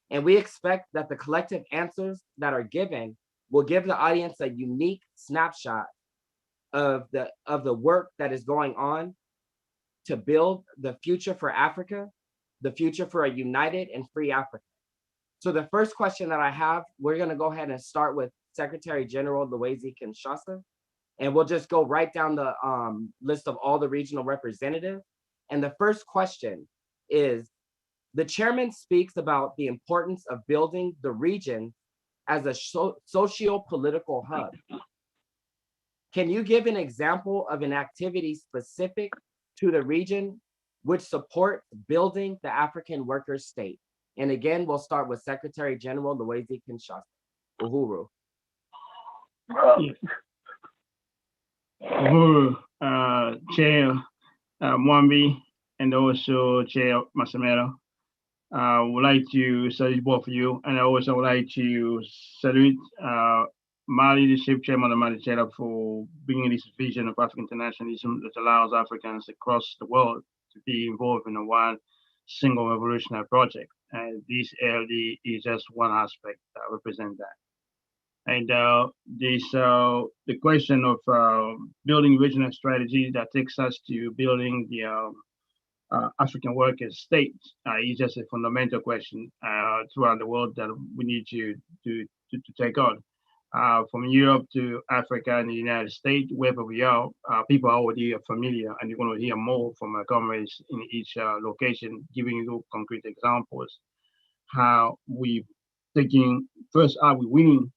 And we expect that the collective answers that are given will give the audience a unique snapshot of the work that is going on to build the future for Africa, the future for a united and free Africa. So the first question that I have, we're going to go ahead and start with Secretary General Louise Kinshasa, and we'll just go right down the list of all the regional representatives. And the first question is, the chairman speaks about the importance of building the region as a socio-political hub. Can you give an example of an activity specific to the region which supports building the African workers' state? And again, we'll start with Secretary General Louise Kinshasa. Uhuru. Yes. Uhuru, Chair Mwambi, and also Chair Masamela. I would like to salute both of you, and I also would like to salute my leadership, Chairman of Chair, for bringing this vision of African internationalism that allows Africans across the world to be involved in a one single revolutionary project. And this LD is just one aspect that represents that. And the question of building regional strategy that takes us to building the African workers' state is just a fundamental question throughout the world that we need to take on. From Europe to Africa and the United States, wherever we are, people are already familiar, and you're going to hear more from our comrades in each location, giving you concrete examples how we taking first, are we winning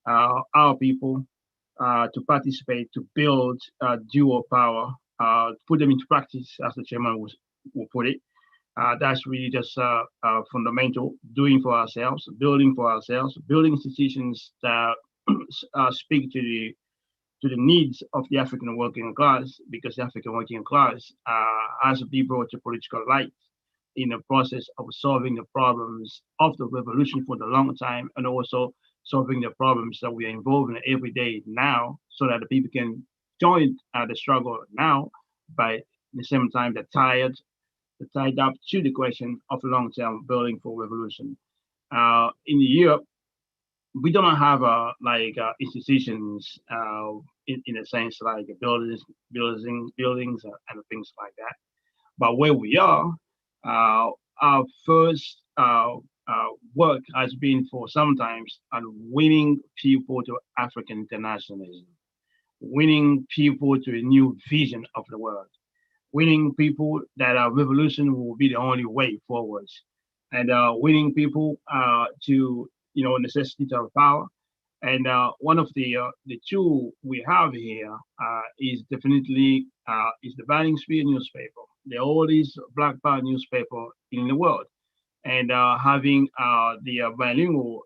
our people to participate to build dual power, put them into practice, as the chairman will put it. That's really just fundamental, doing for ourselves, building institutions that speak to the needs of the African working class, because the African working class has to be brought to political light in the process of solving the problems of the revolution for the long time, and also solving the problems that we are involved in every day now, so that the people can join the struggle now, by the same time they're tied up to the question of long-term building for revolution. In Europe, we don't have institutions in a sense like buildings and things like that. But where we are, our first work has been for sometimes on winning people to African internationalism, winning people to a new vision of the world, winning people that a revolution will be the only way forward, and winning people to necessity of power. And one of the two we have here is definitely is the Banning Spear newspaper, the oldest Black Power newspaper in the world, and having the bilingual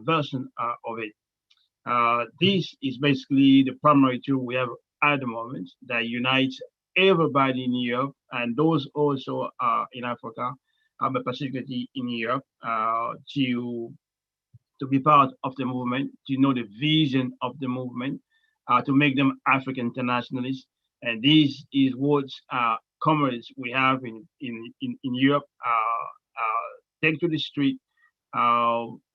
version of it. This is basically the primary tool we have at the moment that unites everybody in Europe and those also in Africa, but particularly in Europe, to be part of the movement, to know the vision of the movement, to make them African internationalists. And this is what comrades we have in Europe take to the street,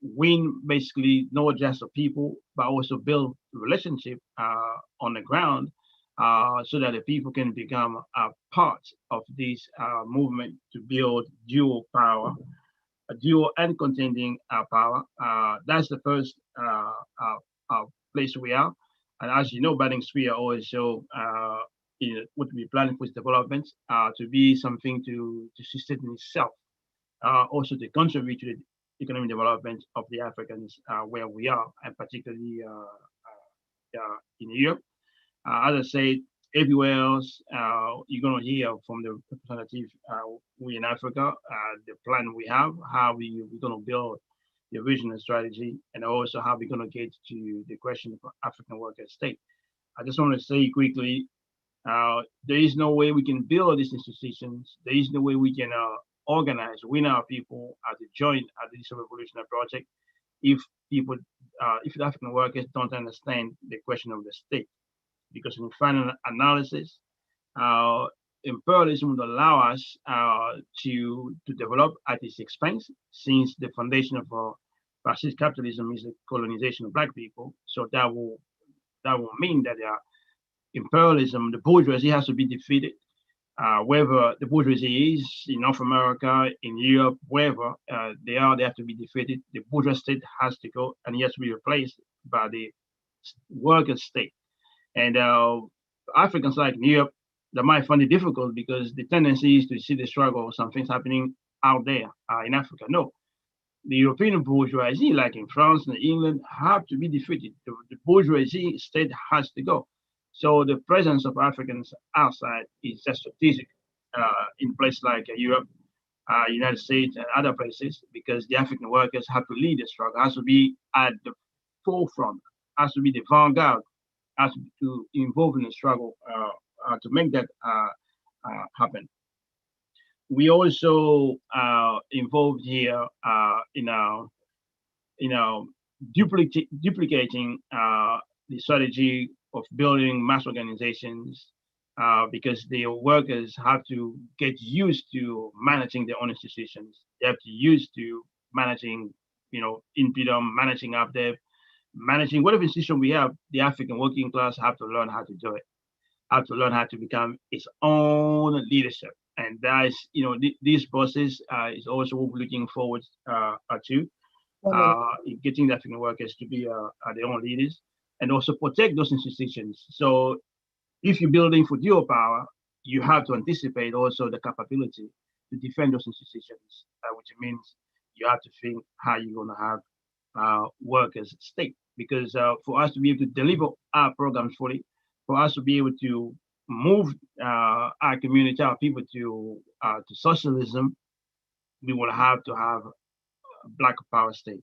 win basically not just the people, but also build relationship on the ground, so that the people can become a part of this movement to build dual power, a dual and contending power. That's the first place we are. And as you know, Banning Spear also would be planning for its development to be something to sustain itself, also to contribute to the economic development of the Africans where we are, and particularly in Europe. As I said, everywhere else, you're going to hear from the representative, we in Africa, the plan we have, how we're going to build the vision and strategy, and also how we're going to get to the question of African worker state. I just want to say quickly, there is no way we can build these institutions. There is no way we can organize, win our people to join this revolutionary project if people, if the African workers don't understand the question of the state. Because in final analysis, imperialism would allow us to develop at its expense, since the foundation of fascist capitalism is the colonization of black people. So that will mean that imperialism, the bourgeoisie, has to be defeated. Wherever the bourgeoisie is, in North America, in Europe, wherever they have to be defeated. The bourgeois state has to go, and it has to be replaced by the worker state. And Africans like in Europe, they might find it difficult because the tendency is to see the struggle or some things happening out there in Africa. No, the European bourgeoisie, like in France and England, have to be defeated. The bourgeoisie state has to go. So the presence of Africans outside is just strategic in places like Europe, United States, and other places, because the African workers have to lead the struggle, has to be at the forefront, has to be the vanguard, has to involve in the struggle to make that happen. We also involved here in duplicating the strategy of building mass organizations, because the workers have to get used to managing their own institutions. They have to used to managing, impedum, managing UpDev, managing whatever institution we have. The African working class have to learn how to do it, have to learn how to become its own leadership. And that is, this process is also what we're looking forward to, getting the African workers to be their own leaders, and also protect those institutions. So if you're building for dual power, you have to anticipate also the capability to defend those institutions, which means you have to think how you're going to have workers state. Because for us to be able to deliver our programs fully, for us to be able to move our community, our people to socialism, we will have to have a black power state.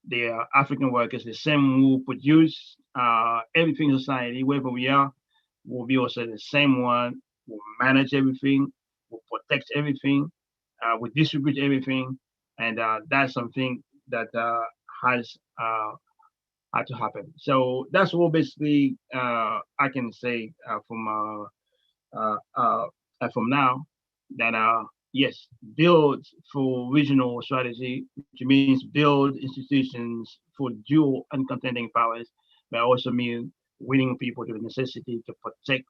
The African workers, the same who produce everything in society, wherever we are, will be also the same one, will manage everything, will protect everything, will distribute everything. And that's something that has had to happen. So that's what basically I can say from now, that yes, build for regional strategy, which means build institutions for dual and contending powers, but also mean winning people to the necessity to protect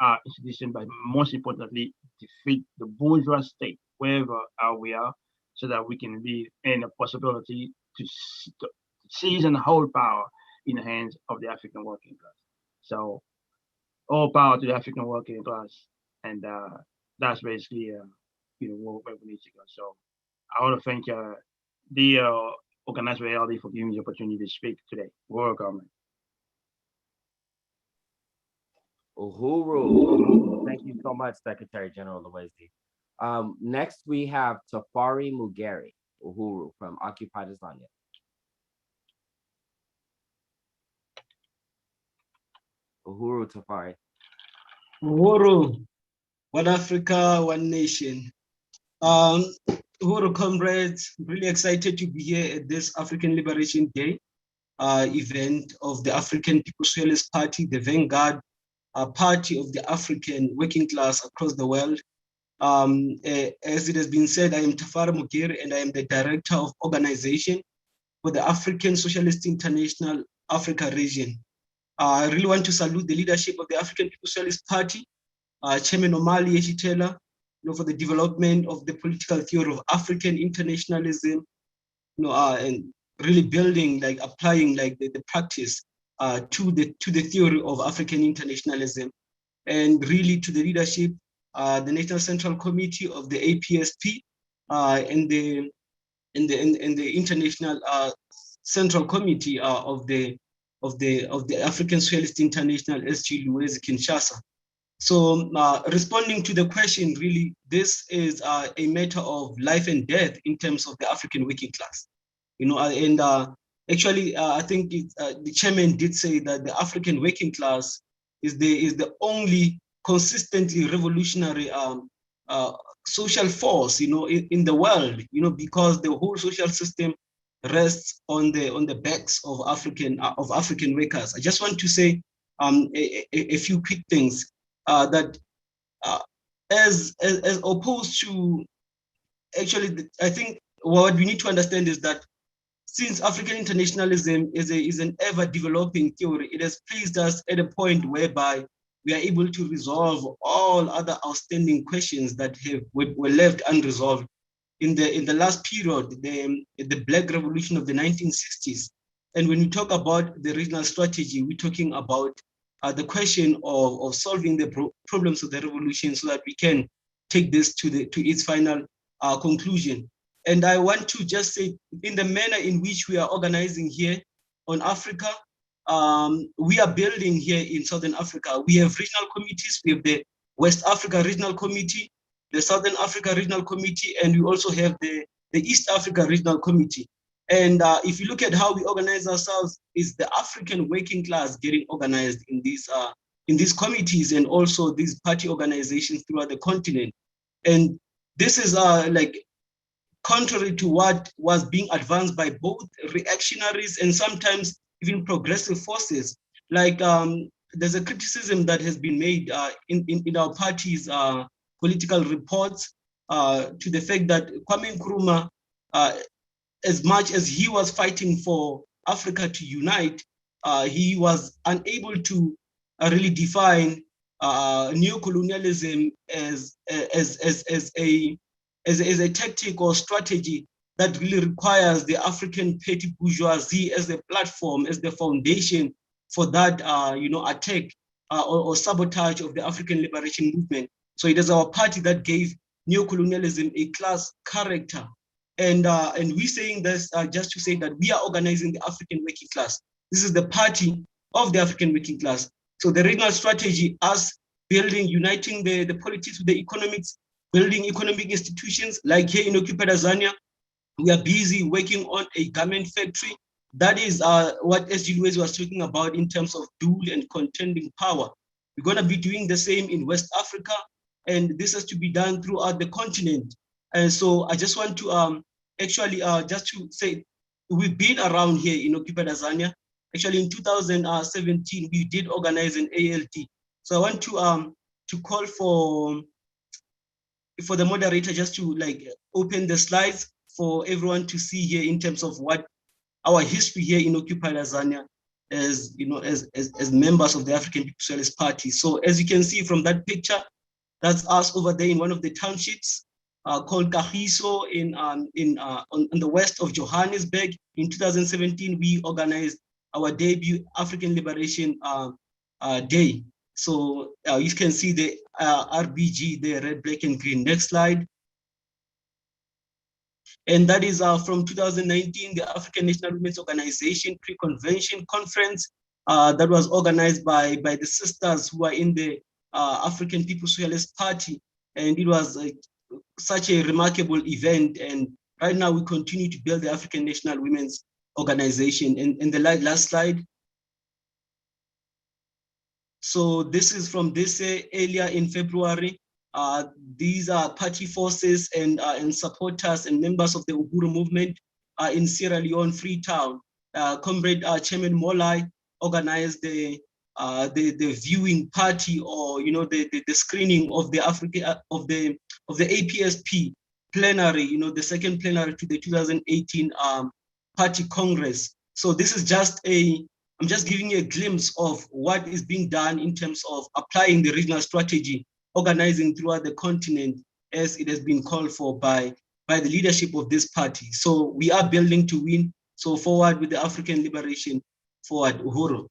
our institution, but most importantly, defeat the bourgeois state wherever we are, so that we can be in a possibility to seize and hold power in the hands of the African working class. So all power to the African working class, and that's basically where we need to go. So I want to thank the organized reality for giving me the opportunity to speak today. Welcome. Uhuru. Thank you so much, Secretary General Lawezi. Next, we have Tafari Mugeri, Uhuru, from Occupied Azania. Uhuru Tafari. Uhuru, one Africa, one nation. Uhuru comrades, really excited to be here at this African Liberation Day event of the African People's Socialist Party, the vanguard party of the African working class across the world. As it has been said, I am Tafari Mugeri, and I am the Director of Organization for the African Socialist International Africa region. I really want to salute the leadership of the African People's Socialist Party, Chairman Omali Yeshitela, for the development of the political theory of African internationalism, and really building, applying the practice to the theory of African internationalism, and really to the leadership, the National Central Committee of the APSP, and the International Central Committee of the African Socialist International, SG Luwezi Kinshasa. So responding to the question, really, this is a matter of life and death in terms of the African working class. And actually, I think the chairman did say that the African working class is the only consistently revolutionary social force, in the world, because the whole social system rests on the backs of African workers. I just want to say a few quick things that as opposed to, actually, I think what we need to understand is that since African internationalism is an ever developing theory, it has placed us at a point whereby we are able to resolve all other outstanding questions that were left unresolved in the last period, the Black Revolution of the 1960s. And when we talk about the regional strategy, we're talking about the question of solving the problems of the revolution so that we can take this to its final conclusion. And I want to just say, in the manner in which we are organizing here on Africa, we are building here in Southern Africa. We have regional committees. We have the West Africa Regional Committee, the Southern Africa Regional Committee, and we also have the East Africa Regional Committee. And if you look at how we organize ourselves, is the African working class getting organized in these committees and also these party organizations throughout the continent. And this is like contrary to what was being advanced by both reactionaries and sometimes even progressive forces. Like there's a criticism that has been made in our party's political reports to the fact that Kwame Nkrumah, as much as he was fighting for Africa to unite, he was unable to really define neo-colonialism as a tactic or strategy that really requires the African petty bourgeoisie as the platform, as the foundation for that attack or sabotage of the African liberation movement. So it is our party that gave neo-colonialism a class character. And we're saying this just to say that we are organizing the African working class. This is the party of the African working class. So the regional strategy, us building, uniting the politics with the economics, building economic institutions, like here in occupied Tanzania, we are busy working on a garment factory. That is what SG Lewis was talking about in terms of dual and contending power. We're going to be doing the same in West Africa, and this has to be done throughout the continent. And so I just want to actually just to say, we've been around here in occupied Tanzania. Actually, in 2017, we did organize an ALT. So I want to call for the moderator just to like open the slides for everyone to see here in terms of what our history here in occupied Tanzania as as members of the African People's Socialist Party. So as you can see from that picture, that's us over there in one of the townships called Kagiso on the west of Johannesburg. In 2017, we organized our debut African Liberation Day. So you can see the RBG there, red, black, and green. Next slide. And that is from 2019, the African National Women's Organization Pre-Convention Conference that was organized by the sisters who are in the African People's Socialist Party. And it was such a remarkable event. And right now we continue to build the African National Women's Organization. And the last slide. So this is from this earlier in February. These are party forces and supporters and members of the Uhuru movement in Sierra Leone, Freetown. Comrade Chairman Molai organized the viewing party, or the screening of the APSP plenary, the second plenary to the 2018 party congress. So this is just I'm just giving you a glimpse of what is being done in terms of applying the regional strategy, organizing throughout the continent as it has been called for by the leadership of this party. So we are building to win. So forward with the African liberation, forward Uhuru.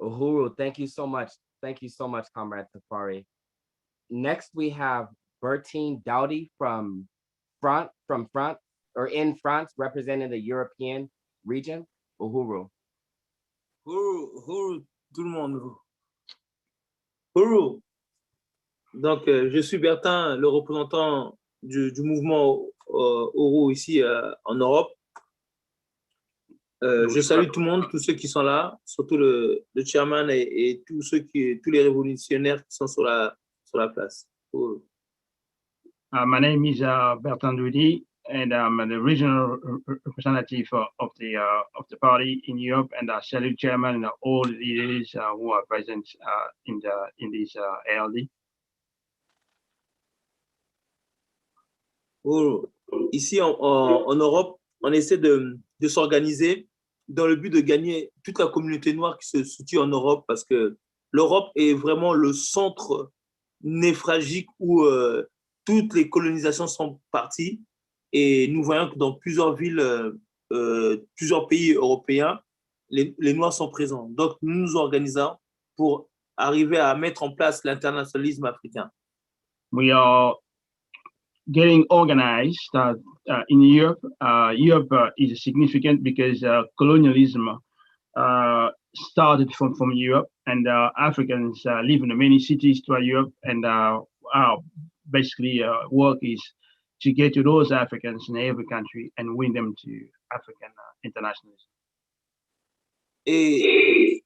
Uhuru, thank you so much. Thank you so much, Comrade Tafari. Next, we have Bertine Dowdy from France, in France, representing the European region. Uhuru. Uhuru, tout le monde. Uhuru. Donc, je suis Bertin, le représentant du mouvement Uhuru ici en Europe. Je salue tout le monde, tous ceux qui sont là, surtout le chairman et tous les révolutionnaires qui sont sur la place. Oh. My name is Bertrand Rudy, and I'm the regional representative of the party in Europe, and I salute chairman and all the leaders who are present in this ALD. Oh. Ici en Europe, on essaie de s'organiser dans le but de gagner toute la communauté noire qui se situe en Europe, parce que l'Europe est vraiment le centre névralgique où toutes les colonisations sont parties, et nous voyons que dans plusieurs villes, plusieurs pays européens, les Noirs sont présents. Donc, nous nous organisons pour arriver à mettre en place l'internationalisme africain. We are getting organized in Europe. Europe is significant because colonialism started from Europe, and Africans live in many cities throughout Europe, and our basically work is to get to those Africans in every country and win them to African internationalism. Et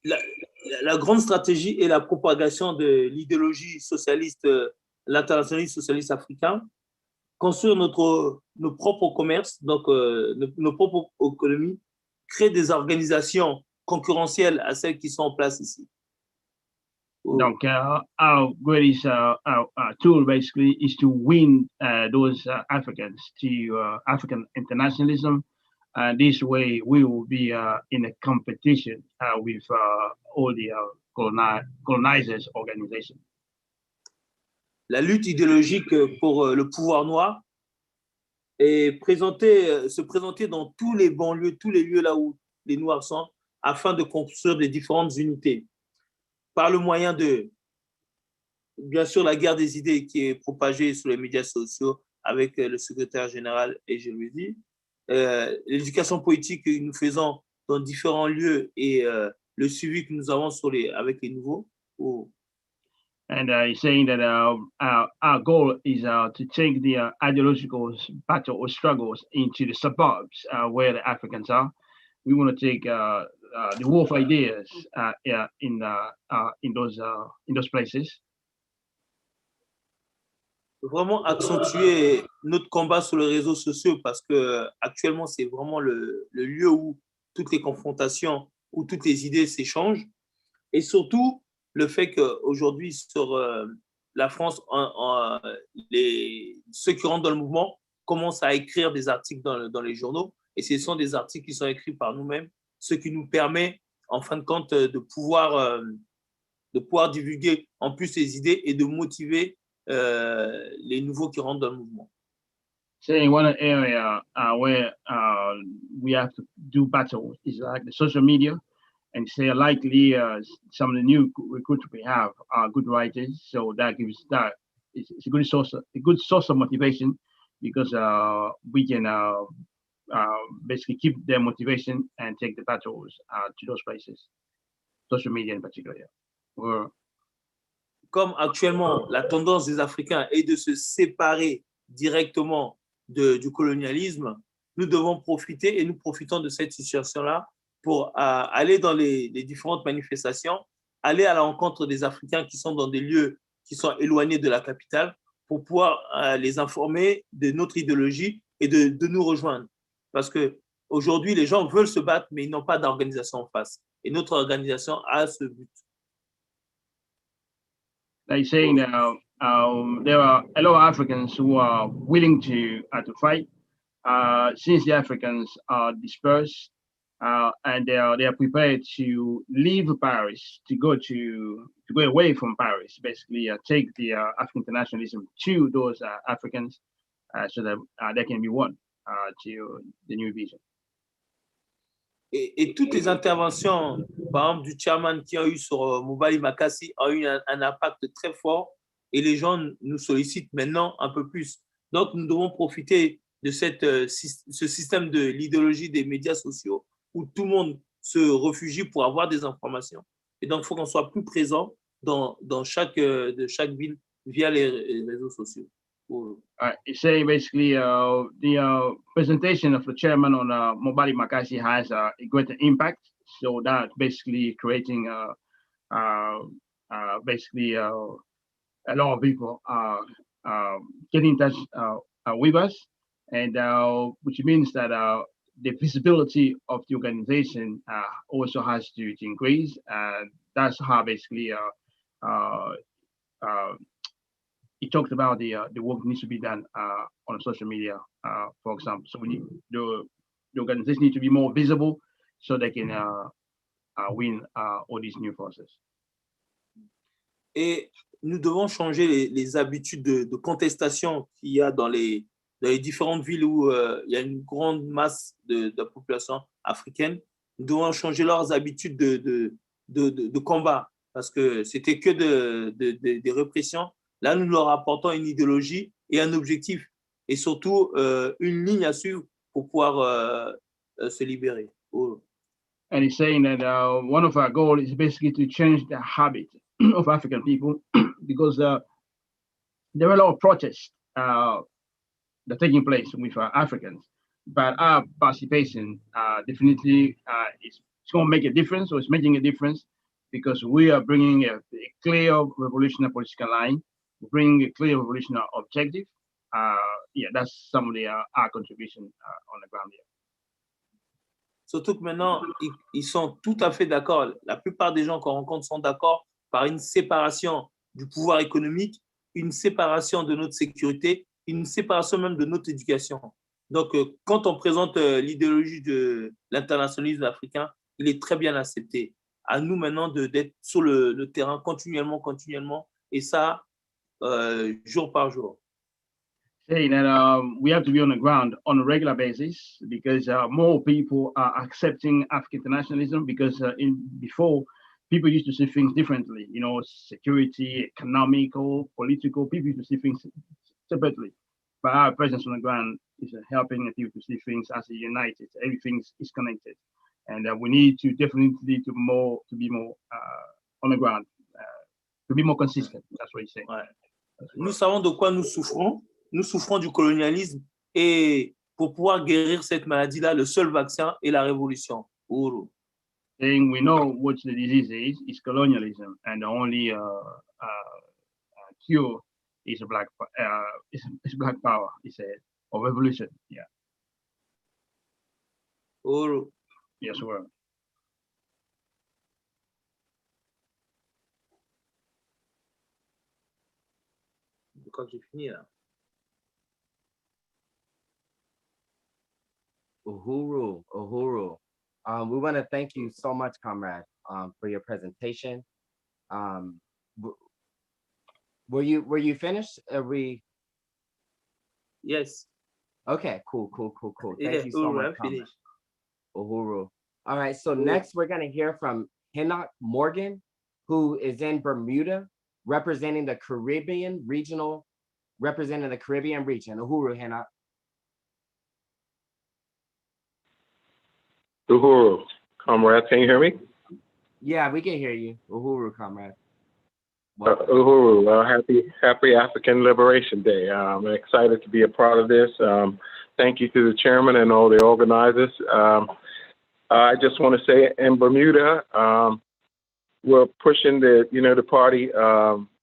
la grande stratégie est la propagation de l'idéologie socialiste, l'internationalisme socialiste africain, construire nos propres commerces, donc nos propres économies, créer des organisations concurrentielles à celles qui sont en place ici. Donc, our greatest tool basically is to win those Africans to African internationalism. This way, we will be in a competition with all the colonizers' organizations. La lutte idéologique pour le pouvoir noir est se présenter dans tous les banlieues, tous les lieux là où les Noirs sont, afin de construire des différentes unités. Par le moyen de, bien sûr, la guerre des idées qui est propagée sur les médias sociaux avec le secrétaire général, et je lui dis, l'éducation politique que nous faisons dans différents lieux et le suivi que nous avons avec les nouveaux. Oh. And he's saying that our goal is to take the ideological battle or struggles into the suburbs where the Africans are. We want to take the war of ideas in those places. Vraiment accentuer notre combat sur les réseaux sociaux, parce que actuellement c'est vraiment le lieu où toutes les confrontations, où toutes les idées s'échangent, et surtout le fait qu'aujourd'hui sur la France, ceux qui rentrent dans le mouvement commencent à écrire des articles dans les journaux, et ce sont des articles qui sont écrits par nous-mêmes, ce qui nous permet en fin de compte de pouvoir divulguer en plus les idées et de motiver les nouveaux qui rentrent dans le mouvement. Saying one area where we have to do battle is like the social media, and say likely some of the new recruits we have are good writers, so that gives it's a good source of motivation, because we can basically keep their motivation and take the battles to those places, social media in particular. Yeah. Comme actuellement, la tendance des Africains est de se séparer directement du colonialisme, nous devons profiter, et nous profitons de cette situation-là pour aller dans les différentes manifestations, aller à la rencontre des Africains qui sont dans des lieux qui sont éloignés de la capitale, pour pouvoir les informer de notre idéologie et de nous rejoindre. Parce qu'aujourd'hui, les gens veulent se battre, mais ils n'ont pas d'organisation en face. Et notre organisation a ce but. Like saying that there are a lot of Africans who are willing to fight. Since the Africans are dispersed and they are prepared to leave Paris, to go away from Paris, basically take the African internationalism to those Africans, so that they can be won to the new vision. Et toutes les interventions, par exemple, du chairman qui ont eu sur Mobali Makassi, ont eu un impact très fort, et les gens nous sollicitent maintenant un peu plus. Donc, nous devons profiter de ce système de l'idéologie des médias sociaux, où tout le monde se réfugie pour avoir des informations. Et donc, il faut qu'on soit plus présent dans chaque ville via les réseaux sociaux. Cool. It's saying basically the presentation of the chairman on Mobali Makashi has a greater impact. So that basically creating basically a lot of people getting in touch with us, and which means that the visibility of the organization also has to increase. That's how basically he talked about the work needs to be done on social media, for example. So we need the organization need to be more visible so they can win all these new forces. Et nous devons changer les habitudes de contestation qu'il y a dans les différentes villes où il y a une grande masse de la population africaine. Nous devons changer leurs habitudes de combat parce que c'était que des répressions. Là, nous leur apportons une idéologie et un objectif et surtout une ligne à suivre pour pouvoir se libérer. Oh. And he's saying that one of our goals is basically to change the habit of African people because there are a lot of protests that are taking place with Africans, but our participation definitely is going to make a difference, or it's making a difference because we are bringing a clear revolutionary political line, bringing a clear revolutionary objective. Yeah, that's some of the our contribution on the ground here. Surtout que maintenant, ils sont tout à fait d'accord. La plupart des gens qu'on rencontre sont d'accord par une séparation du pouvoir économique, une séparation de notre sécurité, une séparation même de notre éducation. Donc, quand on présente l'idéologie de l'internationalisme africain, il est très bien accepté. À nous maintenant d'être sur le terrain continuellement, et ça, jour par jour. Saying that we have to be on the ground on a regular basis because more people are accepting African internationalism because before people used to see things differently, you know, security, economical, political, people used to see things separately. But our presence on the ground is helping people to see things as a united, everything is connected. And we need to definitely be more on the ground, to be more consistent, that's what he's saying. Ouais. Nous savons de quoi nous souffrons du colonialisme et pour pouvoir guérir cette maladie-là, le seul vaccin est la révolution. Uru. Saying we know what the disease is colonialism, and the only cure is black power, is a revolution. Yeah. Uru. Yes, well. Quand j'ai fini là. Uhuru. We want to thank you so much, comrade, for your presentation. Were you finished? Yes. Okay, cool. Thank you so much, comrade. Uhuru. All right, so next we're gonna hear from Enoch Morgan, who is in Bermuda, representing the Caribbean region. Uhuru, Enoch. Uhuru, comrade, can you hear me? Yeah, we can hear you. Uhuru, comrade. Uhuru, happy African Liberation Day. I'm excited to be a part of this. Thank you to the chairman and all the organizers. I just want to say in Bermuda, we're pushing the party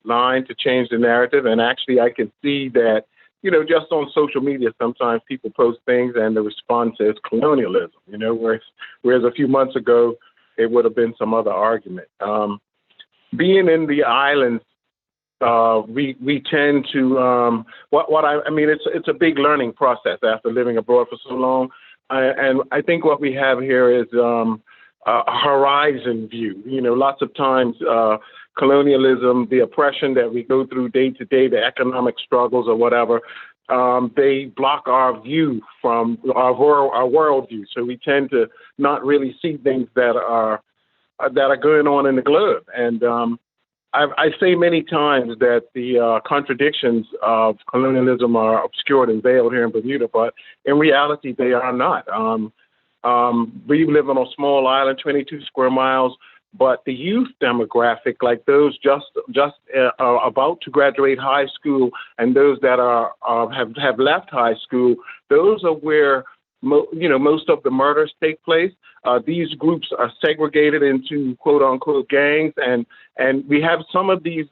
line to change the narrative. And actually, I can see that, just on social media, sometimes people post things and the response is colonialism, whereas a few months ago, it would have been some other argument. Being in the islands, we tend to, it's a big learning process after living abroad for so long. And I think what we have here is a horizon view. Lots of times colonialism, the oppression that we go through day to day, the economic struggles or whatever, they block our view from our worldview. So we tend to not really see things that are going on in the globe. And I say many times that the contradictions of colonialism are obscured and veiled here in Bermuda, but in reality, they are not. We live on a small island, 22 square miles. but the youth demographic, like those just about to graduate high school and those that have left high school, those are where most of the murders take place. These groups are segregated into quote unquote gangs, and we have some of these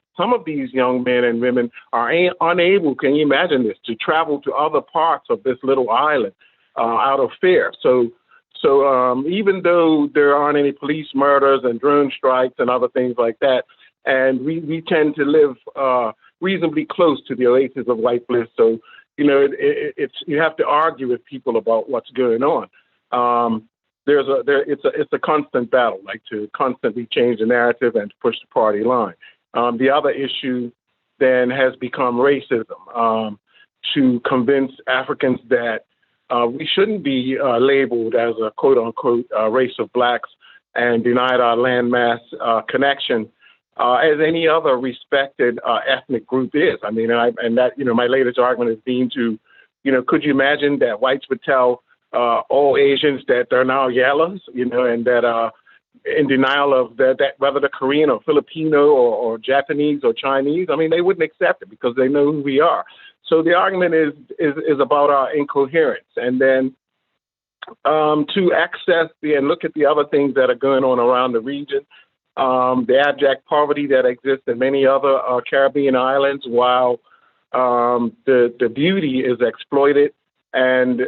young men and women are unable, can you imagine this, to travel to other parts of this little island out of fear. So even though there aren't any police murders and drone strikes and other things like that, and we tend to live reasonably close to the oasis of white bliss. So, you have to argue with people about what's going on. It's a constant battle, like to constantly change the narrative and to push the party line. The other issue then has become racism, to convince Africans that we shouldn't be labeled as a quote unquote race of blacks and denied our landmass connection as any other respected ethnic group is. I mean, my latest argument has been to, could you imagine that whites would tell all Asians that they're now yellows, and that in denial of that whether they're Korean or Filipino or Japanese or Chinese, I mean, they wouldn't accept it because they know who we are. So the argument is about our incoherence, and then to access and look at the other things that are going on around the region. The abject poverty that exists in many other Caribbean islands, while the beauty is exploited and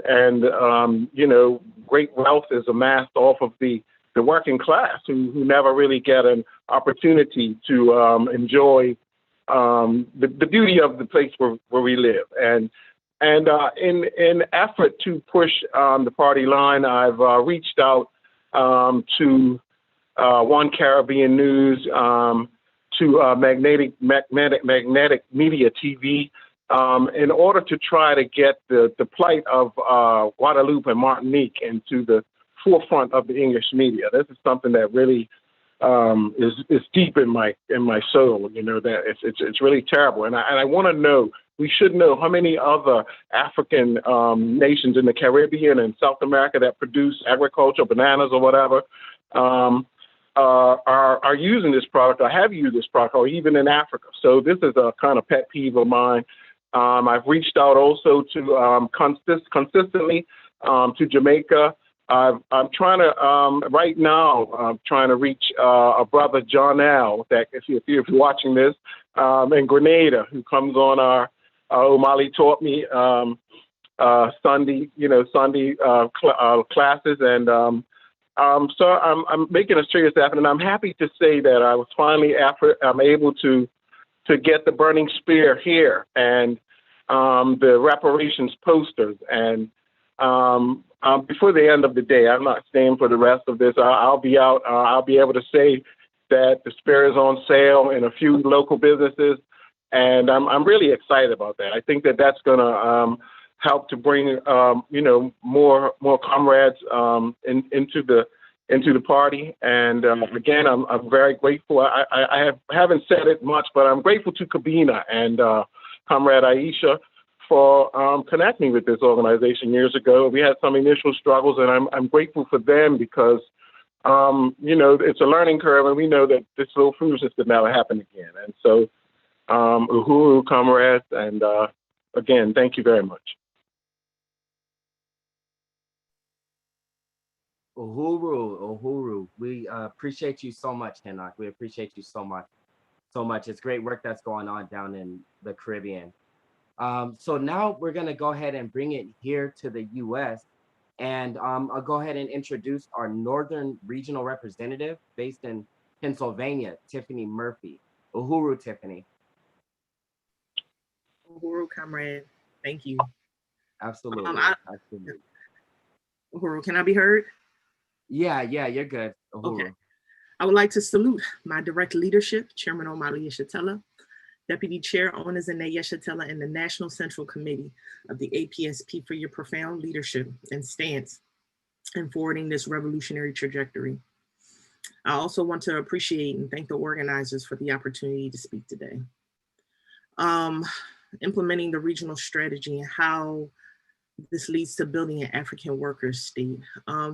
great wealth is amassed off of the working class who never really get an opportunity to enjoy the beauty of the place where we live. And in effort to push the party line, I've reached out to One Caribbean News, to Magnetic Media TV, in order to try to get the plight of Guadeloupe and Martinique into the forefront of the English media. This is something that really is deep in my soul. That it's really terrible, and I want to know. We should know how many other African nations in the Caribbean and South America that produce agriculture, bananas or whatever, are using this product or have used this product, or even in Africa. So this is a kind of pet peeve of mine. I've reached out also to consistently to Jamaica. I'm trying to right now. I'm trying to reach a brother John L. That if you're watching this in Grenada, who comes on our O'Malley Taught Me Sunday classes, and so I'm making a serious effort, and I'm happy to say that I was finally I'm able to get the Burning Spear here and the reparations posters, and before the end of the day, I'm not staying for the rest of this. I'll be out. I'll be able to say that the spear is on sale in a few local businesses, and I'm really excited about that. I think that that's going to help to bring more comrades into the party. And again, I'm very grateful. I haven't said it much, but I'm grateful to Kabina and Comrade Aisha for connecting with this organization years ago. We had some initial struggles, and I'm grateful for them because it's a learning curve, and we know that this little foolishness could never happen again. And so, uhuru, comrades, and again, thank you very much. Uhuru. We appreciate you so much, Henok. We appreciate you so much. It's great work that's going on down in the Caribbean. So now we're going to go ahead and bring it here to the U.S. And I'll go ahead and introduce our Northern Regional Representative based in Pennsylvania, Tiffany Murphy. Uhuru, Tiffany. Uhuru, comrade. Thank you. Absolutely. Absolutely. Uhuru, can I be heard? Yeah, you're good. Uhuru. Okay. I would like to salute my direct leadership, Chairman Omali Yeshatela, Deputy Chair Owners and Yeshatela, and the National Central Committee of the APSP for your profound leadership and stance in forwarding this revolutionary trajectory. I also want to appreciate and thank the organizers for the opportunity to speak today. Implementing the regional strategy and how this leads to building an African workers' state.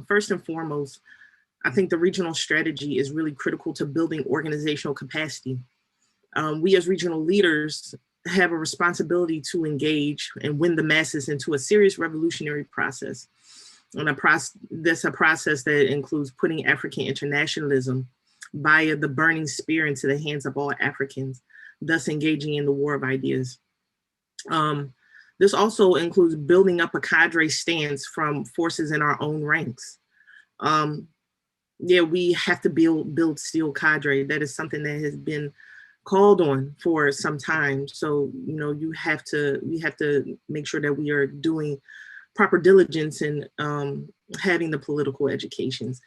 First and foremost, I think the regional strategy is really critical to building organizational capacity. We as regional leaders have a responsibility to engage and win the masses into a serious revolutionary process. And that's a process that includes putting African internationalism via the burning spear into the hands of all Africans, thus engaging in the war of ideas. This also includes building up a cadre stance from forces in our own ranks. Yeah, we have to build steel cadre. That is something that has been called on for some time. So, you know, we have to make sure that we are doing proper diligence in having the political educations,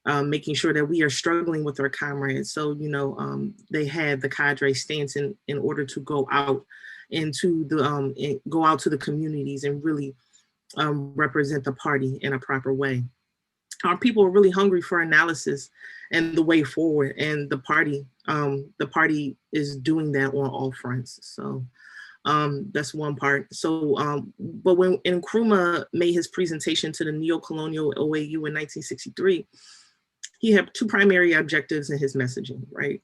making sure that we are struggling with our comrades. So, you know, they have the cadre stance in order to go out into the go out to the communities and really represent the party in a proper way. Our people are really hungry for analysis and the way forward, and the party is doing that on all fronts. So that's one part. So, but when Nkrumah made his presentation to the neo-colonial OAU in 1963, he had two primary objectives in his messaging, right?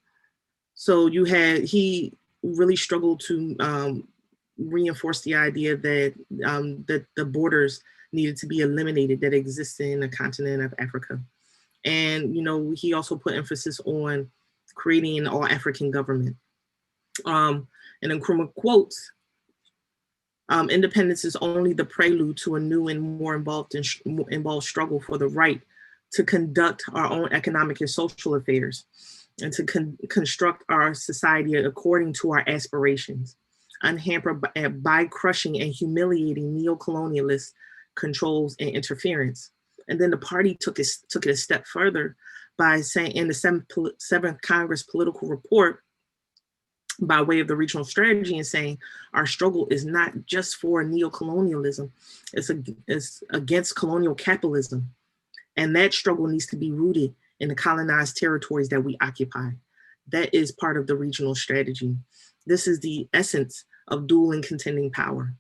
So he really struggled to reinforce the idea that that the borders needed to be eliminated that existed in the continent of Africa. And, you know, he also put emphasis on creating an all-African government. And Nkrumah quotes, independence is only the prelude to a new and more involved struggle for the right to conduct our own economic and social affairs and to construct our society according to our aspirations, unhampered by crushing and humiliating neo-colonialist controls and interference. And then the party took it a step further by saying in the seventh Congress political report, by way of the regional strategy, and saying our struggle is not just for neo-colonialism, it's against colonial capitalism. And that struggle needs to be rooted in the colonized territories that we occupy. That is part of the regional strategy. This is the essence of dual and contending power.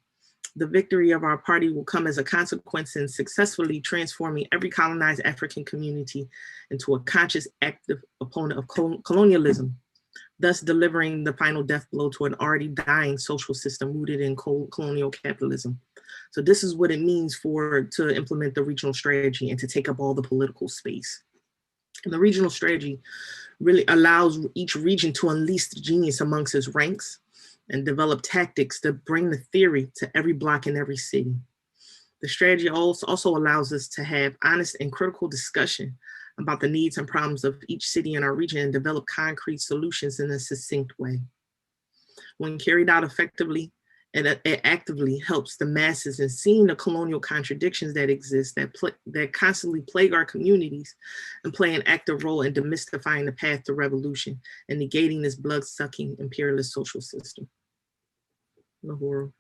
The victory of our party will come as a consequence in successfully transforming every colonized African community into a conscious, active opponent of colonialism, thus delivering the final death blow to an already dying social system rooted in colonial capitalism. So this is what it means to implement the regional strategy and to take up all the political space. And the regional strategy really allows each region to unleash the genius amongst its ranks and develop tactics to bring the theory to every block in every city. The strategy also allows us to have honest and critical discussion about the needs and problems of each city in our region and develop concrete solutions in a succinct way. When carried out effectively, it actively helps the masses in seeing the colonial contradictions that exist that constantly plague our communities and play an active role in demystifying the path to revolution and negating this blood-sucking imperialist social system. Uhuru.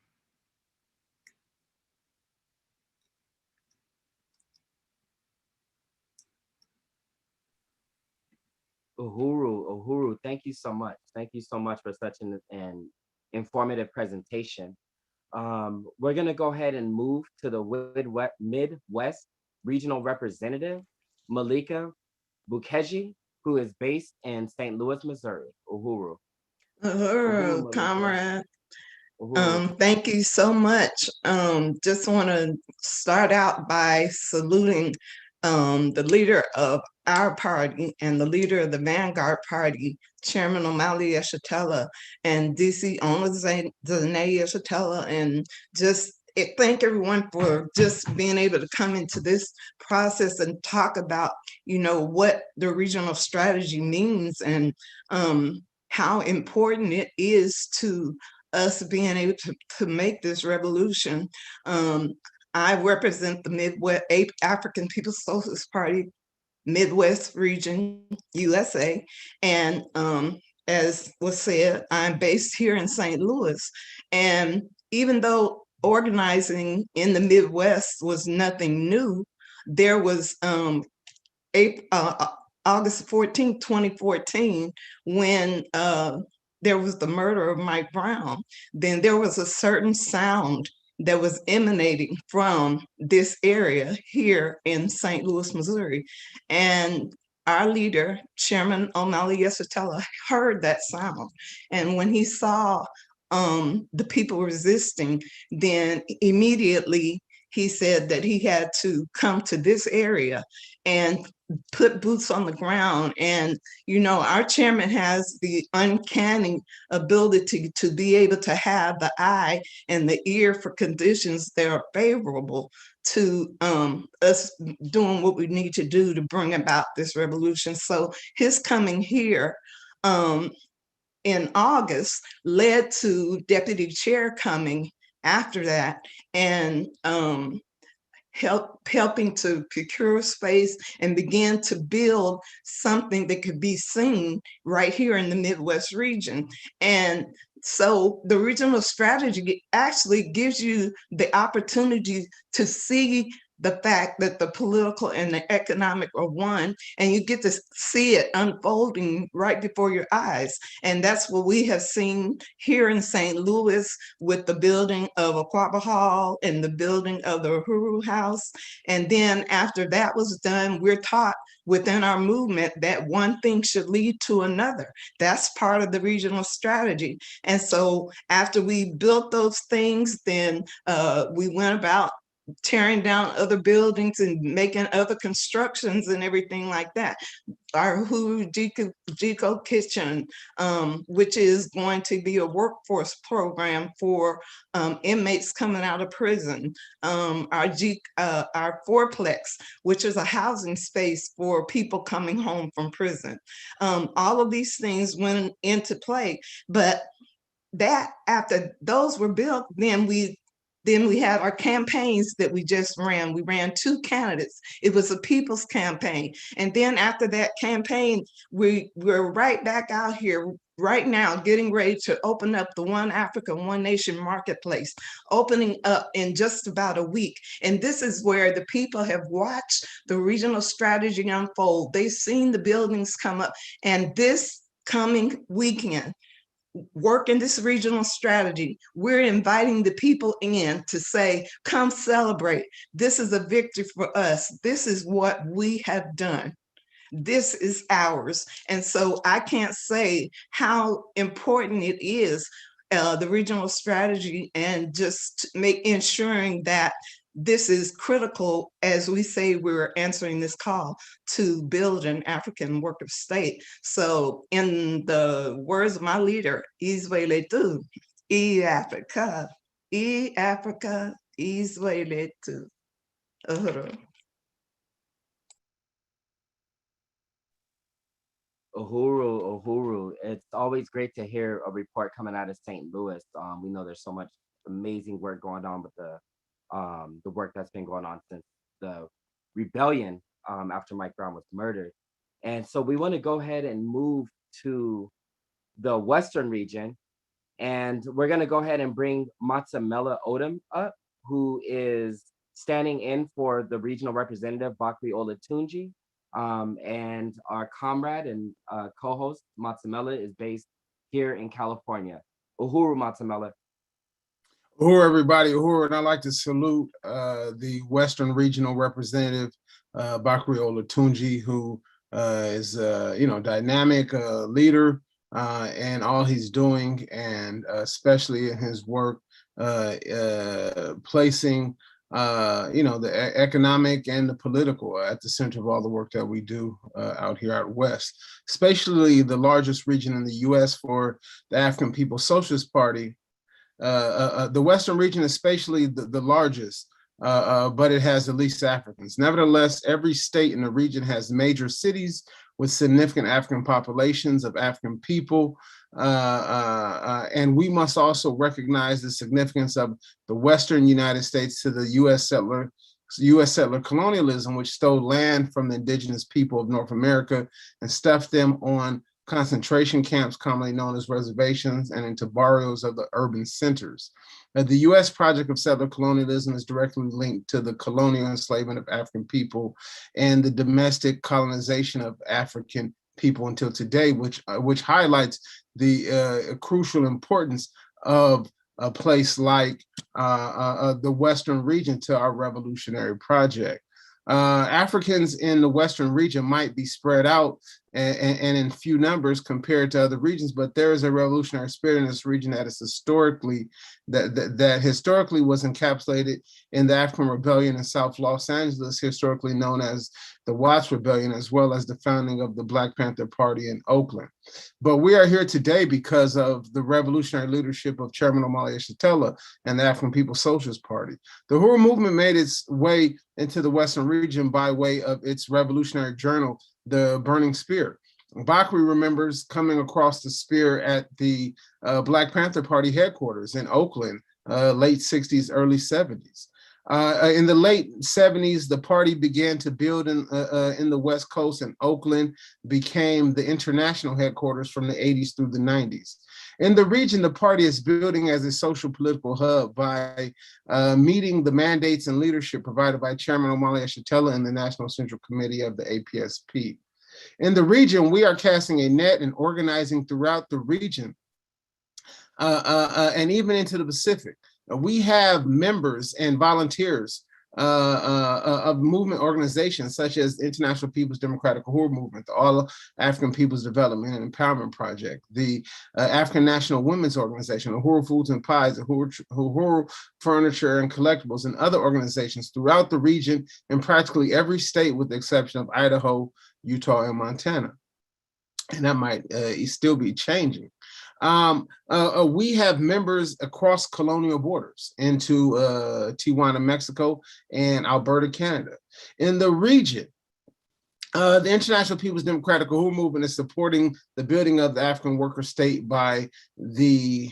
Uhuru, thank you so much. Thank you so much for such an informative presentation. We're gonna go ahead and move to the Midwest Regional Representative, Malika Bukeji, who is based in St. Louis, Missouri. Uhuru. Uhuru, comrade. Thank you so much. Just want to start out by saluting the leader of our party and the leader of the Vanguard Party, Chairman Omali Yeshitela, and DC owner Zanae Yeshitela, and just thank everyone for just being able to come into this process and talk about, you know, what the regional strategy means and how important it is to us being able to make this revolution. I represent the Midwest African People's Socialist Party, Midwest region, USA. And as was said, I'm based here in St. Louis. And even though organizing in the Midwest was nothing new, there was August 14, 2014, when there was the murder of Mike Brown. Then there was a certain sound that was emanating from this area here in St. Louis, Missouri. And our leader, Chairman O'Malley Yeshitela, heard that sound. And when he saw the people resisting, then immediately he said that he had to come to this area and put boots on the ground. And, you know, our chairman has the uncanny ability to be able to have the eye and the ear for conditions that are favorable to us doing what we need to do to bring about this revolution. So his coming here in August led to Deputy Chair coming after that, and helping to procure space and begin to build something that could be seen right here in the Midwest region. And so the regional strategy actually gives you the opportunity to see the fact that the political and the economic are one, and you get to see it unfolding right before your eyes. And that's what we have seen here in St. Louis with the building of Aquaba Hall and the building of the Uhuru House. And then after that was done, we're taught within our movement that one thing should lead to another. That's part of the regional strategy. And so after we built those things, then we went about tearing down other buildings and making other constructions and everything like that. Our Uhuru Jico Kitchen, which is going to be a workforce program for inmates coming out of prison. Our fourplex, which is a housing space for people coming home from prison. All of these things went into play, but that after those were built, then we had our campaigns that we just ran. We ran 2 candidates. It was a people's campaign. And then after that campaign, we're right back out here right now getting ready to open up the One Africa, One Nation marketplace, opening up in just about a week. And this is where the people have watched the regional strategy unfold. They've seen the buildings come up. And this coming weekend, working this regional strategy, we're inviting the people in to say, come celebrate. This is a victory for us. This is what we have done. This is ours. And so I can't say how important it is, the regional strategy, and just ensuring that this is critical as we say we're answering this call to build an African worker state. So in the words of my leader, Israel tu, Africa, Africa, Israel tu. Uhuru. It's always great to hear a report coming out of St. Louis. We know there's so much amazing work going on with the work that's been going on since the rebellion after Mike Brown was murdered. And so we want to go ahead and move to the Western region. And we're going to go ahead and bring Matsamela Odom up, who is standing in for the regional representative, Bakri Olatunji. And our comrade and co-host, Matsamela, is based here in California. Uhuru, Matsamela. Uhuru, everybody. Uhuru, and I'd like to salute the Western Regional Representative, Bakri Olatunji, who is dynamic leader and all he's doing, and especially in his work placing the economic and the political at the center of all the work that we do out here out west, especially the largest region in the U.S. for the African People's Socialist Party. The Western region, especially the largest, but it has the least Africans. Nevertheless, every state in the region has major cities with significant African populations of African people. And we must also recognize the significance of the Western United States to the U.S. settler colonialism, which stole land from the indigenous people of North America and stuffed them on concentration camps, commonly known as reservations, and into barrios of the urban centers. The U.S. project of settler colonialism is directly linked to the colonial enslavement of African people and the domestic colonization of African people until today, which highlights the crucial importance of a place like the Western region to our revolutionary project. Africans in the Western region might be spread out and in few numbers compared to other regions, but there is a revolutionary spirit in this region that is historically historically was encapsulated in the African Rebellion in South Los Angeles, historically known as the Watts Rebellion, as well as the founding of the Black Panther Party in Oakland. But we are here today because of the revolutionary leadership of Chairman Omali Yeshitela and the African People's Socialist Party. The Uhuru movement made its way into the Western region by way of its revolutionary journal, The Burning Spear. Bakri remembers coming across the spear at the Black Panther Party headquarters in Oakland, late 60s, early 70s. In the late 70s, the party began to build in the West Coast, and Oakland became the international headquarters from the 80s through the 90s. In the region, the party is building as a social political hub by meeting the mandates and leadership provided by Chairman Omali Yeshitela and the National Central Committee of the APSP. In the region, we are casting a net and organizing throughout the region and even into the Pacific. We have members and volunteers of movement organizations such as the International People's Democratic Uhuru Movement, the All African People's Development and Empowerment Project, the African National Women's Organization, Uhuru Foods and Pies, Uhuru Furniture and Collectibles, and other organizations throughout the region in practically every state with the exception of Idaho, Utah, and Montana. And that might still be changing. We have members across colonial borders into Tijuana, Mexico, and Alberta, Canada. In the region, the International People's Democratic Uhuru Movement is supporting the building of the African worker state by the,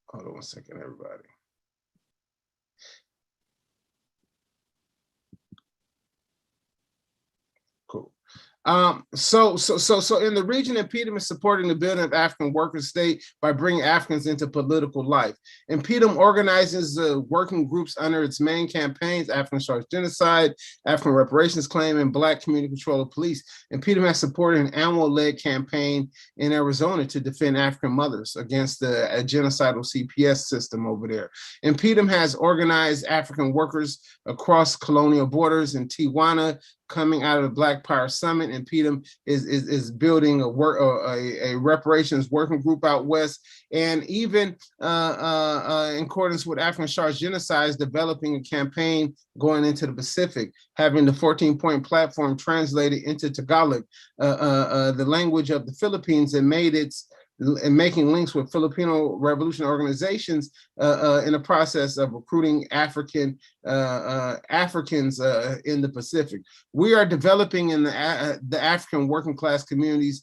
hold on one second, everybody. Cool. So in the region, Impedum is supporting the building of African worker state by bringing Africans into political life. Impedum organizes working groups under its main campaigns: African Charged Genocide, African Reparations Claim, and Black Community Control of Police. Impedum has supported an animal-led campaign in Arizona to defend African mothers against the genocidal CPS system over there. Impedum has organized African workers across colonial borders in Tijuana. Coming out of the Black Power Summit, and Impedum is building a reparations working group out west, and even in accordance with African Charged Genocide, developing a campaign going into the Pacific, having the 14-point platform translated into Tagalog, the language of the Philippines, and making links with Filipino revolution organizations in the process of recruiting Africans in the Pacific. We are developing in the African working class communities.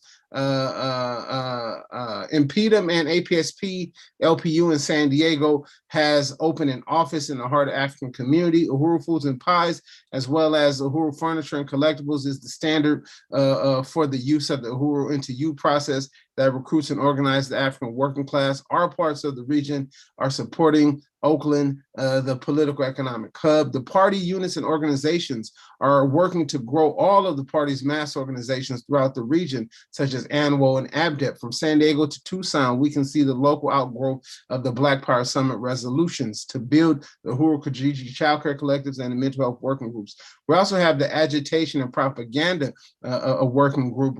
Impedum and APSP LPU in San Diego has opened an office in the heart of African community. Uhuru Foods and Pies, as well as Uhuru Furniture and Collectibles, is the standard for the use of the Uhuru into You process that recruits and organizes the African working class. Our parts of the region are supporting Oakland, the political economic hub. The party units and organizations are working to grow all of the party's mass organizations throughout the region, such as ANWO and ABDEP. From San Diego to Tucson, we can see the local outgrowth of the Black Power Summit resolutions to build the Uhuru Kijiji Child Care Collectives and the mental health working groups. We also have the agitation and propaganda a working group,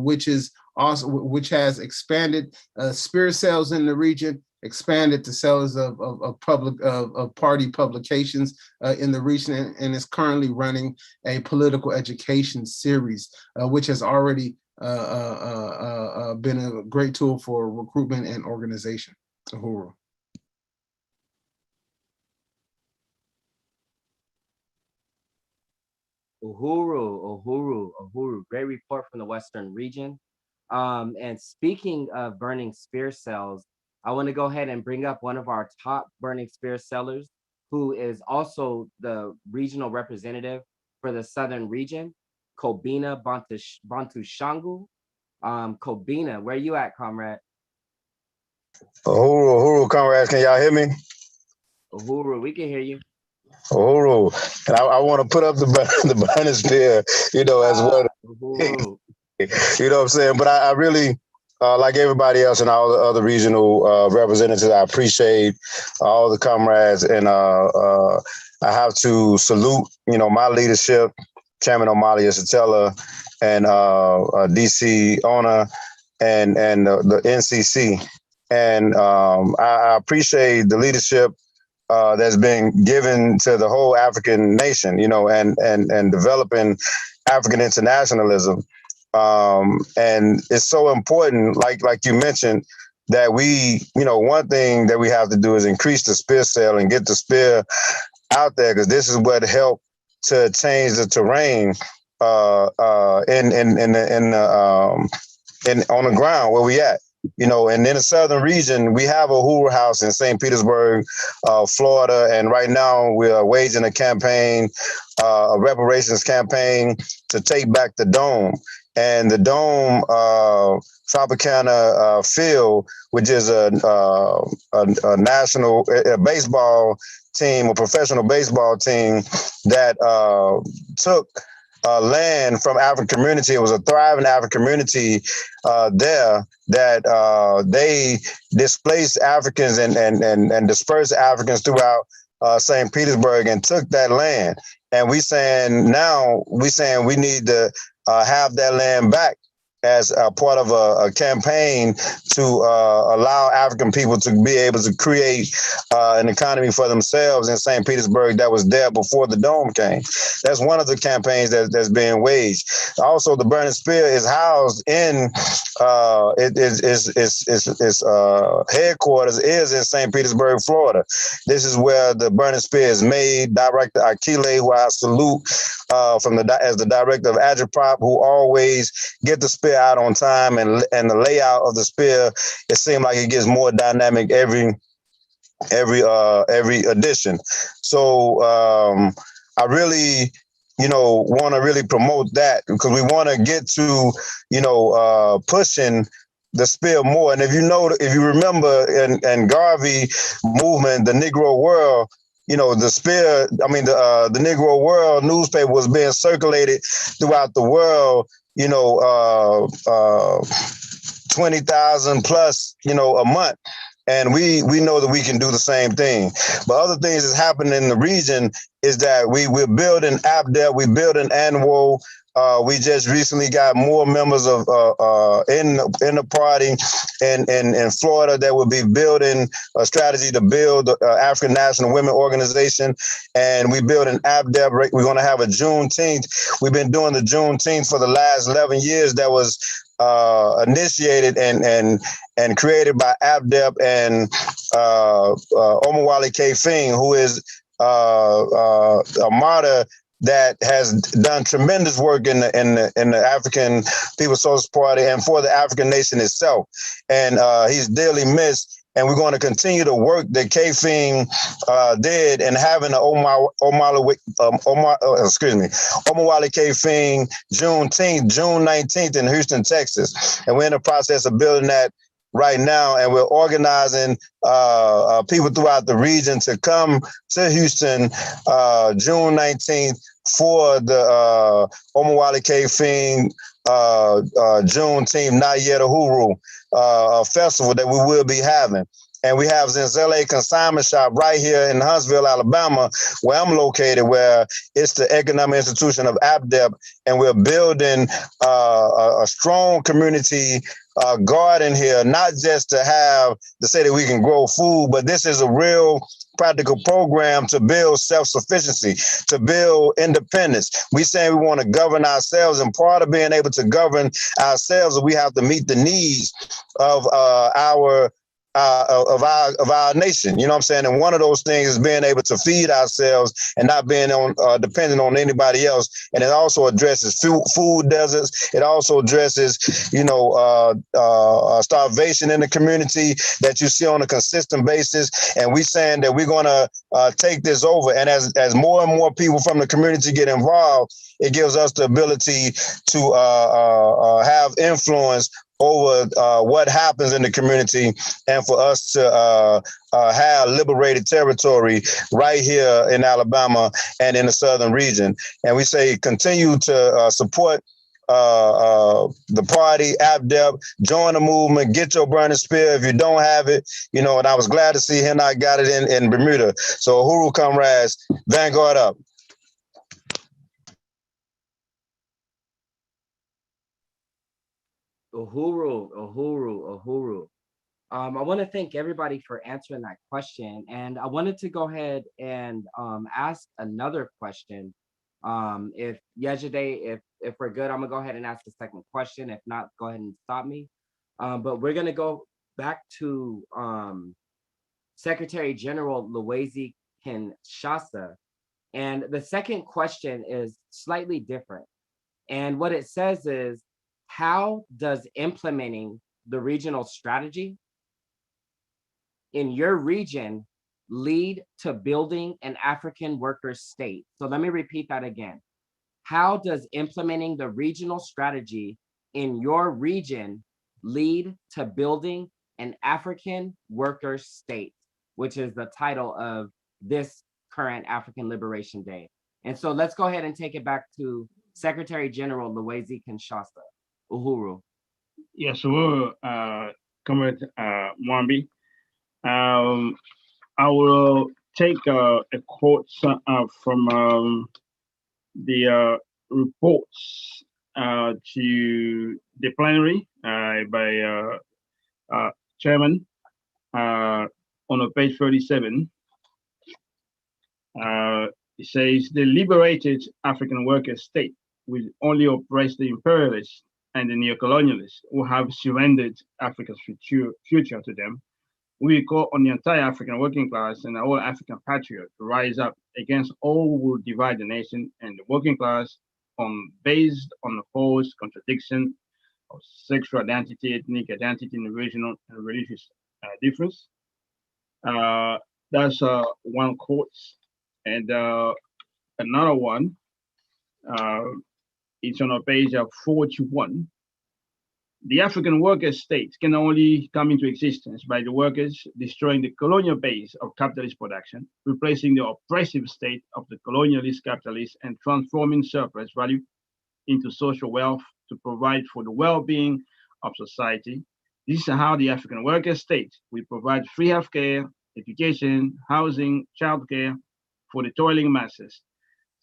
which has expanded spirit cells in the region, expanded to cells of party publications in the region, and is currently running a political education series, which has already been a great tool for recruitment and organization. Uhuru. Uhuru. Great report from the Western region. And speaking of burning spear cells, I want to go ahead and bring up one of our top burning spear sellers, who is also the regional representative for the Southern region, Kobina Bantushangu. Kobina, where you at, comrade? Uhuru, comrades, can y'all hear me? Uhuru, we can hear you. Uhuru, and I want to put up the burning spear, as well. Uhuru. You know what I'm saying? But I really like everybody else and all the other regional representatives, I appreciate all the comrades, and I have to salute, my leadership, Chairman Omali Yeshitela, and DC Ona, and the NCC, and I appreciate the leadership that's been given to the whole African nation, and developing African internationalism. And it's so important, like you mentioned, that we, one thing that we have to do is increase the spear sale and get the spear out there, because this is what helped to change the terrain on the ground where we at. And in the southern region, we have a Hoover House in St. Petersburg, Florida, and right now we are waging a campaign, a reparations campaign to take back the Dome. And the Dome Tropicana field, which is a national baseball team, a professional baseball team that took land from African community. It was a thriving African community there that they displaced Africans and dispersed Africans throughout St. Petersburg and took that land. And we saying we need to have that land back as a part of a campaign to allow African people to be able to create an economy for themselves in St. Petersburg that was there before the Dome came. That's one of the campaigns that's being waged. Also, the Burning Spear is housed in its headquarters is in St. Petersburg, Florida. This is where the Burning Spear is made. Director Akile, who I salute as the director of Agitprop, who always get the spear out on time, and the layout of the spear, it seems like it gets more dynamic every edition. So I really want to really promote that, because we want to get to pushing the spear more. And if you remember in Garvey movement, the Negro World, the spear, the Negro World newspaper was being circulated throughout the world, 20,000 plus, a month. And we know that we can do the same thing. But other things that's happening in the region is that we're building ABDEP, we're building ANWO. We just recently got more members of in the party in Florida that will be building a strategy to build African National Women Organization, and we building ABDEP. We're going to have a Juneteenth. We've been doing the Juneteenth for the last 11 years. That was initiated and created by ABDEP and Omowale K-Fing, who is a martyr that has done tremendous work in the African People's Socialist Party and for the African nation itself. And he's dearly missed. And we're going to continue the work that K-Fing did, and having the Omowale K-Fing June 19th in Houston, Texas. And we're in the process of building that right now, and we're organizing people throughout the region to come to Houston June 19th for the Omowale K-Fing Juneteenth Not Yet Uhuru festival that we will be having. And we have Zenzele Consignment Shop right here in Huntsville, Alabama, where I'm located, where it's the economic institution of ABDEP, and we're building a strong community garden here, not just to say that we can grow food, but this is a real practical program to build self-sufficiency, to build independence. We say we want to govern ourselves, and part of being able to govern ourselves, we have to meet the needs of our nation. You know what I'm saying? And one of those things is being able to feed ourselves and not being dependent on anybody else. And it also addresses food deserts. It also addresses, starvation in the community that you see on a consistent basis. And we're saying that we're going to take this over. And as more and more people from the community get involved, it gives us the ability to have influence over what happens in the community, and for us to have liberated territory right here in Alabama and in the southern region. And we say continue to support the party, ABDEP, join the movement, get your burning spear if you don't have it, you know, and I was glad to see Henok got it in Bermuda. So Uhuru comrades, Vanguard up. Uhuru. I want to thank everybody for answering that question. And I wanted to go ahead and ask another question. If Yejide, if we're good, I'm gonna go ahead and ask the second question. If not, go ahead and stop me. But we're gonna go back to Secretary General Luwezi Kinshasa. And the second question is slightly different. And what it says is, how does implementing the regional strategy in your region lead to building an African worker state? So let me repeat that again. How does implementing the regional strategy in your region lead to building an African worker state, which is the title of this current African Liberation Day? And so let's go ahead and take it back to Secretary General Luwezi Kinshasa. Uhuru. Yes, so Comrade Mwambi. I will take a quote from the reports to the plenary by Chairman on page 37. It says, the liberated African worker state will only oppress the imperialists and the neo-colonialists who have surrendered Africa's future to them. We call on the entire African working class and all African patriots to rise up against all who will divide the nation and the working class based on the false contradiction of sexual identity, ethnic identity, and regional and religious difference. That's one quote. And another one, it's on page 41. The African worker state can only come into existence by the workers destroying the colonial base of capitalist production, replacing the oppressive state of the colonialist capitalists, and transforming surplus value into social wealth to provide for the well-being of society. This is how the African worker state will provide free healthcare, education, housing, childcare for the toiling masses,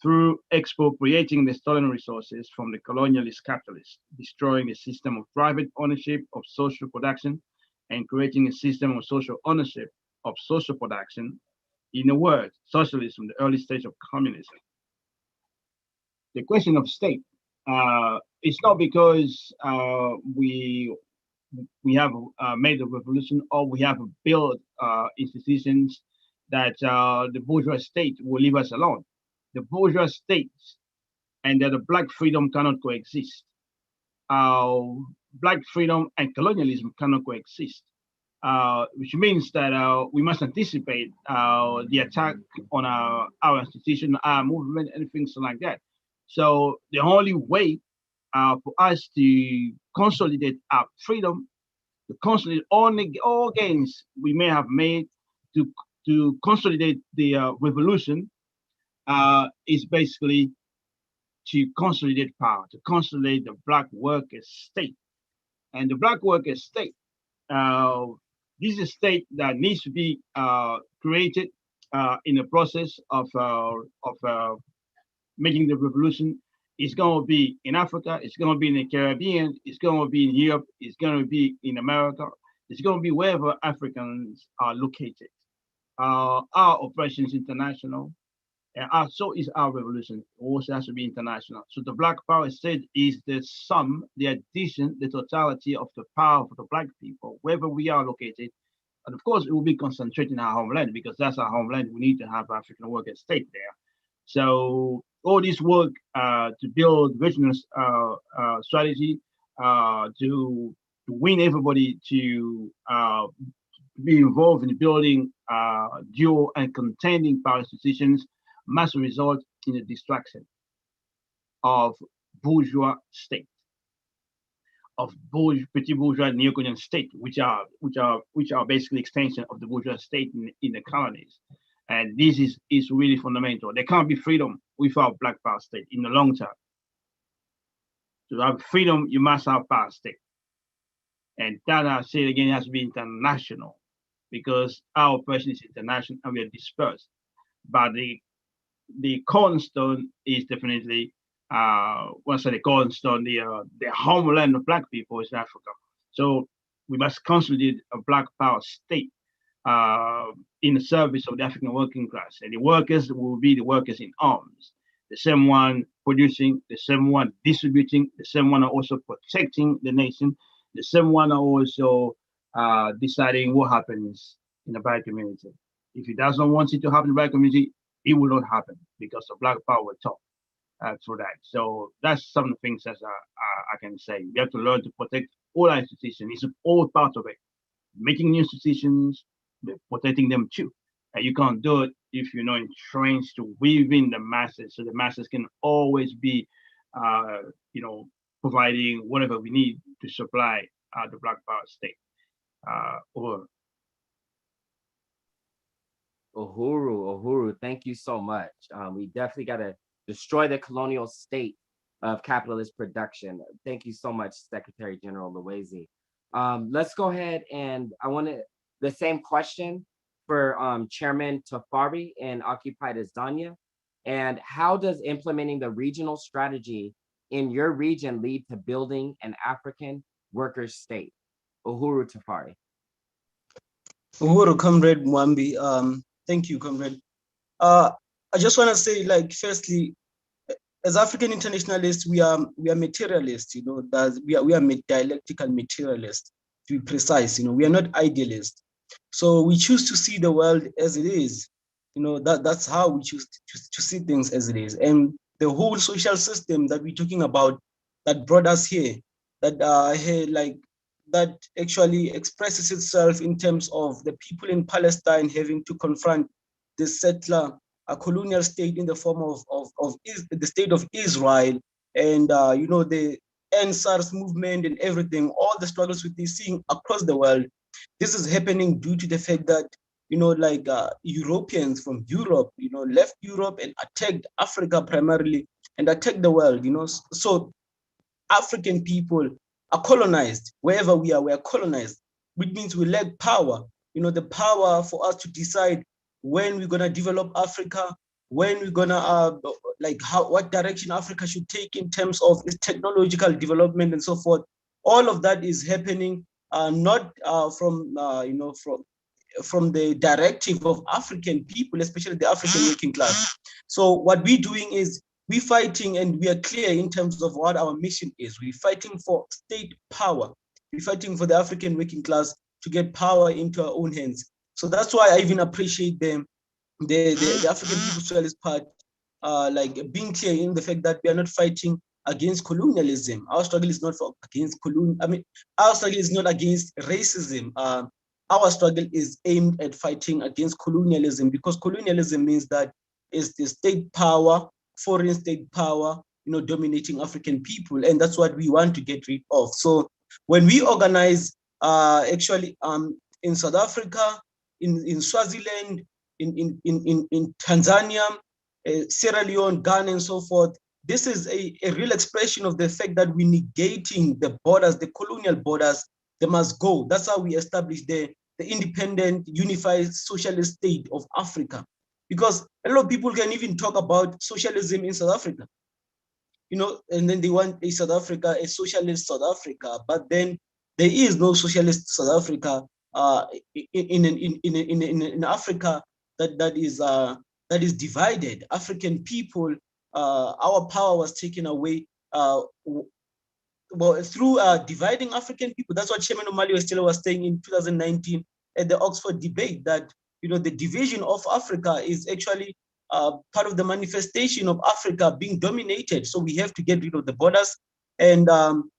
through expropriating the stolen resources from the colonialist capitalists, destroying the system of private ownership of social production, and creating a system of social ownership of social production. In a word, socialism, the early stage of communism. The question of state, it's not because we have made a revolution or we have built institutions that the bourgeois state will leave us alone. The bourgeois states and that the black freedom cannot coexist. Black freedom and colonialism cannot coexist, which means that we must anticipate the attack on our institution, our movement, and things like that. So the only way for us to consolidate our freedom, to consolidate all gains we may have made, to consolidate the revolution, is basically to consolidate power, to consolidate the black worker state. And the black worker state, this is a state that needs to be created in the process of making the revolution. It's going to be in Africa, it's going to be in the Caribbean, it's going to be in Europe, it's going to be in America, it's going to be wherever Africans are located. Our operation is international. And so is our revolution. It also has to be international. So the Black Power state is the sum, the addition, the totality of the power of the Black people, wherever we are located. And of course, it will be concentrated in our homeland because that's our homeland. We need to have African worker state there. So all this work to build regional strategy, to win everybody to be involved in building dual and contending power institutions must result in the destruction of bourgeois state, of petit bourgeois neo-colonial state, which are basically extension of the bourgeois state in the colonies. And this is really fundamental. There can't be freedom without Black Power state in the long term. To have freedom, you must have power state. And that, I say again, has to be international, because our oppression is international and we are dispersed. But the cornerstone is definitely, what's the cornerstone, the homeland of Black people is Africa. So we must consolidate a Black power state in the service of the African working class. And the workers will be the workers in arms, the same one producing, the same one distributing, the same one also protecting the nation, the same one also deciding what happens in the Black community. If he doesn't want it to happen in the Black community, it will not happen, because the Black power will talk for that. So that's some of the things that I can say. We have to learn to protect all our institutions. It's all part of it. Making new institutions, protecting them too. And you can't do it if you're not entrenched within the masses. So the masses can always be, providing whatever we need to supply the Black power state. Uhuru, thank you so much. We definitely got to destroy the colonial state of capitalist production. Thank you so much, Secretary General Luwezi. Let's go ahead, and I want the same question for Chairman Tafari in Occupied Azania. And how does implementing the regional strategy in your region lead to building an African worker state? Uhuru Tafari. Uhuru, Comrade Mwambi. Thank you, Comrade. I just want to say, like, firstly, as African internationalists, we are materialists. That we are dialectical materialists, to be precise. We are not idealists. So we choose to see the world as it is. That's how we choose to see things as it is. And the whole social system that we're talking about, that brought us here, that actually expresses itself in terms of the people in Palestine having to confront the settler, a colonial state in the form of the state of Israel, and the NSARS movement and everything, all the struggles we're seeing across the world. This is happening due to the fact that Europeans from Europe, left Europe and attacked Africa primarily, and attacked the world. So African people are colonized. Wherever we are colonized, which means we lack power. The power for us to decide when we're gonna develop Africa, when we're gonna what direction Africa should take in terms of its technological development and so forth. All of that is happening not from the directive of African people, especially the African working class. So what we're doing is we're fighting, and we are clear in terms of what our mission is. We're fighting for state power. We're fighting for the African working class to get power into our own hands. So that's why I even appreciate them, the African People's Socialist Party, being clear in the fact that we are not fighting against colonialism. Our struggle is not against our struggle is not against racism. Our struggle is aimed at fighting against colonialism, because colonialism means that it's the state power, foreign state power, dominating African people, and that's what we want to get rid of. So when we organize, in South Africa, in Swaziland, in Tanzania, Sierra Leone, Ghana, and so forth, this is a real expression of the fact that we're negating the borders, the colonial borders. They must go. That's how we establish the independent, unified socialist state of Africa. Because a lot of people can even talk about socialism in South Africa, and then they want a socialist South Africa, but then there is no socialist South Africa in Africa that is divided. African people, our power was taken away through dividing African people. That's what Chairman Omali was saying in 2019 at the Oxford debate, that the division of Africa is actually part of the manifestation of Africa being dominated. So we have to get rid of the borders, and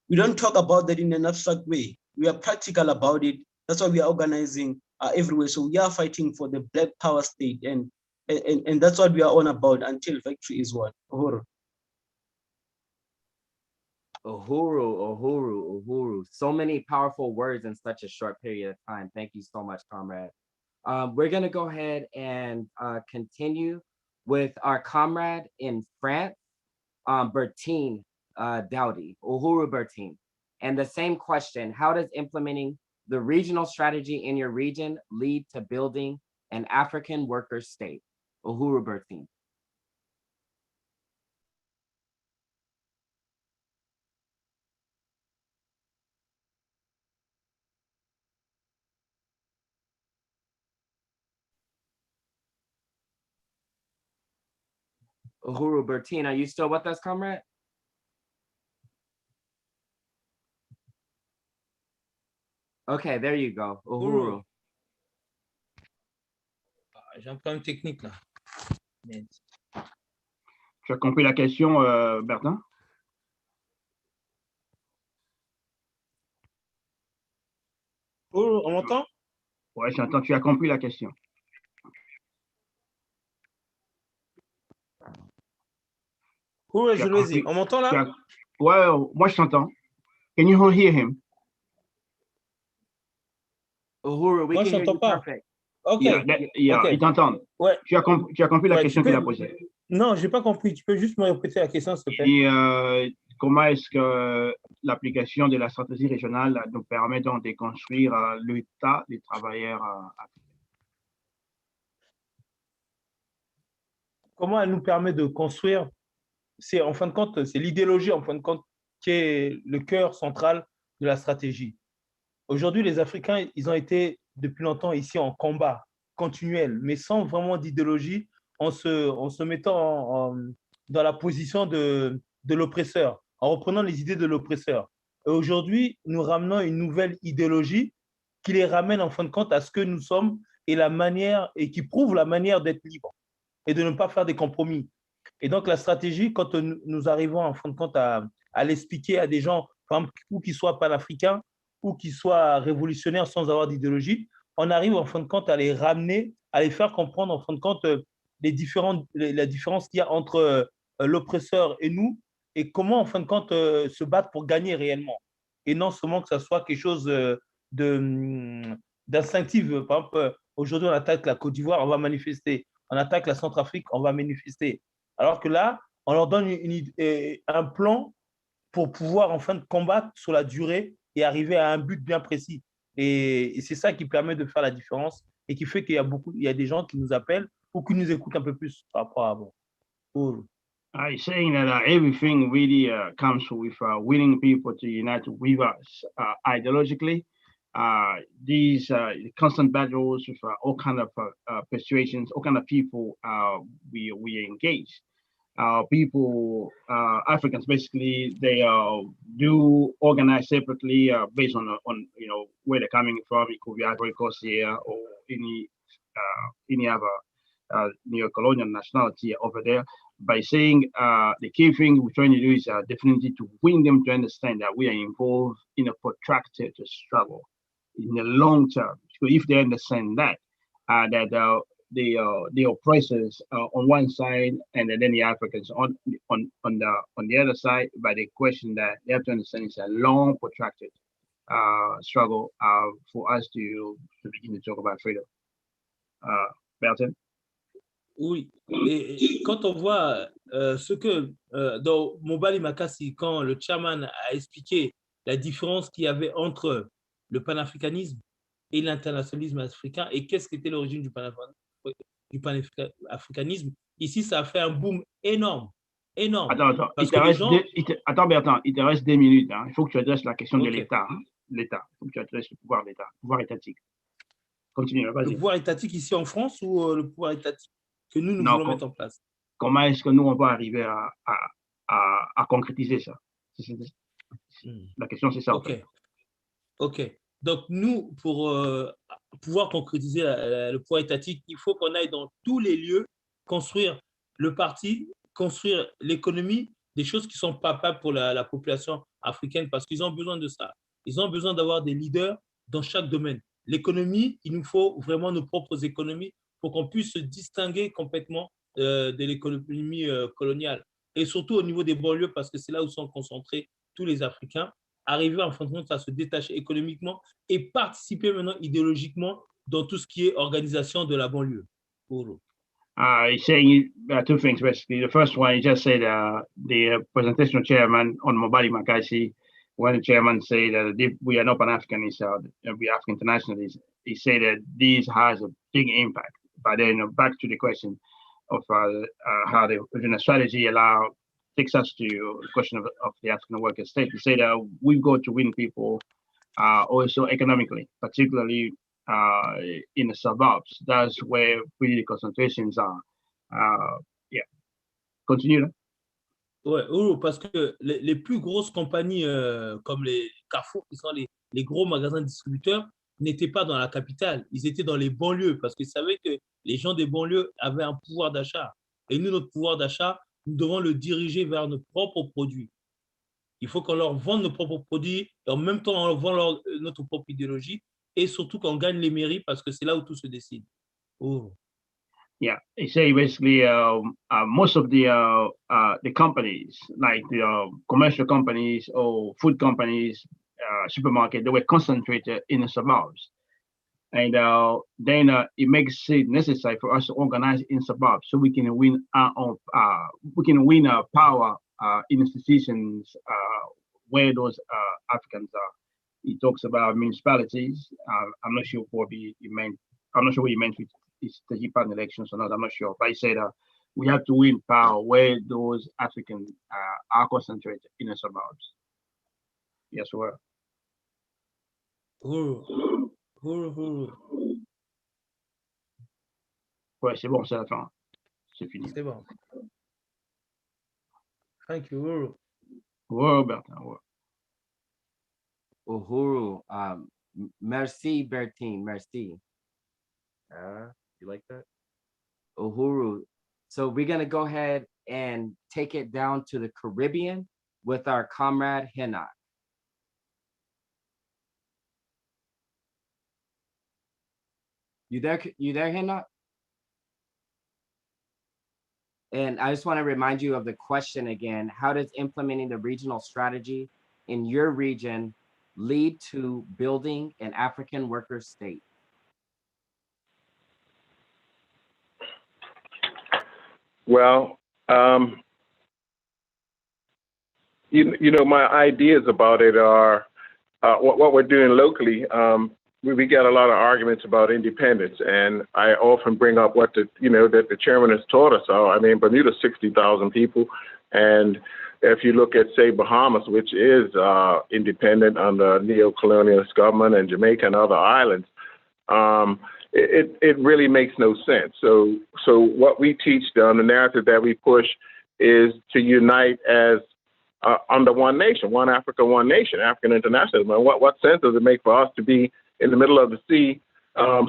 we don't talk about that in an abstract way. We are practical about it. That's why we are organizing everywhere. So we are fighting for the Black power state, and that's what we are on about until victory is won. Uhuru. So many powerful words in such a short period of time. Thank you so much, comrade. We're gonna go ahead and continue with our comrade in France, Bertine. Dowdy, Uhuru Bertin. And the same question, how does implementing the regional strategy in your region lead to building an African worker state? Uhuru Bertin. Uhuru Bertin, are you still with us, comrade? Okay, there you go, Uhuru. J'ai un problème technique là. Mais... Tu as compris la question, Bertin? Oh, on m'entend? Ouais, j'entends. Tu as compris la question. Oui, je le dis. On m'entend là? Ouais, moi je t'entends. Can you hear him? Uhuru, we moi, can je hear t'entends you pas. perfect. Ok. Yeah, okay. Ils t'entendent. Ouais. Tu as compris la question qu'il a posée. Non, je n'ai pas compris. Tu peux juste me répéter la question, s'il te plaît? Et comment est-ce que l'application de la stratégie régionale nous permet donc de construire l'État des travailleurs africains? Comment elle nous permet de construire? C'est en fin de compte, c'est l'idéologie en fin de compte qui est le cœur central de la stratégie. Aujourd'hui, les Africains, ils ont été depuis longtemps ici en combat continuel, mais sans vraiment d'idéologie, en se mettant dans la position de l'oppresseur, en reprenant les idées de l'oppresseur. Et aujourd'hui, nous ramenons une nouvelle idéologie qui les ramène en fin de compte à ce que nous sommes et qui prouve la manière d'être libre et de ne pas faire des compromis. Et donc, la stratégie, quand nous arrivons en fin de compte à l'expliquer à des gens, par exemple, ou qui soient panafricains, ou qui soient révolutionnaires sans avoir d'idéologie, on arrive en fin de compte à les ramener, à les faire comprendre en fin de compte la différence qu'il y a entre l'oppresseur et nous, et comment en fin de compte se battre pour gagner réellement. Et non seulement que ça soit quelque chose d'instinctif. Par exemple, aujourd'hui, on attaque la Côte d'Ivoire, on va manifester. On attaque la Centrafrique, on va manifester. Alors que là, on leur donne un plan pour pouvoir enfin combattre sur la durée et arriver à un but bien précis. Et c'est ça qui permet de faire la différence et qui fait qu'il y a des gens qui nous appellent ou qui nous écoutent un peu plus par rapport à avant. Cool. He's saying that everything really comes with willing people to unite with us ideologically. These constant battles with all kind of persuasions, all kind of people we engage. People, Africans basically, they do organize separately based on where they're coming from. It could be Ivory Coast here or any other neo-colonial nationality over there. By saying the key thing we're trying to do is definitely to bring them to understand that we are involved in a protracted struggle in the long term. So if they understand that, the oppressors on one side and then the Africans on the other side, but the question that they have to understand is a long, protracted struggle for us to begin to talk about freedom. Bertin? Oui, et quand on voit ce que dans Mobali Makassi, quand le chairman a expliqué la différence qu'il y avait entre le panafricanisme et l'internationalisme africain et qu'est-ce qu'était l'origine du panafricanisme, ici ça a fait un boom énorme. Attends, Attends, Bertin, il te reste 2 minutes. Hein. Il faut que tu adresses la question de Okay. l'État. Hein. L'État, il faut que tu adresses le pouvoir de l'État, le pouvoir étatique. Continue, vas-y. Le pouvoir étatique ici en France ou le pouvoir étatique que nous voulons mettre en place? Comment est-ce que nous, on va arriver à concrétiser ça? La question, c'est ça. OK. Donc, nous, pour pouvoir concrétiser le pouvoir étatique, il faut qu'on aille dans tous les lieux, construire le parti, construire l'économie, des choses qui sont palpables pour la population africaine parce qu'ils ont besoin de ça. Ils ont besoin d'avoir des leaders dans chaque domaine. L'économie, il nous faut vraiment nos propres économies pour qu'on puisse se distinguer complètement de l'économie coloniale. Et surtout au niveau des banlieues, parce que c'est là où sont concentrés tous les Africains, arriver en fin de compte à se détacher économiquement et participer maintenant idéologiquement dans tout ce qui est organisation de la banlieue. He's saying two things basically. The first one, he just said the presentational chairman on Mobali Makashi, when the chairman said that we are not Pan-Africanists, we are African internationalists, he said that this has a big impact. But then back to the question of how the original strategy takes us to the question of the African worker state. He said we've got to win people also economically, particularly in the suburbs. That's where really the concentrations are. Yeah. Continue. Ouais, parce que les plus grosses compagnies comme les Carrefour, qui sont les gros magasins distributeurs, n'étaient pas dans la capitale. Ils étaient dans les banlieues parce qu'ils savaient que les gens des banlieues avaient un pouvoir d'achat. Et nous, notre pouvoir d'achat, nous devons le diriger vers nos propres produits. Il faut qu'on leur vende nos propres produits et en même temps, on leur vend notre propre idéologie et surtout qu'on gagne les mairies parce que c'est là où tout se décide. Oh. Yeah, they say basically most of the companies, like the commercial companies or food companies, supermarket, they were concentrated in the suburbs. And then it makes it necessary for us to organize in suburbs so we can win our power in institutions where those Africans are. He talks about municipalities. I'm not sure what he meant. I'm not sure what he meant with the Japan elections or not. I'm not sure. But he said we have to win power where those Africans are concentrated in the suburbs. Yes, well. Ouais, c'est bon, c'est la fin. C'est fini. C'est bon. Thank you, Uhuru. Ouais, Bertin, ouais. Uhuru, merci, Bertine, merci. You like that? Uhuru. So we're going to go ahead and take it down to the Caribbean with our comrade Hinnock. You there, Hinnock? And I just want to remind you of the question again. How does implementing the regional strategy in your region lead to building an African worker state? Well, you know, my ideas about it are what we're doing locally. We get a lot of arguments about independence, and I often bring up what that the chairman has taught us. So, I mean, Bermuda's 60,000 people, and if you look at, say, Bahamas, which is independent under neo-colonialist government, and Jamaica and other islands, it really makes no sense. So what we teach them, the narrative that we push, is to unite as under one nation, one Africa, one nation, African internationalism. And what sense does it make for us to be in the middle of the sea,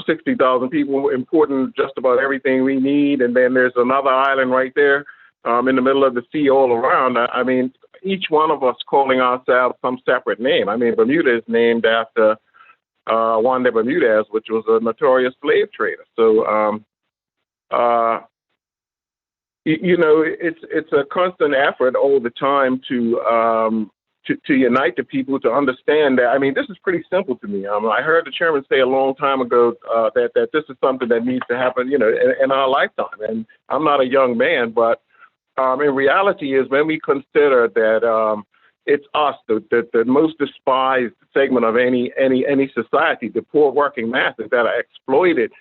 60,000 people, important just about everything we need, and then there's another island right there in the middle of the sea all around? I mean, each one of us calling ourselves some separate name. I mean, Bermuda is named after Juan de Bermudez, which was a notorious slave trader. So, you know, it's a constant effort all the time to unite the people, to understand that. I mean, this is pretty simple to me. I heard the chairman say a long time ago that this is something that needs to happen, you know, in our lifetime. And I'm not a young man, but in reality is when we consider that it's us, the most despised segment of any society, the poor working masses that are exploited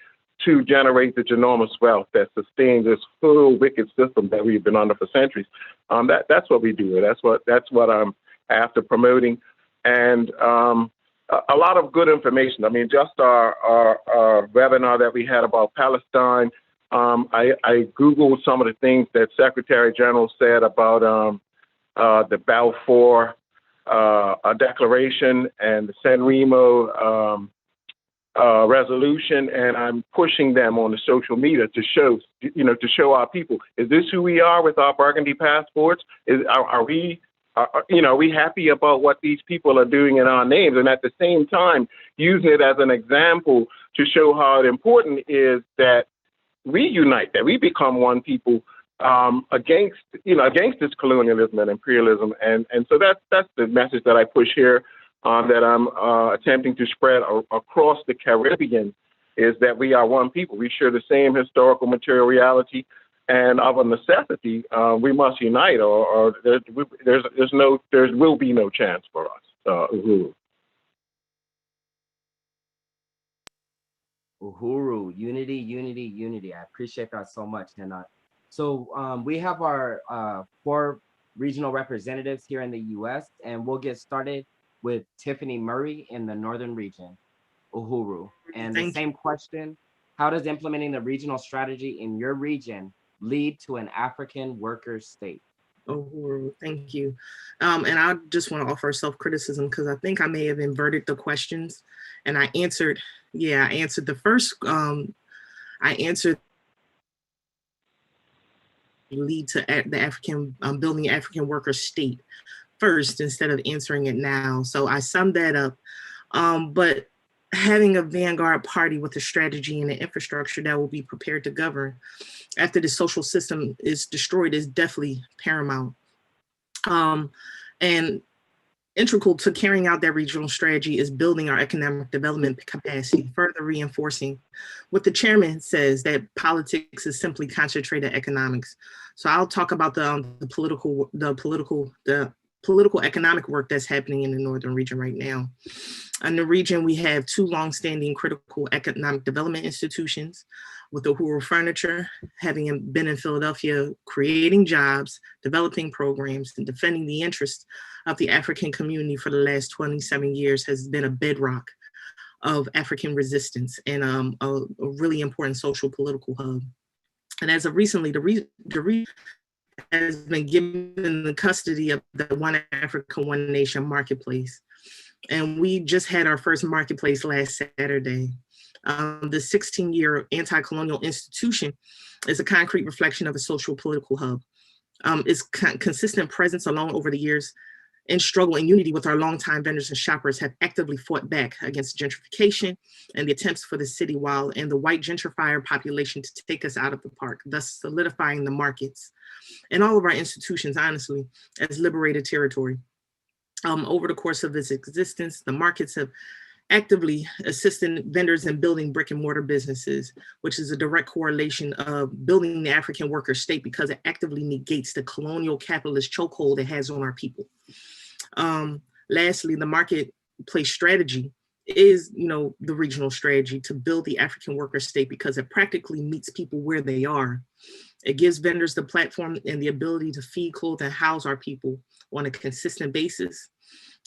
to generate the enormous wealth that sustains this full wicked system that we've been under for centuries. That's what we do. That's what I'm after promoting, and a lot of good information. I mean, just our webinar that we had about Palestine. I Googled some of the things that Secretary General said about the Balfour Declaration and the San Remo resolution, and I'm pushing them on the social media to show our people, is this who we are with our burgundy passports? Are we happy about what these people are doing in our names? And at the same time, using it as an example to show how important it is that we unite, that we become one people against this colonialism and imperialism. And so that's the message that I push here, that I'm attempting to spread across the Caribbean, is that we are one people. We share the same historical material reality, and of a necessity, we must unite, or there will be no chance for us. Uhuru. Uhuru, unity, unity, unity. I appreciate that so much. And so we have our 4 regional representatives here in the US, and we'll get started with Tiffany Murray in the Northern region. Uhuru. And the same question, how does implementing the regional strategy in your region lead to an African worker state? Uhuru, thank you. And I just want to offer self-criticism because I think I may have inverted the questions, and I answered the first, I answered lead to the African, building an African worker state first instead of answering it now. So I summed that up. But having a vanguard party with a strategy and an infrastructure that will be prepared to govern after the social system is destroyed is definitely paramount. And integral to carrying out that regional strategy is building our economic development capacity, further reinforcing what the chairman says, that politics is simply concentrated economics. So I'll talk about the political economic work that's happening in the Northern region right now. In the region, we have 2 longstanding critical economic development institutions, with the Uhuru Furniture having been in Philadelphia, creating jobs, developing programs, and defending the interests of the African community for the last 27 years has been a bedrock of African resistance and a really important social political hub. And as of recently, the region has been given the custody of the One Africa, One Nation marketplace. And we just had our first marketplace last Saturday. The 16-year anti-colonial institution is a concrete reflection of a social political hub. Its consistent presence along over the years in struggle and unity with our longtime vendors and shoppers have actively fought back against gentrification and the attempts for the city and the white gentrifier population to take us out of the park, thus solidifying the markets and all of our institutions, honestly, as liberated territory. Over the course of its existence, the markets have actively assisted vendors in building brick and mortar businesses, which is a direct correlation of building the African worker state because it actively negates the colonial capitalist chokehold it has on our people. Lastly, the marketplace strategy is, the regional strategy to build the African worker state because it practically meets people where they are. It gives vendors the platform and the ability to feed, clothe, and house our people on a consistent basis.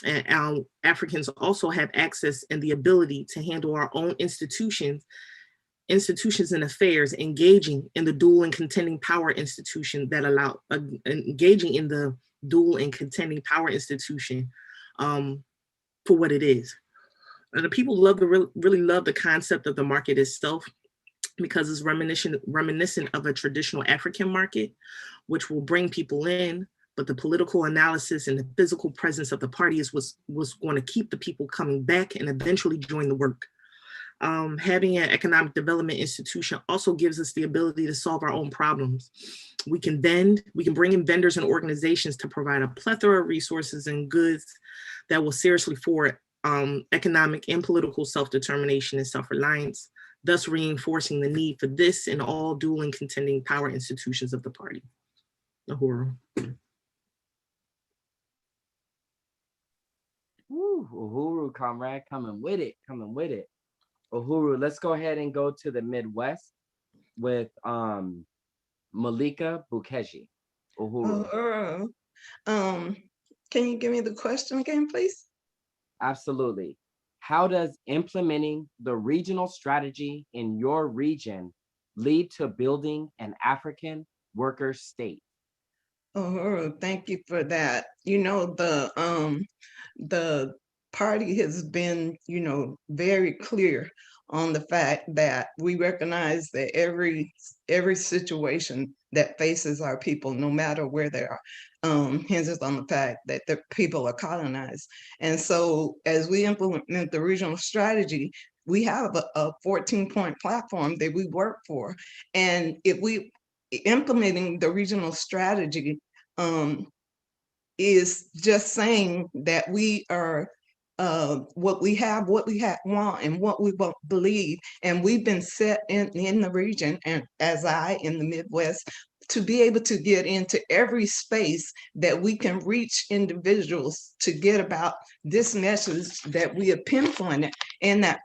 And Africans also have access and the ability to handle our own institutions and affairs, engaging in the dual and contending power institution that engaging in the dual and contending power institution for what it is. And the people really love the concept of the market itself because it's reminiscent of a traditional African market, which will bring people in, but the political analysis and the physical presence of the party is what's going to keep the people coming back and eventually join the work. Having an economic development institution also gives us the ability to solve our own problems. We can bring in vendors and organizations to provide a plethora of resources and goods that will seriously forward economic and political self-determination and self-reliance, thus reinforcing the need for this and all dual and contending power institutions of the party. Uhuru. Woo, Uhuru, comrade, coming with it. Uhuru, let's go ahead and go to the Midwest with Malika Bukeji. Uhuru. Can you give me the question again, please? Absolutely. How does implementing the regional strategy in your region lead to building an African worker state? Oh, thank you for that. The party has been, very clear on the fact that we recognize that every situation that faces our people, no matter where they are, hinges on the fact that the people are colonized. And so as we implement the regional strategy, we have a 14-point platform that we work for. And if we implementing the regional strategy is just saying that we are what we have, want, and what we believe. And we've been set in the region, and as in the Midwest, to be able to get into every space that we can reach individuals to get about this message that we have pinpointed in that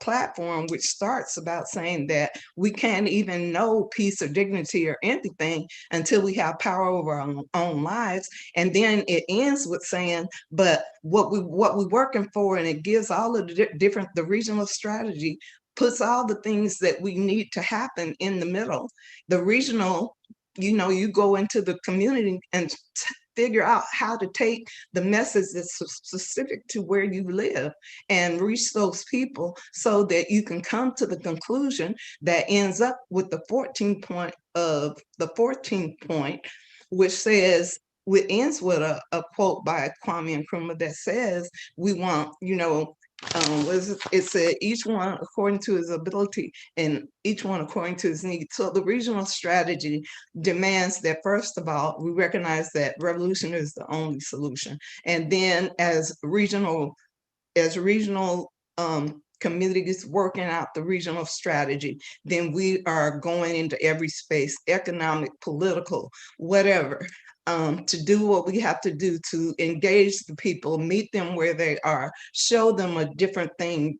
platform, which starts about saying that we can't even know peace or dignity or anything until we have power over our own lives. And then it ends with saying, but what we're working for, and it gives all of the regional strategy, puts all the things that we need to happen in the middle. The regional, you go into the community and figure out how to take the message that's specific to where you live and reach those people so that you can come to the conclusion that ends up with the 14th point, which says, it ends with a quote by Kwame Nkrumah that says, we want, it said, each one according to his ability and each one according to his needs. So the regional strategy demands that, first of all, we recognize that revolution is the only solution. And then as regional communities working out the regional strategy, then we are going into every space, economic, political, whatever, to do what we have to do to engage the people, meet them where they are, show them a different thing,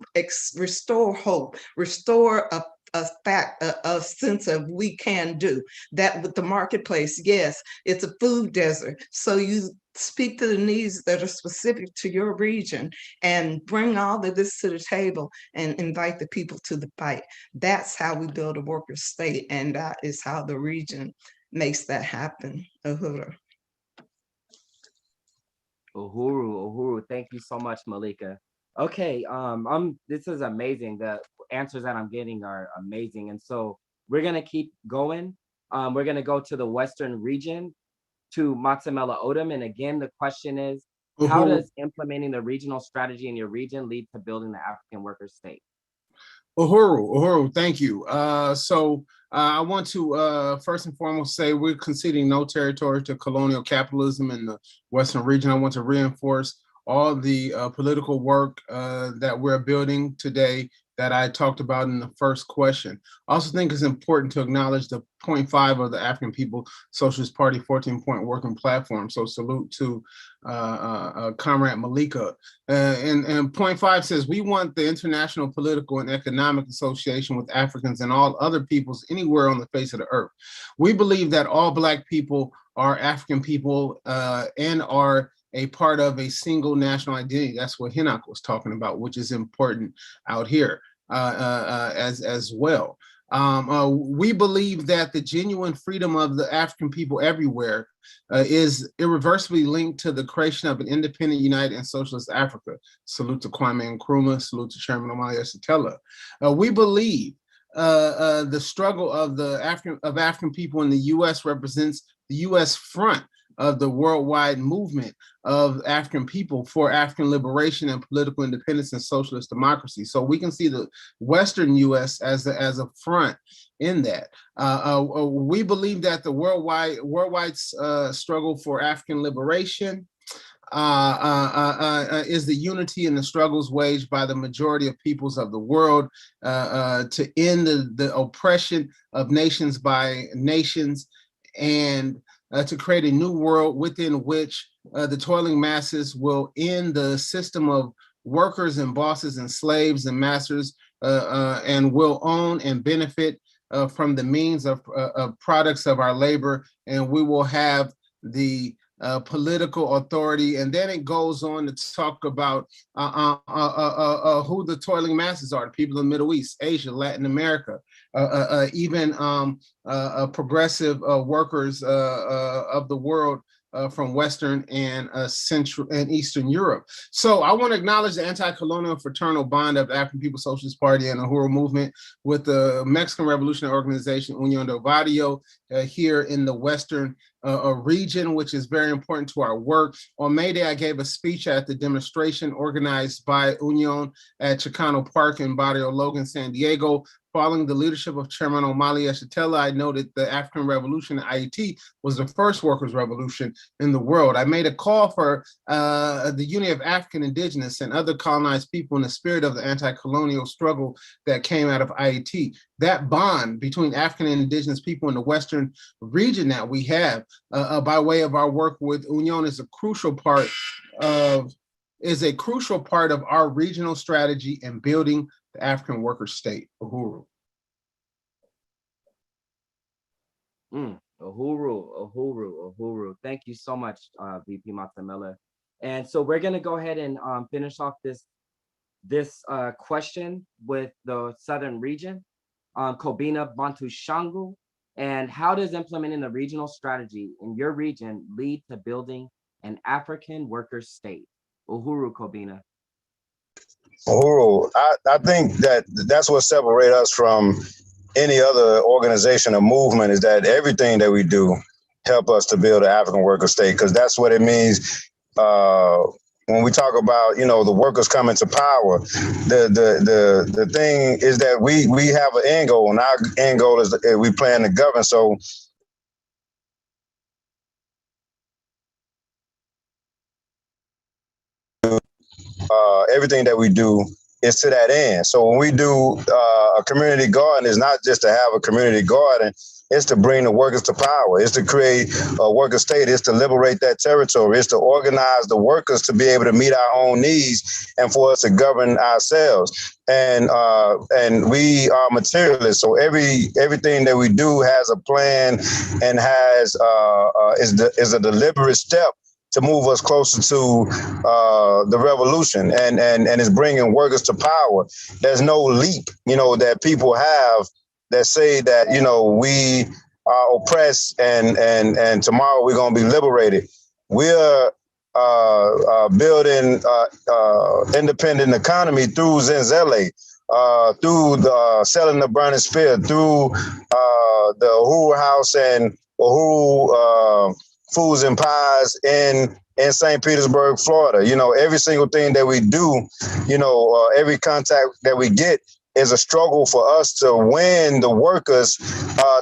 restore hope, restore a sense of we can do that with the marketplace. Yes, it's a food desert. So you speak to the needs that are specific to your region and bring all of this to the table and invite the people to the fight. That's how we build a worker state. And that is how the region makes that happen. Uhuru. Uhuru. Thank you so much, Malika. Okay, this is amazing. The answers that I'm getting are amazing. And so we're gonna keep going. We're gonna go to the Western region to Matsamela Odom. And again, the question is, how does implementing the regional strategy in your region lead to building the African worker state? Uhuru, thank you. I want to first and foremost say we're conceding no territory to colonial capitalism in the Western region. I want to reinforce all the political work that we're building today that I talked about in the first question. I also think it's important to acknowledge the point 5 of the African People Socialist Party 14-point working platform. So salute to Comrade Malika. And point 5 says, we want the international political and economic association with Africans and all other peoples anywhere on the face of the earth. We believe that all Black people are African people and are a part of a single national identity. That's what Hinnock was talking about, which is important out here as well. We believe that the genuine freedom of the African people everywhere is irreversibly linked to the creation of an independent, united, and socialist Africa. Salute to Kwame Nkrumah, salute to Chairman Omar Yeshitela. We believe the struggle of African people in the U.S. represents the U.S. front of the worldwide movement of African people for African liberation and political independence and socialist democracy. So we can see the Western U.S. as a front in that. We believe that the worldwide struggle for African liberation is the unity and the struggles waged by the majority of peoples of the world to end the oppression of nations by nations, and to create a new world within which the toiling masses will end the system of workers and bosses and slaves and masters, and will own and benefit from the means of products of our labor, and we will have the political authority. And then it goes on to talk about who the toiling masses are, the people in the Middle East, Asia, Latin America, even progressive workers of the world from Western and Central and Eastern Europe. So I want to acknowledge the anti-colonial fraternal bond of the African People's Socialist Party and the Uhuru movement with the Mexican Revolutionary Organization, Unión del Barrio, here in the Western a region which is very important to our work. On May Day, I gave a speech at the demonstration organized by Union at Chicano Park in Barrio Logan, San Diego. Following the leadership of Chairman Omali Yeshitela, I noted the African Revolution in Haiti was the first workers' revolution in the world. I made a call for the unity of African indigenous and other colonized people in the spirit of the anti-colonial struggle that came out of Haiti. That bond between African and indigenous people in the Western region that we have by way of our work with Union is a crucial part of our regional strategy in building the African worker state, Uhuru. Uhuru. Thank you so much, VP Matamela. And so we're gonna go ahead and finish off this question with the Southern region, Kobina Bantu Shangu. And how does implementing the regional strategy in your region lead to building an African worker state? Uhuru Kobina. Uhuru, I think that's what separates us from any other organization or movement, is that everything that we do help us to build an African worker state, because that's what it means. When we talk about, the workers coming to power, the thing is that we have an end goal, and our end goal is we plan to govern. So everything that we do is to that end. So when we do a community garden, it's not just to have a community garden, it's to bring the workers to power. It's to create a worker state. It's to liberate that territory. It's to organize the workers to be able to meet our own needs and for us to govern ourselves. And we are materialists. So everything that we do has a plan and is a deliberate step to move us closer to the revolution, and it's bringing workers to power. There's no leap, that people have that say that, we are oppressed and tomorrow we're going to be liberated. We're building independent economy through Zenzele, through the selling the Bernisphere, through the Uhuru House and Uhuru Foods and Pies in St. Petersburg, Florida. Every single thing that we do, every contact that we get is a struggle for us to win the workers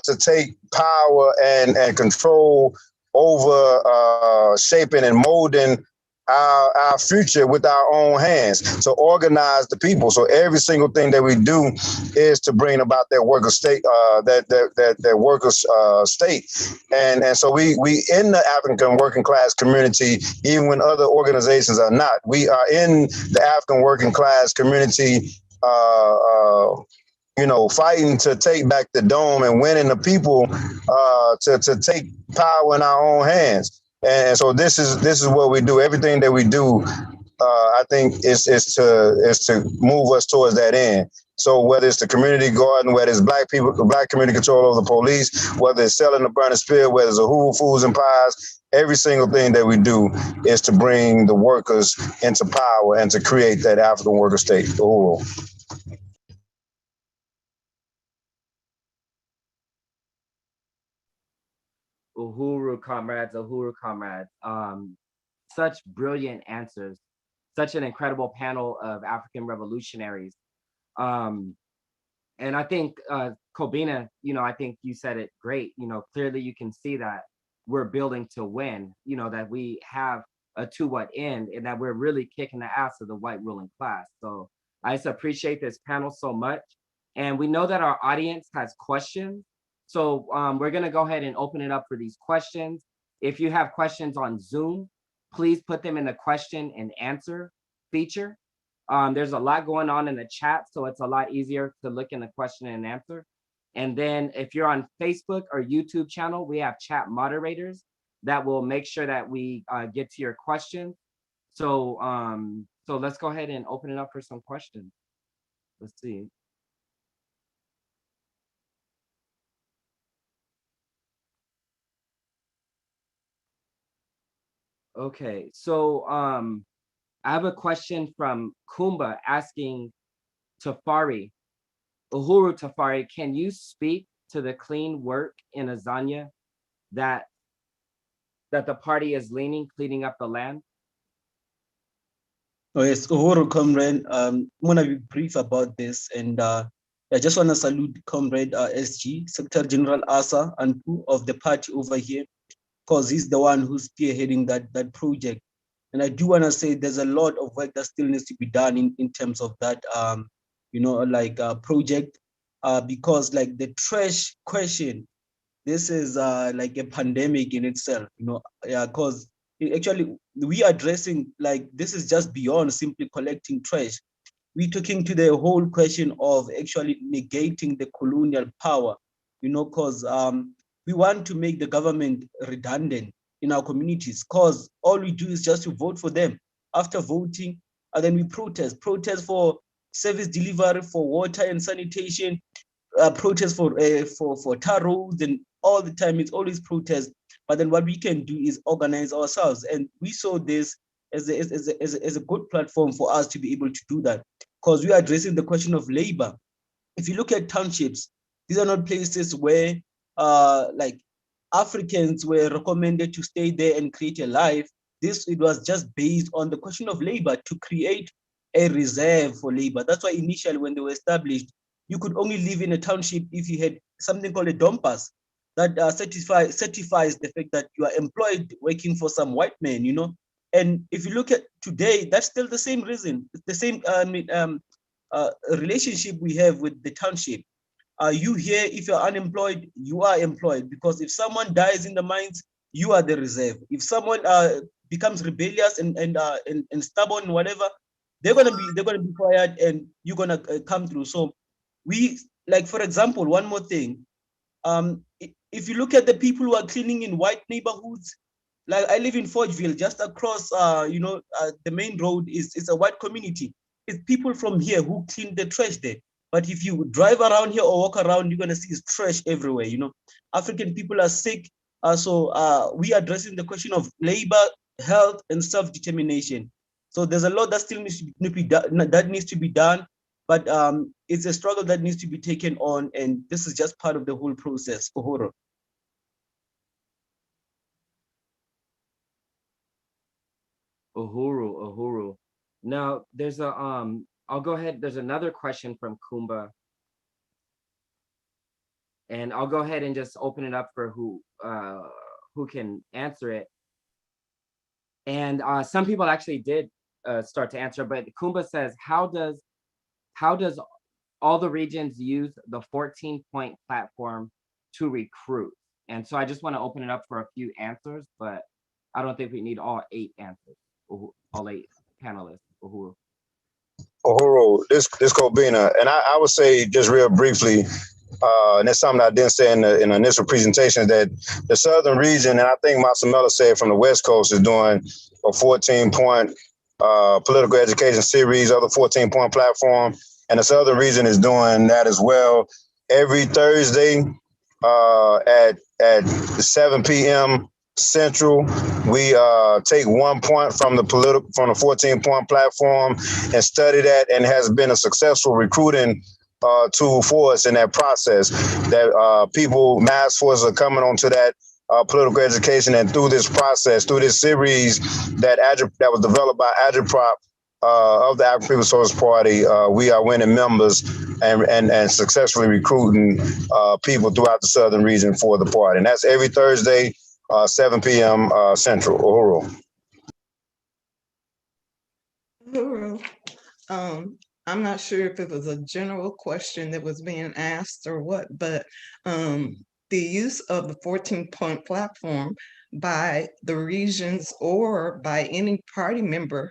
to take power and control over shaping and molding our future with our own hands, to organize the people. So every single thing that we do is to bring about that worker state, that workers state. And so we in the African working class community, even when other organizations are not, we are in the African working class community, fighting to take back the dome and winning the people to take power in our own hands. And so this is what we do. Everything that we do, I think, is to move us towards that end. So whether it's the community garden, whether it's black community control over the police, whether it's selling the Bernisphere, whether it's a Uhuru Foods and Pies, every single thing that we do is to bring the workers into power and to create that African worker state. Uhuru. Uhuru comrades. Such brilliant answers, such an incredible panel of African revolutionaries. And I think, Kobina, I think you said it great. Clearly you can see that we're building to win, that we have a to what end, and that we're really kicking the ass of the white ruling class. So I just appreciate this panel so much. And we know that our audience has questions. So we're gonna go ahead and open it up for these questions. If you have questions on Zoom, please put them in the question and answer feature. There's a lot going on in the chat, so it's a lot easier to look in the question and answer. And then if you're on Facebook or YouTube channel, we have chat moderators that will make sure that we get to your questions. So let's go ahead and open it up for some questions. Let's see. Okay, so I have a question from Kumba asking Tafari, Uhuru Tafari, can you speak to the clean work in Azania that that the party is leaning, cleaning up the land? Oh yes, Uhuru, comrade. I'm gonna be brief about this, and I just want to salute comrade SG, Secretary General Asa and of the party over here, because he's the one who's spearheading that project. And I do want to say there's a lot of work that still needs to be done in terms of that, project, because like the trash question, this is like a pandemic in itself, yeah, because actually we are addressing, like, this is just beyond simply collecting trash. We're talking to the whole question of actually negating the colonial power, because we want to make the government redundant in our communities, because all we do is just to vote for them. After voting, and then we protest for service delivery, for water and sanitation, protest for tar roads, and all the time it's always protest. But then what we can do is organize ourselves, and we saw this as a good platform for us to be able to do that, because we are addressing the question of labor. If you look at townships, these are not places where like Africans were recommended to stay there and create a life. It was just based on the question of labor, to create a reserve for labor. That's why initially when they were established, you could only live in a township if you had something called a dompas that certifies the fact that you are employed working for some white man, And if you look at today, that's still the same reason, the same relationship we have with the township. You here, if you're unemployed, you are employed, because if someone dies in the mines, you are the reserve. If someone becomes rebellious and stubborn, whatever, they're gonna be fired, and you're gonna come through. So we, like, for example, one more thing. If you look at the people who are cleaning in white neighborhoods, like I live in Forgeville, just across, the main road is a white community. It's people from here who clean the trash there. But if you drive around here or walk around, you're gonna see it's trash everywhere. African people are sick, so we are addressing the question of labor, health, and self-determination. So there's a lot that still needs to be done, but it's a struggle that needs to be taken on, and this is just part of the whole process. Uhuru. Uhuru. Now there's a I'll go ahead. There's another question from Kumba, and I'll go ahead and just open it up for who can answer it. And some people actually did start to answer, but Kumba says, how does all the regions use the 14-point platform to recruit? And so I just want to open it up for a few answers, but I don't think we need all 8 answers, all 8 panelists. Uhuru, this Kobina, and I would say just real briefly, and that's something I didn't say in the initial presentation, that the southern region, and I think Masamela said from the West Coast, is doing a 14-point political education series, other 14-point platform, and the southern region is doing that as well. Every Thursday at 7 p.m. Central, we take 1 point from the 14-point platform and study that, and has been a successful recruiting tool for us in that process. That mass forces are coming onto that political education, and through this process, through this series that was developed by Agitprop of the African People's Socialist Party, we are winning members and successfully recruiting people throughout the southern region for the party, and that's every Thursday. 7 p.m. Central. Uhuru. Uhuru. I'm not sure if it was a general question that was being asked or what, but the use of the 14-point platform by the regions or by any party member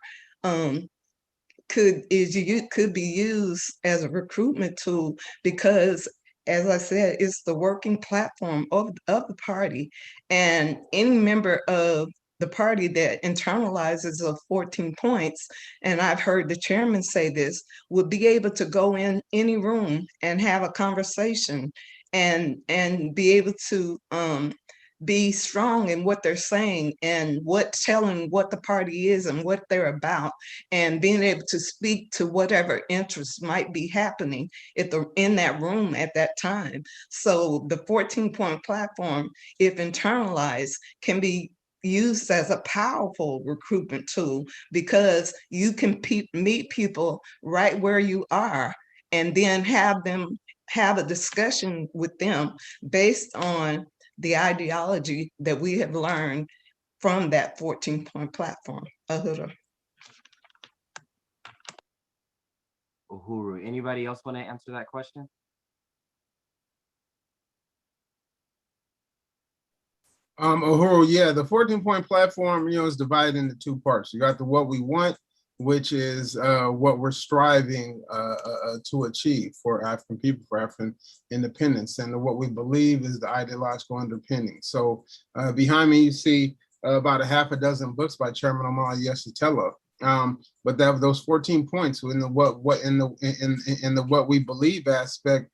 could be used as a recruitment tool, because, as I said, it's the working platform of the party, and any member of the party that internalizes the 14 points, and I've heard the chairman say this, would be able to go in any room and have a conversation and be able to be strong in what they're saying and telling what the party is and what they're about, and being able to speak to whatever interests might be happening in that room at that time. So the 14-point platform, if internalized, can be used as a powerful recruitment tool because you can meet people right where you are and then have a discussion with them based on the ideology that we have learned from that 14-point platform. Uhuru. Uhuru. Anybody else want to answer that question? Uhuru, yeah, the 14-point platform, is divided into two parts. You got the what we want, which is what we're striving to achieve for African people, for African independence, and what we believe is the ideological underpinning. So behind me, you see about a half a dozen books by Chairman Omar Yeshitela. But those 14 points in the what we believe aspect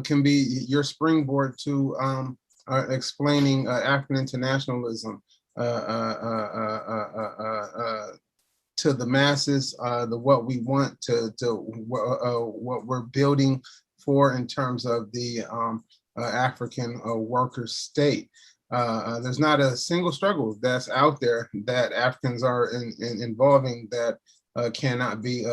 can be your springboard to explaining African internationalism to the masses, what we want what we're building for in terms of the African worker state. There's not a single struggle that's out there that Africans are involving that cannot be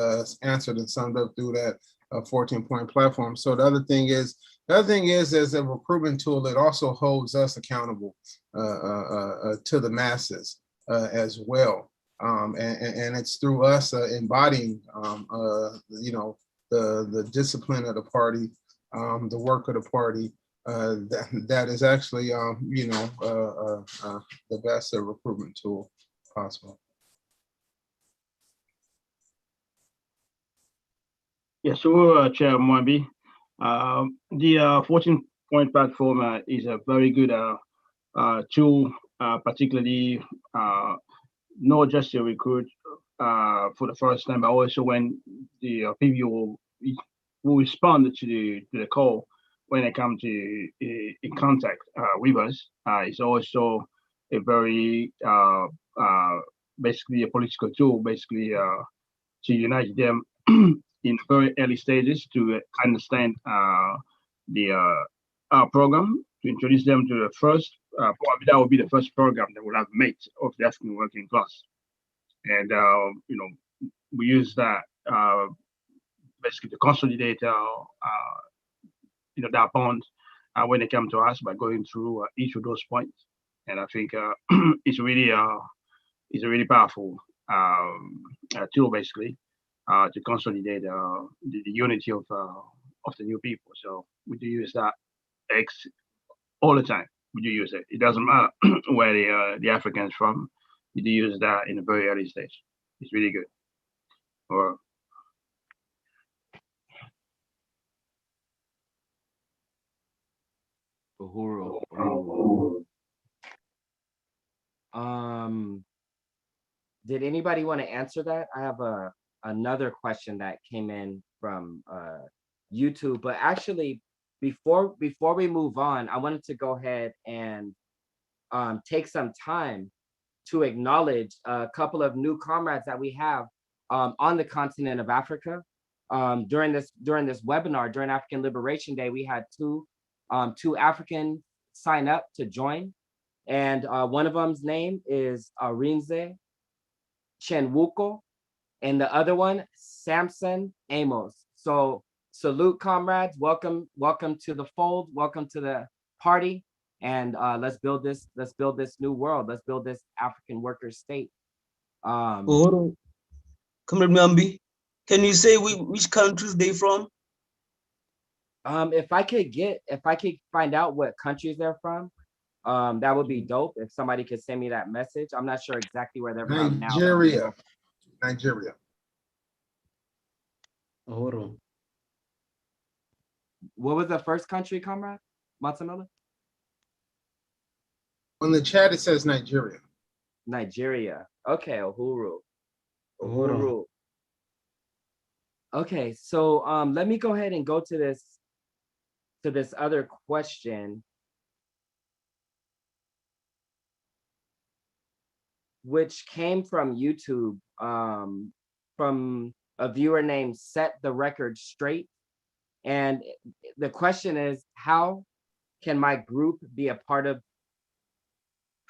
answered and summed up through that 14-point platform. So the other thing is, as a recruitment tool, it also holds us accountable to the masses as well. And it's through us embodying, the discipline of the party, the work of the party, that is actually, the best recruitment tool possible. Yeah, so Chair Mwambi, the 14-point platform is a very good tool, particularly not just to recruit for the first time, but also when the people will respond to the call when they come to in contact with us. It's also a very basically a political tool, basically to unite them in very early stages to understand our program, to introduce them to the first, probably that will be the first program that will have made of the African working class. And, we use that basically to consolidate that bond when they come to us by going through each of those points. And I think it's a really powerful tool, basically, to consolidate the unity of the new people. So we do use that all the time. We do use it. It doesn't matter where the Africans from. We do use that in a very early stage. It's really good. Or Uhuru. Did anybody want to answer that? I have another question that came in from YouTube, but actually before we move on, I wanted to go ahead and take some time to acknowledge a couple of new comrades that we have on the continent of Africa. During this webinar, during African Liberation Day, we had two Africans sign up to join. And one of them's name is Arinze Chenwuko, and the other one, Samson Amos. So salute, comrades. Welcome to the fold. Welcome to the party. And let's build this new world. Let's build this African worker state. Comrade Mwambi, can you say which countries they from? If I could find out what countries they're from, that would be dope. If somebody could send me that message. I'm not sure exactly where they're from now. Nigeria. Uhuru. What was the first country, comrade? Matsunola? On the chat, it says Nigeria. Nigeria. Okay, Uhuru. Okay, so let me go ahead and go to this other question, which came from YouTube, from a viewer named Set the Record Straight. And the question is, how can my group be a part of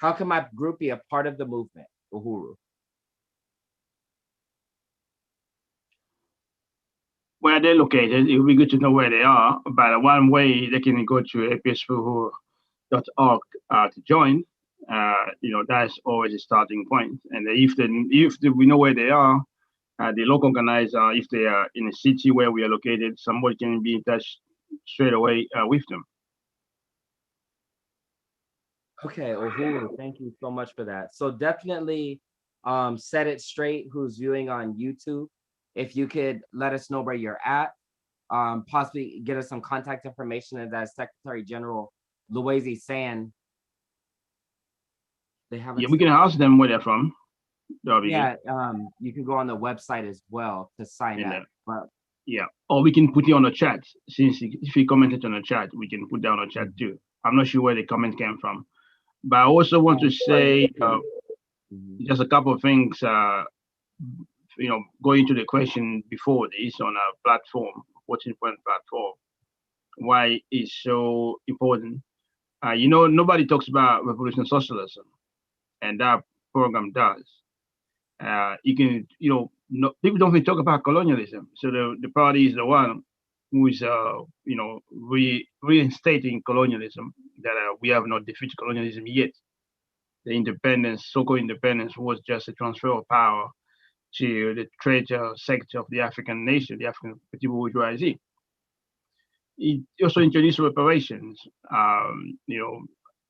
How can my group be a part of the movement, Uhuru? Where they're located, it would be good to know where they are. But one way they can go to apsfuhuru.org to join. That's always a starting point. And if we know where they are, the local organizer, if they are in a city where we are located, somebody can be in touch straight away with them. Okay, Uhuru, thank you so much for that. So definitely set it straight who's viewing on YouTube. If you could let us know where you're at, possibly get us some contact information, and as Secretary General Louise saying, they have. Yeah, we can ask them where they're from. Yeah, you can go on the website as well to sign up. But yeah, or we can put it on the chat. Since if you commented on the chat, we can put down on the chat too. I'm not sure where the comment came from, but I also want to say just a couple of things. Going to the question before this on a platform, what's important platform, why it's so important. Nobody talks about revolution socialism, and that program does. People don't even talk about colonialism. So the party is the one who is, reinstating colonialism, that we have not defeated colonialism yet. The independence, so-called independence, was just a transfer of power to the treasure sector of the African nation, the African petit bourgeoisie. It also introduced reparations.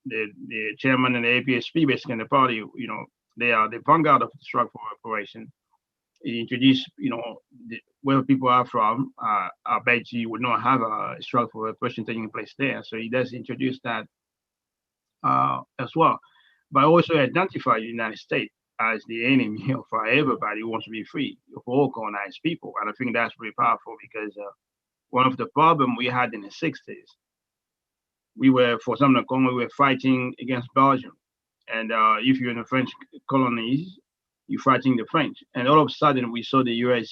The chairman and the APSP, basically in the party, they are the vanguard of the struggle for reparation. It introduced, where people are from, I bet you would not have a struggle for reparation taking place there. So he does introduce that as well. But also identify the United States as the enemy for everybody who wants to be free, for all colonized people. And I think that's pretty powerful, because one of the problems we had in the 60s, we were fighting against Belgium. And if you're in the French colonies, you're fighting the French. And all of a sudden, we saw the US,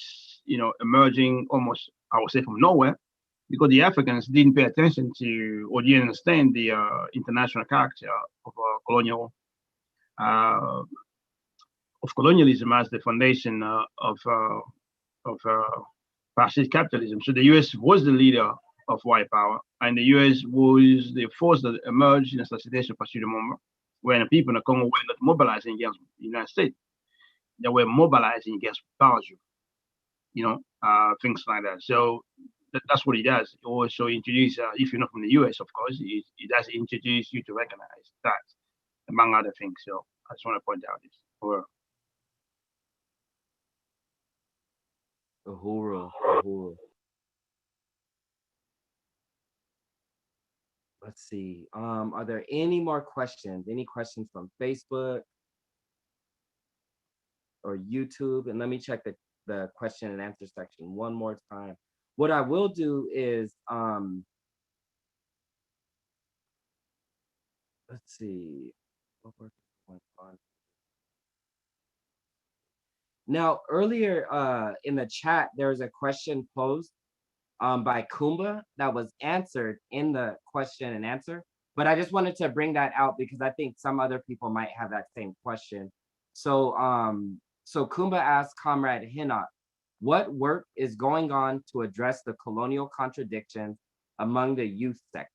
emerging almost, I would say, from nowhere, because the Africans didn't pay attention to, or didn't understand the international character of colonialism as the foundation of fascist capitalism. So the US was the leader of white power, and the US was the force that emerged in the assassination of Patrice Lumumba, when the people in the Congo were not mobilizing against the United States. They were mobilizing against Belgium, things like that. So that's what he does. He also introduces, if you're not from the US, of course, he does introduce you to recognize that, among other things. So I just want to point out this. Uhuru. Let's see. Are there any more questions? Any questions from Facebook or YouTube? And let me check the question and answer section one more time. What I will do is, let's see. Now, earlier in the chat, there was a question posed by Kumba that was answered in the question and answer, but I just wanted to bring that out because I think some other people might have that same question. So, so Kumba asked Comrade Hinnock, what work is going on to address the colonial contradictions among the youth sector?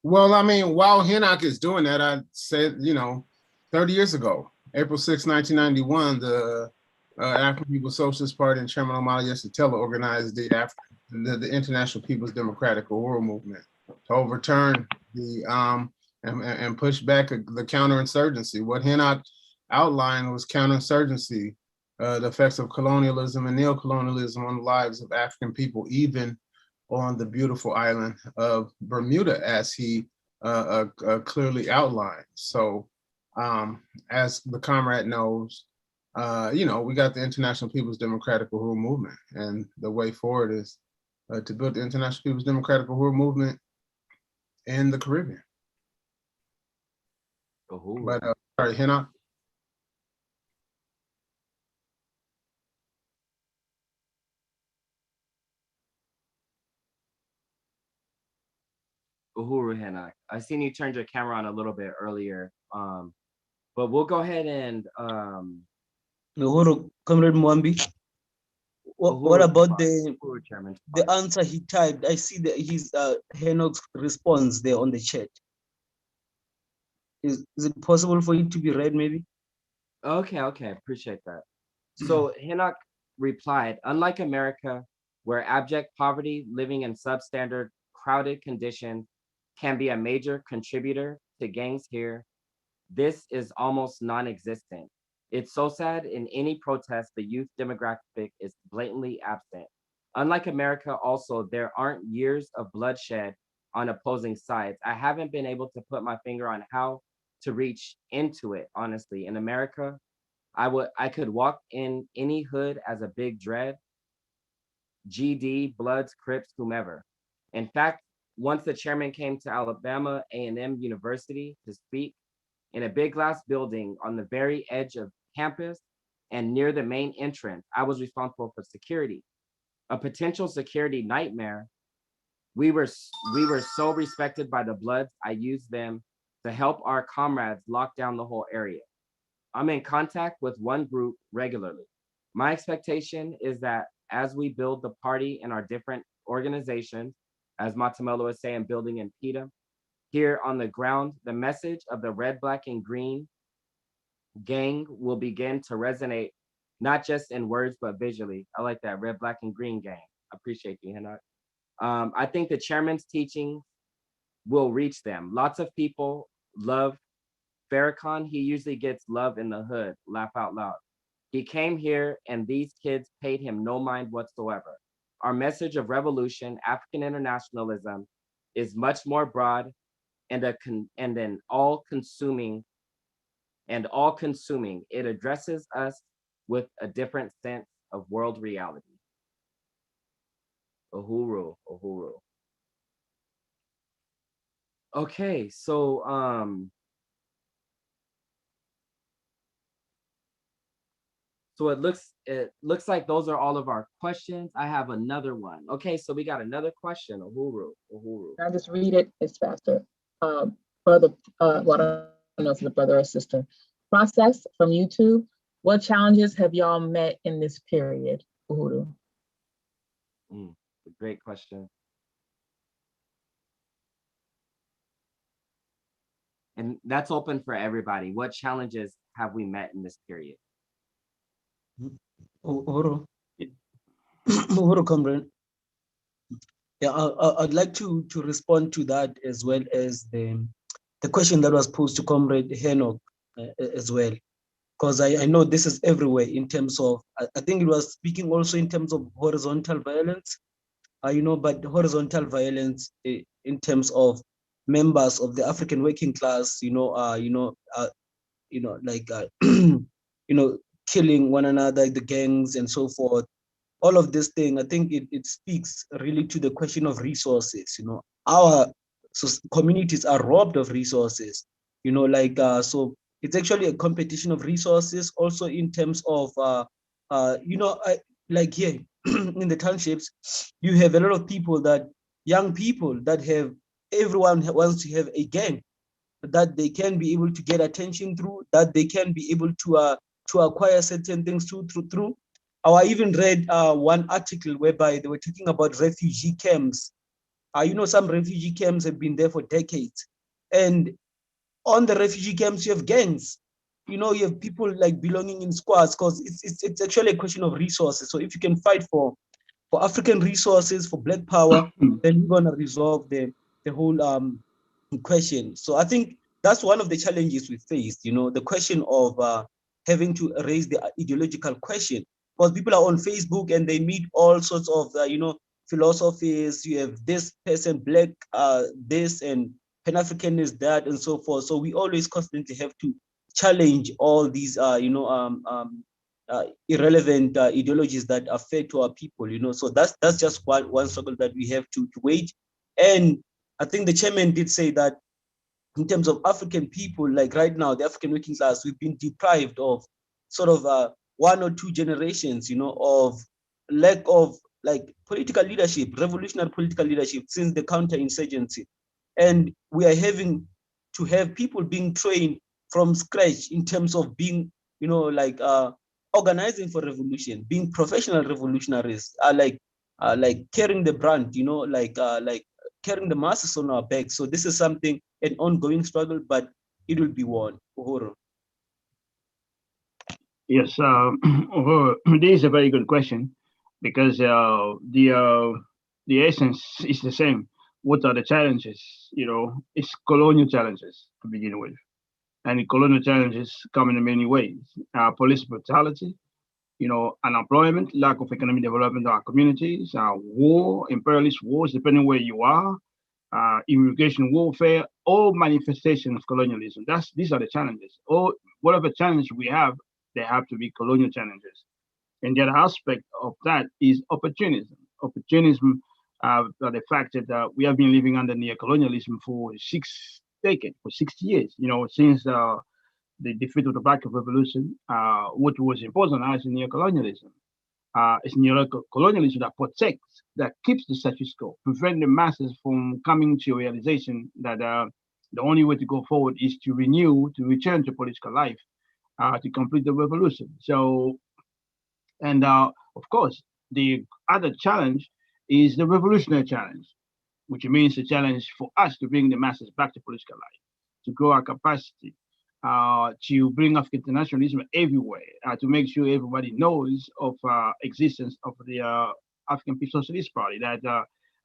Well, I mean, while Hinnock is doing that, I said, 30 years ago, April 6, 1991, the African People's Socialist Party and Chairman Omali Yeshitela organized the International People's Democratic Uhuru Movement to overturn the and push back the counterinsurgency. What Hinnock outlined was counterinsurgency, the effects of colonialism and neo-colonialism on the lives of African people, even on the beautiful island of Bermuda, as he clearly outlined. So as the comrade knows, we got the International People's Democratic Uhuru Movement, and the way forward is to build the International People's Democratic Uhuru Movement in the Caribbean. Uhuru. But sorry, Henoch. Uhuru Henoch. I seen you turned your camera on a little bit earlier. But we'll go ahead and Uhuru, Comrade Mwambi. What Uhuru, about Uhuru Chairman. the answer he typed? I see that his Henoch's response there on the chat. Is it possible for it to be read, maybe? Okay, appreciate that. So Henoch replied, unlike America, where abject poverty, living in substandard, crowded conditions can be a major contributor to gangs here, this is almost non-existent. It's so sad in any protest, the youth demographic is blatantly absent. Unlike America, also, there aren't years of bloodshed on opposing sides. I haven't been able to put my finger on how to reach into it, honestly. In America, I could walk in any hood as a big dread, GD, Bloods, Crips, whomever. In fact, once the chairman came to Alabama A&M University to speak in a big glass building on the very edge of campus and near the main entrance, I was responsible for security. A potential security nightmare. We were so respected by the Bloods, I used them to help our comrades lock down the whole area. I'm in contact with one group regularly. My expectation is that as we build the party in our different organizations, as Matamelo was saying, building in PETA, here on the ground, the message of the red, black, and green gang will begin to resonate, not just in words, but visually. I like that, red, black, and green gang. I appreciate you, Henoch. I think the chairman's teaching will reach them. Lots of people love Farrakhan. He usually gets love in the hood, laugh out loud. He came here and these kids paid him no mind whatsoever. Our message of revolution, African internationalism, is much more broad and an all-consuming. It addresses us with a different sense of world reality. Uhuru. Okay, so it looks like those are all of our questions. I have another one. Okay, so we got another question. Uhuru. I'll just read it. It's faster. Brother, well, I don't know if it's a brother or sister. Process from YouTube. What challenges have y'all met in this period? Uhuru. Great question. And that's open for everybody. What challenges have we met in this period? Uhuru, comrade. Yeah, I'd like to respond to that as well as the question that was posed to Comrade Henoch as well, because I know this is everywhere in terms of, I think it was speaking also in terms of horizontal violence, but horizontal violence in terms of members of the African working class, killing one another, the gangs and so forth. All of this thing, I think it speaks really to the question of resources. Our communities are robbed of resources. So it's actually a competition of resources. Also in terms of, like here in the townships, you have a lot of young people that have, everyone wants to have a gang that they can be able to get attention through, that they can be able to acquire certain things through. I even read one article whereby they were talking about refugee camps. Some refugee camps have been there for decades. And on the refugee camps, you have gangs. You have people like belonging in squads, because it's actually a question of resources. So if you can fight for African resources, for Black power, then we're going to resolve the whole question. So I think that's one of the challenges we faced, the question of having to raise the ideological question. Because people are on Facebook and they meet all sorts of, philosophies. You have this person, Black, this, and Pan-African is that, and so forth. So we always constantly have to challenge all these, irrelevant ideologies that affect our people. So that's just one struggle that we have to wage. And I think the chairman did say that in terms of African people, like right now, the African working class, we've been deprived of sort of 1 or 2 generations, of lack of like political leadership, revolutionary political leadership since the counterinsurgency. And we are having to have people being trained from scratch in terms of being, organizing for revolution, being professional revolutionaries, like carrying the brand, like carrying the masses on our backs. So this is something, an ongoing struggle, but it will be won. Uhuru. Yes, this is a very good question because the essence is the same. What are the challenges? It's colonial challenges to begin with, and the colonial challenges come in many ways. Police brutality, unemployment, lack of economic development in our communities, war, imperialist wars, depending where you are, immigration warfare, all manifestations of colonialism. These are the challenges. Or whatever challenge we have, they have to be colonial challenges. And the other aspect of that is opportunism. Opportunism, the fact that we have been living under neo-colonialism for 6 decades, for 60 years, since the defeat of the Black Revolution, what was imposed on us is neo-colonialism. It's neo-colonialism that protects, that keeps the status quo, prevent the masses from coming to a realization that the only way to go forward is to return to political life, to complete the revolution. So, and of course, the other challenge is the revolutionary challenge, which means the challenge for us to bring the masses back to political life, to grow our capacity, to bring African internationalism everywhere, to make sure everybody knows of existence of the African People's Socialist Party, that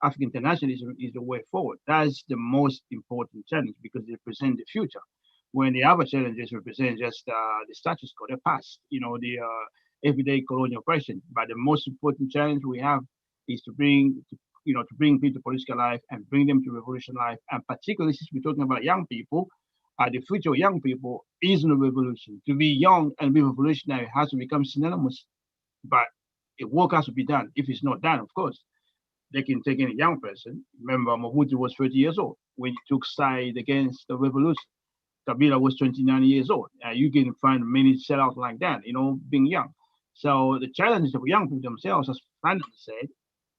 African internationalism is the way forward. That's the most important challenge because they represent the future. When the other challenges represent just the status quo, the past, the everyday colonial oppression. But the most important challenge we have is to bring people to political life and bring them to revolution life. And particularly since we're talking about young people, the future of young people is in a revolution. To be young and be revolutionary has to become synonymous, but work has to be done. If it's not done, of course, they can take any young person. Remember, Mobutu was 30 years old when he took side against the revolution. Kabila was 29 years old. You can find many sellouts like that, being young. So the challenge of young people themselves, as Brandon said,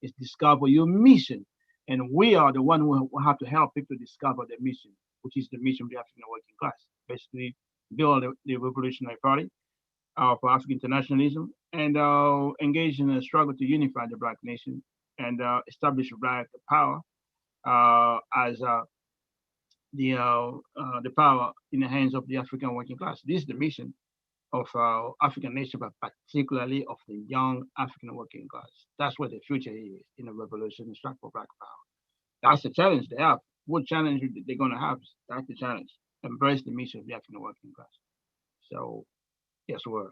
is discover your mission. And we are the one who have to help people discover their mission, which is the mission of the African working class. Basically, build the revolutionary party for African internationalism and engage in a struggle to unify the Black nation and establish Black power as the power in the hands of the African working class. This is the mission of African nation, but particularly of the young African working class. That's what the future is in a revolution and struggle for Black power. That's the challenge they have. What challenge they're going to have? That's the challenge. Embrace the mission of the African working class. So, yes, we're.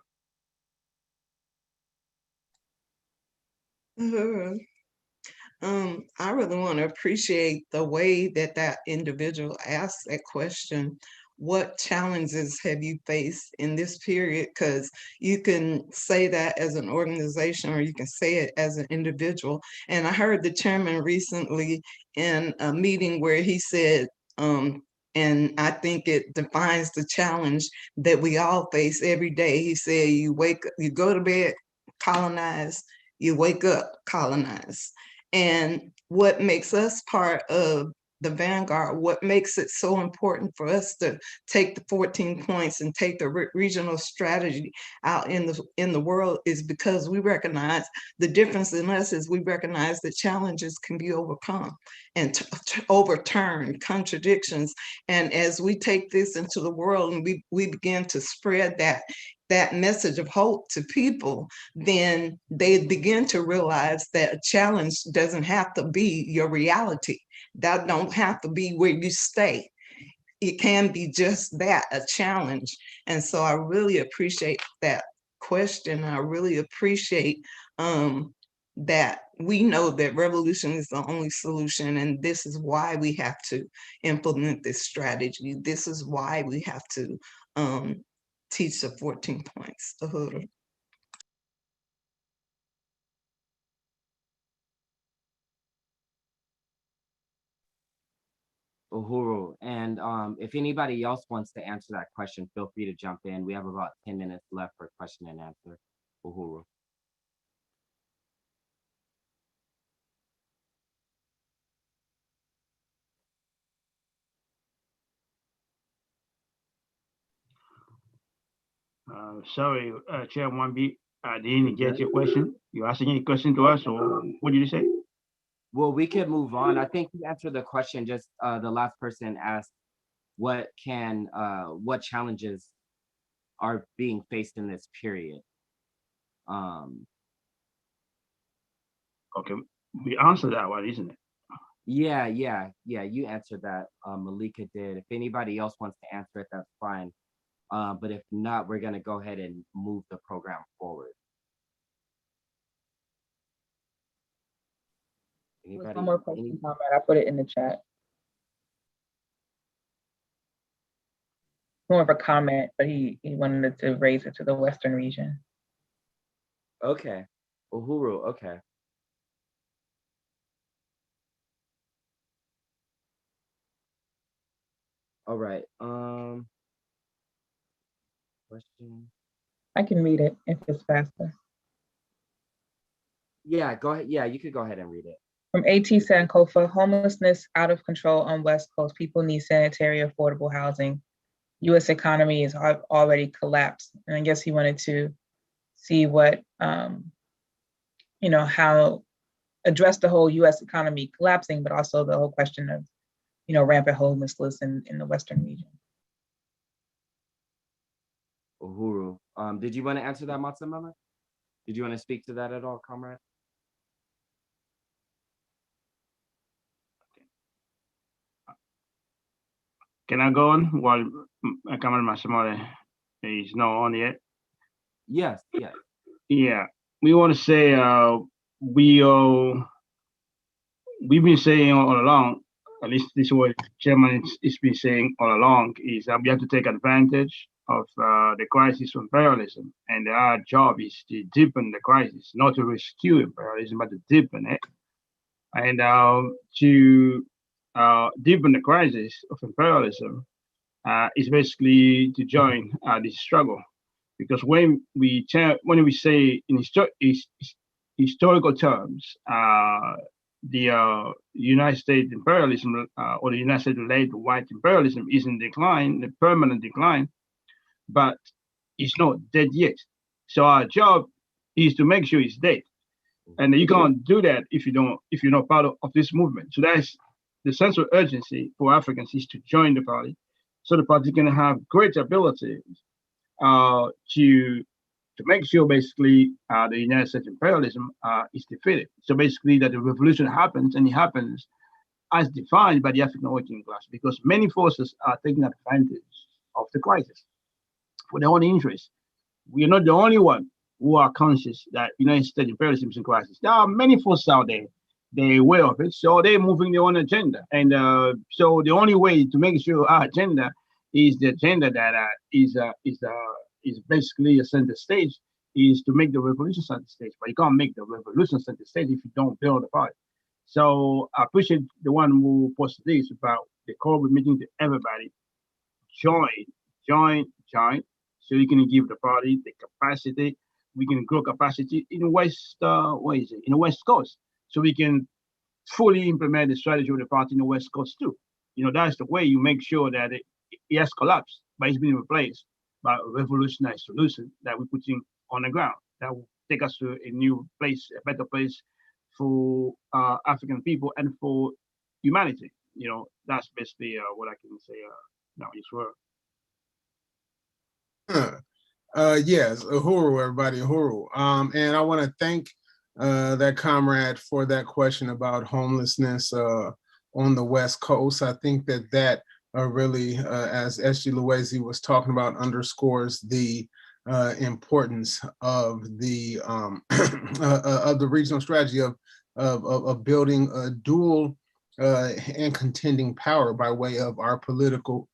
I really want to appreciate the way that that individual asked that question. What challenges have you faced in this period? Because you can say that as an organization or you can say it as an individual. And I heard the chairman recently in a meeting where he said, and I think it defines the challenge that we all face every day. He said, you go to bed, colonize, you wake up, colonize. And what makes us part of the vanguard, what makes it so important for us to take the 14 points and take the regional strategy out in the world is because we recognize the difference in us is we recognize that challenges can be overcome and overturned, contradictions. And as we take this into the world and we begin to spread that message of hope to people, then they begin to realize that a challenge doesn't have to be your reality. That don't have to be where you stay. It can be just that, a challenge. And so I really appreciate that question. I really appreciate that we know that revolution is the only solution, and this is why we have to implement this strategy. This is why we have to teach the 14 points. Uhuru. Uhuru. And if anybody else wants to answer that question, feel free to jump in. We have about 10 minutes left for question and answer. Uhuru. Sorry, Chair 1B, I didn't get your question. You asking any question to us, or what did you say? Well, we could move on. I think you answered the question. Just the last person asked, what challenges are being faced in this period? Okay, we answered that one, isn't it? Yeah, you answered that. Malika did. If anybody else wants to answer it, that's fine. But if not, we're gonna go ahead and move the program forward. Anybody? One more question, Comrade. I put it in the chat. More of a comment, but he wanted to raise it to the Western region. Okay, Uhuru. Okay. All right. Question. I can read it if it's faster. Yeah, go ahead. Yeah, you could go ahead and read it. From A.T. Sankofa, homelessness out of control on West Coast. People need sanitary, affordable housing. U.S. economy is already collapsed. And I guess he wanted to see what, how address the whole U.S. economy collapsing, but also the whole question of, rampant homelessness in the Western region. Uhuru. Did you want to answer that, Matsamama? Did you want to speak to that at all, comrade? Can I go on while Comrade Masamore is not on yet? Yes. Yeah, we want to say we've been saying all along, at least this is what Chairman has been saying all along, is that we have to take advantage of the crisis of imperialism, and our job is to deepen the crisis, not to rescue imperialism, but to deepen it, and to deepen the crisis of imperialism is basically to join this struggle, because when we say in historical terms, the United States imperialism or the United States-led white imperialism is in decline, the permanent decline, but it's not dead yet. So our job is to make sure it's dead, and you can't do that if you're not part of this movement. So that's the sense of urgency for Africans, is to join the party, so the party can have great ability to make sure basically the United States imperialism is defeated. So basically that the revolution happens, and it happens as defined by the African working class, because many forces are taking advantage of the crisis for their own interests. We are not the only one who are conscious that United States imperialism is in crisis. There are many forces out there, they're aware of it, so they're moving their own agenda. And so the only way to make sure our agenda is the agenda that is basically a center stage, is to make the revolution center stage. But you can't make the revolution center stage if you don't build a party. So I appreciate the one who posted this about the call we're making to everybody. Join, so you can give the party the capacity. We can grow capacity in the West, in the West Coast, so we can fully implement the strategy of the party in the West Coast too. That's the way you make sure that it has collapsed, but it's been replaced by a revolutionary solution that we're putting on the ground that will take us to a new place, a better place for African people and for humanity. That's basically what I can say now this word. Yes, Uhuru, everybody, Uhuru. And I want to thank that comrade for that question about homelessness on the West Coast. I think that really, as S.G. Luwezi was talking about, underscores the importance of the regional strategy of building a dual and contending power by way of our political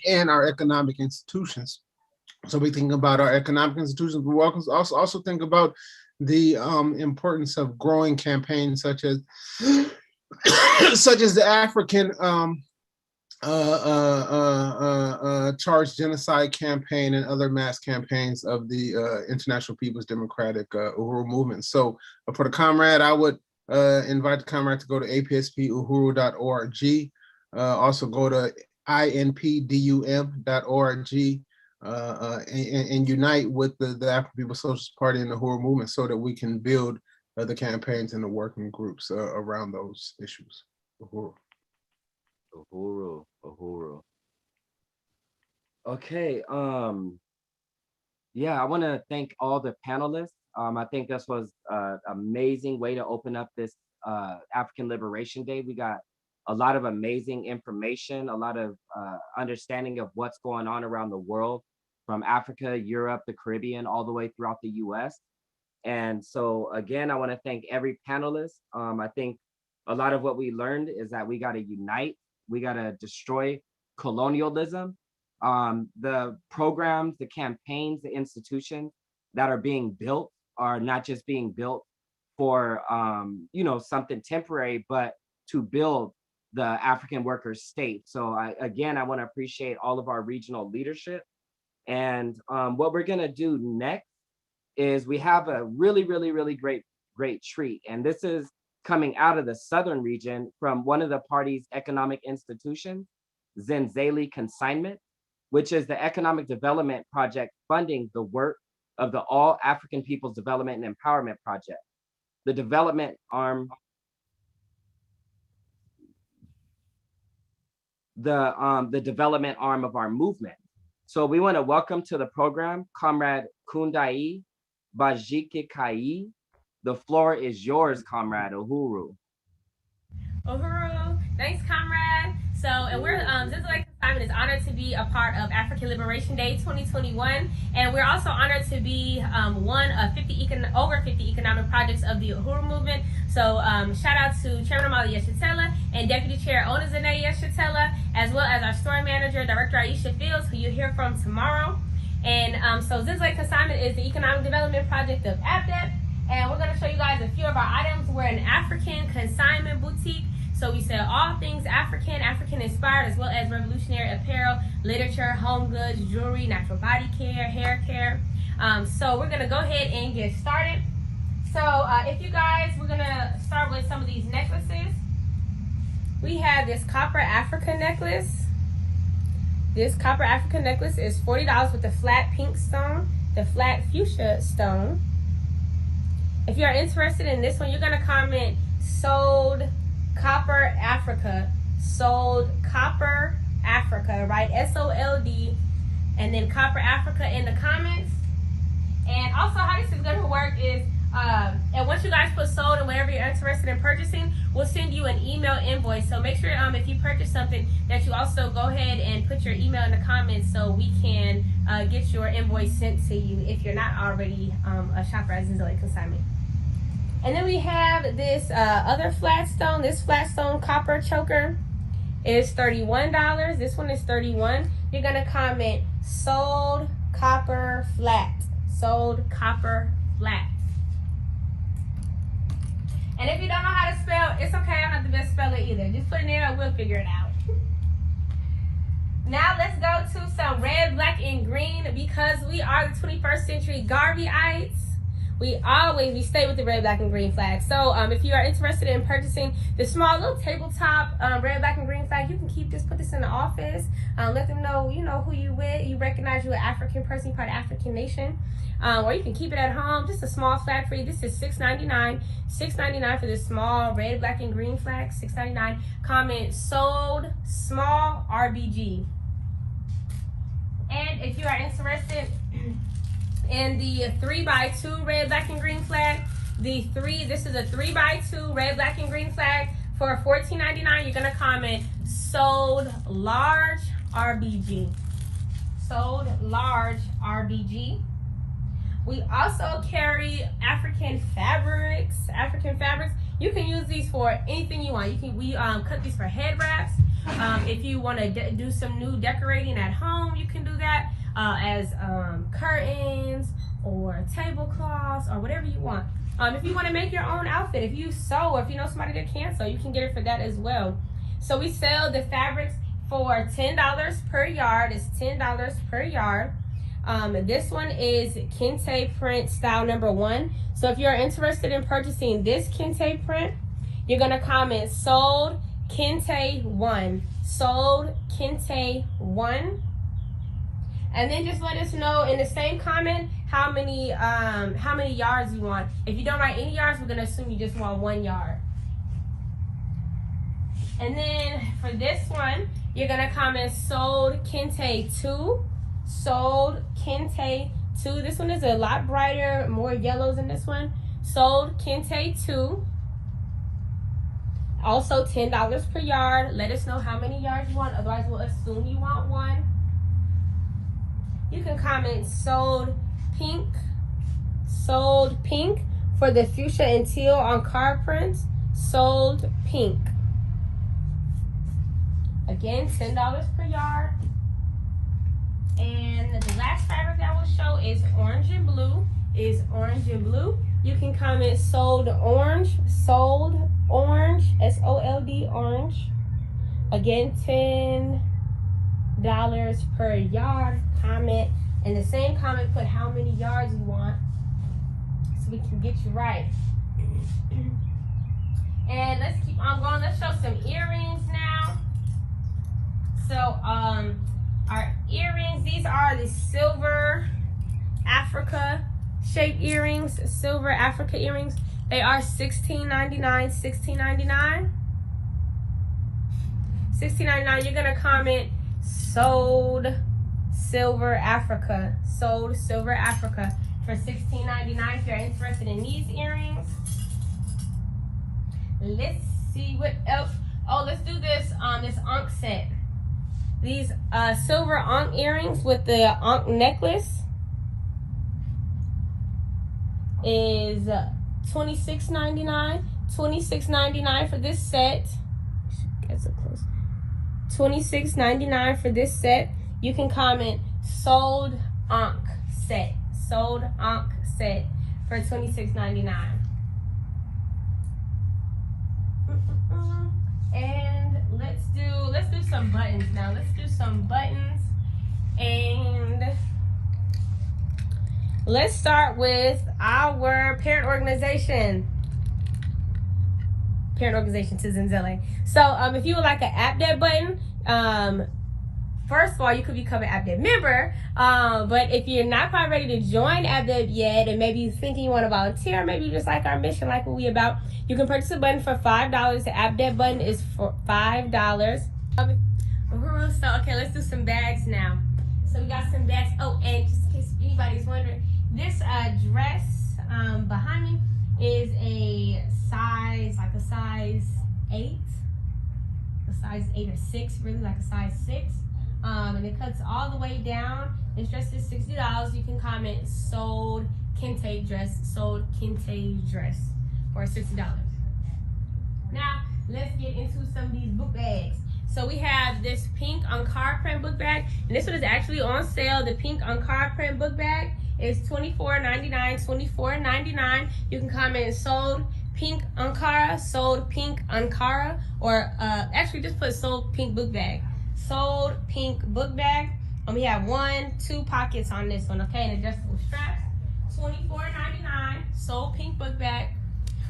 and our economic institutions. So we think about our economic institutions, but we also think about the importance of growing campaigns such as the African charged genocide campaign and other mass campaigns of the International People's Democratic Uhuru movement. So for the comrade, I would invite the comrade to go to apspuhuru.org. Also go to inpdum.org and unite with the African People's Socialist Party and the Uhuru movement so that we can build the campaigns and the working groups around those issues. Uhuru. Uhuru, Uhuru. Okay, yeah, I want to thank all the panelists. I think this was an amazing way to open up this African Liberation Day. We got a lot of amazing information, a lot of understanding of what's going on around the world, from Africa, Europe, the Caribbean, all the way throughout the US. And so again, I want to thank every panelist. I think a lot of what we learned is that we got to unite. We got to destroy colonialism. The programs, the campaigns, the institutions that are being built are not just being built for something temporary, but to build the African workers' state. So I want to appreciate all of our regional leadership. And what we're gonna do next is we have a really, really, really great treat. And this is coming out of the Southern region from one of the party's economic institutions, Zenzele Consignment, which is the economic development project funding the work of the All African People's Development and Empowerment Project, the development arm, the development arm of our movement. So we want to welcome to the program Comrade Kundai Bajike Kai. The floor is yours, Comrade Uhuru. Uhuru, thanks, comrade. So, and we're Zenzele Consignment is honored to be a part of African Liberation Day 2021, and we're also honored to be one of over 50 economic projects of the Uhuru movement. So, shout out to Chairman Omali Yeshitela and Deputy Chair Onizane Yeshitela, as well as our store manager, Director Aisha Fields, who you'll hear from tomorrow. And so, Zenzele Consignment is the economic development project of ABDEP. And we're going to show you guys a few of our items. We're an African consignment boutique. So we sell all things African inspired, as well as revolutionary apparel, literature, home goods, jewelry, natural body care, hair care. So we're going to go ahead and get started. So if you guys, we're going to start with some of these necklaces. We have this copper Africa necklace. This copper Africa necklace is $40 with the flat pink stone, the flat fuchsia stone. If you are interested in this one, you're going to comment sold copper Africa, sold copper Africa, right? SOLD, and then copper Africa in the comments. And also how this is going to work is, and once you guys put sold and whatever you're interested in purchasing, we'll send you an email invoice. So make sure if you purchase something that you also go ahead and put your email in the comments so we can get your invoice sent to you if you're not already a shopper at Zenzele Consignment. And then we have this other flat stone. This flat stone copper choker is $31. This one is $31. You're gonna comment sold copper flat. Sold copper flat. And if you don't know how to spell, it's okay. I'm not the best speller either. Just put it in there and we'll figure it out. Now let's go to some red, black, and green because we are the 21st century Garveyites. We stay with the red, black, and green flag. So if you are interested in purchasing the small little tabletop red, black, and green flag, you can keep this, put this in the office. Let them know, you know who you with. You recognize you're an African person, you're part of the African nation. Or you can keep it at home, just a small flag for you. This is $6.99. $6.99 for this small red, black, and green flag, $6.99. Comment sold small RBG. And if you are interested in the 3x2 red, black, and green flag, this is a 3x2 red, black, and green flag for $14.99. You're gonna comment sold large RBG. Sold large RBG. We also carry African fabrics. You can use these for anything you want. We cut these for head wraps. If you want to do some new decorating at home, you can do that as curtains or tablecloths or whatever you want. If you want to make your own outfit, if you sew or if you know somebody that can sew, you can get it for that as well. So we sell the fabrics for $10 per yard. It's $10 per yard. This one is Kente print style number 1. So if you're interested in purchasing this Kente print, you're gonna comment sold Kente 1. Sold Kente 1. And then just let us know in the same comment how many yards you want. If you don't write any yards, we're gonna assume you just want 1 yard. And then for this one, you're gonna comment sold Kente 2. Sold Kente 2. This one is a lot brighter, more yellows in this one. Sold Kente 2. Also $10 per yard. Let us know how many yards you want, otherwise we'll assume you want 1. You can comment sold pink for the fuchsia and teal on card prints. Sold pink. Again, $10 per yard. And the last fabric that will show is orange and blue. You can comment sold orange, S-O-L-D orange. Again, $10 per yard. Comment in the same comment, put how many yards you want so we can get you right. And let's keep on going. Let's show some earrings now. So our earrings, these are the silver Africa shaped earrings, silver Africa earrings. They are $16.99, $16.99. $16.99. You're gonna comment sold silver Africa, sold silver Africa for $16.99 if you're interested in these earrings. Let's see what else. Oh, let's do this this Ankh set. These silver Ankh earrings with the Ankh necklace is $26.99. $26.99 for this set. Get so close. $26.99 for this set. You can comment sold Ankh set. Sold Ankh set for $26.99. And let's do some buttons now. Let's do some buttons. And let's start with our parent organization. Parent organization to Zenzele. So if you would like an AppDev button, first of all, you could become an AppDev member, but if you're not quite ready to join AppDev yet, and maybe you're thinking you want to volunteer, maybe you just like our mission, like what we about, you can purchase a button for $5. The AppDev button is for $5. So, okay, let's do some bags now. So we got some bags. Oh, and just in case anybody's wondering, this dress behind me is a size, like a size 8. A size 8 or 6, really like a size 6. And it cuts all the way down. This dress is $60. You can comment sold Kente dress, sold Kente dress for $60. Now let's get into some of these book bags. So we have this pink on card print book bag, and this one is actually on sale. The pink on card print book bag is $24.99, $24.99. You can comment sold pink Ankara, sold pink Ankara, or actually just put sold pink book bag. Sold pink book bag. And we have 1, 2 pockets on this one, okay, and adjustable straps. $24.99, sold pink book bag.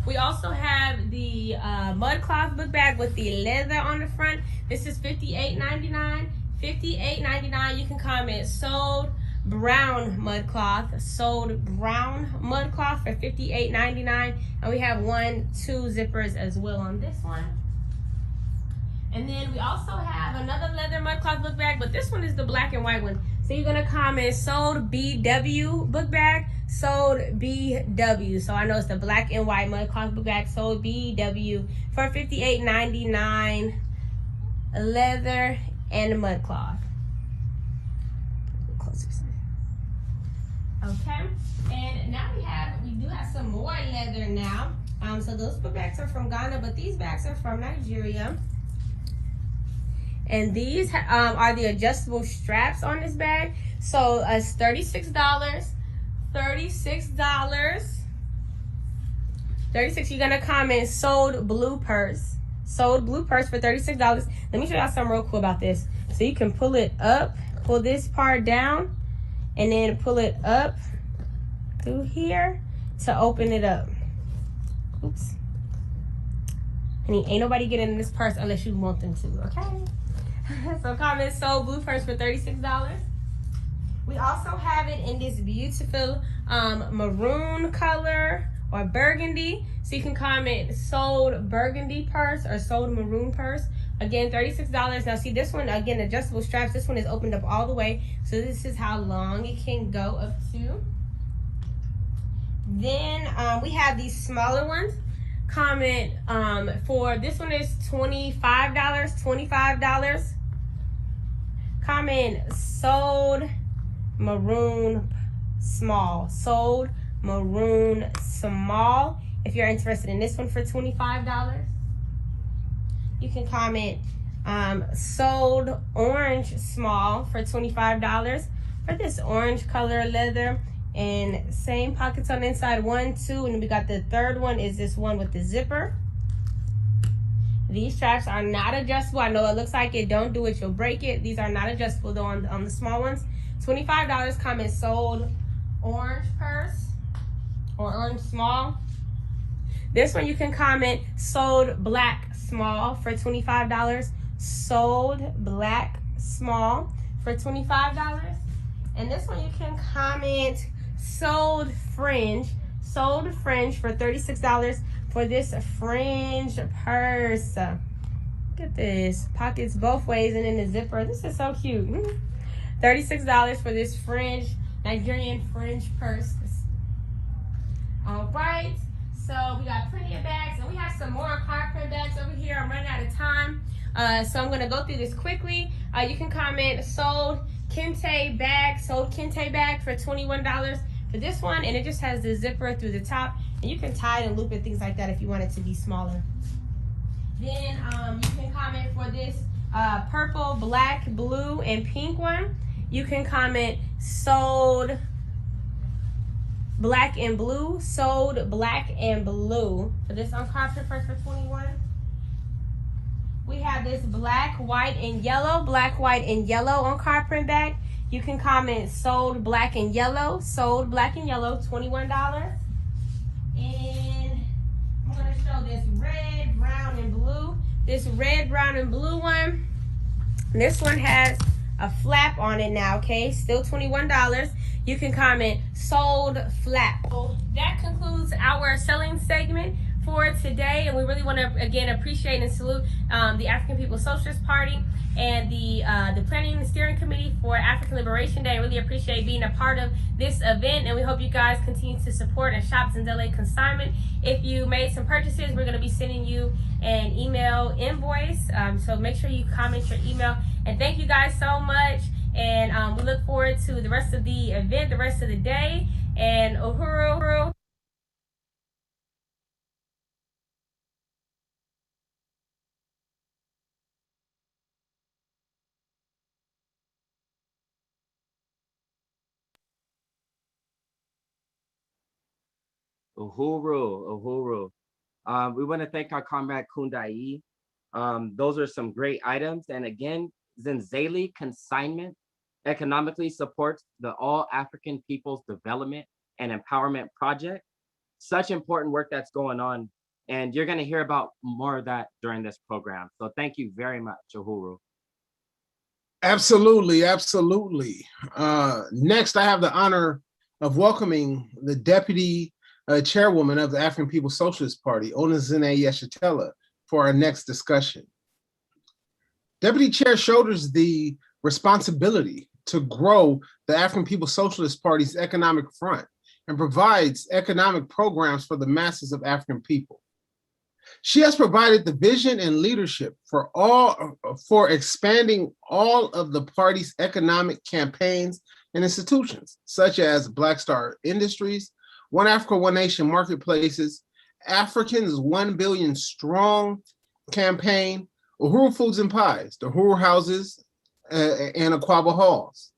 We also have the mud cloth book bag with the leather on the front. This is $58.99. $58.99. You can comment sold brown mud cloth. Sold brown mud cloth for $58.99. And we have 1, 2 zippers as well on this one. And then we also have another leather mud cloth book bag, but this one is the black and white one. So you're gonna comment sold BW book bag, sold BW. So I know it's the black and white mud cloth book bag, sold BW for $58.99, leather and mud cloth. Okay, and now we do have some more leather now. So those book bags are from Ghana, but these bags are from Nigeria. And these are the adjustable straps on this bag. So it's $36. $36. You're gonna comment sold blue purse. sold blue purse for $36. Let me show y'all something real cool about this. So you can pull it up, pull this part down, and then pull it up through here to open it up. Oops. And ain't nobody getting in this purse unless you want them to, okay? So comment sold blue purse for $36. We also have it in this beautiful maroon color or burgundy. So you can comment sold burgundy purse or sold maroon purse. Again, $36. Now see this one, again, adjustable straps. This one is opened up all the way. So this is how long it can go up to. Then we have these smaller ones. Comment for this one is $25. Comment sold maroon small. Sold maroon small. If you're interested in this one for $25. You can comment sold orange small for $25 for this orange color leather. And same pockets on the inside, 1, 2, and we got the third one is this one with the zipper. These straps are not adjustable. I know it looks like it, don't do it, you'll break it. These are not adjustable though on the small ones. $25. Comment sold orange purse or orange small. This one you can comment sold black small for $25. Sold black small for $25. And this one you can comment sold fringe for $36 for this fringe purse. Look at this, pockets both ways and then the zipper. This is so cute. $36 for this fringe, Nigerian fringe purse. All right, so we got plenty of bags and we have some more card print bags over here. I'm running out of time, so I'm gonna go through this quickly. You can comment sold kente bag for $21 for this one, and it just has the zipper through the top, and you can tie it and loop it, things like that if you want it to be smaller. Then you can comment for this purple, black, blue, and pink one. You can comment sold black and blue, sold black and blue for this uncropped purse for $21. We have this black, white, and yellow on card print bag. You can comment sold black and yellow, $21. And I'm gonna show this red, brown, and blue. This red, brown, and blue one. This one has a flap on it now, okay? Still $21. You can comment sold flap. So that concludes our selling segment for today, and we really want to again appreciate and salute the African People's Socialist Party and the Planning and Steering Committee for African Liberation Day. I really appreciate being a part of this event, and we hope you guys continue to support and shop Zindele Consignment. If you made some purchases, we're going to be sending you an email invoice, so make sure you comment your email. And thank you guys so much, and we look forward to the rest of the event, the rest of the day, and uhuru. Uhuru. We want to thank our comrade Kundai. Those are some great items. And again, Zindele Consignment economically supports the All African People's Development and Empowerment Project. Such important work that's going on. And you're going to hear about more of that during this program. So thank you very much, Uhuru. Absolutely. Next, I have the honor of welcoming the Deputy Chairwoman of the African People's Socialist Party, Onezine Yeshitela, for our next discussion. Deputy Chair shoulders the responsibility to grow the African People's Socialist Party's economic front and provides economic programs for the masses of African people. She has provided the vision and leadership for expanding all of the party's economic campaigns and institutions, such as Black Star Industries, One Africa, One Nation marketplaces, Africans 1 Billion Strong campaign, Uhuru Foods and Pies, the Uhuru Houses and Aquaba Halls,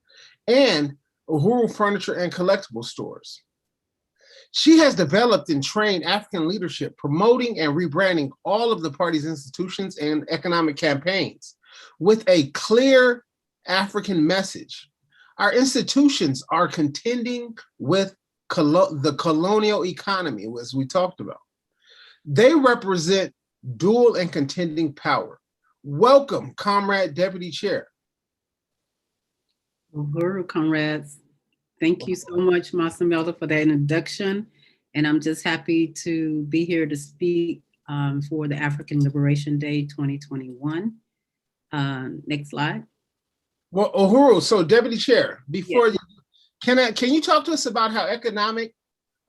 and Uhuru Furniture and Collectible Stores. She has developed and trained African leadership, promoting and rebranding all of the party's institutions and economic campaigns with a clear African message. Our institutions are contending with the colonial economy, as we talked about. They represent dual and contending power. Welcome, Comrade Deputy Chair. Uhuru, comrades. Thank you so much, Masamelda, for that introduction. And I'm just happy to be here to speak for the African Liberation Day 2021. Next slide. Well, Uhuru, so Deputy Chair, before you, can you talk to us about how economic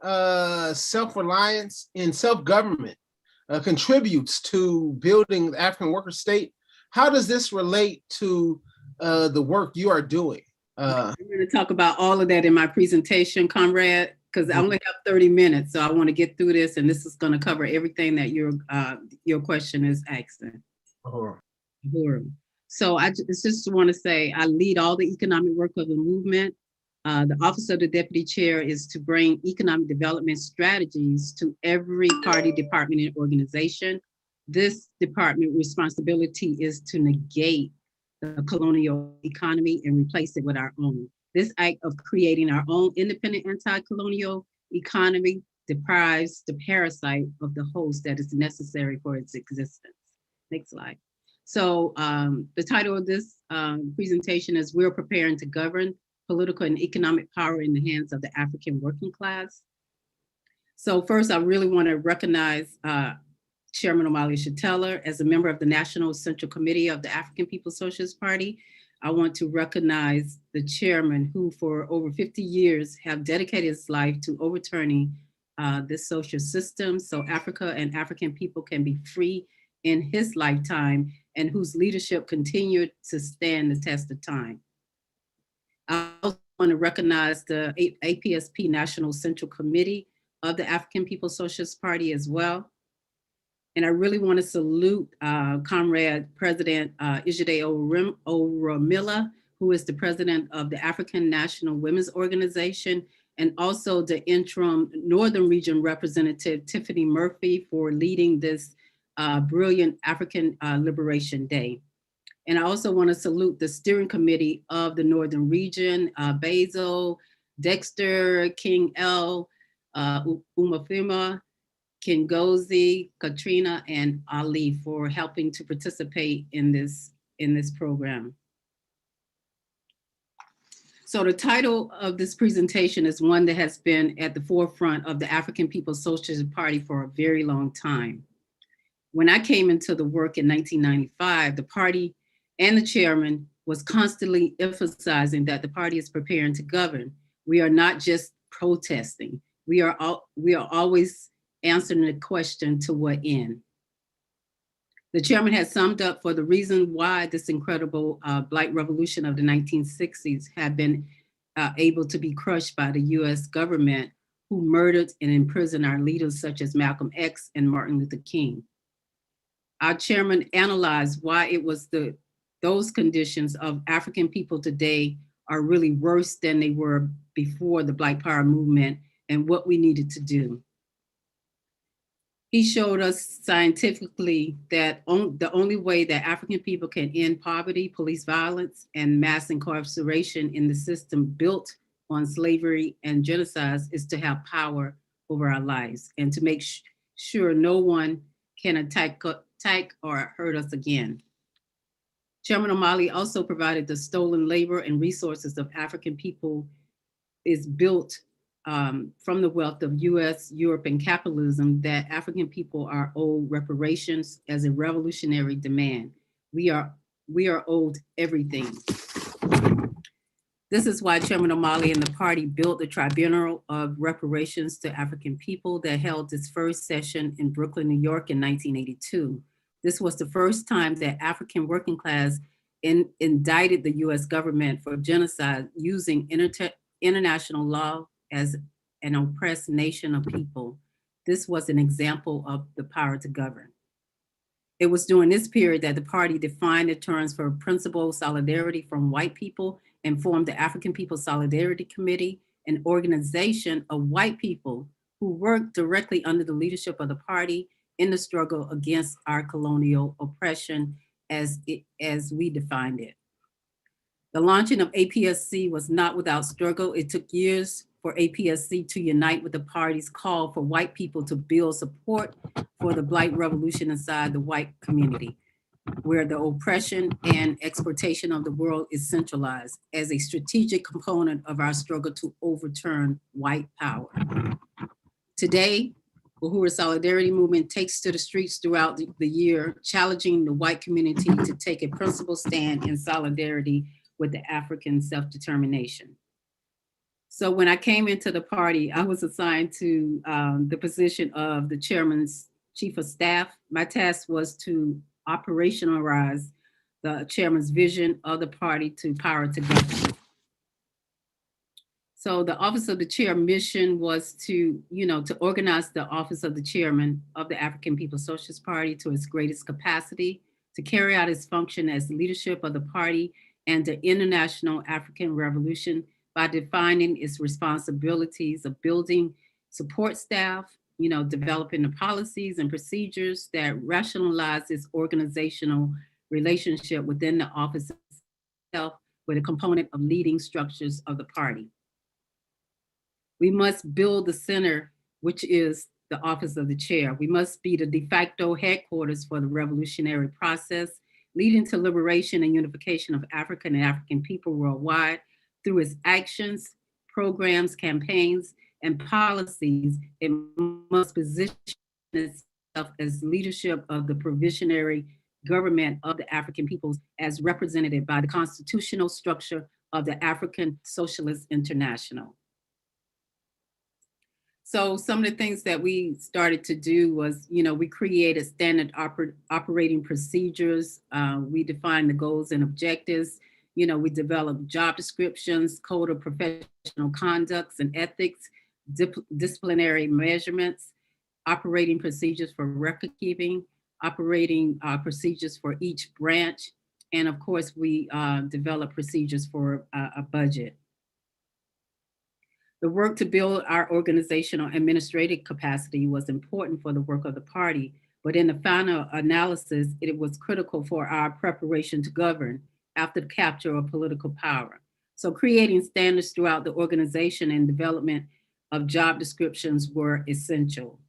self-reliance and self-government contributes to building the African worker state? How does this relate to the work you are doing? I'm going to talk about all of that in my presentation, comrade, because I only have 30 minutes, so I want to get through this, and this is going to cover everything that your question is asking. Uhuru. So I just want to say I lead all the economic work of the movement. The Office of the Deputy Chair is to bring economic development strategies to every party, department, and organization. This department responsibility is to negate the colonial economy and replace it with our own. This act of creating our own independent anti-colonial economy deprives the parasite of the host that is necessary for its existence. Next slide. So the title of this presentation is We're Preparing to Govern Political and Economic Power in the Hands of the African Working Class. So first, I really want to recognize Chairman Omali Yeshitela as a member of the National Central Committee of the African People's Socialist Party. I want to recognize the chairman who for over 50 years have dedicated his life to overturning this social system so Africa and African people can be free in his lifetime and whose leadership continued to stand the test of time. I also want to recognize the APSP National Central Committee of the African People's Socialist Party as well. And I really want to salute Comrade President Ijide Oramila, who is the president of the African National Women's Organization, and also the interim Northern Region Representative Tiffany Murphy for leading this brilliant African Liberation Day. And I also want to salute the steering committee of the Northern Region, Basil, Dexter, King L, Umafima, Kingozi, Katrina, and Ali for helping to participate in this program. So the title of this presentation is one that has been at the forefront of the African People's Socialist Party for a very long time. When I came into the work in 1995, the party and the chairman was constantly emphasizing that the party is preparing to govern. We are not just protesting. We are always answering the question, to what end? The chairman has summed up for the reason why this incredible Black revolution of the 1960s had been able to be crushed by the US government, who murdered and imprisoned our leaders such as Malcolm X and Martin Luther King. Our chairman analyzed why it was those conditions of African people today are really worse than they were before the Black Power movement and what we needed to do. He showed us scientifically that the only way that African people can end poverty, police violence, and mass incarceration in the system built on slavery and genocide is to have power over our lives and to make sure no one can attack or hurt us again. Chairman Omali also provided the stolen labor and resources of African people is built from the wealth of US, Europe, and capitalism that African people are owed reparations as a revolutionary demand. We are owed everything. This is why Chairman Omali and the party built the Tribunal of Reparations to African People that held its first session in Brooklyn, New York in 1982. This was the first time that African working class indicted the US government for genocide using international law as an oppressed nation of people. This was an example of the power to govern. It was during this period that the party defined the terms for principled solidarity from white people and formed the African People's Solidarity Committee, an organization of white people who worked directly under the leadership of the party in the struggle against our colonial oppression as we defined it. The launching of APSC was not without struggle. It took years for APSC to unite with the party's call for white people to build support for the Black revolution inside the white community, where the oppression and exploitation of the world is centralized as a strategic component of our struggle to overturn white power. Today, Uhuru Solidarity Movement takes to the streets throughout the year, challenging the white community to take a principled stand in solidarity with the African self-determination. So when I came into the party, I was assigned to the position of the chairman's chief of staff. My task was to operationalize the chairman's vision of the party to power to government. So the office of the chair mission was to organize the office of the chairman of the African People's Socialist Party to its greatest capacity, to carry out its function as leadership of the party and the international African revolution by defining its responsibilities of building support staff, developing the policies and procedures that rationalize its organizational relationship within the office itself with a component of leading structures of the party. We must build the center, which is the office of the chair. We must be the de facto headquarters for the revolutionary process, leading to liberation and unification of African and African people worldwide through its actions, programs, campaigns, and policies. It must position itself as leadership of the provisionary government of the African peoples as represented by the constitutional structure of the African Socialist International. So some of the things that we started to do was, we created standard operating procedures. We defined the goals and objectives. We developed job descriptions, code of professional conducts and ethics, disciplinary measurements, operating procedures for record keeping, operating procedures for each branch. And of course, we developed procedures for a budget. The work to build our organizational administrative capacity was important for the work of the party, but in the final analysis, it was critical for our preparation to govern after the capture of political power. So creating standards throughout the organization and development of job descriptions were essential.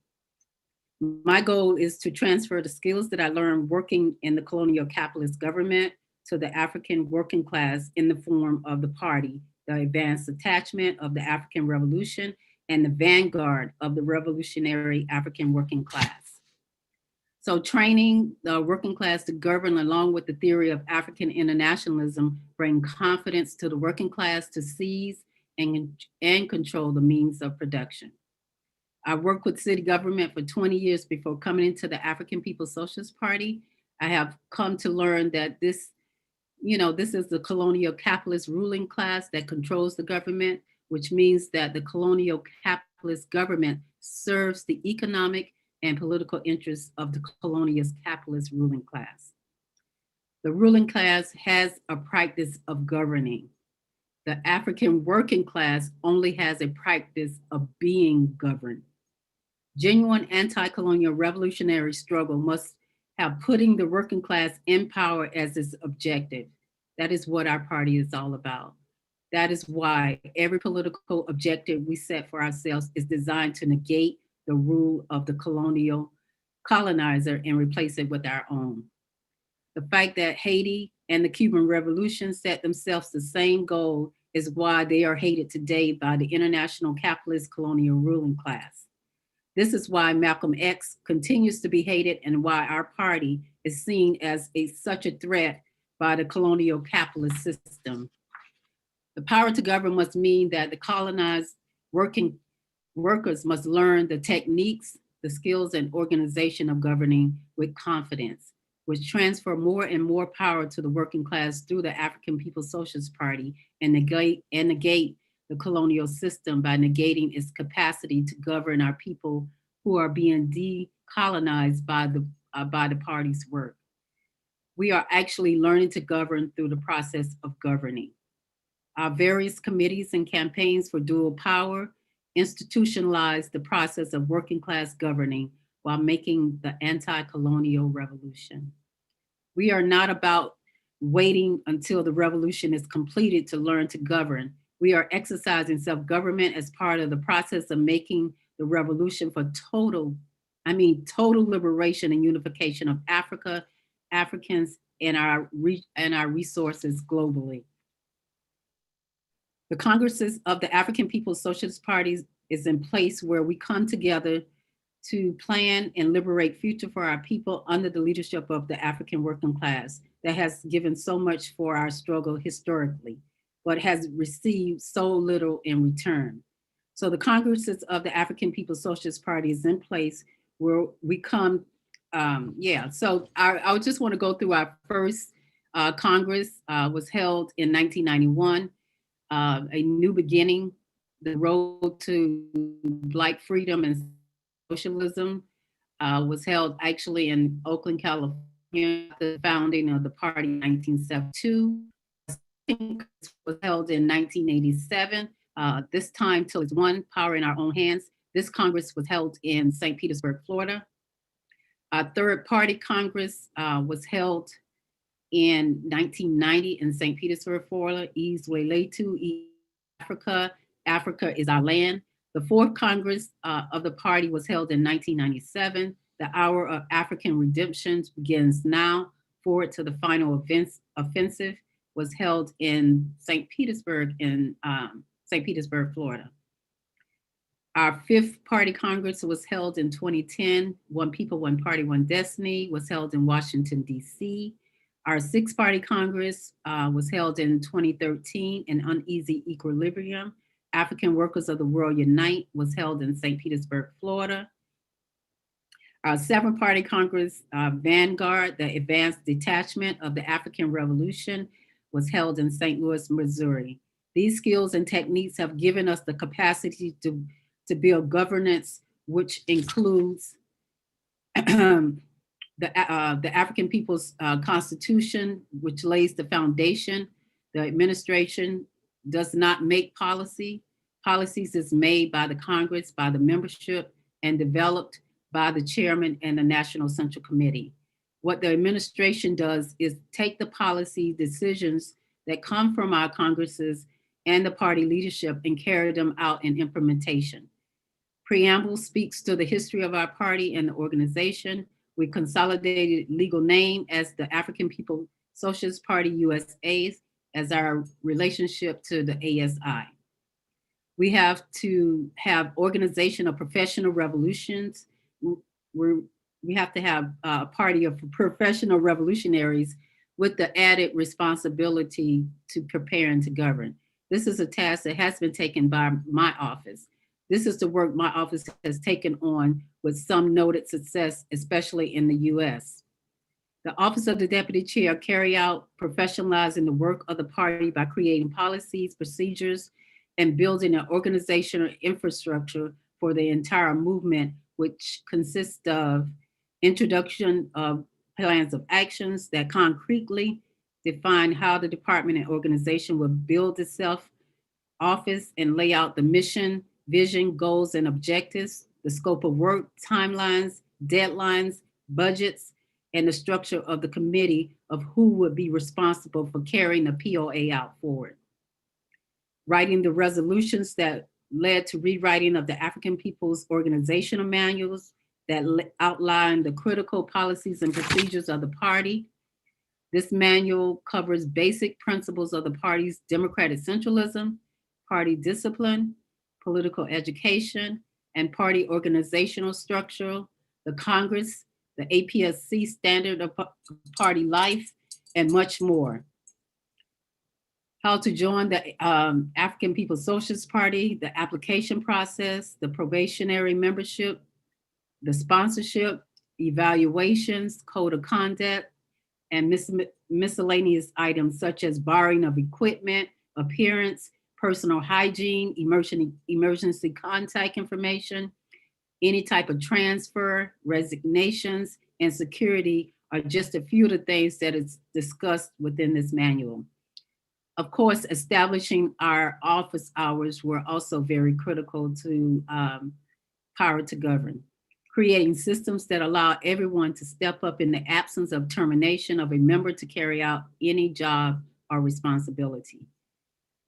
My goal is to transfer the skills that I learned working in the colonial capitalist government to the African working class in the form of the party, the advanced attachment of the African Revolution, and the vanguard of the revolutionary African working class. So training the working class to govern along with the theory of African internationalism bring confidence to the working class to seize and control the means of production. I worked with city government for 20 years before coming into the African People's Socialist Party. I have come to learn that this is the colonial capitalist ruling class that controls the government, which means that the colonial capitalist government serves the economic and political interests of the colonial capitalist ruling class. The ruling class has a practice of governing. The African working class only has a practice of being governed. Genuine anti-colonial revolutionary struggle must have putting the working class in power as its objective. That is what our party is all about. That is why every political objective we set for ourselves is designed to negate the rule of the colonial colonizer and replace it with our own. The fact that Haiti and the Cuban Revolution set themselves the same goal is why they are hated today by the international capitalist colonial ruling class. This is why Malcolm X continues to be hated and why our party is seen as such a threat by the colonial capitalist system. The power to govern must mean that the colonized working workers must learn the techniques, the skills, and organization of governing with confidence, which transfer more and more power to the working class through the African People's Socialist Party and negate the colonial system by negating its capacity to govern our people who are being decolonized by the party's work. We are actually learning to govern through the process of governing. Our various committees and campaigns for dual power institutionalized the process of working class governing while making the anti-colonial revolution. We are not about waiting until the revolution is completed to learn to govern. We are exercising self-government as part of the process of making the revolution for total liberation and unification of Africa, Africans, and our resources globally. The Congresses of the African People's Socialist Parties is in place where we come together to plan and liberate future for our people under the leadership of the African working class that has given so much for our struggle historically, but has received so little in return. So the Congresses of the African People's Socialist Party is in place where we come, So I just want to go through our first Congress was held in 1991, A New Beginning, the road to Black freedom and socialism was held actually in Oakland, California, the founding of the party in 1972. Was held in 1987. This time till it's one, power in our own hands. This Congress was held in St. Petersburg, Florida. Our third party Congress was held in 1990 in St. Petersburg, Florida. East Weletu, Africa. Africa is our land. The fourth Congress of the party was held in 1997. The hour of African redemption begins now. Forward to the final offensive was held in St. Petersburg, Florida. Our fifth party Congress was held in 2010. One People, One Party, One Destiny was held in Washington, DC. Our sixth party Congress was held in 2013 in Uneasy Equilibrium. African Workers of the World Unite was held in St. Petersburg, Florida. Our seventh party Congress, Vanguard, the Advanced Detachment of the African Revolution, was held in St. Louis, Missouri. These skills and techniques have given us the capacity to build governance, which includes the African People's Constitution, which lays the foundation. The administration does not make policy. Policies is made by the Congress, by the membership, and developed by the chairman and the National Central Committee. What the administration does is take the policy decisions that come from our Congresses and the party leadership and carry them out in implementation. Preamble speaks to the history of our party and the organization. We consolidated legal name as the African People's Socialist Party USA as our relationship to the ASI. We have to have organization of professional revolutions. We have to have a party of professional revolutionaries with the added responsibility to prepare and to govern. This is a task that has been taken by my office. This is the work my office has taken on with some noted success, especially in the US. The Office of the Deputy Chair carry out professionalizing the work of the party by creating policies, procedures, and building an organizational infrastructure for the entire movement, which consists of introduction of plans of actions that concretely define how the department and organization will build itself, office, and lay out the mission, vision, goals, and objectives, the scope of work, timelines, deadlines, budgets, and the structure of the committee of who would be responsible for carrying the POA out forward. Writing the resolutions that led to rewriting of the African People's organizational manuals that outline the critical policies and procedures of the party. This manual covers basic principles of the party's democratic centralism, party discipline, political education, and party organizational structure, the Congress, the APSC standard of party life, and much more. How to join the African People's Socialist Party, the application process, the probationary membership, the sponsorship, evaluations, code of conduct, and miscellaneous items such as borrowing of equipment, appearance, personal hygiene, emergency contact information, any type of transfer, resignations, and security are just a few of the things that is discussed within this manual. Of course, establishing our office hours were also very critical to power to govern. Creating systems that allow everyone to step up in the absence of termination of a member to carry out any job or responsibility.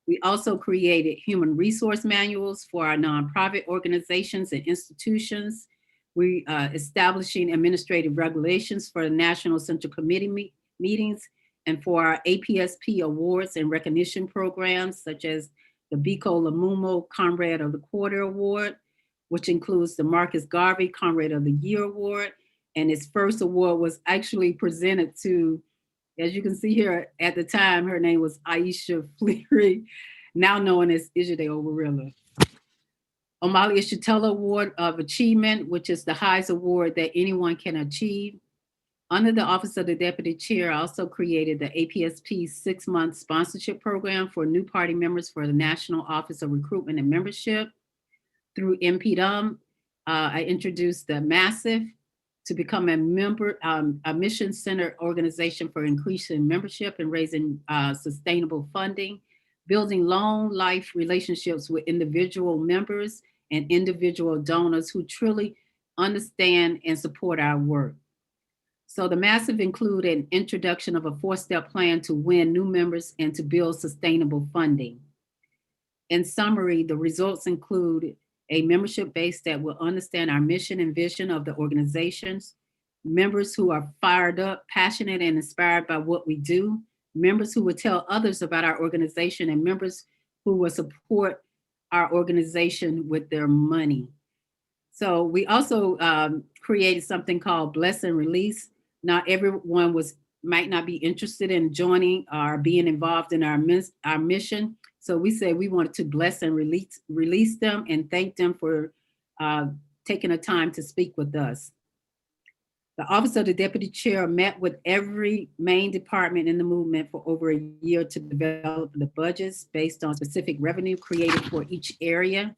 We also created human resource manuals for our nonprofit organizations and institutions. We establishing administrative regulations for the National Central Committee meetings and for our APSP awards and recognition programs, such as the Biko Lamumo Comrade of the Quarter Award, which includes the Marcus Garvey Comrade of the Year Award. And its first award was actually presented to, as you can see here at the time, her name was Aisha Fleary, now known as Ijide Owerilla. Omali Ishitela Award of Achievement, which is the highest award that anyone can achieve. Under the Office of the Deputy Chair, I also created the APSP 6-month sponsorship program for new party members for the National Office of Recruitment and Membership. Through MPDUM, I introduced the Massive to become a member, a mission-centered organization for increasing membership and raising sustainable funding, building long life relationships with individual members and individual donors who truly understand and support our work. So the Massive include an introduction of a 4-step plan to win new members and to build sustainable funding. In summary, the results include a membership base that will understand our mission and vision of the organizations, members who are fired up, passionate, and inspired by what we do, members who will tell others about our organization, and members who will support our organization with their money. So we also created something called Bless and Release. Not everyone might not be interested in joining or being involved in our mission. So we said we wanted to bless and release them and thank them for taking the time to speak with us. The Office of the Deputy Chair met with every main department in the movement for over a year to develop the budgets based on specific revenue created for each area.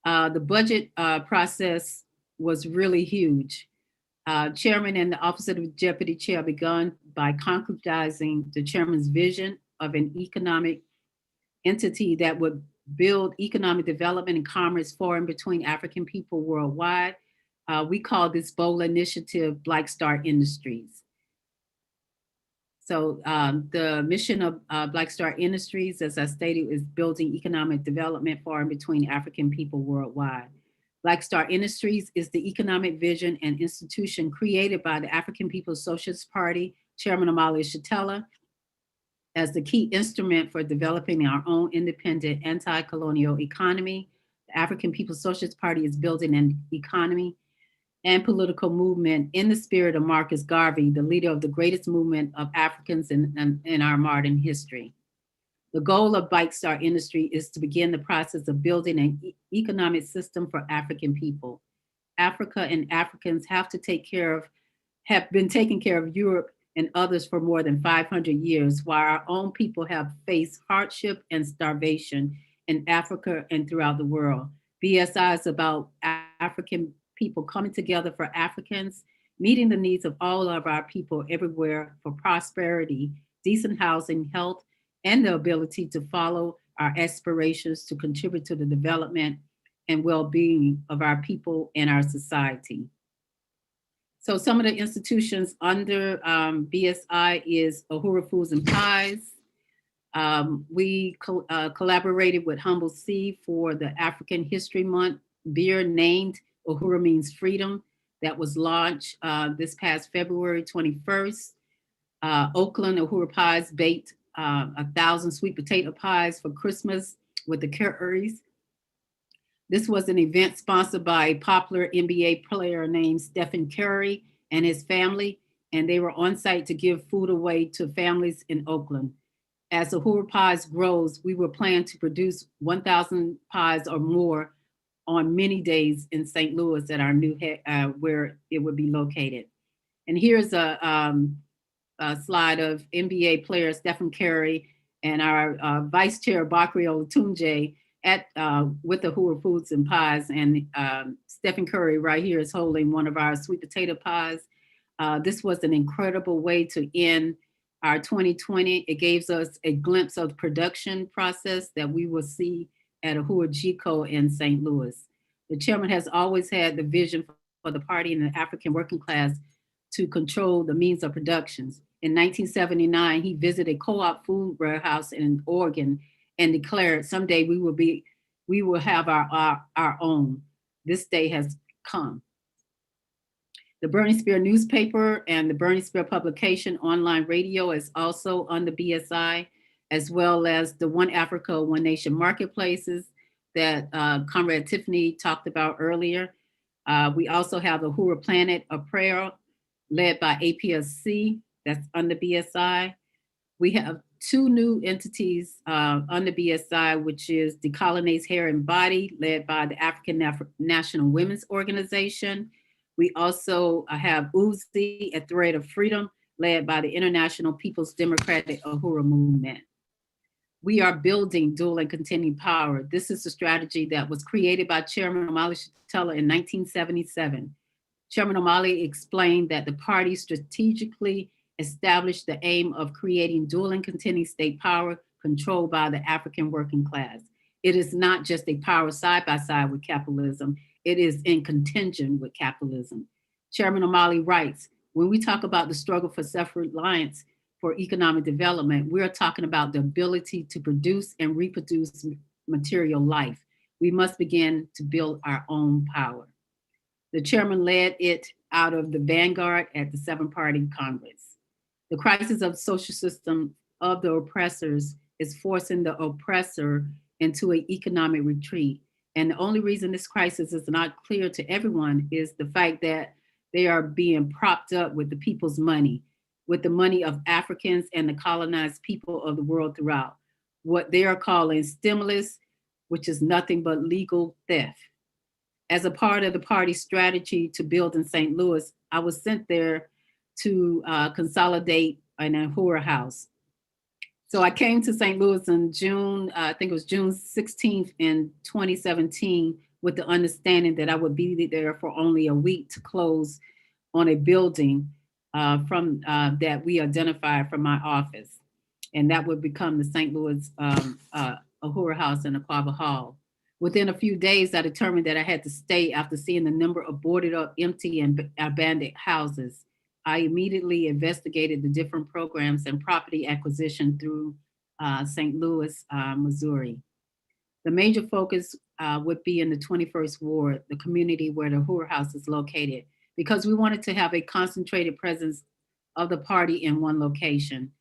The budget process was really huge. Chairman and the Office of the Deputy Chair began by concretizing the chairman's vision of an economic entity that would build economic development and commerce for and between African people worldwide. We call this bold initiative Black Star Industries. So the mission of Black Star Industries, as I stated, is building economic development for and between African people worldwide. Black Star Industries is the economic vision and institution created by the African People's Socialist Party, Chairman Omali Ishitela, as the key instrument for developing our own independent anti-colonial economy. The African People's Socialist Party is building an economy and political movement in the spirit of Marcus Garvey, the leader of the greatest movement of Africans in our modern history. The goal of Black Star Industry is to begin the process of building an economic system for African people. Africa and Africans have been taking care of Europe and others for more than 500 years, while our own people have faced hardship and starvation in Africa and throughout the world. BSI is about African people coming together for Africans, meeting the needs of all of our people everywhere for prosperity, decent housing, health, and the ability to follow our aspirations to contribute to the development and well-being of our people and our society. So some of the institutions under BSI is Uhuru Foods and Pies. We collaborated with Humble Sea for the African History Month beer named Uhuru Means Freedom that was launched this past February 21st. Oakland Uhuru Pies baked 1,000 sweet potato pies for Christmas with the Currys. This was an event sponsored by a popular NBA player named Stephen Curry and his family, and they were on site to give food away to families in Oakland. As Uhuru Pies grows, we will plan to produce 1,000 pies or more on many days in St. Louis at our new where it would be located. And here's a slide of NBA player Stephen Curry and our Vice Chair Bakri Olatunji with the Uhuru Foods and Pies. And Stephen Curry right here is holding one of our sweet potato pies. This was an incredible way to end our 2020, it gave us a glimpse of the production process that we will see at Ideological in St. Louis. The chairman has always had the vision for the party and the African working class to control the means of productions. In 1979, he visited a co-op food warehouse in Oregon and declared, someday we will have our own. This day has come. The Burning Spear newspaper and the Burning Spear publication online radio is also on the BSI, as well as the One Africa, One Nation marketplaces that Comrade Tiffany talked about earlier. We also have the Uhuru Planet of Prayer, led by APSC, that's on the BSI. We have two new entities on the BSI, which is Decolonize Hair and Body, led by the African National Women's Organization. We also have Uzi, a Thread of Freedom, led by the International People's Democratic Uhuru Movement. We are building dual and contending power. This is a strategy that was created by Chairman Omali Yeshitela in 1977. Chairman Omali explained that the party strategically established the aim of creating dual and contending state power controlled by the African working class. It is not just a power side by side with capitalism, it is in contention with capitalism. Chairman Omali writes, when we talk about the struggle for self-reliance for economic development, we're talking about the ability to produce and reproduce material life. We must begin to build our own power. The chairman led it out of the vanguard at the Seven-Party Congress. The crisis of the social system of the oppressors is forcing the oppressor into an economic retreat. And the only reason this crisis is not clear to everyone is the fact that they are being propped up with the people's money, with the money of Africans and the colonized people of the world throughout. What they are calling stimulus, which is nothing but legal theft. As a part of the party's strategy to build in St. Louis, I was sent there to consolidate an Uhuru house. So I came to St. Louis in June, I think it was June 16th in 2017, with the understanding that I would be there for only a week to close on a building that we identified from my office. And that would become the St. Louis Uhuru House in Aquaba Hall. Within a few days, I determined that I had to stay after seeing the number of boarded up, empty and abandoned houses. I immediately investigated the different programs and property acquisition through St. Louis, Missouri. The major focus would be in the 21st Ward, the community where the Uhuru House is located, because we wanted to have a concentrated presence of the party in one location.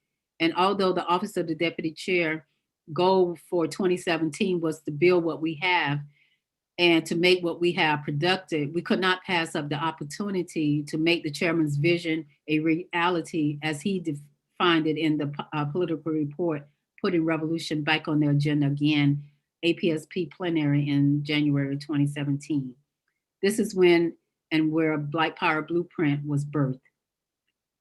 And although the Office of the Deputy Chair goal for 2017 was to build what we have and to make what we have productive, we could not pass up the opportunity to make the chairman's vision a reality as he defined it in the political report, putting revolution back on the agenda again, APSP plenary in January 2017. This is when and where Black Power Blueprint was birthed.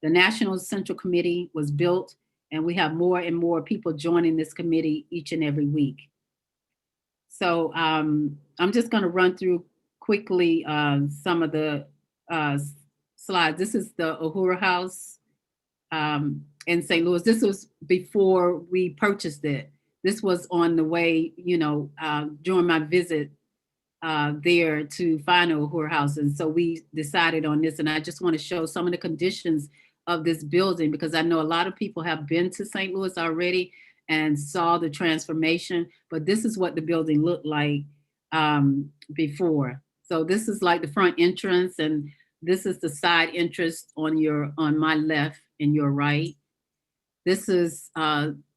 The National Central Committee was built, and we have more and more people joining this committee each and every week. So I'm just gonna run through quickly some of the slides. This is the Uhuru House in St. Louis. This was before we purchased it. This was on the way, during my visit there to find a Uhuru House. And so we decided on this, and I just wanna show some of the conditions of this building, because I know a lot of people have been to St. Louis already and saw the transformation, but this is what the building looked like before. So this is like the front entrance, and this is the side entrance on my left and your right. This is,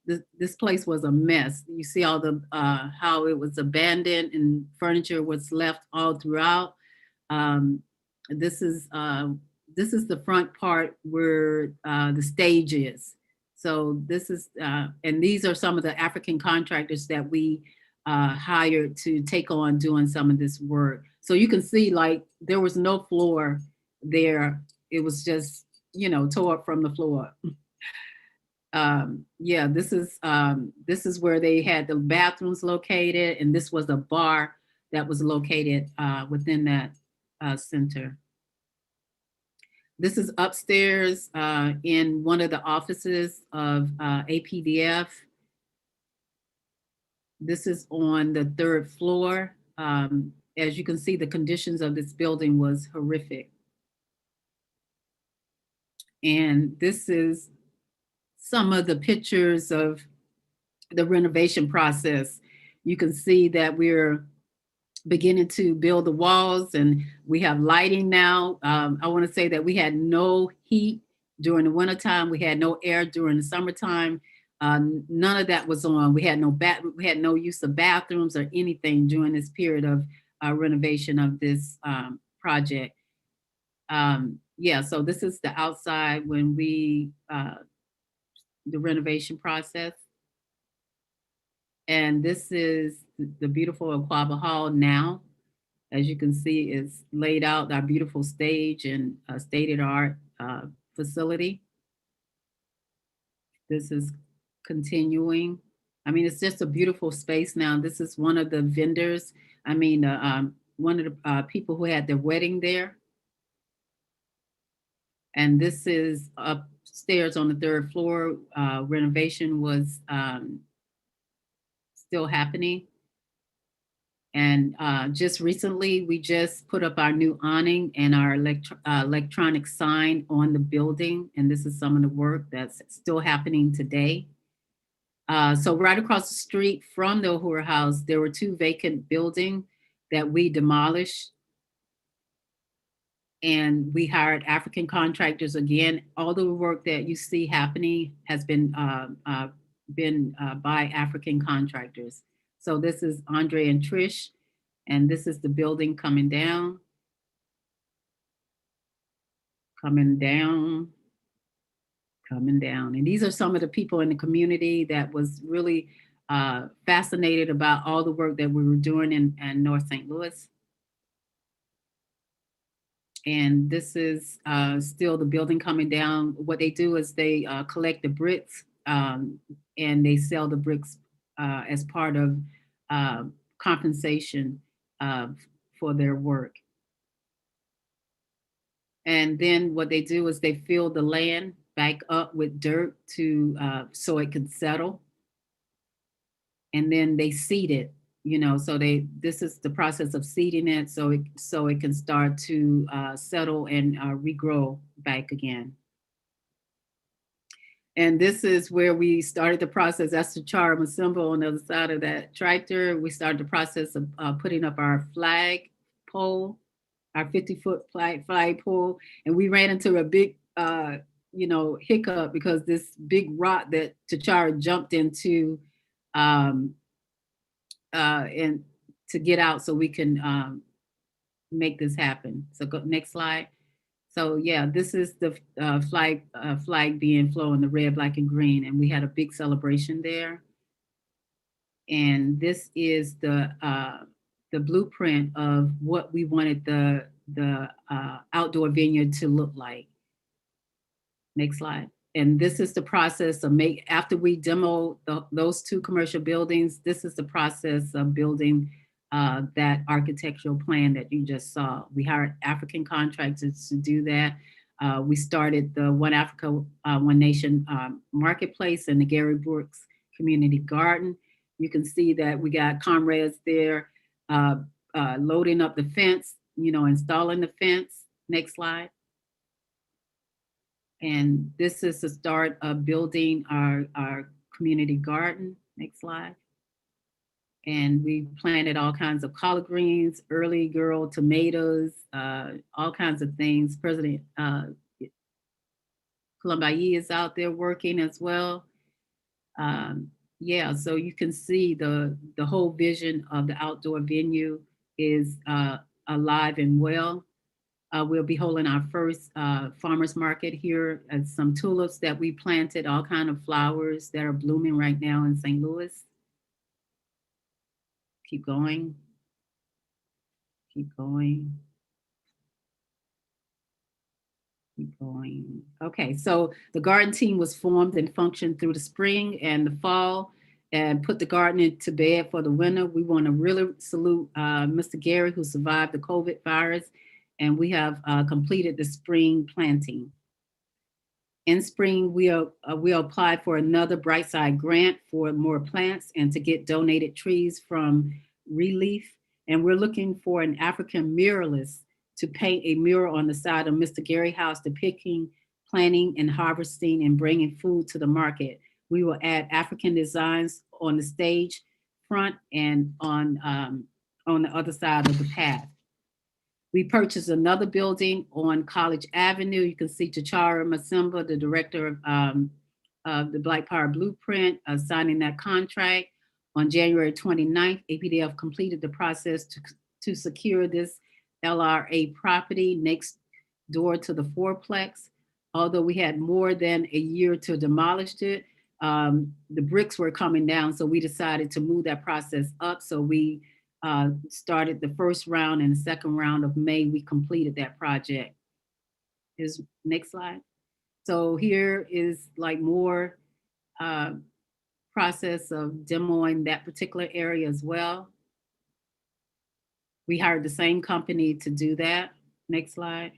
this place was a mess. You see all the, how it was abandoned and furniture was left all throughout. This is the front part where the stage is. So this is, and these are some of the African contractors that we hired to take on doing some of this work. So you can see, like, there was no floor there. It was just, tore up from the floor. Yeah, this is where they had the bathrooms located, and this was a bar that was located within that center. This is upstairs in one of the offices of APDF. This is on the 3rd floor. As you can see, the conditions of this building was horrific. And this is some of the pictures of the renovation process. You can see that we're beginning to build the walls and we have lighting now. I want to say that we had no heat during the wintertime. We had no air during the summertime. None of that was on. We had no use of bathrooms or anything during this period of renovation of this project. Yeah, so this is the outside when we, the renovation process. And this is the beautiful Aquaba Hall now. As you can see, is laid out, our beautiful stage and state-of-the-art facility. This is continuing. I mean, it's just a beautiful space now. This is one of the vendors. I mean, one of the people who had their wedding there. And this is upstairs on the 3rd floor. Renovation was still happening. And just recently, we just put up our new awning and our electronic sign on the building. And this is some of the work that's still happening today. So right across the street from the Uhuru House, there were 2 vacant buildings that we demolished. And we hired African contractors again. All the work that you see happening has been by African contractors. So this is Andre and Trish, and this is the building coming down. Coming down. And these are some of the people in the community that was really fascinated about all the work that we were doing in North St. Louis. And this is still the building coming down. What they do is they collect the bricks and they sell the bricks as part of compensation for their work. And then what they do is they fill the land back up with dirt to so it can settle. And then they seed it. You know, so this is the process of seeding it so it can start to settle and regrow back again. And this is where we started the process. That's the charm symbol on the other side of that tractor. We started the process of putting up our flag pole, our 50-foot flag pole. And we ran into a big, hiccup because this big rock that T'Challa jumped into and to get out so we can make this happen. So go next slide. So yeah, this is the flag being flown, the red, black, and green, and we had a big celebration there. And this is the blueprint of what we wanted the outdoor vineyard to look like. Next slide. And this is the process of after we demo those 2 commercial buildings, this is the process of building that architectural plan that you just saw. We hired African contractors to do that. We started the One Africa, One Nation marketplace and the Gary Brooks Community Garden. You can see that we got comrades there loading up the fence, installing the fence. Next slide. And this is the start of building our community garden. Next slide. And we planted all kinds of collard greens, early girl tomatoes, all kinds of things. President Colombayi is out there working as well. Yeah, so you can see the whole vision of the outdoor venue is alive and well. We'll be holding our first farmers market here and some tulips that we planted, all kinds of flowers that are blooming right now in St. Louis. Keep going. Keep going. Keep going. Okay, so the garden team was formed and functioned through the spring and the fall and put the garden into bed for the winter. We want to really salute Mr. Gary, who survived the COVID virus and we have completed the spring planting. In spring, we'll apply for another Brightside grant for more plants and to get donated trees from Relief. And we're looking for an African muralist to paint a mural on the side of Mr. Gary House depicting planting and harvesting and bringing food to the market. We will add African designs on the stage front and on the other side of the path. We purchased another building on College Avenue. You can see Chachara Masimba, the director of the Black Power Blueprint, signing that contract. On January 29th, APDF completed the process to secure this LRA property next door to the fourplex. Although we had more than a year to demolish it, the bricks were coming down, so we decided to move that process up. So we started the first round, and the second round of May, we completed that project. Next slide. So here is like more process of demoing that particular area as well. We hired the same company to do that. Next slide.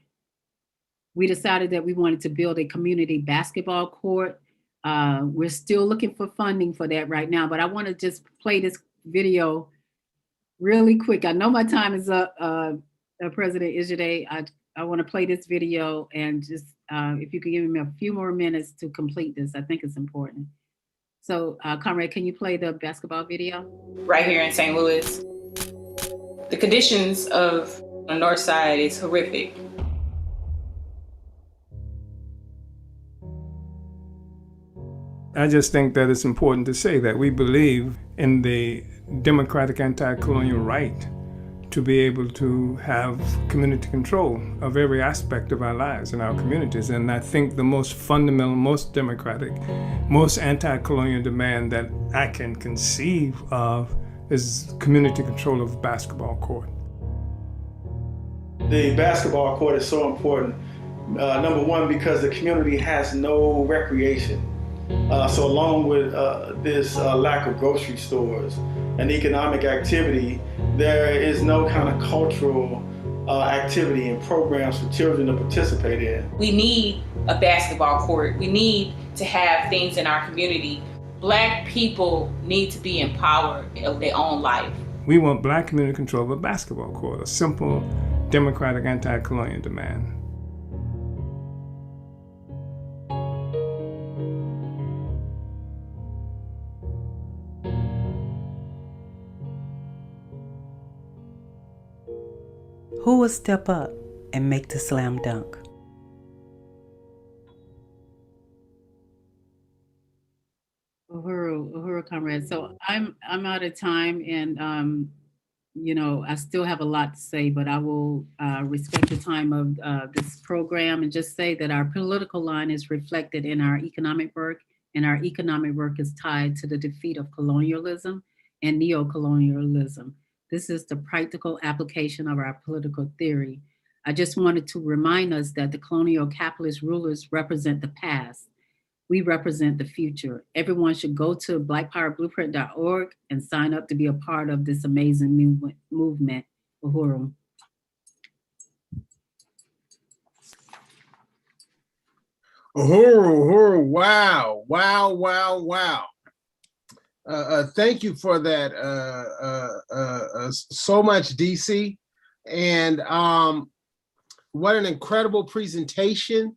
We decided that we wanted to build a community basketball court. We're still looking for funding for that right now, but I want to just play this video really quick. I know my time is up, President Ijide. I want to play this video, and just if you could give me a few more minutes to complete this, I think it's important. So, Comrade, can you play the basketball video? Right here in St. Louis, the conditions of the North Side is horrific. I just think that it's important to say that we believe in the democratic anti-colonial right to be able to have community control of every aspect of our lives and our communities. And I think the most fundamental, most democratic, most anti-colonial demand that I can conceive of is community control of the basketball court. The basketball court is so important. Number one, because the community has no recreation. So along with this lack of grocery stores and economic activity, there is no kind of cultural activity and programs for children to participate in. We need a basketball court. We need to have things in our community. Black people need to be empowered of their own life. We want Black community control of a basketball court, a simple democratic anti-colonial demand. Who will step up and make the slam dunk? Uhuru, comrade. So I'm out of time, and you know, I still have a lot to say, but I will respect the time of this program and just say that our political line is reflected in our economic work, and our economic work is tied to the defeat of colonialism and neo-colonialism. This is the practical application of our political theory. I just wanted to remind us that the colonial capitalist rulers represent the past. We represent the future. Everyone should go to blackpowerblueprint.org and sign up to be a part of this amazing movement. Uhuru. Uhuru, wow. Thank you for that so much, DC. And what an incredible presentation.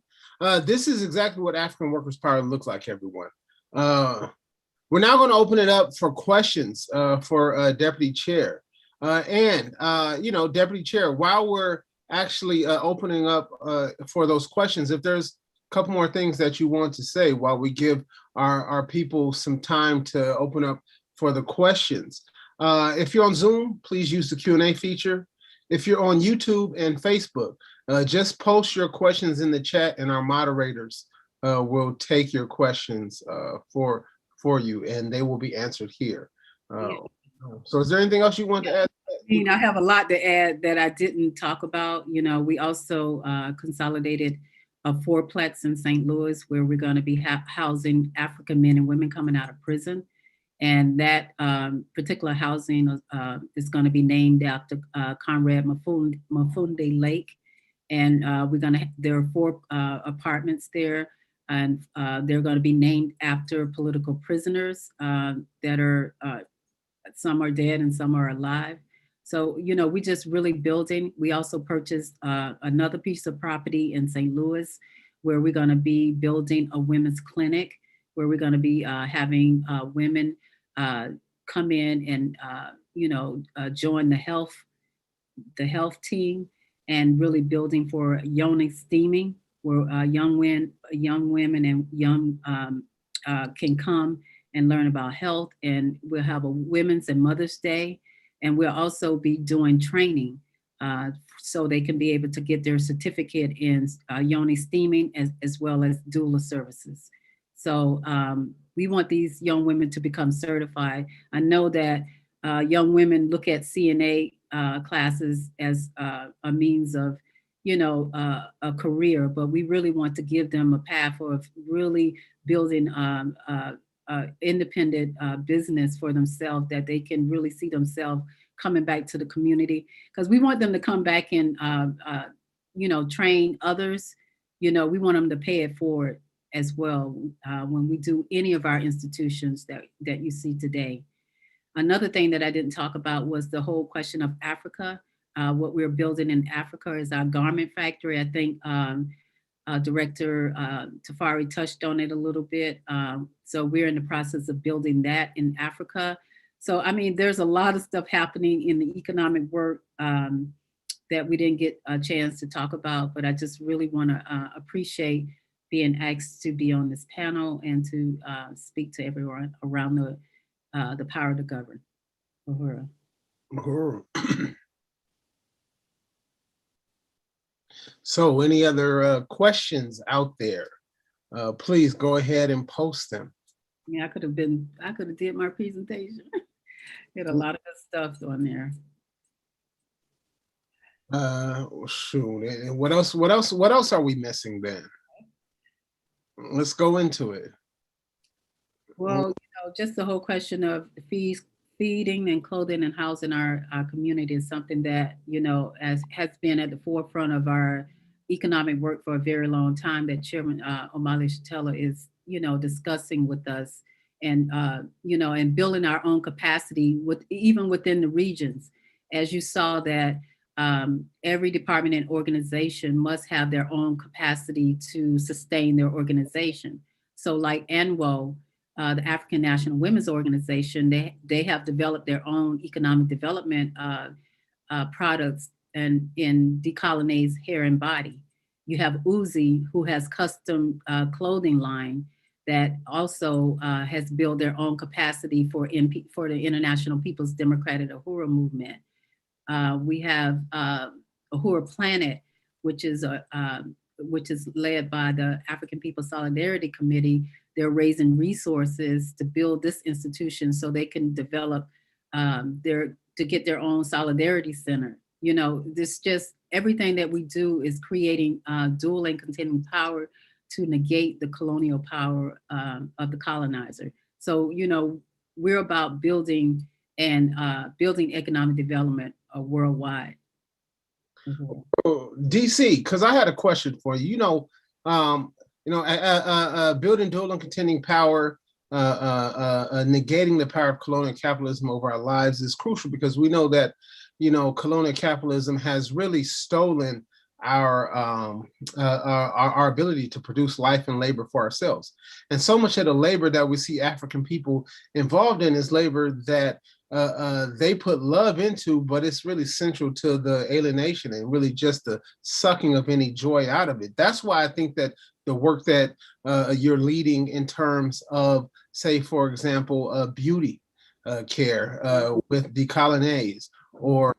This is exactly what African Workers' Power looks like, everyone. We're now going to open it up for questions for Deputy Chair. You know, Deputy Chair, while we're actually opening up for those questions, if there's a couple more things that you want to say while we give our people some time to open up for the questions. If you're on Zoom, please use the Q&A feature. If you're on YouTube and Facebook, just post your questions in the chat and our moderators will take your questions for you, and they will be answered here. So is there anything else you want to add? I have a lot to add that I didn't talk about. You know, we also consolidated a fourplex in St. Louis where we're going to be housing African men and women coming out of prison. And that particular housing is going to be named after Comrade Mafunde Lake. And there are 4 apartments there, and they're going to be named after political prisoners that are, some are dead and some are alive. So, we just really building. We also purchased another piece of property in St. Louis, where we're going to be building a women's clinic, where we're going to be having women come in and, join the health team, and really building for yoni steaming, where young women and young can come and learn about health. And we'll have a Women's and Mother's Day. And we'll also be doing training so they can be able to get their certificate in yoni steaming as well as doula services. So we want these young women to become certified. I know that young women look at CNA classes as a means of, a career, but we really want to give them a path of really building independent business for themselves, that they can really see themselves coming back to the community, because we want them to come back and, train others. We want them to pay it forward as well when we do any of our institutions that you see today. Another thing that I didn't talk about was the whole question of Africa. What we're building in Africa is our garment factory. I think Director Tafari touched on it a little bit. So we're in the process of building that in Africa. So, I mean, there's a lot of stuff happening in the economic work that we didn't get a chance to talk about, but I just really want to appreciate being asked to be on this panel and to speak to everyone around the power to govern. Uhuru. Uhuru. So any other questions out there? Please go ahead and post them. Yeah, I could have did my presentation. Had a lot of good stuff on there. Shoot. What else are we missing then? Let's go into it. Well, just the whole question of feeding and clothing and housing our community is something that, has been at the forefront of our economic work for a very long time, that Chairman Omali Yeshitela is, discussing with us, and, and building our own capacity even within the regions. As you saw that every department and organization must have their own capacity to sustain their organization. So like ANWO, the African National Women's Organization, they have developed their own economic development products and in decolonized hair and body. You have Uzi, who has custom clothing line that also has built their own capacity for the International People's Democratic Uhuru movement. We have Uhuru Planet, which is led by the African People Solidarity Committee. They're raising resources to build this institution so they can develop to get their own solidarity center. This just everything that we do is creating dual and contending power to negate the colonial power of the colonizer. So, we're about building economic development worldwide. Mm-hmm. DC, because I had a question for you. Building dual and contending power, negating the power of colonial capitalism over our lives is crucial, because we know that, colonial capitalism has really stolen our ability to produce life and labor for ourselves. And so much of the labor that we see African people involved in is labor that they put love into, but it's really central to the alienation and really just the sucking of any joy out of it. That's why I think that the work that you're leading in terms of, say, for example, beauty care with decolonize, or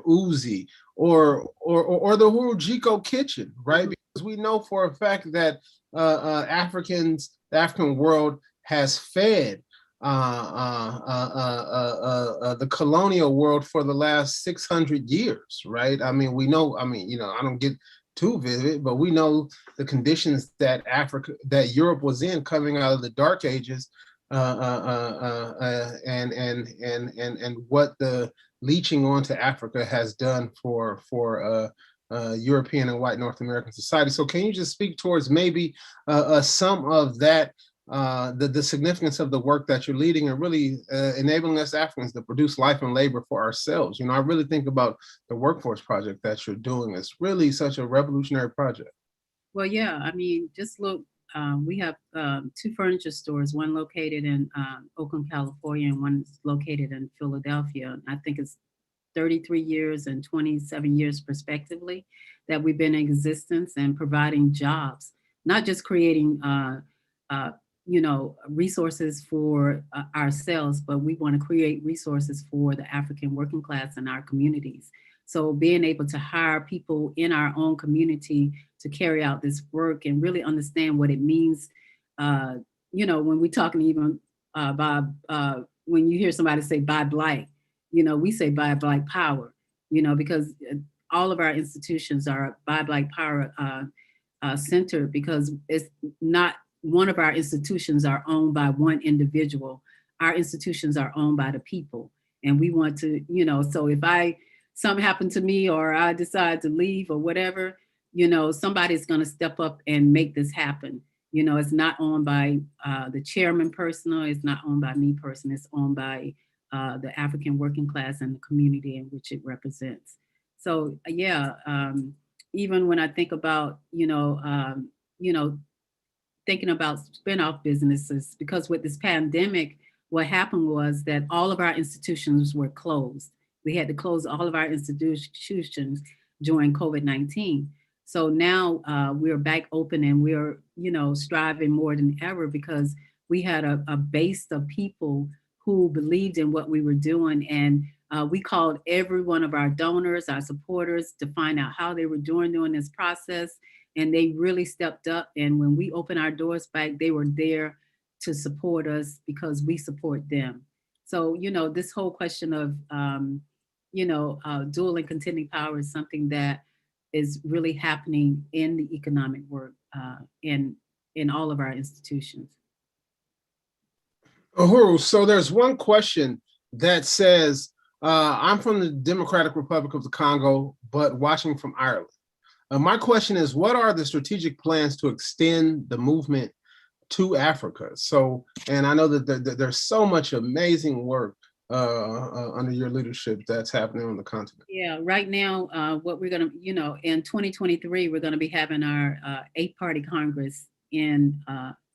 Uzi, or the Hurujiko kitchen, right? Because we know for a fact that the African world has fed the colonial world for the last 600 years, right? I mean, we know, I don't get too vivid, but we know the conditions that Europe was in coming out of the Dark Ages and what the leeching onto Africa has done for European and white North American society. So can you just speak towards maybe some of that, the significance of the work that you're leading and really enabling us Africans to produce life and labor for ourselves? You know, I really think about the workforce project that you're doing. It's really such a revolutionary project. Well, yeah, I mean, just look, we have 2 furniture stores, one located in Oakland, California, and one located in Philadelphia. I think it's 33 years and 27 years respectively that we've been in existence and providing jobs, not just creating you know, resources for ourselves, but we want to create resources for the African working class in our communities. So being able to hire people in our own community to carry out this work and really understand what it means, you know, when we're talking even when you hear somebody say buy Black, you know, we say buy Black power, you know, because all of our institutions are buy Black power centered, because it's not one of our institutions are owned by one individual. Our institutions are owned by the people. And we want to, you know, so if something happened to me or I decide to leave or whatever, you know, somebody's going to step up and make this happen. You know, it's not owned by the chairman personally, it's not owned by me personally, it's owned by the African working class and the community in which it represents. So yeah, even when I think about, thinking about spin-off businesses, because with this pandemic, what happened was that all of our institutions were closed. We had to close all of our institutions during COVID-19. So now we're back open and we're, striving more than ever because we had a base of people who believed in what we were doing. And we called every one of our donors, our supporters, to find out how they were doing during this process. And they really stepped up. And when we opened our doors back, they were there to support us because we support them. So, this whole question of, dual and contending power is something that is really happening in the economic work in all of our institutions. Uhuru, so there's one question that says, I'm from the Democratic Republic of the Congo, but watching from Ireland. My question is, what are the strategic plans to extend the movement to Africa? So, and I know that there's so much amazing work under your leadership that's happening on the continent. Yeah, right now, what we're gonna, in 2023, we're gonna be having our 8-party Congress in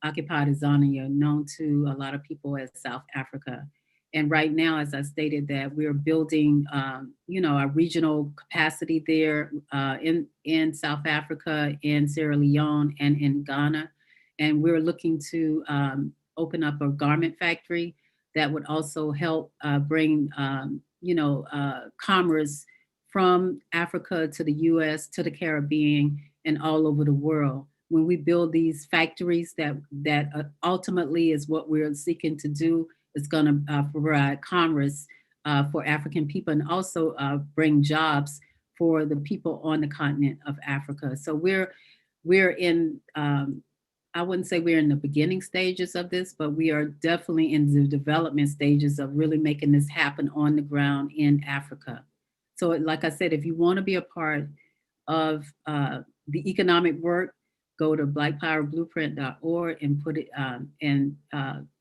occupied Azania, known to a lot of people as South Africa. And right now, as I stated, that we're building, our regional capacity there in South Africa, in Sierra Leone, and in Ghana. And we're looking to open up a garment factory that would also help bring, commerce from Africa to the US, to the Caribbean, and all over the world. When we build these factories that ultimately is what we're seeking to do, it's going to provide commerce for African people and also bring jobs for the people on the continent of Africa. So we're in, I wouldn't say we're in the beginning stages of this, but we are definitely in the development stages of really making this happen on the ground in Africa. So like I said, if you want to be a part of the economic work, go to blackpowerblueprint.org and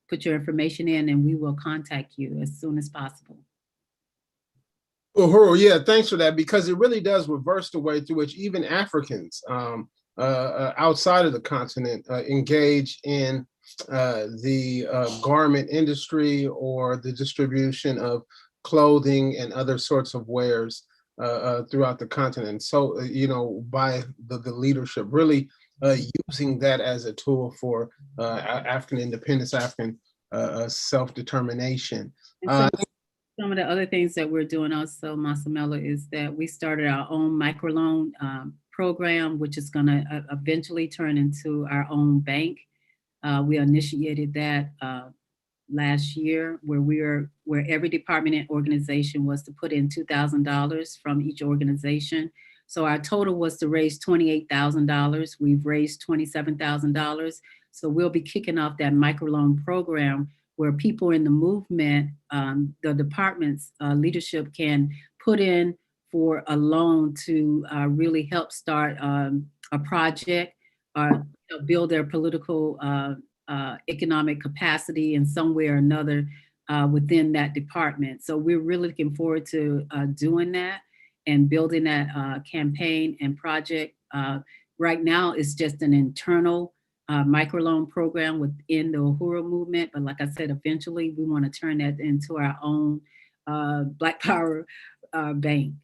put your information in, and we will contact you as soon as possible. Uhuru, yeah, thanks for that, because it really does reverse the way through which even Africans outside of the continent engage in the garment industry or the distribution of clothing and other sorts of wares throughout the continent. So, by the leadership really using that as a tool for African independence, African self-determination. Some of the other things that we're doing also, Masamela, is that we started our own microloan program, which is going to eventually turn into our own bank. We initiated that last year, where every department and organization was to put in $2,000 from each organization. So our total was to raise $28,000. We've raised $27,000. So we'll be kicking off that microloan program where people in the movement, the department's leadership can put in for a loan to really help start a project or build their political economic capacity in some way or another within that department. So we're really looking forward to doing that and building that campaign and project. Right now, it's just an internal microloan program within the Uhuru movement. But like I said, eventually we want to turn that into our own Black Power bank.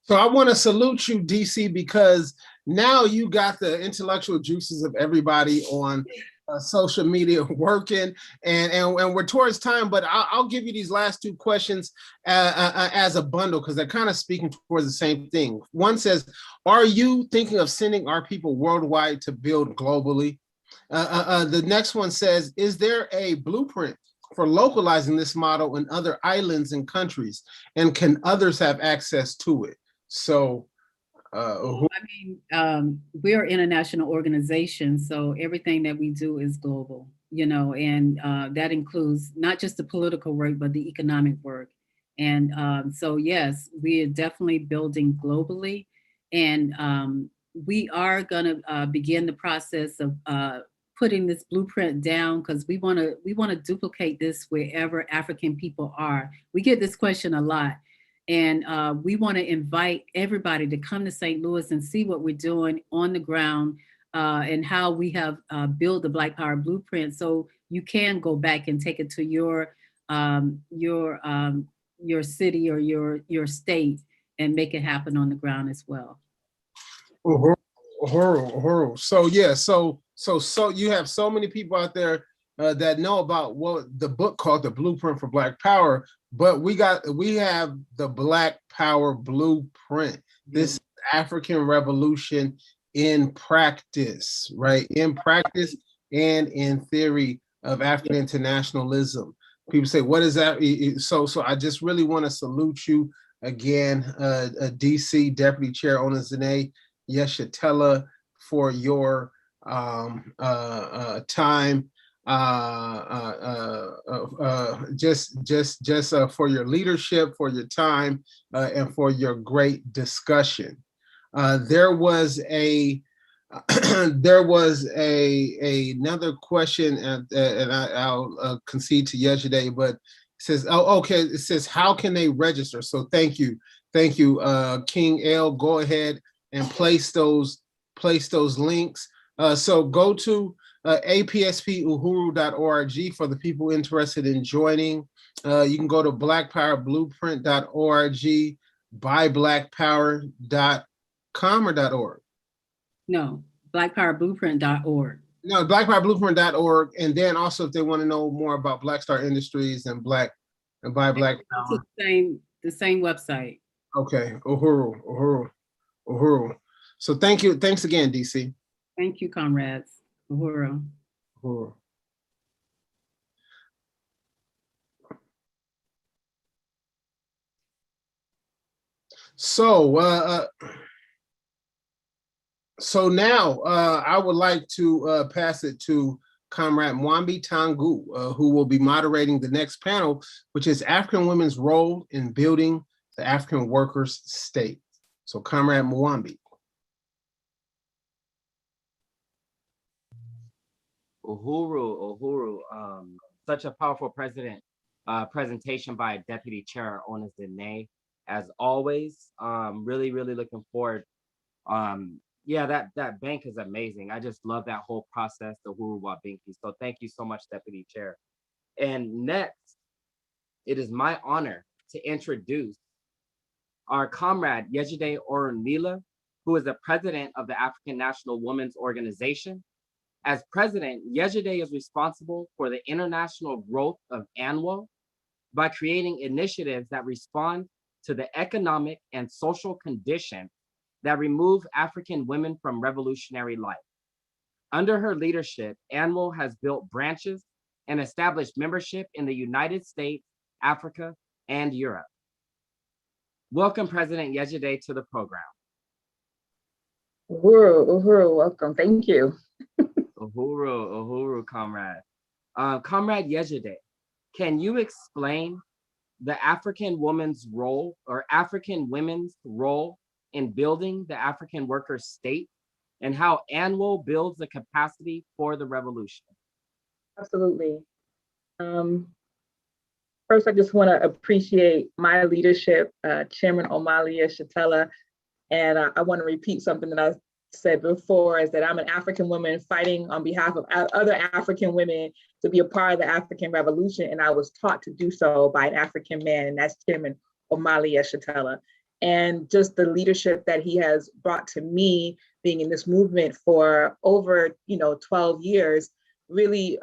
So I want to salute you, DC, because now you got the intellectual juices of everybody on social media working, and we're towards time, but I'll give you these last two questions as a bundle because they're kind of speaking towards the same thing. One says, are you thinking of sending our people worldwide to build globally? The next one says, is there a blueprint for localizing this model in other islands and countries, and can others have access to it? So I mean, we are an international organization, so everything that we do is global, you know, and that includes not just the political work, but the economic work. And so, yes, we are definitely building globally, and we are going to begin the process of putting this blueprint down because we want to duplicate this wherever African people are. We get this question a lot. And we want to invite everybody to come to St. Louis and see what we're doing on the ground and how we have built the Black Power Blueprint. So you can go back and take it to your city or your state and make it happen on the ground as well. So yeah, so you have so many people out there that know about what the book called The Blueprint for Black Power, but we have the Black Power Blueprint. This is African Revolution in practice, right? In practice and in theory of African internationalism. People say, what is that? So I just really want to salute you again, DC Deputy Chair Onizine Yeshitela, for your time. Just for your leadership, for your time, and for your great discussion. There was another question, and I'll concede to yesterday, but it says, oh, okay, it says, how can they register? So thank you, King L. Go ahead and place those links. So go to apspuhuru.org for the people interested in joining. You can go to blackpowerblueprint.org, buyblackpower.com or .org. No, blackpowerblueprint.org. No, blackpowerblueprint.org. And then also if they want to know more about Black Star Industries and Buy Black Power. The same website. Okay, Uhuru. So thank you. Thanks again, DC. Thank you, comrades. Uhuru. So now I would like to pass it to Comrade Mwambi Tangu, who will be moderating the next panel, which is African women's role in building the African workers' state. So Comrade Mwambi. Uhuru, such a powerful presentation by Deputy Chair Onizine, as always. Really looking forward. Yeah, that bank is amazing. I just love that whole process, the Uhuru Wabinki. So thank you so much, Deputy Chair. And next, it is my honor to introduce our comrade Yejide Orunmila, who is the president of the African National Women's Organization. As president, Yejide is responsible for the international growth of ANWO by creating initiatives that respond to the economic and social conditions that remove African women from revolutionary life. Under her leadership, ANWO has built branches and established membership in the United States, Africa, and Europe. Welcome, President Yejide, to the program. Uhuru, welcome. Thank you. Uhuru, comrade. Comrade Yejide, can you explain the African woman's role or African women's role in building the African worker state and how ANWO builds the capacity for the revolution? Absolutely. First, I just want to appreciate my leadership, Chairman Omalia Shatella, and I want to repeat something that I said before, is that I'm an African woman fighting on behalf of other African women to be a part of the African Revolution, and I was taught to do so by an African man, and that's Chairman Omalia Shatella. And just the leadership that he has brought to me, being in this movement for over 12 years, really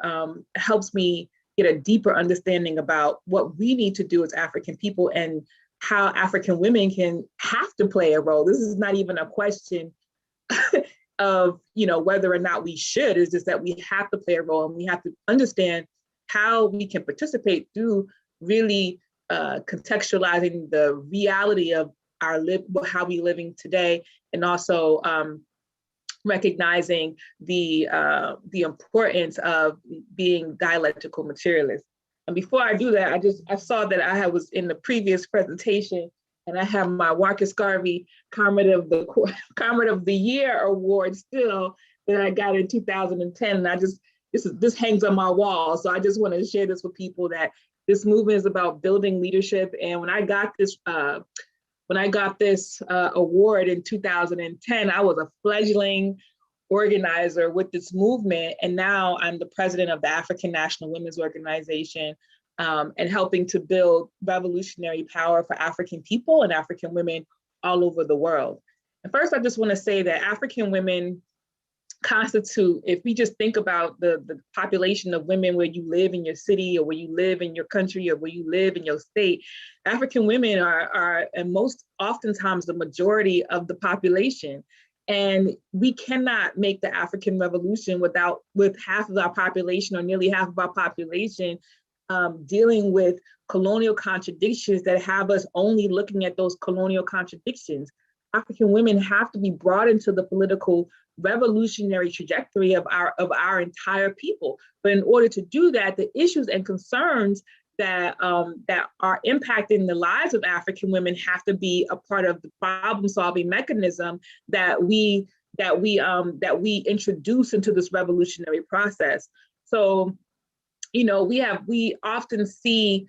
helps me get a deeper understanding about what we need to do as African people and how African women have to play a role. This is not even a question of whether or not we should. It's just that we have to play a role, and we have to understand how we can participate through really contextualizing the reality of how we living today, and also recognizing the importance of being dialectical materialists. And before I do that, I saw that I was in the previous presentation, and I have my Marcus Garvey Comrade of the Year award still that I got in 2010. And this hangs on my wall. So I just want to share this with people that this movement is about building leadership. And when I got this award in 2010, I was a fledgling organizer with this movement. And now I'm the president of the African National Women's Organization, and helping to build revolutionary power for African people and African women all over the world. And first, I just want to say that African women constitute, if we just think about the population of women where you live in your city, or where you live in your country, or where you live in your state, African women are and most oftentimes the majority of the population. And we cannot make the African Revolution with half of our population, or nearly half of our population, dealing with colonial contradictions that have us only looking at those colonial contradictions. African women have to be brought into the political revolutionary trajectory of our entire people. But in order to do that, the issues and concerns that are impacting the lives of African women have to be a part of the problem-solving mechanism that we introduce into this revolutionary process. So, we often see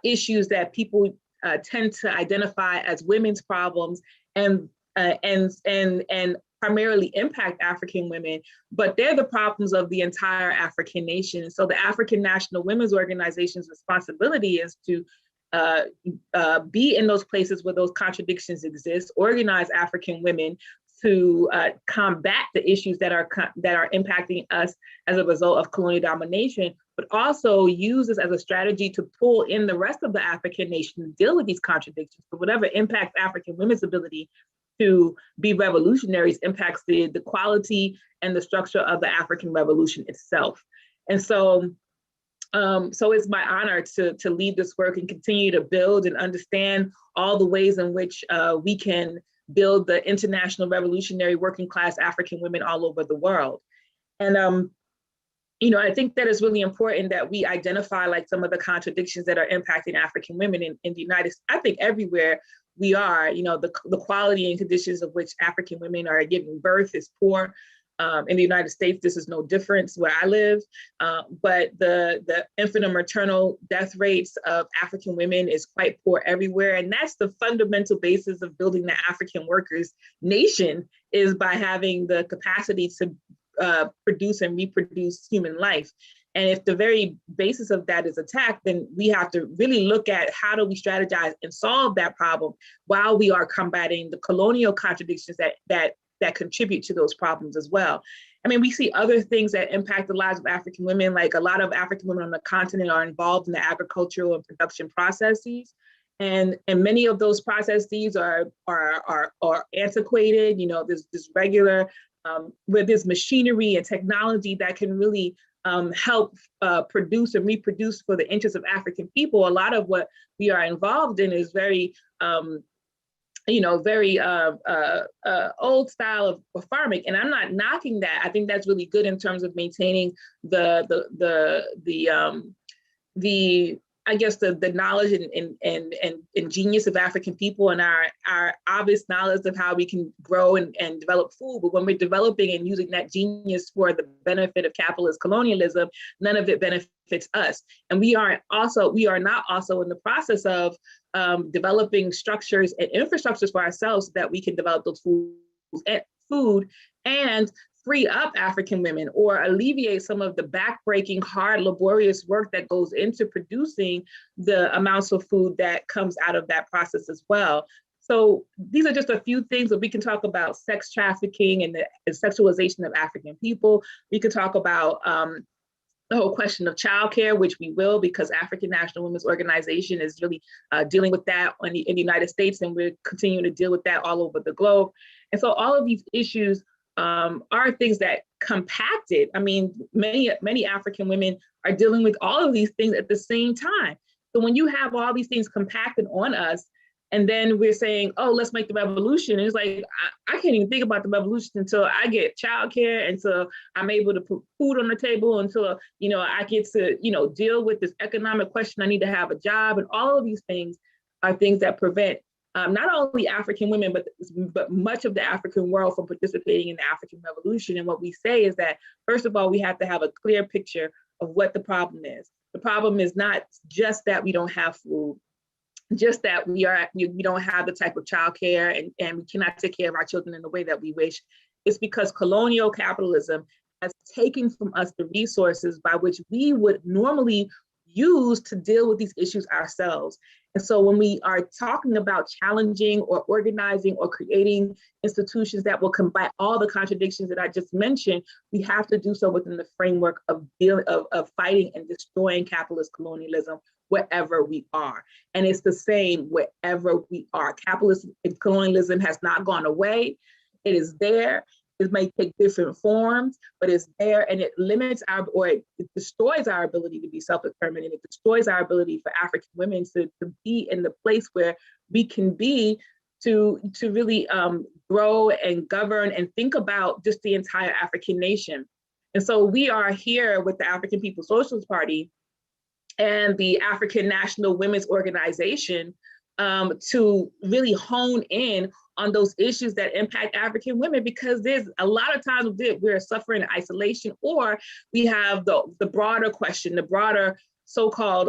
issues that people tend to identify as women's problems and primarily impact African women, but they're the problems of the entire African nation. So the African National Women's Organization's responsibility is to be in those places where those contradictions exist, organize African women to combat the issues that are impacting us as a result of colonial domination, but also use this as a strategy to pull in the rest of the African nation to deal with these contradictions. So whatever impacts African women's ability to be revolutionaries impacts the quality and the structure of the African Revolution itself. And so it's my honor to lead this work and continue to build and understand all the ways in which we can build the international revolutionary working class African women all over the world. And I think that it's really important that we identify some of the contradictions that are impacting African women in the United States. I think everywhere we are, the quality and conditions of which African women are giving birth is poor. In the United States, this is no different where I live, but the infant and maternal death rates of African women is quite poor everywhere. And that's the fundamental basis of building the African workers nation, is by having the capacity to produce and reproduce human life. And if the very basis of that is attacked, then we have to really look at how do we strategize and solve that problem while we are combating the colonial contradictions that contribute to those problems as well. I mean, we see other things that impact the lives of African women, like a lot of African women on the continent are involved in the agricultural and production processes. And many of those processes are antiquated. There's this regular, where there's machinery and technology that can really help produce and reproduce for the interests of African people. A lot of what we are involved in is very very old style of farming. And I'm not knocking that. I think that's really good in terms of maintaining I guess the knowledge and genius of African people and our obvious knowledge of how we can grow and develop food. But when we're developing and using that genius for the benefit of capitalist colonialism, none of it benefits us. And we are not also in the process of developing structures and infrastructures for ourselves so that we can develop those food and free up African women or alleviate some of the backbreaking, hard, laborious work that goes into producing the amounts of food that comes out of that process as well. So these are just a few things that we can talk about: sex trafficking and the sexualization of African people. We could talk about the whole question of childcare, which we will, because African National Women's Organization is really dealing with that in the United States, and we're continuing to deal with that all over the globe. And so all of these issues are things that compacted. I mean, many African women are dealing with all of these things at the same time. So when you have all these things compacted on us, and then we're saying, oh, let's make the revolution. And it's like, I can't even think about the revolution until I get childcare, until I'm able to put food on the table, until, I get to, deal with this economic question. I need to have a job. And all of these things are things that prevent not only African women, but much of the African world from participating in the African Revolution. And what we say is that, first of all, we have to have a clear picture of what the problem is. The problem is not just that we don't have food, just that we don't have the type of childcare and we cannot take care of our children in the way that we wish. It's because colonial capitalism has taken from us the resources by which we would normally use to deal with these issues ourselves. And so when we are talking about challenging or organizing or creating institutions that will combat all the contradictions that I just mentioned, we have to do so within the framework of fighting and destroying capitalist colonialism wherever we are. And it's the same wherever we are. Capitalist colonialism has not gone away. It is there. It may take different forms, but it's there, and it limits it destroys our ability to be self-determined. It destroys our ability for African women to be in the place where we can be to really grow and govern and think about just the entire African nation. And so we are here with the African People's Socialist Party and the African National Women's Organization to really hone in on those issues that impact African women, because there's a lot of times we're suffering isolation, or we have the broader question, the broader so-called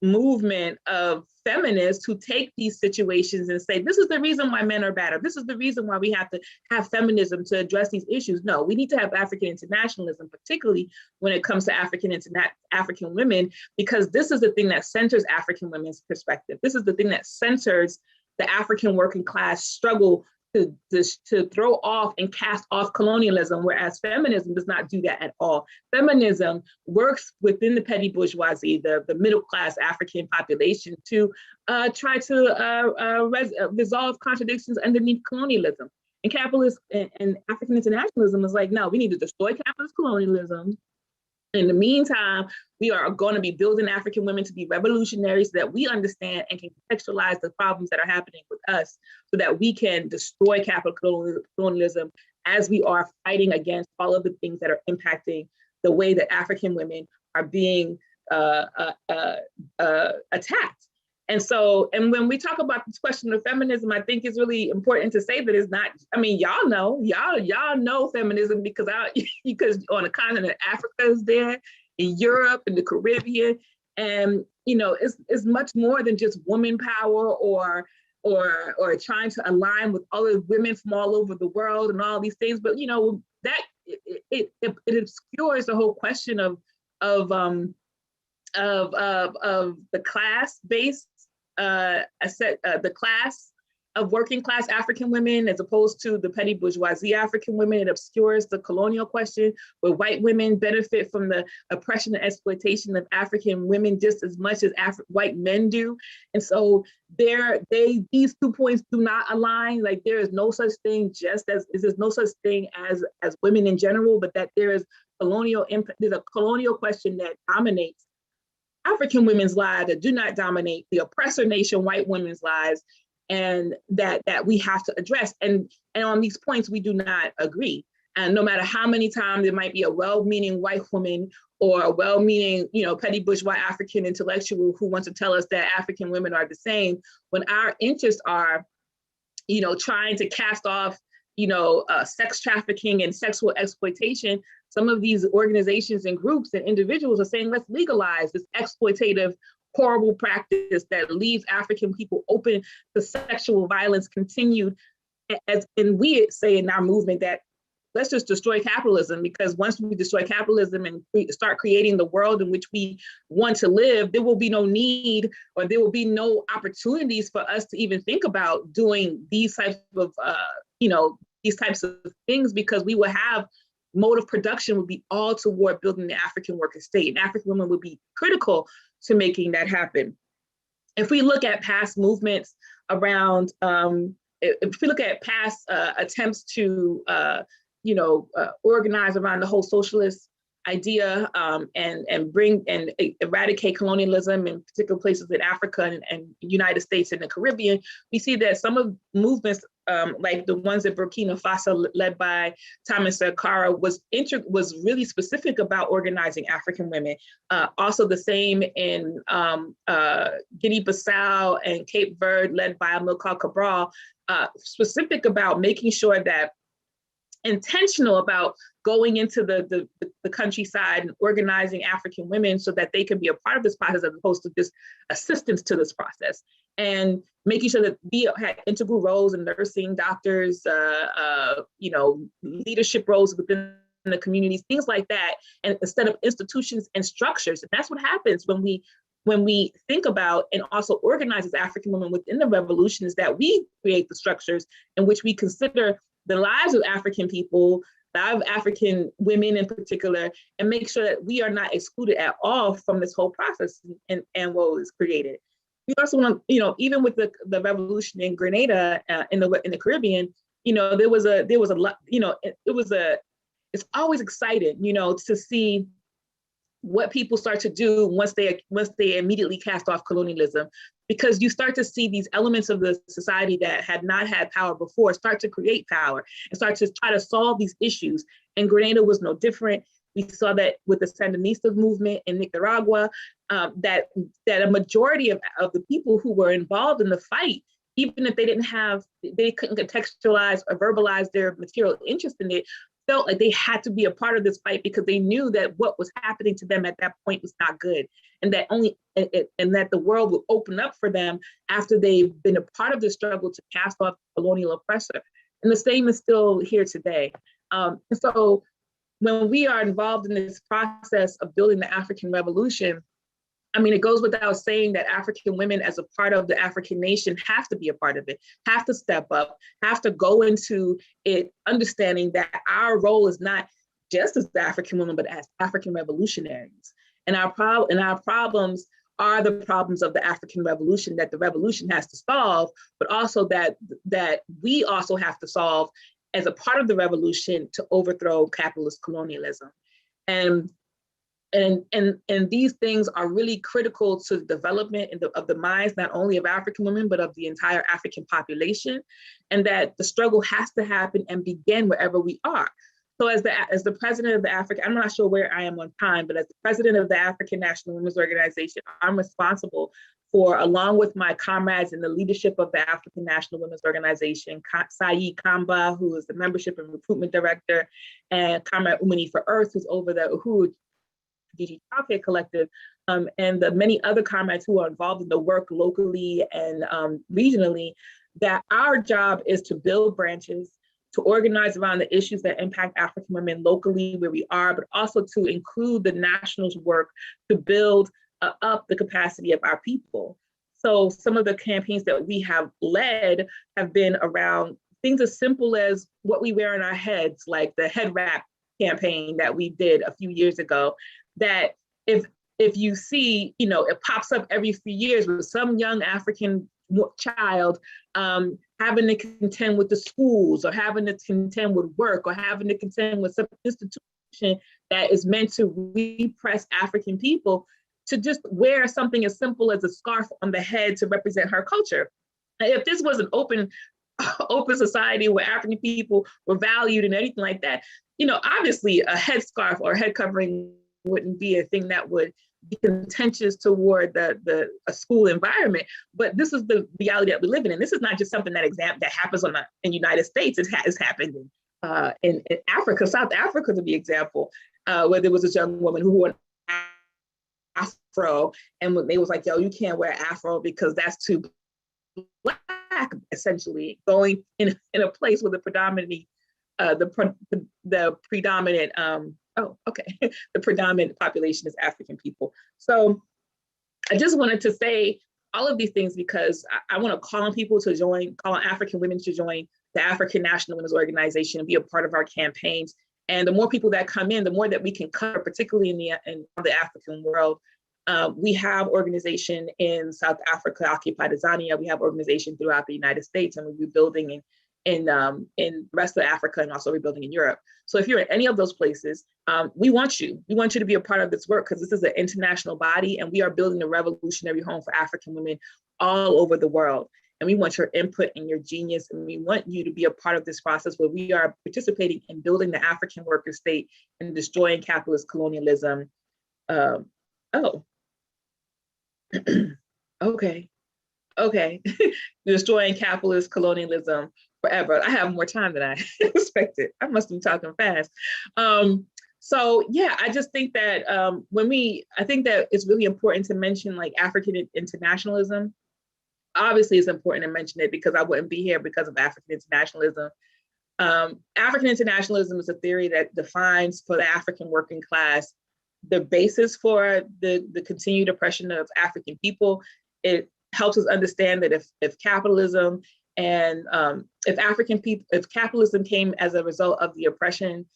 movement of feminists who take these situations and say, this is the reason why men are better. This is the reason why we have to have feminism to address these issues. No, we need to have African internationalism, particularly when it comes to African women, because this is the thing that centers African women's perspective. This is the thing that centers the African working class struggle to throw off and cast off colonialism, whereas feminism does not do that at all. Feminism works within the petty bourgeoisie, the middle class African population, to try to resolve contradictions underneath colonialism. And capitalist and African internationalism is like, no, we need to destroy capitalist colonialism. In the meantime, we are going to be building African women to be revolutionaries so that we understand and can contextualize the problems that are happening with us, so that we can destroy capital colonialism as we are fighting against all of the things that are impacting the way that African women are being attacked. And so, and when we talk about this question of feminism, I think it's really important to say that it's not, I mean, y'all know feminism because on the continent of Africa is there, in Europe, in the Caribbean, and it's much more than just woman power or trying to align with other women from all over the world and all these things. But that it obscures the whole question of the class based the class of working class African women as opposed to the petty bourgeoisie African women. It obscures the colonial question, where white women benefit from the oppression and exploitation of African women just as much as white men do. And so these 2 points do not align. Like, there is no such thing there's no such thing as women in general, but that there's a colonial question that dominates African women's lives, that do not dominate the oppressor nation white women's lives. and that we have to address. And on these points, we do not agree. And no matter how many times there might be a well-meaning white woman or a well-meaning, petty bourgeois African intellectual who wants to tell us that African women are the same, when our interests are, trying to cast off, sex trafficking and sexual exploitation, some of these organizations and groups and individuals are saying, let's legalize this exploitative, horrible practice that leaves African people open to sexual violence continued. And we say in our movement that let's just destroy capitalism, because once we destroy capitalism and start creating the world in which we want to live, there will be no need, or there will be no opportunities for us to even think about doing these types of, these types of things, because we will have mode of production would be all toward building the African worker state, and African women would be critical to making that happen. If we look at past movements around, if we look at past attempts to, organize around the whole socialist idea and bring and eradicate colonialism in particular places in Africa and United States and the Caribbean, we see that some of movements like the ones in Burkina Faso led by Thomas Sankara was really specific about organizing African women. Also the same in Guinea-Bissau and Cape Verde led by Amilcar Cabral, specific about making sure that intentional about going into the countryside and organizing African women so that they can be a part of this process as opposed to just assistance to this process, and making sure that we had integral roles in nursing, doctors, leadership roles within the communities, things like that, and instead of institutions and structures. And that's what happens when we think about and also organize as African women within the revolution, is that we create the structures in which we consider the lives of African people, of African women in particular, and make sure that we are not excluded at all from this whole process and what was created. We also want to, even with the revolution in Grenada, in the Caribbean, there was a lot, it's always exciting, to see what people start to do once they immediately cast off colonialism, because you start to see these elements of the society that had not had power before start to create power and start to try to solve these issues. And Grenada was no different. We saw that with the Sandinista movement in Nicaragua, that a majority of the people who were involved in the fight, even if they couldn't contextualize or verbalize their material interest in it, felt like they had to be a part of this fight because they knew that what was happening to them at that point was not good, and that that the world would open up for them after they've been a part of the struggle to cast off colonial oppressor. And the same is still here today. And so when we are involved in this process of building the African Revolution, I mean, it goes without saying that African women as a part of the African nation have to be a part of it, have to step up, have to go into it, understanding that our role is not just as African women, but as African revolutionaries. And our problems are the problems of the African Revolution that the revolution has to solve, but also that we also have to solve as a part of the revolution to overthrow capitalist colonialism. And these things are really critical to the development of the minds, not only of African women, but of the entire African population, and that the struggle has to happen and begin wherever we are. So as the president of the African, I'm not sure where I am on time, but as the president of the African National Women's Organization, I'm responsible for, along with my comrades in the leadership of the African National Women's Organization, Saeed Kamba, who is the membership and recruitment director, and Comrade Umani for Earth, who's over the Uhuru DG Childcare Collective, and the many other comrades who are involved in the work locally and regionally, that our job is to build branches, to organize around the issues that impact African women locally where we are, but also to include the nationals' work to build up the capacity of our people. So some of the campaigns that we have led have been around things as simple as what we wear on our heads, like the head wrap campaign that we did a few years ago, that if you see, it pops up every few years with some young African child having to contend with the schools, or having to contend with work, or having to contend with some institution that is meant to repress African people, to just wear something as simple as a scarf on the head to represent her culture. If this was an open society where African people were valued and anything like that, obviously a headscarf or a head covering wouldn't be a thing that would be contentious toward a school environment. But this is the reality that we live in. And this is not just something that happens in the United States. It has happened in Africa, South Africa, to be example, where there was this young woman who wore an afro, and when they was like, yo, you can't wear afro because that's too Black, essentially, going in a place where the predominant the predominant population is African people. So I just wanted to say all of these things because I want to call on African women to join the African National Women's Organization and be a part of our campaigns. And the more people that come in, the more that we can cover, particularly in the African world. We have organization in South Africa, Occupied Tanzania. We have organization throughout the United States, and we'll be building in the rest of Africa, and also rebuilding in Europe. So if you're in any of those places, we want you. We want you to be a part of this work because this is an international body, and we are building a revolutionary home for African women all over the world. And we want your input and your genius, and we want you to be a part of this process where we are participating in building the African worker state and destroying capitalist colonialism. Okay. Destroying capitalist colonialism forever. I have more time than I expected. I must be talking fast. So yeah, I just think that I think that it's really important to mention like African internationalism. Obviously, it's important to mention it because I wouldn't be here because of African internationalism. African internationalism is a theory that defines for the African working class the basis for the continued oppression of African people. It helps us understand that if capitalism and if capitalism came as a result of the oppression,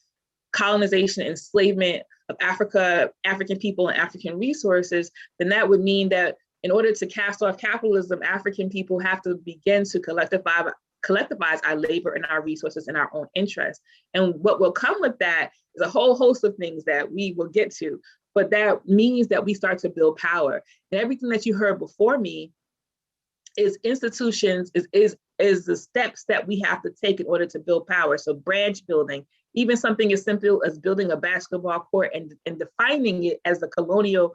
colonization, enslavement of African people and African resources, then that would mean that in order to cast off capitalism, African people have to begin to collectivize our labor and our resources in our own interest. And what will come with that is a whole host of things that we will get to, but that means that we start to build power. And everything that you heard before me is institutions, is the steps that we have to take in order to build power. So branch building, even something as simple as building a basketball court and defining it as a colonial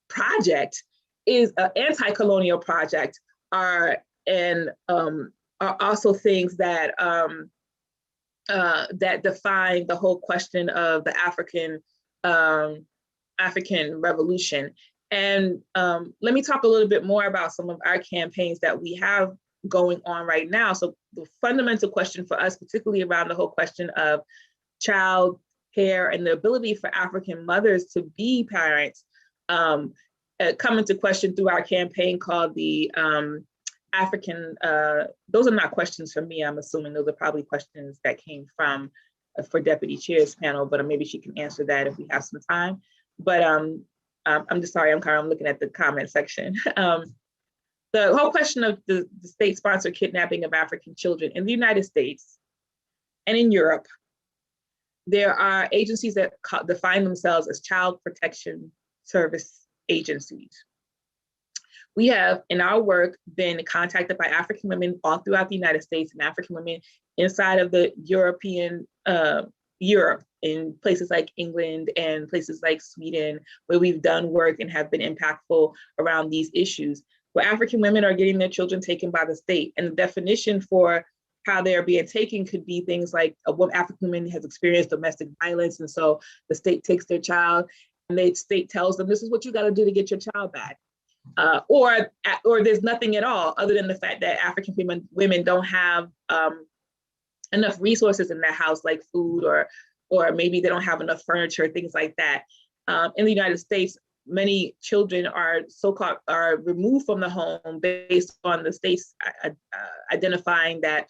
project is an anti-colonial project are also things that that define the whole question of the African revolution. And let me talk a little bit more about some of our campaigns that we have going on right now. So the fundamental question for us, particularly around the whole question of child care and the ability for African mothers to be parents, come into question through our campaign called the African, those are not questions for me, I'm assuming those are probably questions that came from for Deputy Chair's panel, but maybe she can answer that if we have some time. But I'm just sorry, I'm looking at the comment section. The whole question of the state-sponsored kidnapping of African children in the United States and in Europe, there are agencies that define themselves as child protection service agencies. We have, in our work, been contacted by African women all throughout the United States and African women inside of the European, Europe, in places like England and places like Sweden, where we've done work and have been impactful around these issues, where African women are getting their children taken by the state. And the definition for how they're being taken could be things like a African woman has experienced domestic violence, and so the state takes their child and the state tells them, this is what you got to do to get your child back. Or there's nothing at all other than the fact that African women don't have enough resources in their house, like food, or maybe they don't have enough furniture, things like that. In the United States, many children are removed from the home based on the states identifying that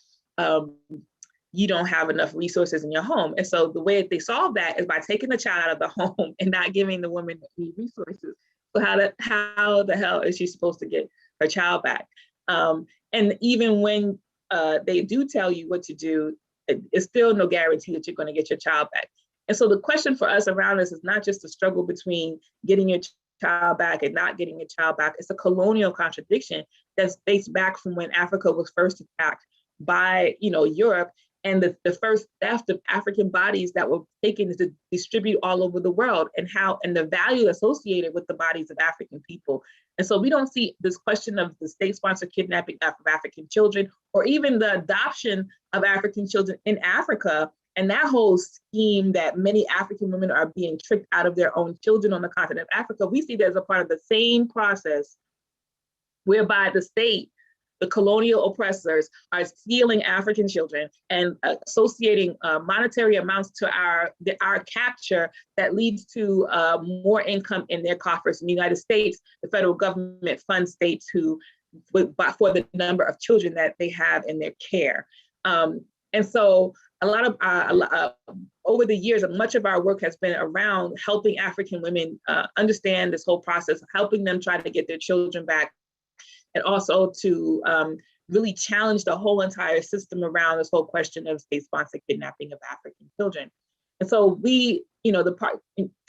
you don't have enough resources in your home. And so the way that they solve that is by taking the child out of the home and not giving the woman any resources. So how the hell is she supposed to get her child back? And even when they do tell you what to do, it's still no guarantee that you're going to get your child back. And so the question for us around this is not just the struggle between getting your child back and not getting your child back. It's a colonial contradiction that's dates back from when Africa was first attacked by, Europe, and the first theft of African bodies that were taken to distribute all over the world, and the value associated with the bodies of African people. And so we don't see this question of the state-sponsored kidnapping of African children, or even the adoption of African children in Africa, and that whole scheme that many African women are being tricked out of their own children on the continent of Africa. We see that as a part of the same process whereby the state, the colonial oppressors, are stealing African children and associating monetary amounts to our capture that leads to more income in their coffers. In the United States, the federal government funds states for the number of children that they have in their care. And so a lot of over the years, much of our work has been around helping African women understand this whole process, helping them try to get their children back, and also to really challenge the whole entire system around this whole question of state-sponsored kidnapping of African children. And so we,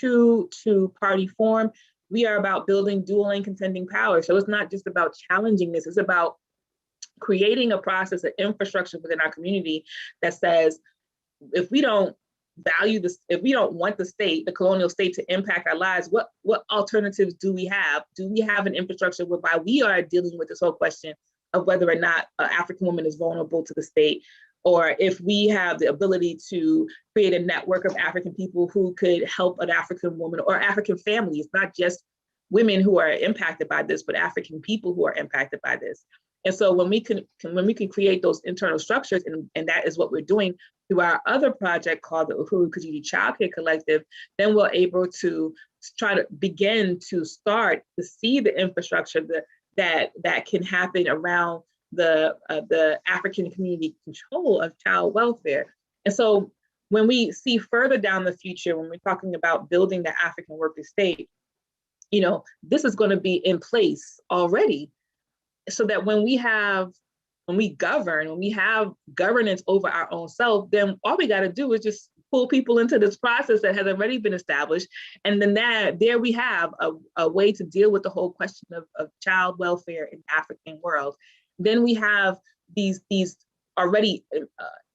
true to party form, we are about building dual and contending power. So it's not just about challenging this, it's about creating a process, an infrastructure within our community that says, if we don't value this, if we don't want the state, the colonial state, to impact our lives, what alternatives do we have? Do we have an infrastructure whereby we are dealing with this whole question of whether or not an African woman is vulnerable to the state, or if we have the ability to create a network of African people who could help an African woman or African families, not just women who are impacted by this, but African people who are impacted by this. And so when we can create those internal structures, and that is what we're doing through our other project called the Uhuru Kijiji Childcare Collective, then we're able to try to begin to start to see the infrastructure that can happen around the African community control of child welfare. And so when we see further down the future, when we're talking about building the African worker state, this is going to be in place already, so that when we have governance over our own self, then all we got to do is just pull people into this process that has already been established. And then there we have a way to deal with the whole question of child welfare in the African world. Then we have these already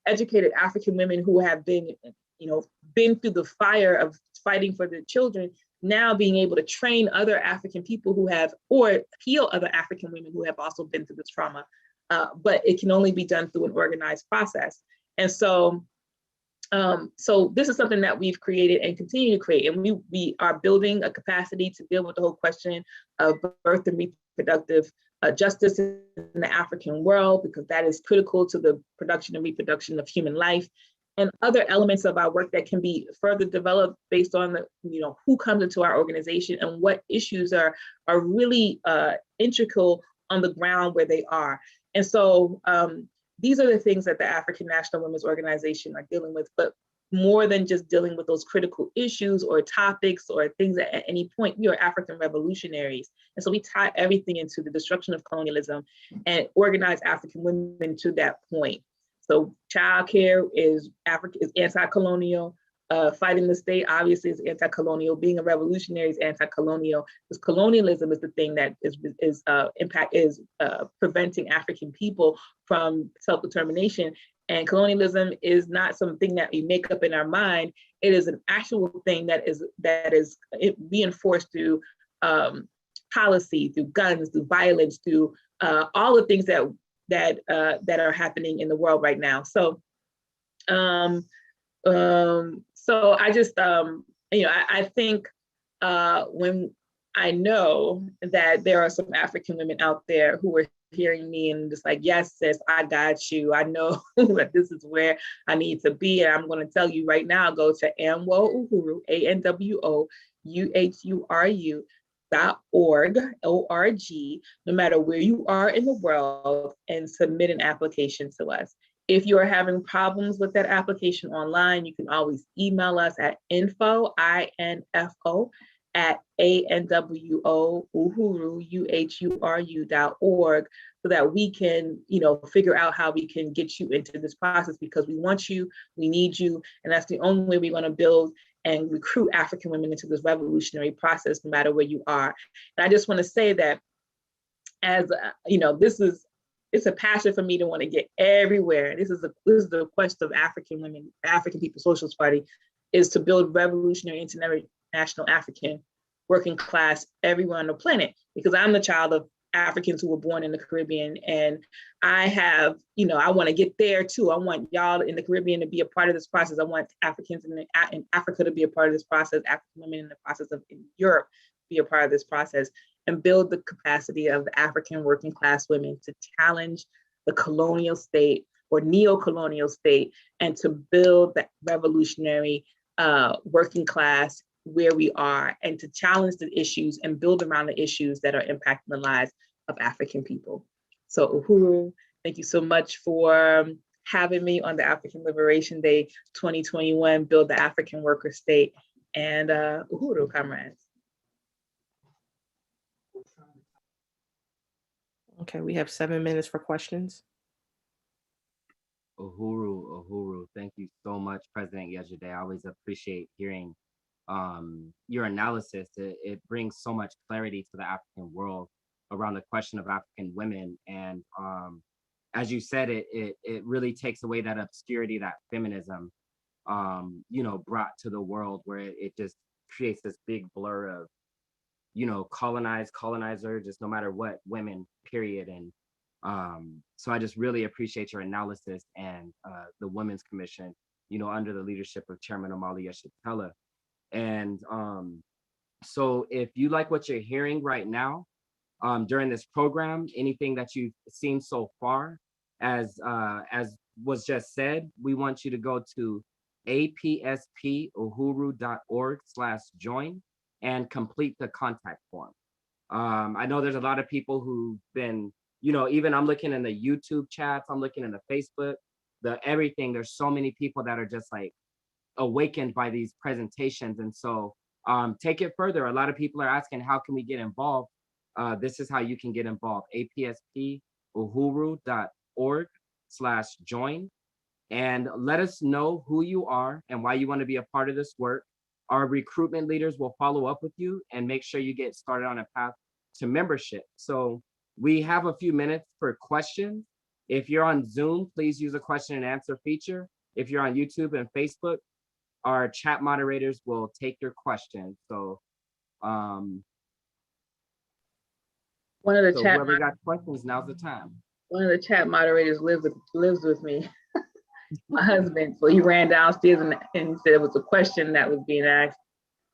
educated African women who have been through the fire of fighting for their children, now being able to train other African people or heal other African women who have also been through this trauma. But it can only be done through an organized process. And so this is something that we've created and continue to create. And we are building a capacity to deal with the whole question of birth and reproductive justice in the African world, because that is critical to the production and reproduction of human life. And other elements of our work that can be further developed based on who comes into our organization and what issues are really integral on the ground where they are. And so these are the things that the African National Women's Organization are dealing with, but more than just dealing with those critical issues or topics or things that at any point, we are African revolutionaries. And so we tie everything into the destruction of colonialism and organize African women to that point. So childcare is anti-colonial. Fighting the state obviously is anti-colonial. Being a revolutionary is anti-colonial. Because colonialism is the thing that is preventing African people from self-determination. And colonialism is not something that we make up in our mind. It is an actual thing that is reinforced through policy, through guns, through violence, through all the things that are happening in the world right now. So, so I just, I think when I know that there are some African women out there who are hearing me and just like, yes, sis, I got you. I know that this is where I need to be. And I'm going to tell you right now, go to ANWOUHURU, ANWOUHURU.org, O-R-G, no matter where you are in the world, and submit an application to us. If you are having problems with that application online, you can always email us at info, I-N-F-O, at ANWOUHURU.org, so that we can, figure out how we can get you into this process, because we want you, we need you, and that's the only way we're going to build and recruit African women into this revolutionary process, no matter where you are. And I just want to say that as you know, it's a passion for me to want to get everywhere. This is the quest of African women, African People's Socialist Party, is to build revolutionary international African working class everywhere on the planet, because I'm the child of Africans who were born in the Caribbean, and I have, I want to get there too. I want y'all in the Caribbean to be a part of this process. I want Africans in Africa to be a part of this process, African women in the process of in Europe be a part of this process, and build the capacity of the African working class women to challenge the colonial state or neo-colonial state, and to build that revolutionary working class where we are, and to challenge the issues and build around the issues that are impacting the lives of African people. So Uhuru, thank you so much for having me on the African Liberation Day 2021, Build the African Worker State, and Uhuru, comrades. Okay, we have 7 minutes for questions. Uhuru, thank you so much, President Yejide. I always appreciate hearing your analysis. It brings so much clarity to the African world around the question of African women. And as you said, it really takes away that obscurity that feminism, brought to the world, where it just creates this big blur of, colonized, colonizer, just no matter what, women, period. And so I just really appreciate your analysis and the Women's Commission, under the leadership of Chairman Omali Yeshitela. And so if you like what you're hearing right now during this program, anything that you've seen so far, as was just said, we want you to go to apspuhuru.org/join and complete the contact form. I know there's a lot of people who've been, even I'm looking in the YouTube chats, I'm looking in the Facebook, everything. There's so many people that are just like awakened by these presentations. And so take it further. A lot of people are asking, how can we get involved? This is how you can get involved. apspuhuru.org/join, and let us know who you are and why you want to be a part of this work. Our recruitment leaders will follow up with you and make sure you get started on a path to membership. So we have a few minutes for questions. If you're on Zoom, please use a question and answer feature. If you're on YouTube and Facebook, our chat moderators will take your questions. So whoever got questions, now's the time. One of the chat moderators lives with me, my husband. So he ran downstairs and he said it was a question that was being asked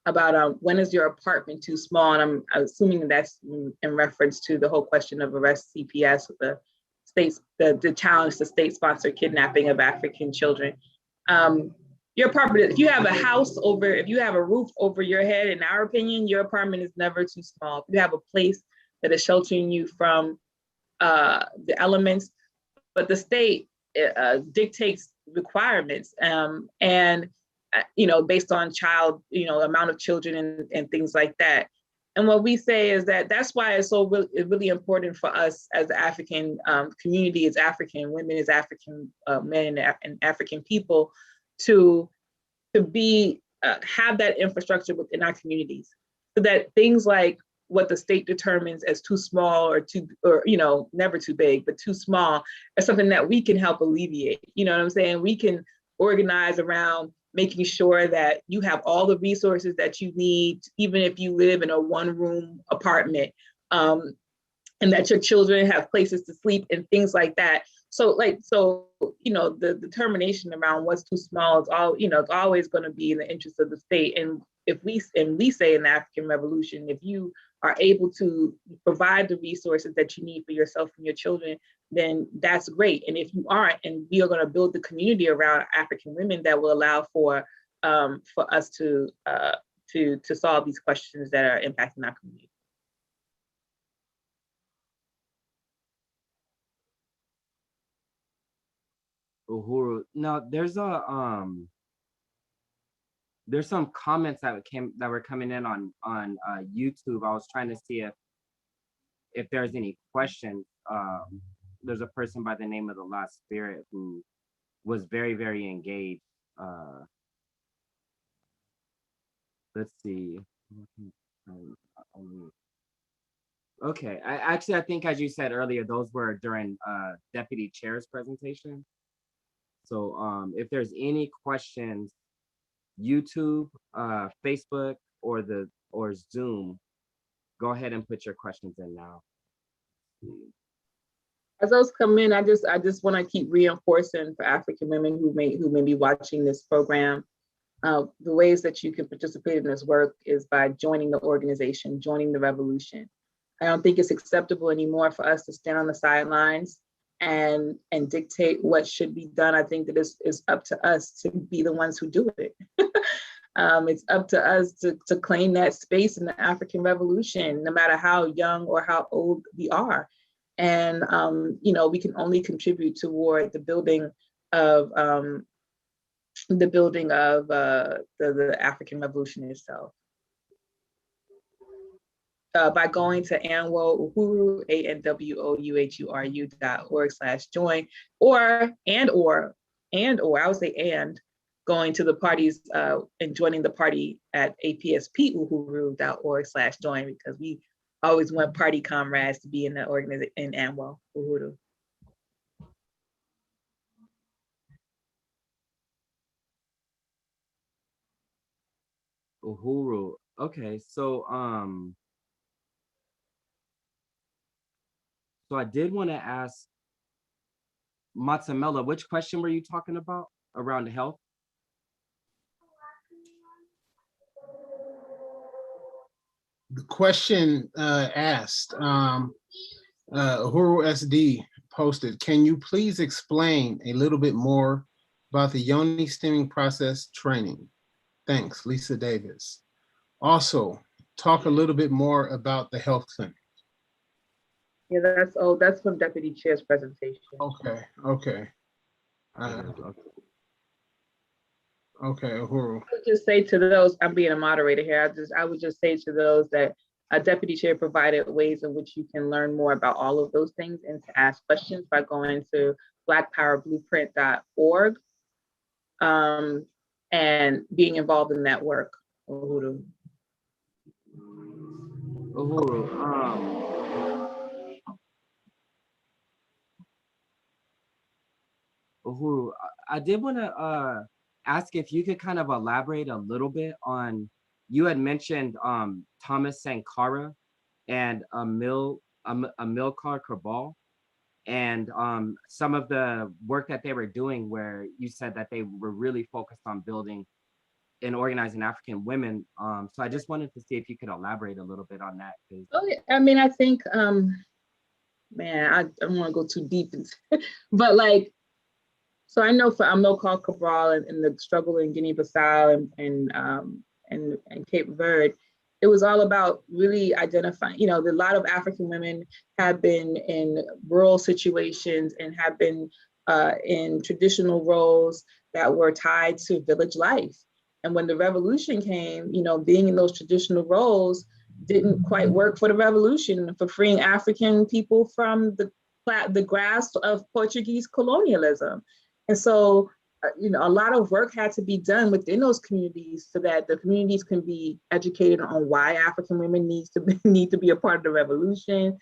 about when is your apartment too small? And I'm assuming that's in reference to the whole question of arrest CPS, the challenge to state-sponsored kidnapping of African children. Your apartment, if you have a roof over your head, in our opinion, your apartment is never too small. If you have a place that is sheltering you from the elements, but the state dictates requirements based on amount of children and things like that. And what we say is that's why it's so really important for us as the African community, as African women, as African men and African people to have that infrastructure within our communities, so that things like what the state determines as too small or never too big, but too small, is something that we can help alleviate. You know what I'm saying? We can organize around making sure that you have all the resources that you need, even if you live in a one-room apartment, and that your children have places to sleep and things like that. So the determination around what's too small is it's always going to be in the interest of the state. And we say in the African Revolution, if you are able to provide the resources that you need for yourself and your children, then that's great. And if you aren't, and we are going to build the community around African women that will allow for us to solve these questions that are impacting our community. Uhuru, now there's some comments that were coming in on YouTube. I was trying to see if there's any questions. There's a person by the name of the Last Spirit who was very, very engaged. Let's see. Okay, I think as you said earlier, those were during Deputy Chair's presentation. So if there's any questions, YouTube, Facebook, or Zoom, go ahead and put your questions in now. As those come in, I just want to keep reinforcing for African women who may be watching this program. The ways that you can participate in this work is by joining the organization, joining the revolution. I don't think it's acceptable anymore for us to stand on the sidelines and dictate what should be done. I think that it's up to us to be the ones who do it. It's up to us to claim that space in the African Revolution, no matter how young or how old we are. And we can only contribute toward the building of the African Revolution itself. By going to ANWOUHURU, ANWOUHURU.org/join, or I would say going to the parties and joining the party at APSPUhuru.org/join, because we always want party comrades to be in the organization in ANWO Uhuru. Uhuru. Okay, so I did want to ask Matsamela, which question were you talking about around health? The question asked, Uhuru SD posted, can you please explain a little bit more about the yoni stemming process training? Thanks, Lisa Davis. Also, talk a little bit more about the health clinic. Yeah, that's from Deputy Chair's presentation. Okay. Okay, Uhuru. I would just say to those, I'm being a moderator here, I would just say to those that Deputy Chair provided ways in which you can learn more about all of those things and to ask questions by going to blackpowerblueprint.org and being involved in that work. Uhuru, I did want to ask if you could kind of elaborate a little bit on, you had mentioned Thomas Sankara and Amilcar Cabral and some of the work that they were doing, where you said that they were really focused on building and organizing African women. So I just wanted to see if you could elaborate a little bit on that. I mean, I think, man, I don't want to go too deep into but like, so I know for Amilcar Cabral and the struggle in Guinea-Bissau and Cape Verde, it was all about really identifying, a lot of African women have been in rural situations and have been in traditional roles that were tied to village life. And when the revolution came, being in those traditional roles didn't quite work for the revolution, for freeing African people from the grasp of Portuguese colonialism. And so, a lot of work had to be done within those communities so that the communities can be educated on why African women need to be a part of the revolution.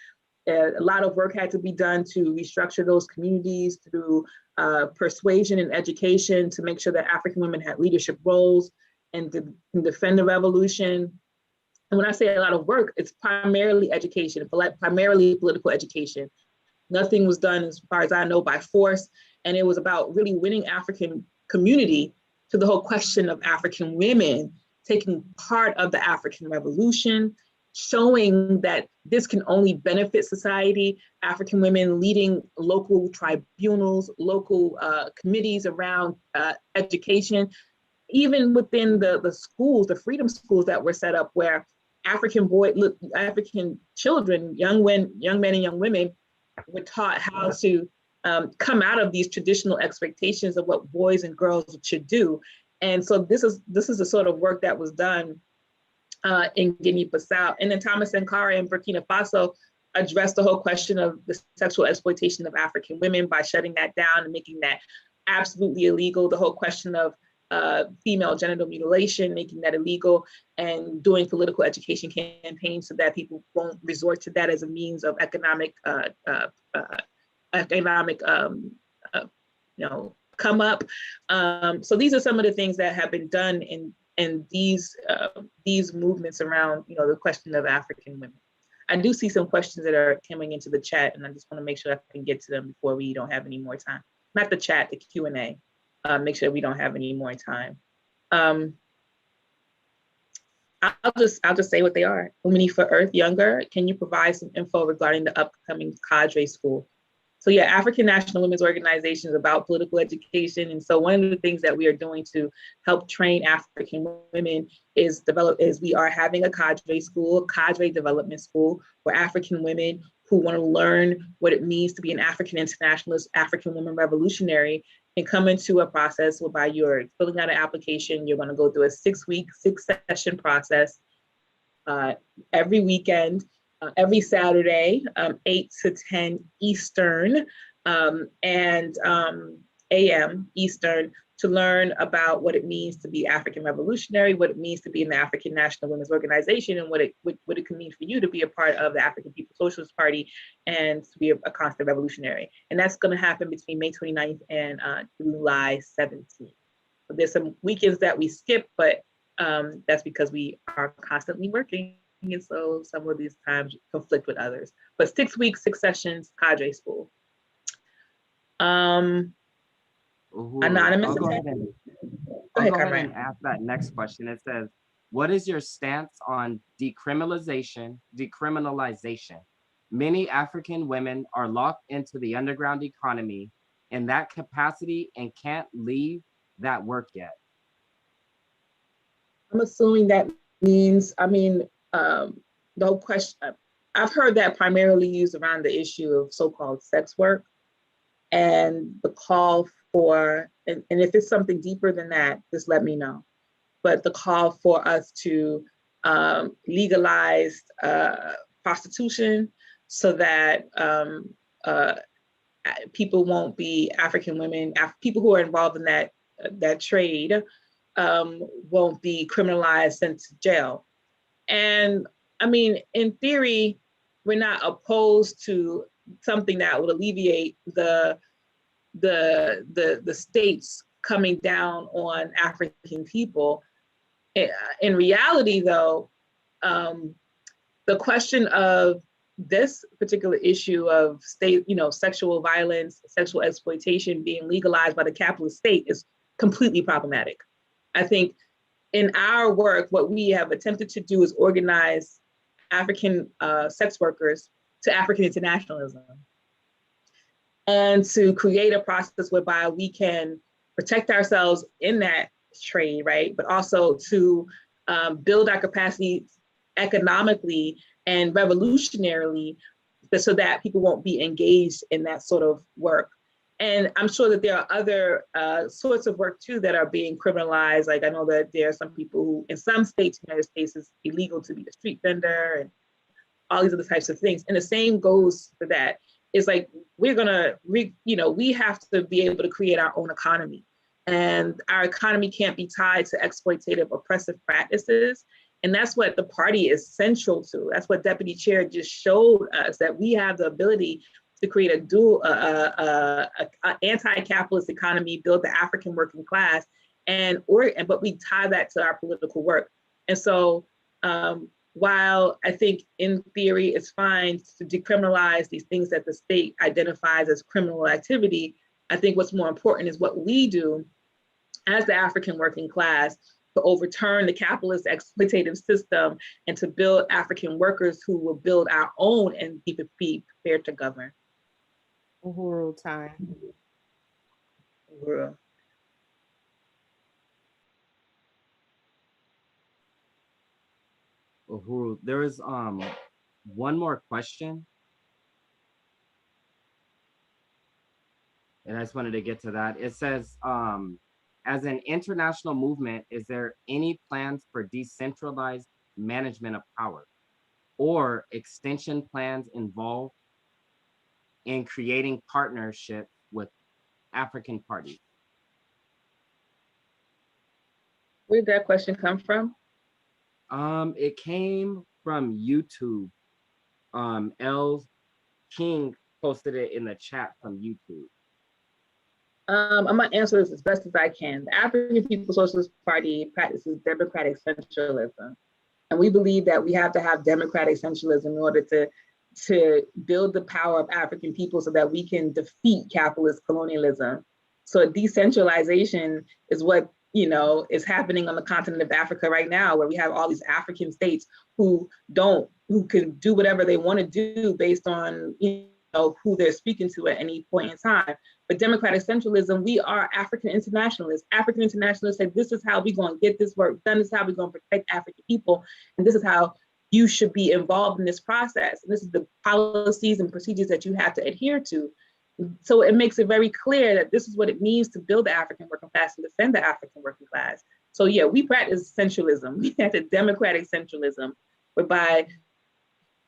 A lot of work had to be done to restructure those communities through persuasion and education to make sure that African women had leadership roles and to defend the revolution. And when I say a lot of work, it's primarily education, primarily political education. Nothing was done, as far as I know, by force. And it was about really winning African community to the whole question of African women taking part of the African Revolution, showing that this can only benefit society, African women leading local tribunals, local committees around education, even within the schools, the freedom schools that were set up where African children, young men and young women were taught how to come out of these traditional expectations of what boys and girls should do. And so this is the sort of work that was done in Guinea-Bissau. And then Thomas Sankara in Burkina Faso addressed the whole question of the sexual exploitation of African women by shutting that down and making that absolutely illegal. The whole question of female genital mutilation, making that illegal, and doing political education campaigns so that people won't resort to that as a means of economic come up. So these are some of the things that have been done in these movements around, the question of African women. I do see some questions that are coming into the chat, and I just want to make sure I can get to them before we don't have any more time. Not the chat, the Q&A. Make sure we don't have any more time. I'll just say what they are. Women for Earth Younger, can you provide some info regarding the upcoming cadre school? So yeah, African National Women's Organization is about political education. And so one of the things that we are doing to help train African women is we are having a cadre school, cadre development school for African women who want to learn what it means to be an African internationalist, African women revolutionary, and come into a process whereby you're filling out an application. You're going to go through a 6-week, 6-session process every weekend. Every Saturday, 8 to 10 Eastern and AM Eastern, to learn about what it means to be African revolutionary, what it means to be in the African National Women's Organization, and what it can mean for you to be a part of the African People's Socialist Party and to be a constant revolutionary. And that's going to happen between May 29th and July 17th. So there's some weekends that we skip, but that's because we are constantly working. And so some of these times conflict with others. But 6 weeks, 6 sessions, cadre school. Anonymous. I'll go ahead and ask that next question. It says, what is your stance on decriminalization? Many African women are locked into the underground economy in that capacity and can't leave that work yet. I'm assuming that means, the whole question, I've heard that primarily used around the issue of so-called sex work and the call for, and if it's something deeper than that, just let me know. But the call for us to legalize prostitution so that people won't be African women, people who are involved in that trade won't be criminalized, sent to jail. And in theory, we're not opposed to something that would alleviate the states coming down on African people. In reality, though, the question of this particular issue of state, sexual violence, sexual exploitation being legalized by the capitalist state is completely problematic. I think in our work, what we have attempted to do is organize African sex workers to African internationalism and to create a process whereby we can protect ourselves in that trade, right? But also to build our capacity economically and revolutionarily so that people won't be engaged in that sort of work. And I'm sure that there are other sorts of work too that are being criminalized. Like I know that there are some people who, in some states, United States, it's illegal to be a street vendor and all these other types of things. And the same goes for that. It's like we have to be able to create our own economy, and our economy can't be tied to exploitative, oppressive practices. And that's what the party is central to. That's what Deputy Chair just showed us, that we have the ability to create a dual, anti-capitalist economy, build the African working class, but we tie that to our political work. And so while I think in theory it's fine to decriminalize these things that the state identifies as criminal activity, I think what's more important is what we do as the African working class to overturn the capitalist exploitative system and to build African workers who will build our own and be prepared to govern. Uhuru time. Uhuru. Uhuru, there is one more question. And I just wanted to get to that. It says, as an international movement, is there any plans for decentralized management of power or extension plans involved in creating partnership with African parties? Where did that question come from? It came from YouTube. L King posted it in the chat from YouTube. I'm gonna answer this as best as I can. The African People's Socialist Party practices democratic centralism. And we believe that we have to have democratic centralism in order to build the power of African people so that we can defeat capitalist colonialism. So decentralization is what, you know, is happening on the continent of Africa right now, where we have all these African states who can do whatever they want to do based on, you know, who they're speaking to at any point in time. But democratic centralism, we are African internationalists. African internationalists say, this is how we're going to get this work done. This is how we're going to protect African people. And this is how you should be involved in this process. And this is the policies and procedures that you have to adhere to. So it makes it very clear that this is what it means to build the African working class and defend the African working class. So yeah, we practice centralism. We practice democratic centralism, whereby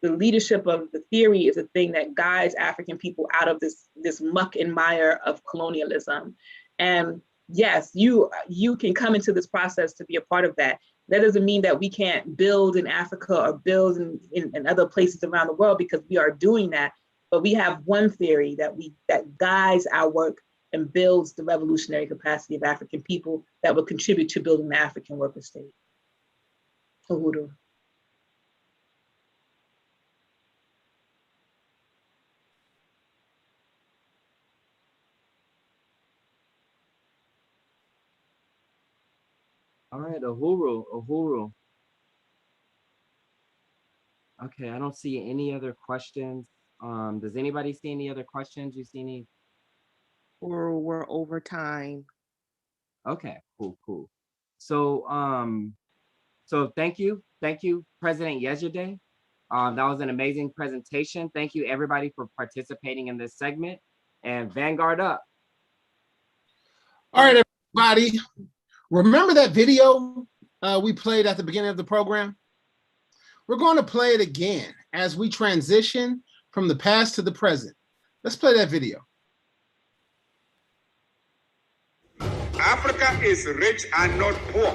the leadership of the theory is a thing that guides African people out of this muck and mire of colonialism. And yes, you can come into this process to be a part of that. That doesn't mean that we can't build in Africa or build in other places around the world, because we are doing that. But we have one theory that guides our work and builds the revolutionary capacity of African people that will contribute to building the African worker state. Uhuru. All right, Uhuru. Okay, I don't see any other questions. Does anybody see any other questions? You see any? We're over time. Okay, cool. So, so thank you, President Yejide. That was an amazing presentation. Thank you, everybody, for participating in this segment. And Vanguard up. All right, everybody. Remember that video we played at the beginning of the program? We're going to play it again as we transition from the past to the present. Let's play that video. Africa is rich and not poor.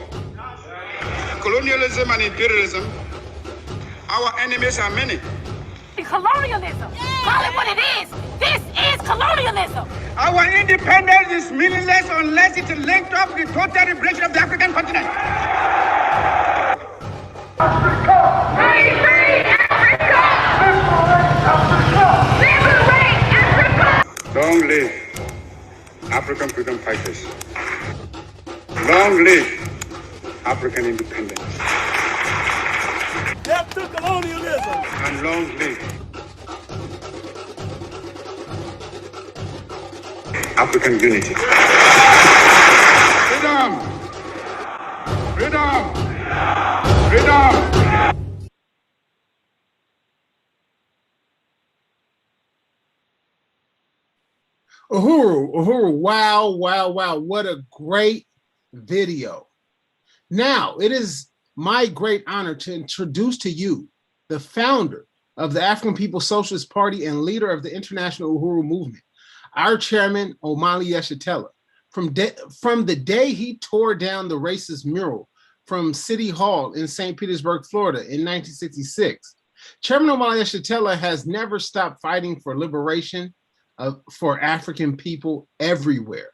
Colonialism and imperialism, our enemies are many. Colonialism. Call it what it is. This is colonialism. Our independence is meaningless unless it's linked up with the total liberation of the African continent. Africa! Free Africa! Liberate Africa! Long live African freedom fighters. Long live African independence. Death to colonialism. And long live African unity. Freedom! Freedom! Freedom! Uhuru, wow, what a great video. Now, it is my great honor to introduce to you the founder of the African People's Socialist Party and leader of the International Uhuru Movement, our chairman, Omali Yeshitela. From the day he tore down the racist mural from City Hall in St. Petersburg, Florida in 1966, Chairman Omali Yeshitela has never stopped fighting for liberation for African people everywhere.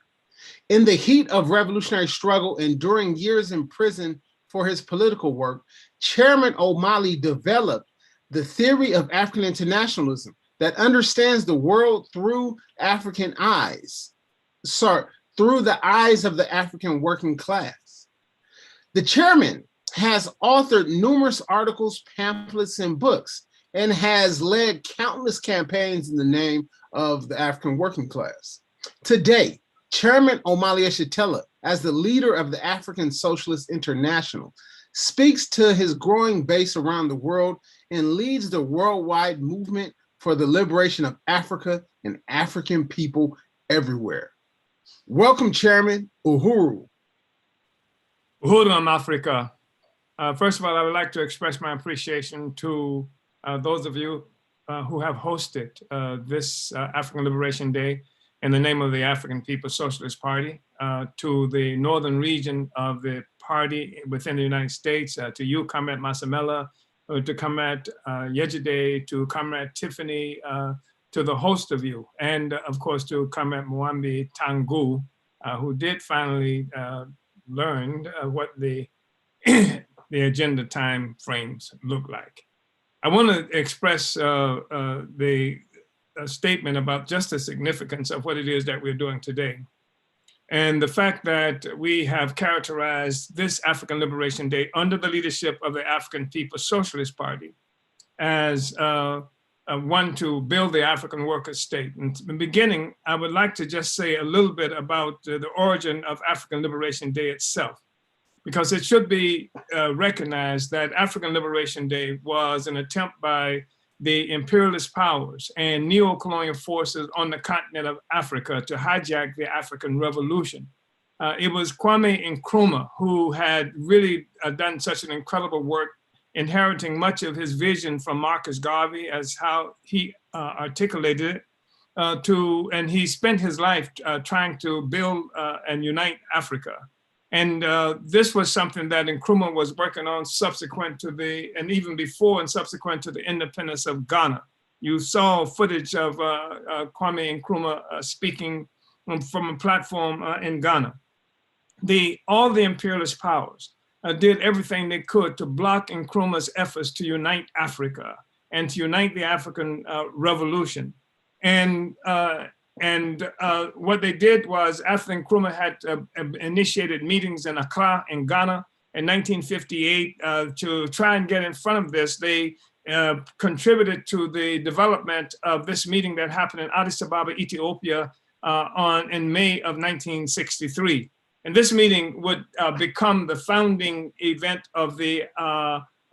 In the heat of revolutionary struggle and during years in prison for his political work, Chairman Omali developed the theory of African internationalism that understands the world through African eyes, through the eyes of the African working class. The chairman has authored numerous articles, pamphlets, and books, and has led countless campaigns in the name of the African working class. Today, Chairman Omali Yeshitela, as the leader of the African Socialist International, speaks to his growing base around the world and leads the worldwide movement for the liberation of Africa and African people everywhere. Welcome, Chairman Uhuru. Uhuru Africa. First of all, I would like to express my appreciation to those of you who have hosted this African Liberation Day in the name of the African People's Socialist Party, to the northern region of the party within the United States, to you, Comrade Masamela, to Comrade Yejide, to Comrade Tiffany, to the host of you, and of course to Comrade Mwambi Tangu, who did finally learn what the agenda time frames look like. I want to express the statement about just the significance of what it is that we're doing today. And the fact that we have characterized this African Liberation Day under the leadership of the African People's Socialist Party as one to build the African worker state. And in the beginning, I would like to just say a little bit about the origin of African Liberation Day itself, because it should be recognized that African Liberation Day was an attempt by the imperialist powers and neo-colonial forces on the continent of Africa to hijack the African Revolution. It was Kwame Nkrumah who had really done such an incredible work, inheriting much of his vision from Marcus Garvey as how he articulated it, and he spent his life trying to build and unite Africa. And this was something that Nkrumah was working on subsequent to and even before and subsequent to the independence of Ghana. You saw footage of Kwame Nkrumah speaking from a platform in Ghana. All the imperialist powers did everything they could to block Nkrumah's efforts to unite Africa and to unite the African Revolution. And what they did was, after Nkrumah had initiated meetings in Accra in Ghana in 1958 to try and get in front of this, they contributed to the development of this meeting that happened in Addis Ababa, Ethiopia in May of 1963. And this meeting would become the founding event of the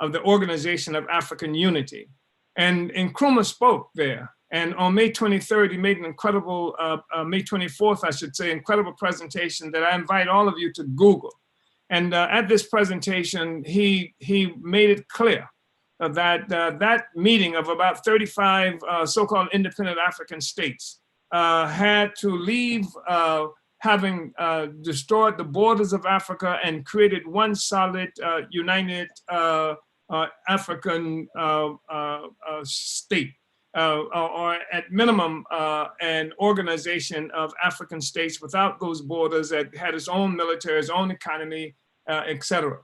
Organization of African Unity. And Nkrumah spoke there. And on May 23rd, he made an incredible, May 24th, I should say, incredible presentation that I invite all of you to Google. And at this presentation, he made it clear that that meeting of about 35 so-called independent African states had to leave having destroyed the borders of Africa and created one solid, united African state. Or at minimum, an organization of African states without those borders that had its own military, its own economy, etc.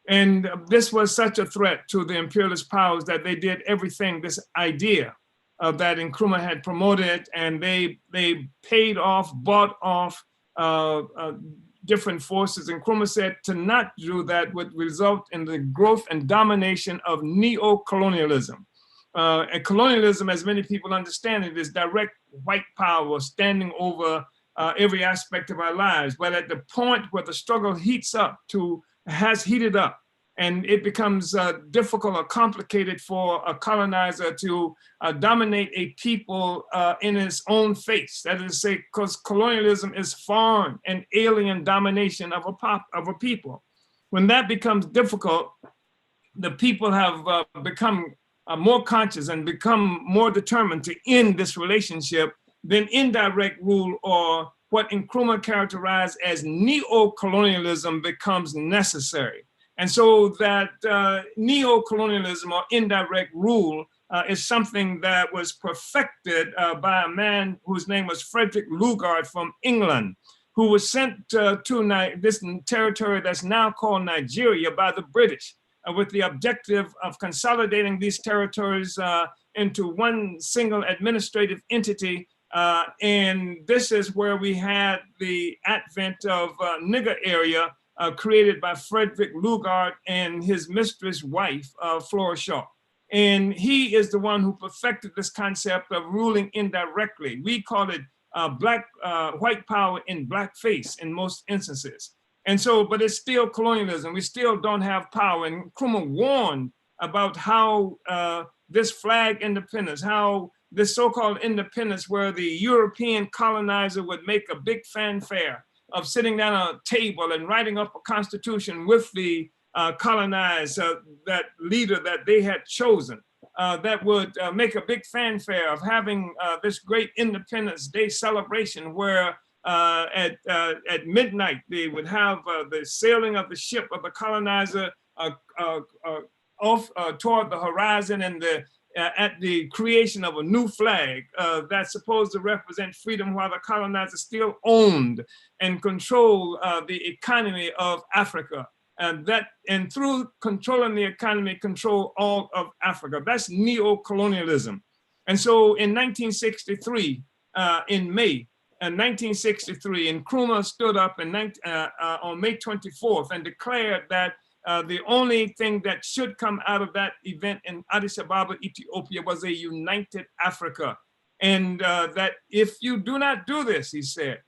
And this was such a threat to the imperialist powers that they did everything, this idea that Nkrumah had promoted, and they paid off, bought off different forces. And Nkrumah said to not do that would result in the growth and domination of neo-colonialism. And colonialism, as many people understand it, is direct white power standing over every aspect of our lives. But at the point where the struggle has heated up, and it becomes difficult or complicated for a colonizer to dominate a people in its own face. That is to say, because colonialism is foreign and alien domination of a people. When that becomes difficult, the people have become more conscious and become more determined to end this relationship, then indirect rule, or what Nkrumah characterized as neo-colonialism, becomes necessary. And so that neo-colonialism or indirect rule is something that was perfected by a man whose name was Frederick Lugard from England, who was sent to this territory that's now called Nigeria by the British, with the objective of consolidating these territories into one single administrative entity. And this is where we had the advent of nigger area created by Frederick Lugard and his mistress wife, Flora Shaw. And he is the one who perfected this concept of ruling indirectly. We call it white power in blackface in most instances. And so, but it's still colonialism. We still don't have power. And Nkrumah warned about how this flag independence, how this so-called independence, where the European colonizer would make a big fanfare of sitting down at a table and writing up a constitution with the colonized, that leader that they had chosen, that would make a big fanfare of having this great Independence Day celebration where at midnight, they would have the sailing of the ship of the colonizer off toward the horizon, and at the creation of a new flag that's supposed to represent freedom, while the colonizer still owned and controlled the economy of Africa. And through controlling the economy, control all of Africa. That's neo-colonialism. And so in 1963, in May, 1963, and Nkrumah stood up on May 24th and declared that the only thing that should come out of that event in Addis Ababa, Ethiopia, was a united Africa. And that if you do not do this, he said,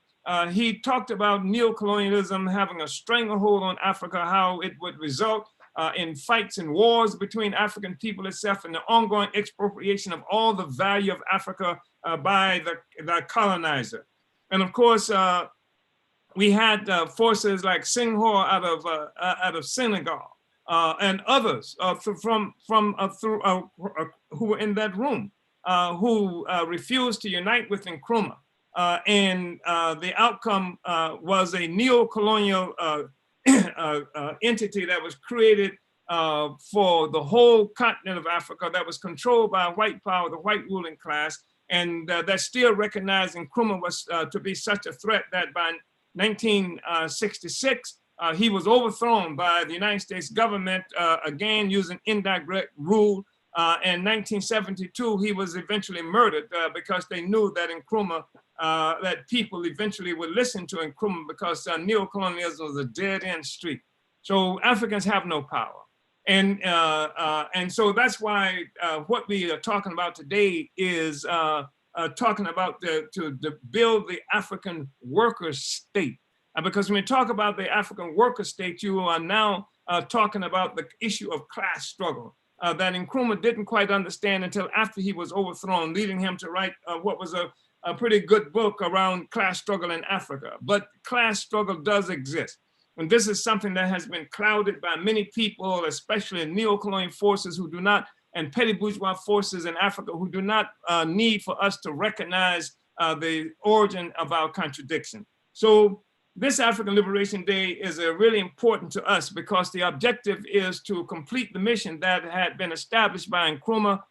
he talked about neo-colonialism having a stranglehold on Africa, how it would result in fights and wars between African people itself, and the ongoing expropriation of all the value of Africa by the colonizer. And of course, we had forces like Senghor out of Senegal and others who were in that room who refused to unite with Nkrumah. And the outcome was a neo-colonial entity that was created for the whole continent of Africa, that was controlled by white power, the white ruling class, and that still recognized Nkrumah was to be such a threat that by 1966, he was overthrown by the United States government, again using indirect rule. In 1972, he was eventually murdered because they knew that Nkrumah, that people eventually would listen to Nkrumah, because neo-colonialism was a dead-end street. So Africans have no power. And so that's why what we are talking about today is talking about to build the African worker state. Because when we talk about the African worker state, you are now talking about the issue of class struggle that Nkrumah didn't quite understand until after he was overthrown, leading him to write what was a pretty good book around class struggle in Africa. But class struggle does exist. And this is something that has been clouded by many people, especially neo-colonial forces who do not, and petty bourgeois forces in Africa who do not need for us to recognize the origin of our contradiction. So this African Liberation Day is really important to us because the objective is to complete the mission that had been established by Nkrumah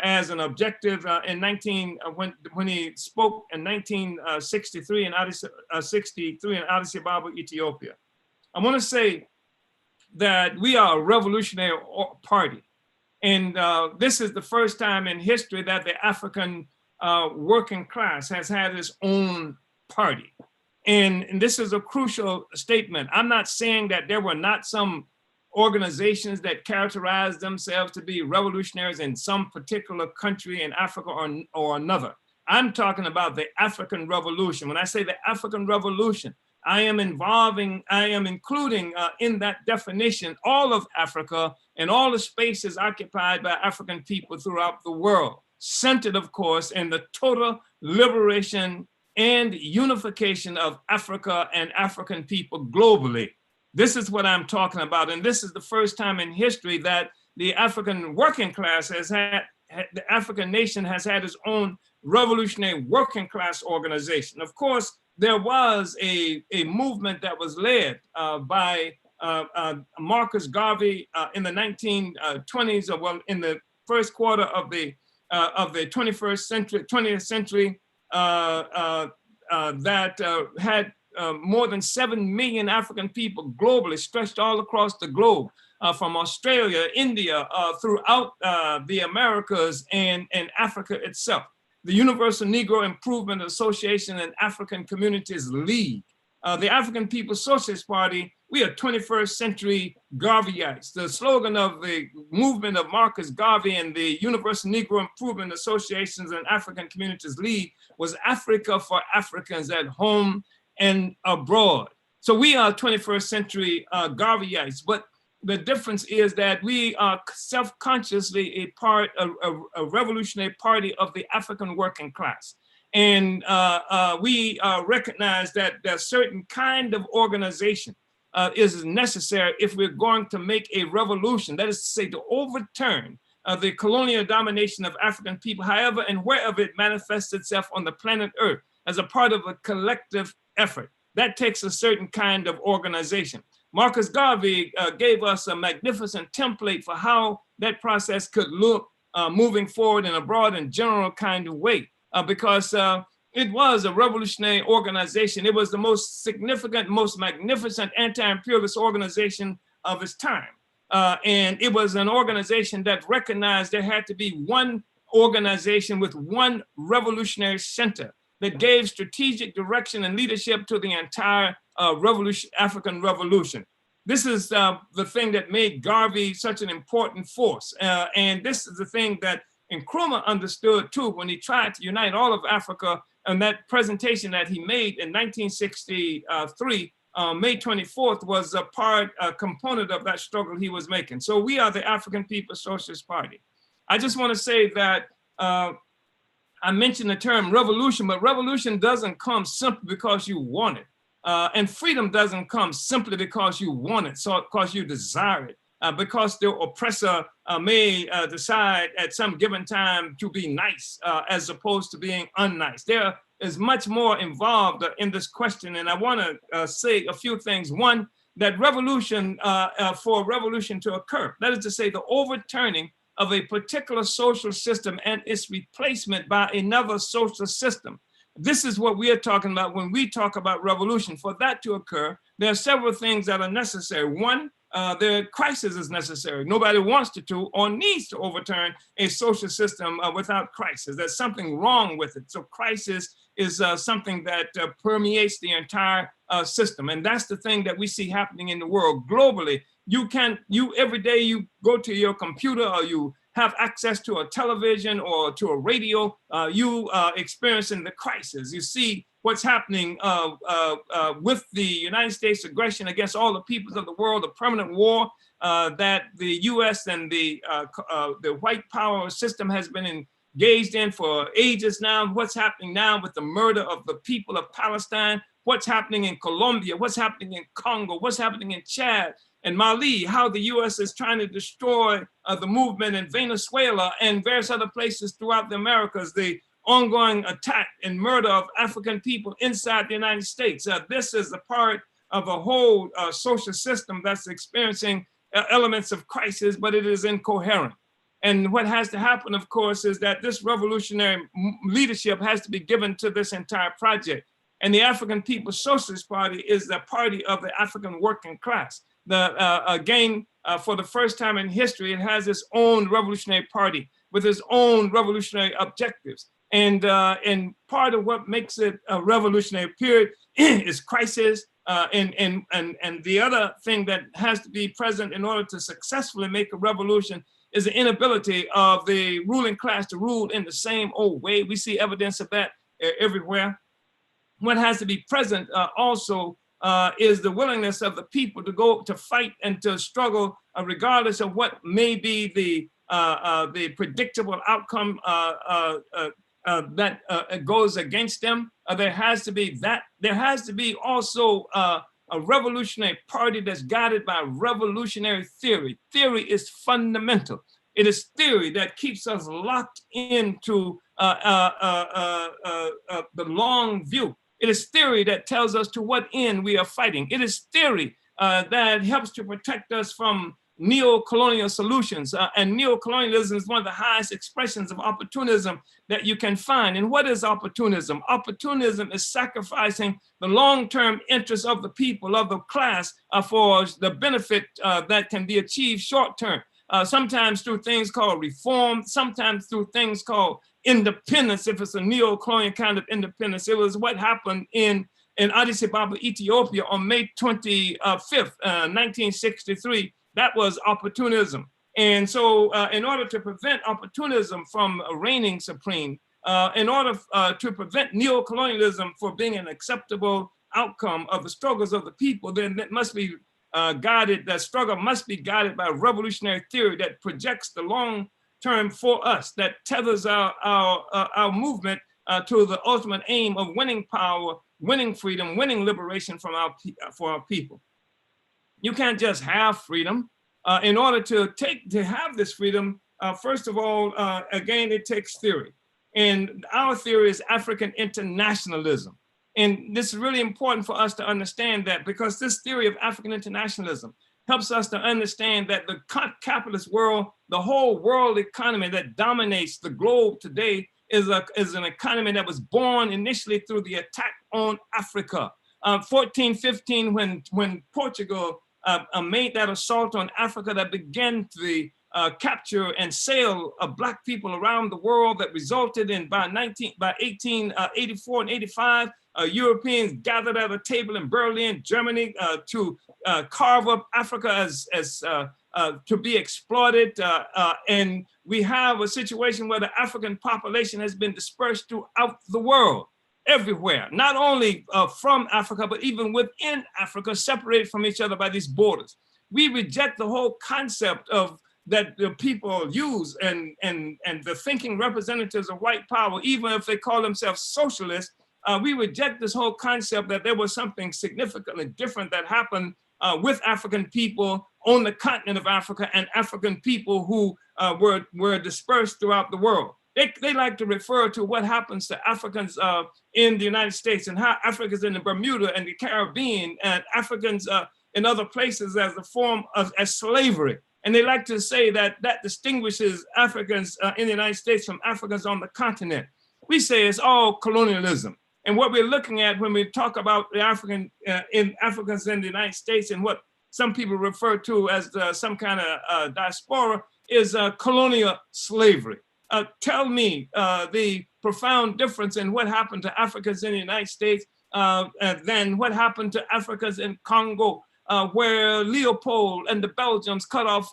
as an objective when he spoke in 1963 in Addis Ababa, Ethiopia. I want to say that we are a revolutionary party. And this is the first time in history that the African working class has had its own party. And this is a crucial statement. I'm not saying that there were not some organizations that characterized themselves to be revolutionaries in some particular country in Africa or another. I'm talking about the African Revolution. When I say the African Revolution, I am including in that definition all of Africa and all the spaces occupied by African people throughout the world, centered, of course, in the total liberation and unification of Africa and African people globally. This is what I'm talking about. And this is the first time in history that the African working class the African nation has had its own revolutionary working class organization. Of course, there was a movement that was led by Marcus Garvey in the 1920s, or well, in the first quarter of the 20th century, that had more than 7 million African people globally, stretched all across the globe, from Australia, India, throughout the Americas and Africa itself. The Universal Negro Improvement Association and African Communities League. The African People's Socialist Party, we are 21st century Garveyites. The slogan of the movement of Marcus Garvey and the Universal Negro Improvement Associations and African Communities League was Africa for Africans at home and abroad. So we are 21st century Garveyites, but the difference is that we are self-consciously a revolutionary party of the African working class. And we recognize that a certain kind of organization is necessary if we're going to make a revolution, that is to say, to overturn the colonial domination of African people, however and wherever it manifests itself on the planet Earth. as a part of a collective effort. That takes a certain kind of organization. Marcus Garvey gave us a magnificent template for how that process could look moving forward in a broad and general kind of way, because it was a revolutionary organization. It was the most significant, most magnificent anti-imperialist organization of its time. And it was an organization that recognized there had to be one organization with one revolutionary center that gave strategic direction and leadership to the entire African revolution. This is the thing that made Garvey such an important force. And this is the thing that Nkrumah understood too when he tried to unite all of Africa. And that presentation that he made in 1963, May 24th, was a component of that struggle he was making. So we are the African People's Socialist Party. I just want to say that I mentioned the term revolution, but revolution doesn't come simply because you want it. And freedom doesn't come simply because you want it, so because you desire it, because the oppressor may decide at some given time to be nice as opposed to being unnice. There is much more involved in this question, and I want to say a few things. One, that revolution, for a revolution to occur, that is to say the overturning of a particular social system and its replacement by another social system. This is what we are talking about when we talk about revolution. For that to occur, there are several things that are necessary. One, the crisis is necessary. Nobody wants to or needs to overturn a social system without crisis. There's something wrong with it. So crisis is something that permeates the entire system. And that's the thing that we see happening in the world globally. Every day you go to your computer or you have access to a television or to a radio, you experiencing the crisis. You see what's happening with the United States aggression against all the peoples of the world, the permanent war that the US and the white power system has been engaged in for ages now. What's happening now with the murder of the people of Palestine, what's happening in Colombia, what's happening in Congo, what's happening in Chad and Mali, how the US is trying to destroy the movement in Venezuela and various other places throughout the Americas, the ongoing attack and murder of African people inside the United States. This is a part of a whole social system that's experiencing elements of crisis, but it is incoherent. And what has to happen, of course, is that this revolutionary leadership has to be given to this entire project. And the African People's Socialist Party is the party of the African working class. Again, for the first time in history, it has its own revolutionary party with its own revolutionary objectives. And part of what makes it a revolutionary period is crisis. And the other thing that has to be present in order to successfully make a revolution is the inability of the ruling class to rule in the same old way. We see evidence of that everywhere. What has to be present also is the willingness of the people to go to fight and to struggle regardless of what may be the predictable outcome that goes against them. There has to be that. There has to be also a revolutionary party that's guided by revolutionary theory. Theory is fundamental. It is theory that keeps us locked into the long view. It is theory that tells us to what end we are fighting. It is theory that helps to protect us from neo-colonial solutions. And neo-colonialism is one of the highest expressions of opportunism that you can find. And what is opportunism? Opportunism is sacrificing the long-term interests of the people, of the class, for the benefit that can be achieved short-term. Sometimes through things called reform, sometimes through things called independence, if it's a neo-colonial kind of independence. It was what happened in Addis Ababa, Ethiopia on May 25th, 1963. That was opportunism. And so in order to prevent opportunism from reigning supreme, in order to prevent neo-colonialism from being an acceptable outcome of the struggles of the people, then it must be guided, that struggle must be guided by revolutionary theory that projects the long term for us, that tethers our movement to the ultimate aim of winning power, winning freedom, winning liberation for our people. You can't just have freedom. In order to have this freedom, first of all, again, it takes theory. And our theory is African internationalism. And this is really important for us to understand that, because this theory of African internationalism helps us to understand that the capitalist world, the whole world economy that dominates the globe today is an economy that was born initially through the attack on Africa. 1415, when Portugal made that assault on Africa that began the capture and sale of Black people around the world, that resulted in by 1884 and 85, Europeans gathered at a table in Berlin, Germany, to carve up Africa as to be exploited. And we have a situation where the African population has been dispersed throughout the world, everywhere, not only from Africa, but even within Africa, separated from each other by these borders. We reject the whole concept of that the people use and the thinking representatives of white power, even if they call themselves socialists. We reject this whole concept that there was something significantly different that happened with African people on the continent of Africa and African people who were dispersed throughout the world. They like to refer to what happens to Africans in the United States and how Africans in the Bermuda and the Caribbean and Africans in other places as a form of slavery. And they like to say that that distinguishes Africans in the United States from Africans on the continent. We say it's all colonialism. And what we're looking at when we talk about the Africans in the United States and what some people refer to as some kind of diaspora is colonial slavery. Tell me the profound difference in what happened to Africans in the United States than what happened to Africans in Congo, where Leopold and the Belgians cut off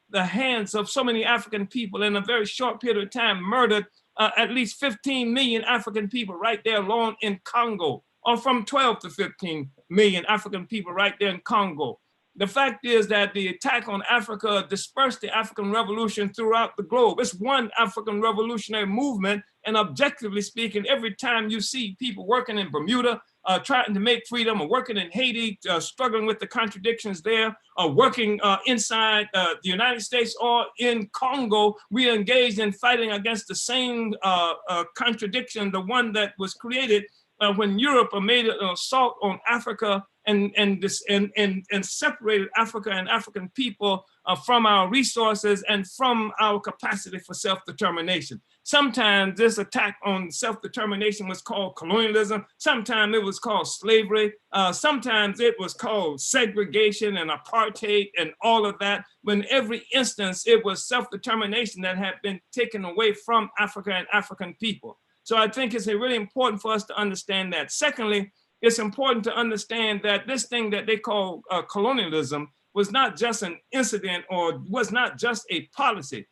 the hands of so many African people in a very short period of time, murdered at least 15 million African people right there alone in Congo, or from 12 to 15 million African people right there in Congo. The fact is that the attack on Africa dispersed the African revolution throughout the globe. It's one African revolutionary movement, and objectively speaking, every time you see people working in Bermuda, trying to make freedom, or working in Haiti, struggling with the contradictions there, or working inside the United States or in Congo, we are engaged in fighting against the same contradiction, the one that was created when Europe made an assault on Africa and separated Africa and African people from our resources and from our capacity for self-determination. Sometimes this attack on self-determination was called colonialism. Sometimes it was called slavery. Sometimes it was called segregation and apartheid and all of that. When every instance, it was self-determination that had been taken away from Africa and African people. So I think it's really important for us to understand that. Secondly, it's important to understand that this thing that they call colonialism was not just an incident or was not just a policy.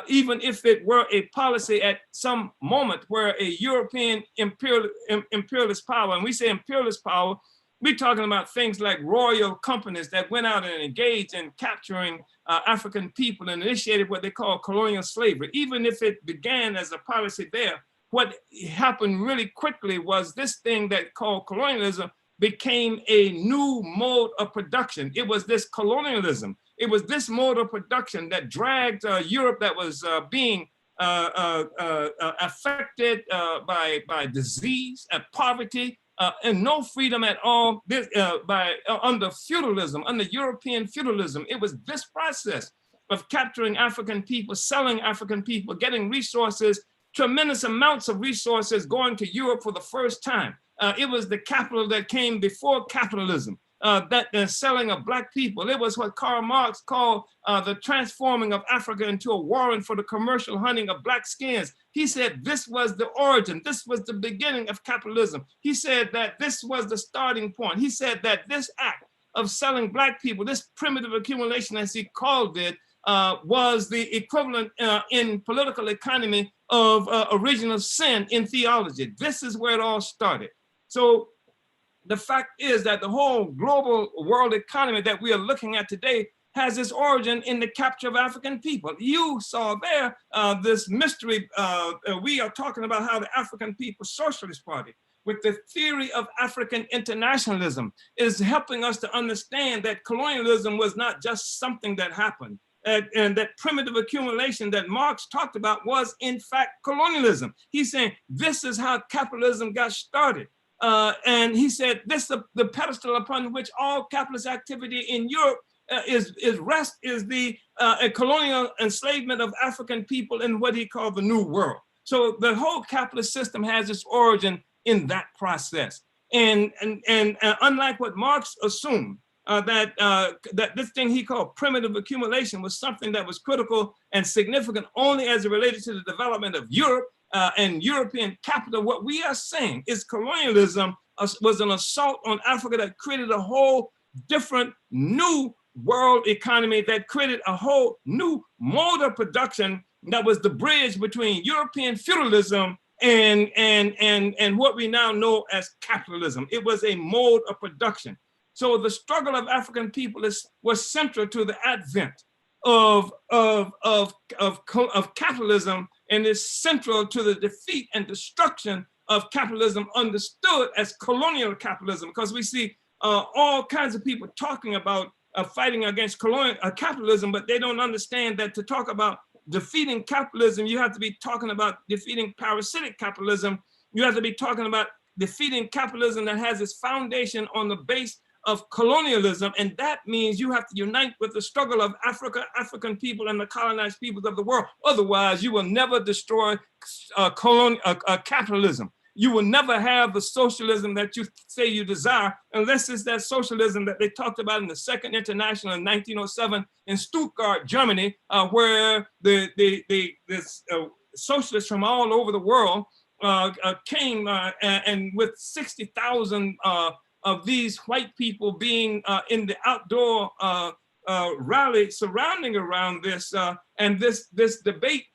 Even if it were a policy at some moment where a European imperialist power, and we say imperialist power, we're talking about things like royal companies that went out and engaged in capturing African people and initiated what they call colonial slavery. Even if it began as a policy there, what happened really quickly was this thing that called colonialism became a new mode of production. It was this colonialism. It was this mode of production that dragged Europe that was being affected by disease and poverty and no freedom at all under feudalism, under European feudalism. It was this process of capturing African people, selling African people, getting resources, tremendous amounts of resources going to Europe for the first time. It was the capital that came before capitalism, that the selling of Black people. It was what Karl Marx called the transforming of Africa into a warren for the commercial hunting of Black skins. He said this was the origin, this was the beginning of capitalism. He said that this was the starting point. He said that this act of selling Black people, this primitive accumulation as he called it, was the equivalent in political economy of original sin in theology. This is where it all started. So the fact is that the whole global world economy that we are looking at today has its origin in the capture of African people. You saw there this mystery. We are talking about how the African People's Socialist Party, with the theory of African internationalism, is helping us to understand that colonialism was not just something that happened. and that primitive accumulation that Marx talked about was in fact colonialism. He's saying this is how capitalism got started. And he said this the pedestal upon which all capitalist activity in Europe is the colonial enslavement of African people in what he called the New World. So the whole capitalist system has its origin in that process. And unlike what Marx assumed, that this thing he called primitive accumulation was something that was critical and significant only as it related to the development of Europe and European capital. What we are saying is colonialism was an assault on Africa that created a whole different new world economy, that created a whole new mode of production that was the bridge between European feudalism and what we now know as capitalism. It was a mode of production. So the struggle of African people was central to the advent of capitalism, and is central to the defeat and destruction of capitalism understood as colonial capitalism, because we see all kinds of people talking about fighting against capitalism, but they don't understand that to talk about defeating capitalism, you have to be talking about defeating parasitic capitalism. You have to be talking about defeating capitalism that has its foundation on the base of colonialism, and that means you have to unite with the struggle of African people and the colonized peoples of the world. Otherwise, you will never destroy capitalism. You will never have the socialism that you say you desire, unless it's that socialism that they talked about in the Second International in 1907 in Stuttgart, Germany, where the socialists from all over the world came and with 60,000 of these white people being in the outdoor rally surrounding around this, and this debate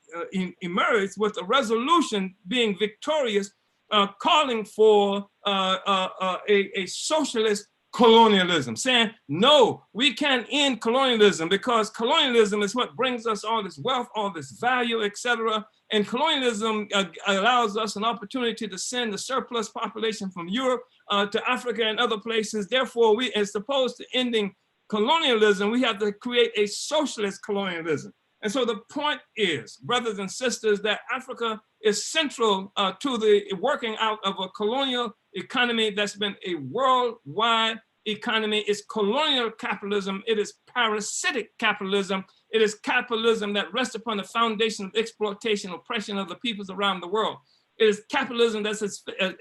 emerged with a resolution being victorious, calling for a socialist colonialism, saying, no, we can't end colonialism because colonialism is what brings us all this wealth, all this value, etc. And colonialism allows us an opportunity to send the surplus population from Europe to Africa and other places. Therefore, we, as opposed to ending colonialism, we have to create a socialist colonialism. And so the point is, brothers and sisters, that Africa is central to the working out of a colonial economy that's been a worldwide economy. It's colonial capitalism. It is parasitic capitalism. It is capitalism that rests upon the foundation of exploitation, oppression of the peoples around the world. It is capitalism that's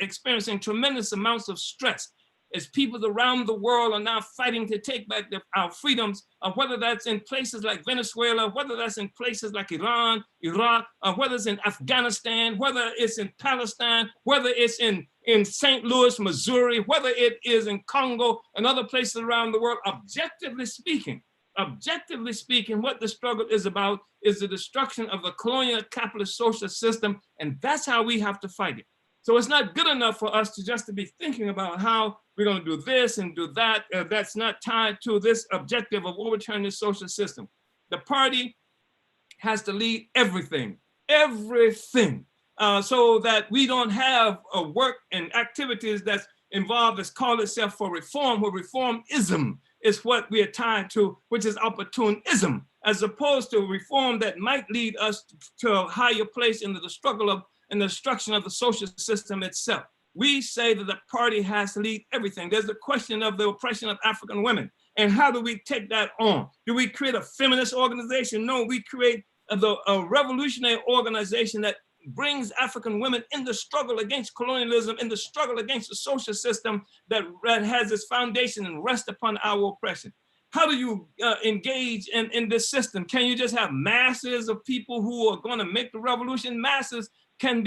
experiencing tremendous amounts of stress as peoples around the world are now fighting to take back our freedoms, whether that's in places like Venezuela, whether that's in places like Iran, Iraq, whether it's in Afghanistan, whether it's in Palestine, whether it's in St. Louis, Missouri, whether it is in Congo and other places around the world. Objectively speaking, what the struggle is about is the destruction of the colonial capitalist social system, and that's how we have to fight it. So it's not good enough for us to just to be thinking about how we're going to do this and do that. That's not tied to this objective of overturning the social system. The party has to lead everything, so that we don't have work and activities that's involved that's called itself for reform, where reformism is what we are tied to, which is opportunism, as opposed to reform that might lead us to a higher place in the struggle of and the destruction of the social system itself. We say that the party has to lead everything. There's the question of the oppression of African women. And how do we take that on? Do we create a feminist organization? No, we create a revolutionary organization that brings African women in the struggle against colonialism, in the struggle against the social system that has its foundation and rests upon our oppression. How do you engage in this system? Can you just have masses of people who are going to make the revolution? Masses can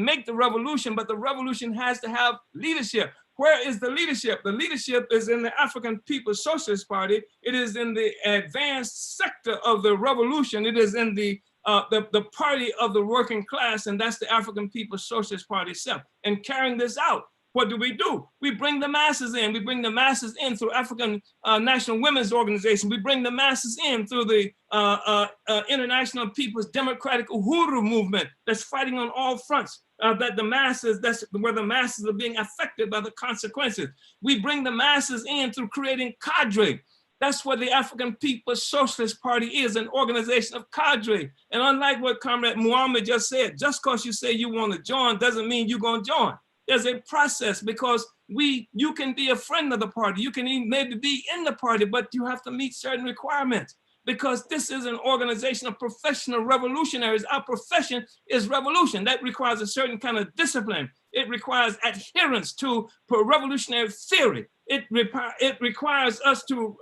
make the revolution, but the revolution has to have leadership. Where is the leadership? The leadership is in the African People's Socialist Party. It is in the advanced sector of the revolution. It is in the party of the working class, and that's the African People's Socialist Party itself. And carrying this out, what do? We bring the masses in. We bring the masses in through African National Women's Organization. We bring the masses in through the International People's Democratic Uhuru movement that's fighting on all fronts. That's where the masses are being affected by the consequences. We bring the masses in through creating cadre That's what the African People's Socialist Party is, an organization of cadre. And unlike what Comrade Muhammad just said, just because you say you want to join doesn't mean you're going to join. There's a process, because you can be a friend of the party. You can even maybe be in the party, but you have to meet certain requirements, because this is an organization of professional revolutionaries. Our profession is revolution. That requires a certain kind of discipline. It requires adherence to revolutionary theory. It requires us to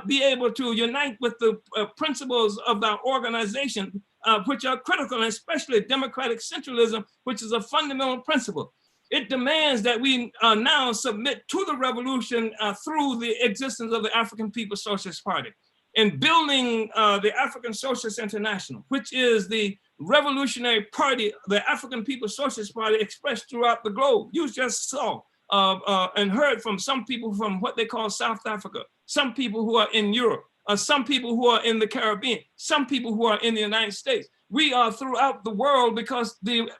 be able to unite with the principles of our organization, which are critical, and especially democratic centralism, which is a fundamental principle. It demands that we now submit to the revolution through the existence of the African People's Socialist Party. In building the African Socialist International, which is the revolutionary party, the African People's Socialist Party expressed throughout the globe. You just saw and heard from some people from what they call South Africa, some people who are in Europe, some people who are in the Caribbean, some people who are in the United States. We are throughout the world because the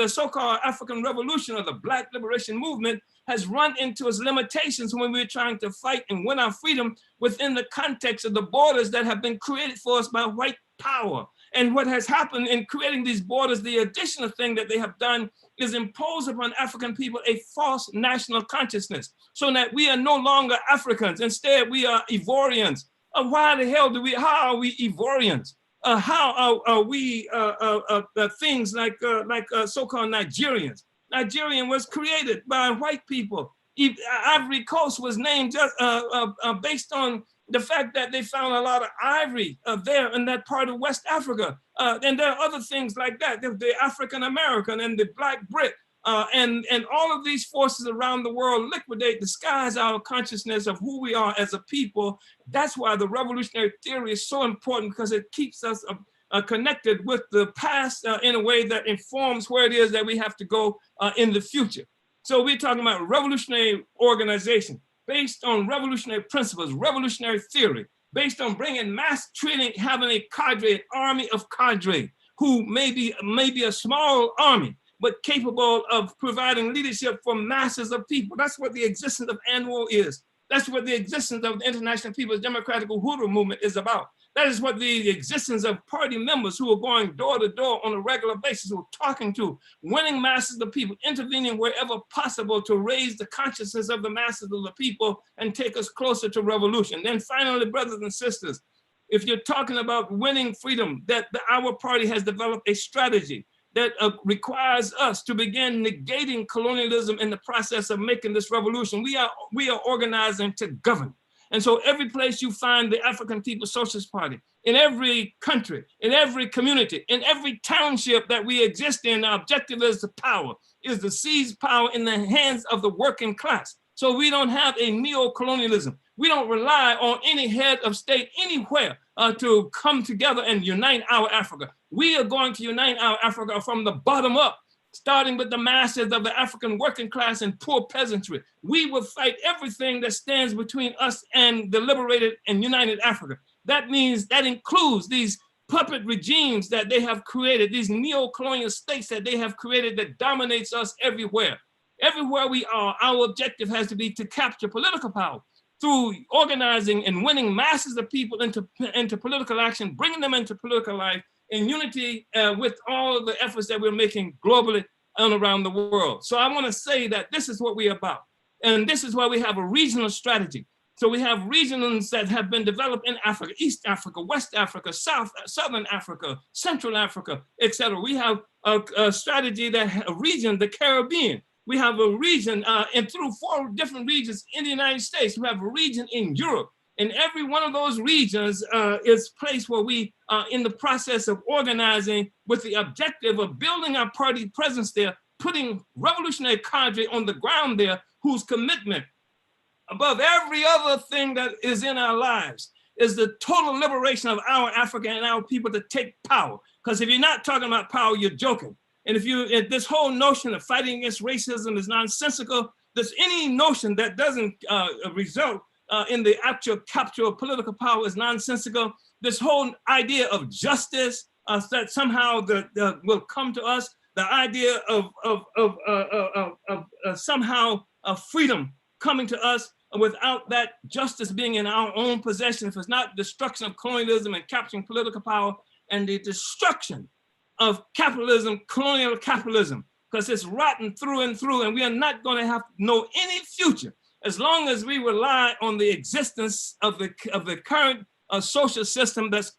so-called African Revolution, or the Black Liberation Movement, has run into its limitations when we're trying to fight and win our freedom within the context of the borders that have been created for us by white power. And what has happened in creating these borders, the additional thing that they have done is impose upon African people a false national consciousness, so that we are no longer Africans. Instead, we are Ivorians. Why the hell how are we Ivorians? How are we things like so-called Nigerians? Nigerian was created by white people. Ivory Coast was named just based on the fact that they found a lot of ivory there in that part of West Africa. And there are other things like that, the African American and the Black Brit. And all of these forces around the world liquidate, disguise our consciousness of who we are as a people. That's why the revolutionary theory is so important, because it keeps us connected with the past in a way that informs where it is that we have to go in the future. So we're talking about revolutionary organization based on revolutionary principles, revolutionary theory, based on bringing mass training, having a cadre, an army of cadre, who may be a small army, but capable of providing leadership for masses of people. That's what the existence of ANWO is. That's what the existence of the International People's Democratic Uhuru Movement is about. That is what the existence of party members who are going door to door on a regular basis, who are talking to, winning masses of people, intervening wherever possible to raise the consciousness of the masses of the people and take us closer to revolution. Then finally, brothers and sisters, if you're talking about winning freedom, our party has developed a strategy that requires us to begin negating colonialism in the process of making this revolution. We are organizing to govern. And so every place you find the African People's Socialist Party, in every country, in every community, in every township that we exist in, our objective is the power, is to seize power in the hands of the working class. So we don't have a neo-colonialism. We don't rely on any head of state anywhere to come together and unite our Africa. We are going to unite our Africa from the bottom up, starting with the masses of the African working class and poor peasantry. We will fight everything that stands between us and the liberated and united Africa. That means, that includes these puppet regimes that they have created, these neo-colonial states that they have created that dominates us everywhere. Everywhere we are, our objective has to be to capture political power through organizing and winning masses of people into political action, bringing them into political life in unity with all the efforts that we're making globally and around the world. So I want to say that this is what we're about. And this is why we have a regional strategy. So we have regions that have been developed in Africa, East Africa, West Africa, Southern Africa, Central Africa, etc. We have a strategy a region, the Caribbean. We have a region, and through 4 different regions in the United States. We have a region in Europe. And every one of those regions is a place where we are in the process of organizing with the objective of building our party presence there, putting revolutionary cadre on the ground there, whose commitment above every other thing that is in our lives is the total liberation of our Africa and our people to take power. Because if you're not talking about power, you're joking. And if this whole notion of fighting against racism is nonsensical, there's any notion that doesn't result in the actual capture of political power is nonsensical. This whole idea of justice that somehow will come to us, the idea of somehow freedom coming to us without that justice being in our own possession, if it's not destruction of colonialism and capturing political power and the destruction of capitalism, colonial capitalism, because it's rotten through and through, and we are not going to have no any future as long as we rely on the existence of the current social system that's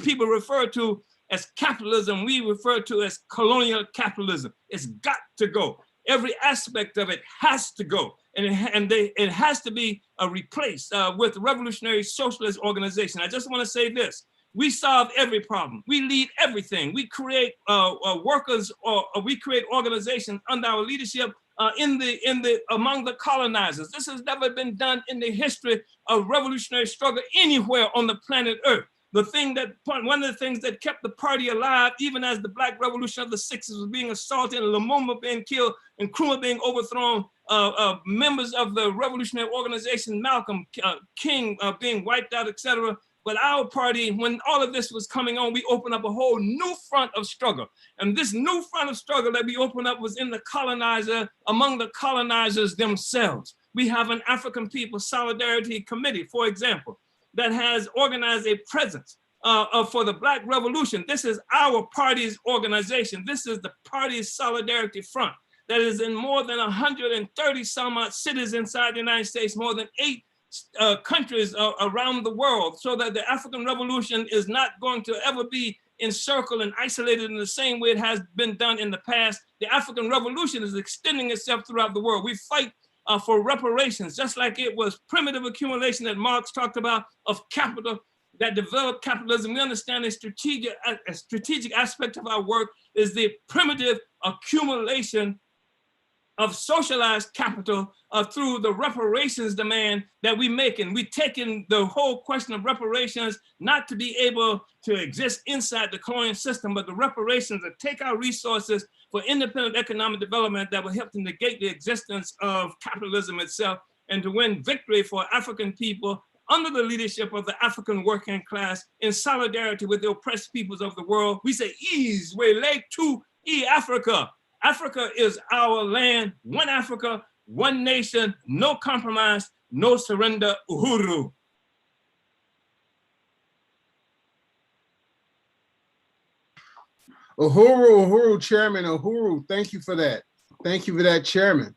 people refer to as capitalism, we refer to as colonial capitalism. It's got to go. Every aspect of it has to go. And it has to be replaced with revolutionary socialist organization. I just want to say this. We solve every problem. We lead everything. We create workers, or we create organizations under our leadership among the colonizers. This has never been done in the history of revolutionary struggle anywhere on the planet Earth. One of the things that kept the party alive, even as the Black Revolution of the 60s was being assaulted, and Lumumba being killed, and Nkrumah being overthrown, members of the revolutionary organization, Malcolm King being wiped out, etc. But our party, when all of this was coming on, we opened up a whole new front of struggle. And this new front of struggle that we opened up was in the colonizer, among the colonizers themselves. We have an African People Solidarity Committee, for example, that has organized a presence for the Black Revolution. This is our party's organization. This is the party's Solidarity Front that is in more than 130 some odd cities inside the United States, more than 8 countries around the world, so that the African Revolution is not going to ever be encircled and isolated in the same way it has been done in the past. The African Revolution is extending itself throughout the world. We fight for reparations, just like it was primitive accumulation that Marx talked about of capital that developed capitalism. We understand a strategic aspect of our work is the primitive accumulation of socialized capital through the reparations demand that we make. And we taking the whole question of reparations not to be able to exist inside the colonial system, but the reparations that take our resources for independent economic development that will help to negate the existence of capitalism itself, and to win victory for African people under the leadership of the African working class in solidarity with the oppressed peoples of the world. We say, ease, we lay to Africa. Africa is our land, one Africa, one nation, no compromise, no surrender, uhuru. Uhuru, uhuru, Chairman, uhuru. Thank you for that. Thank you for that, Chairman.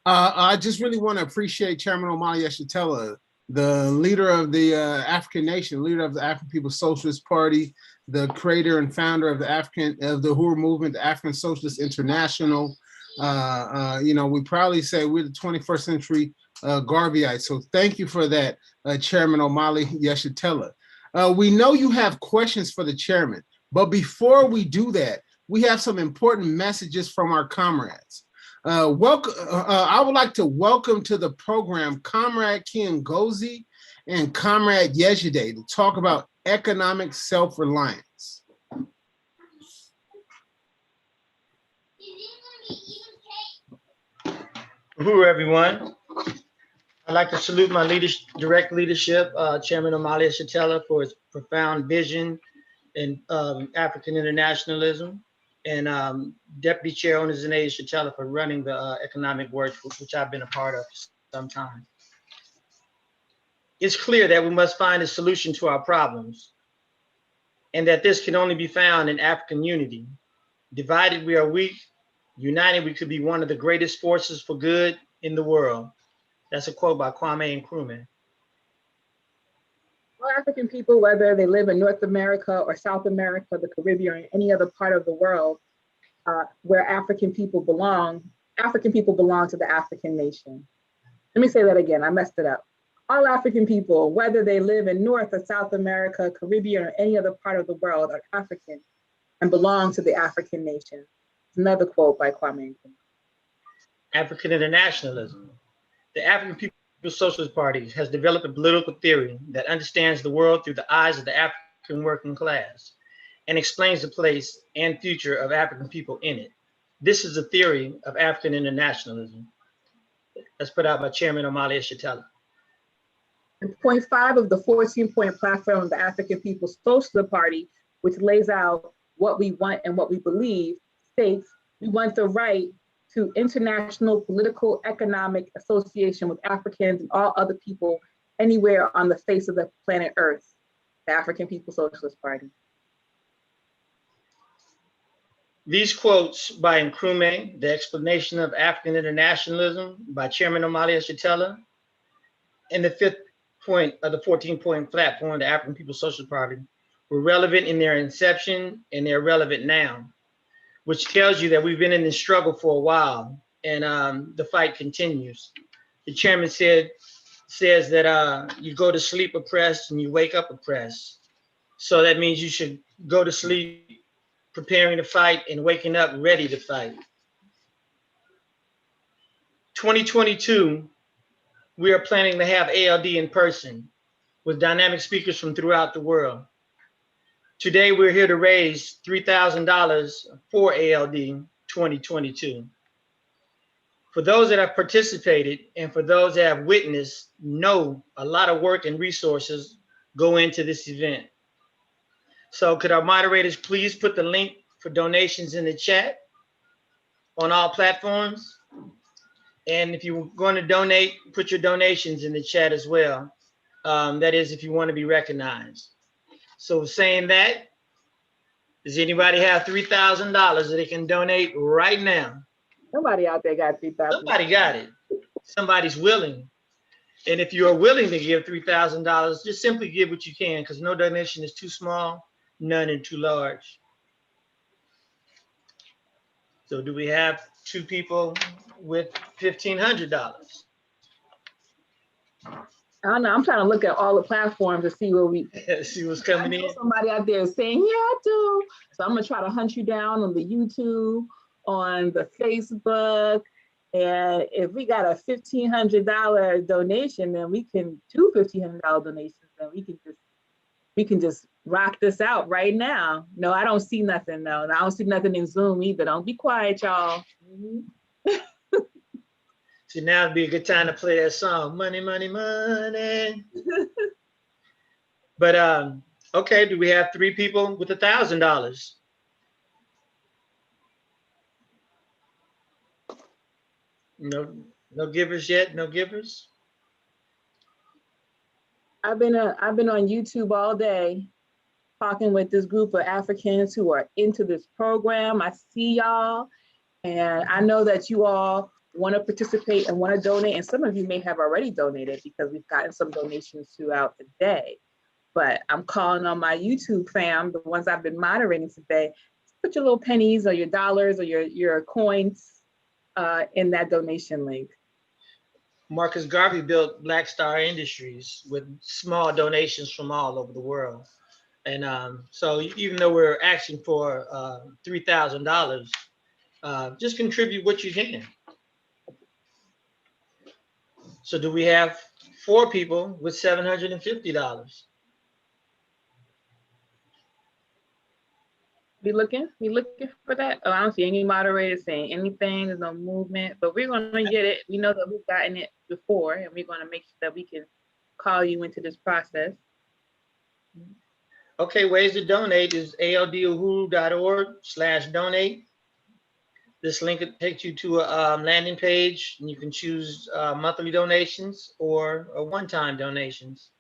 I just really want to appreciate Chairman Omali Yeshitela, the leader of the African nation, leader of the African People's Socialist Party, the creator and founder of the Uhuru movement, the African Socialist International. We proudly say we're the 21st century Garveyites. So thank you for that, Chairman Omali Yeshitela. We know you have questions for the chairman, but before we do that, we have some important messages from our comrades. I would like to welcome to the program Comrade Kiongozi and Comrade Yejide to talk about economic self-reliance. Uhuru, everyone. I'd like to salute my direct leadership, Chairman Omali Yeshitela, for his profound vision in African internationalism, and Deputy Chair Onizine Yeshitela for running the economic work, which I've been a part of for some time. It's clear that we must find a solution to our problems, and that this can only be found in African unity. Divided, we are weak. United, we could be one of the greatest forces for good in the world. That's a quote by Kwame Nkrumah. All African people, whether they live in North America or South America, the Caribbean, or any other part of the world where African people belong to the African nation. Let me say that again, I messed it up. All African people, whether they live in North or South America, Caribbean, or any other part of the world, are African and belong to the African nation. Another quote by Kwame Nkrumah. African internationalism. The African People's Socialist Party has developed a political theory that understands the world through the eyes of the African working class and explains the place and future of African people in it. This is a theory of African internationalism that's put out by Chairman Omali Yeshitela. And point 5 of the 14-point platform of the African People's Socialist Party, which lays out what we want and what we believe, states we want the right to international political economic association with Africans and all other people anywhere on the face of the planet Earth, the African People's Socialist Party. These quotes by Nkrumah, The Explanation of African Internationalism by Chairman Omali Yeshitela, and the 5th point of the 14-point platform of the African People's Socialist Party were relevant in their inception and they're relevant now, which tells you that we've been in this struggle for a while and the fight continues. The chairman says that you go to sleep oppressed and you wake up oppressed. So that means you should go to sleep preparing to fight and waking up ready to fight. 2022, we are planning to have ALD in person with dynamic speakers from throughout the world. Today, we're here to raise $3,000 for ALD 2022. For those that have participated and for those that have witnessed, know a lot of work and resources go into this event. So could our moderators please put the link for donations in the chat on all platforms? And if you're going to donate, put your donations in the chat as well. That is, if you want to be recognized. So saying that, does anybody have $3,000 that they can donate right now? Somebody out there got $3,000. Somebody got it. Somebody's willing. And if you are willing to give $3,000, just simply give what you can, because no donation is too small, none are too large. So do we have 2 people with $1,500? I don't know. I'm trying to look at all the platforms to see where we see what's coming in. Somebody out there is saying, yeah, I do. So I'm gonna try to hunt you down on the YouTube, on the Facebook. And if we got a $1,500 donation, then we can do $1,500 donations, and we can just rock this out right now. No, I don't see nothing. No, I don't see nothing in Zoom either. Don't be quiet, y'all. So now would be a good time to play that song, Money, Money, Money. But okay, do we have 3 people with $1,000? No givers yet, no givers? I've been on YouTube all day talking with this group of Africans who are into this program. I see y'all, and I know that you all want to participate and want to donate, and some of you may have already donated because we've gotten some donations throughout the day. But I'm calling on my YouTube fam, the ones I've been moderating today, put your little pennies or your dollars or your coins in that donation link. Marcus Garvey built Black Star Industries with small donations from all over the world. And so even though we're asking for $3,000, just contribute what you can. So do we have 4 people with $750? We looking for that? Oh, I don't see any moderators saying anything. There's no movement, but we're gonna get it. We know that we've gotten it before, and we're gonna make sure that we can call you into this process. Okay, ways to donate is alduhuru.org/donate. This link will take you to a landing page, and you can choose monthly donations or one-time donations.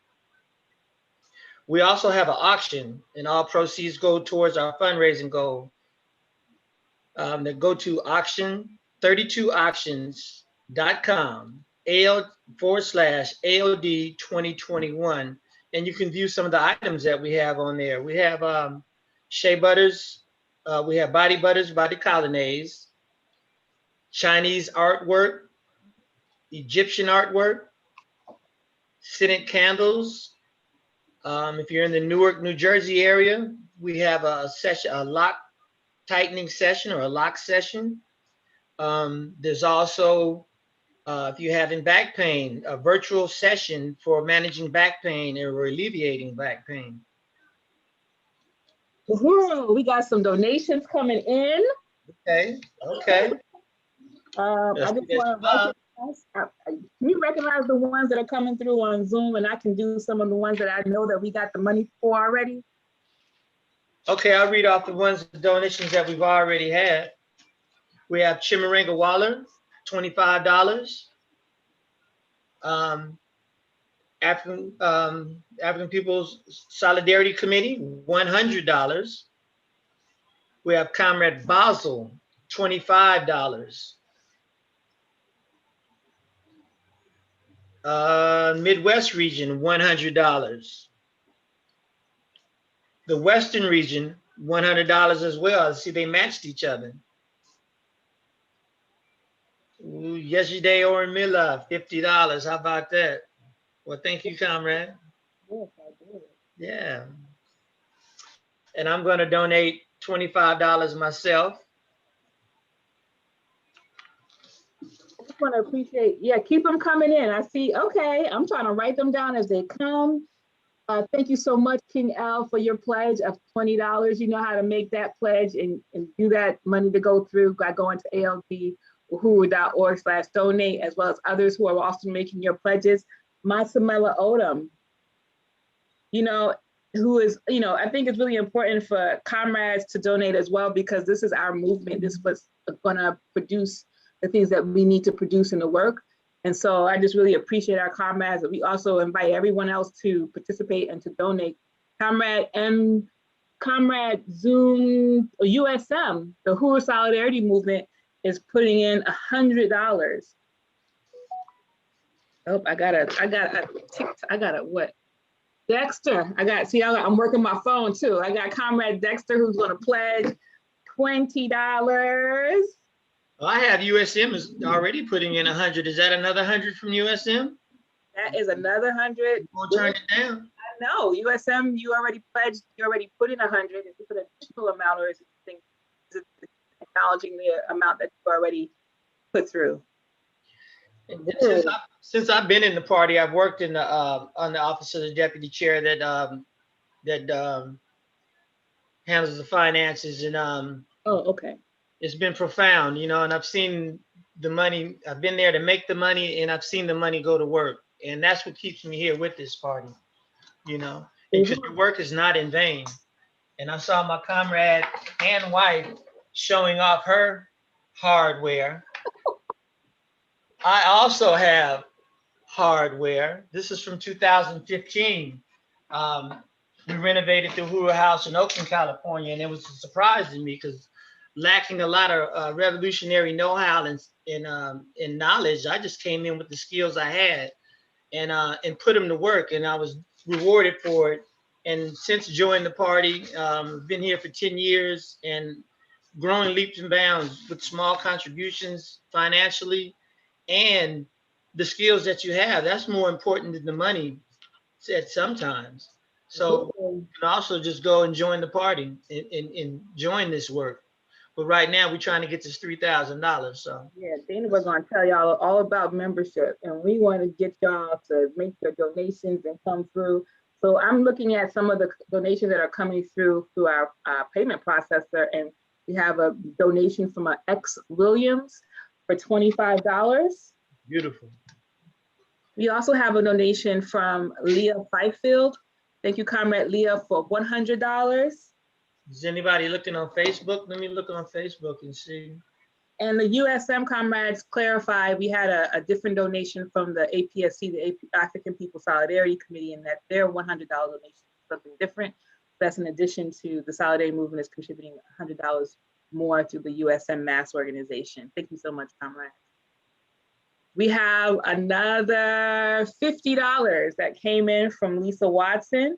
We also have an auction, and all proceeds go towards our fundraising goal. They go to auction32auctions.com /ALD 2021, and you can view some of the items that we have on there. We have shea butters, we have body butters, body colonnades, Chinese artwork, Egyptian artwork, scented candles. If you're in the Newark, New Jersey area, we have a session, a lock tightening session or a lock session. There's also, if you're having back pain, a virtual session for managing back pain or alleviating back pain. We got some donations coming in. Okay. I just want to recognize, can you recognize the ones that are coming through on Zoom, and I can do some of the ones that I know that we got the money for already? Okay, I'll read off the donations that we've already had. We have Chimarenga Waller, $25. African People's Solidarity Committee, $100. We have Comrade Basel, $25. Midwest region, $100. The Western region, $100 as well. See, they matched each other. Ooh, yesterday, Orimilla, $50. How about that? Well, thank you, comrade. Yeah. And I'm going to donate $25 myself. I just want to appreciate, yeah, keep them coming in. I see, okay, I'm trying to write them down as they come. Thank you so much, King L, for your pledge of $20. You know how to make that pledge and do that money to go through by going to aldwho.org/donate, as well as others who are also making your pledges. Masamela Odom, who is, I think it's really important for comrades to donate as well, because this is our movement. This is what's gonna produce the things that we need to produce in the work. And so I just really appreciate our comrades. We also invite everyone else to participate and to donate. Comrade Zoom, or USM, the Huru Solidarity Movement, is putting in $100. Oh, I got what? Dexter, I'm working my phone too. I got Comrade Dexter who's gonna pledge $20. I have USM is already putting in 100. Is that another 100 from USM? That is another 100. We'll turn it down. I know, USM, you already pledged, you already put in 100. If you put an additional amount, or is it acknowledging the amount that you already put through? Since I've been in the party, I've worked in the on the office of the deputy chair that handles the finances, and oh, okay. It's been profound, and I've seen the money. I've been there to make the money, and I've seen the money go to work, and that's what keeps me here with this party, and because your work is not in vain. And I saw my comrade and wife showing off her hardware. I also have hardware. This is from 2015. We renovated the Huru House in Oakland, California, and it was a surprise to me because lacking a lot of revolutionary know-how and knowledge, I just came in with the skills I had and put them to work, and I was rewarded for it. And since joining the party, been here for 10 years and growing leaps and bounds with small contributions financially, and the skills that you have. That's more important than the money at sometimes. So you can also just go and join the party and join this work. But right now we're trying to get this $3,000. So yeah, Dana was gonna tell y'all all about membership, and we want to get y'all to make your donations and come through. So I'm looking at some of the donations that are coming through our payment processor, and we have a donation from an X Williams for $25. Beautiful. We also have a donation from Leah Fifield. Thank you, Comrade Leah, for $100. Is anybody looking on Facebook? Let me look on Facebook and see. And the USM comrades clarified, we had a different donation from the APSC, the African People Solidarity Committee, and that their $100 donation is something different. That's in addition to the Solidarity Movement is contributing $100 more through the USM Mass Organization. Thank you so much, comrades. We have another $50 that came in from Lisa Watson.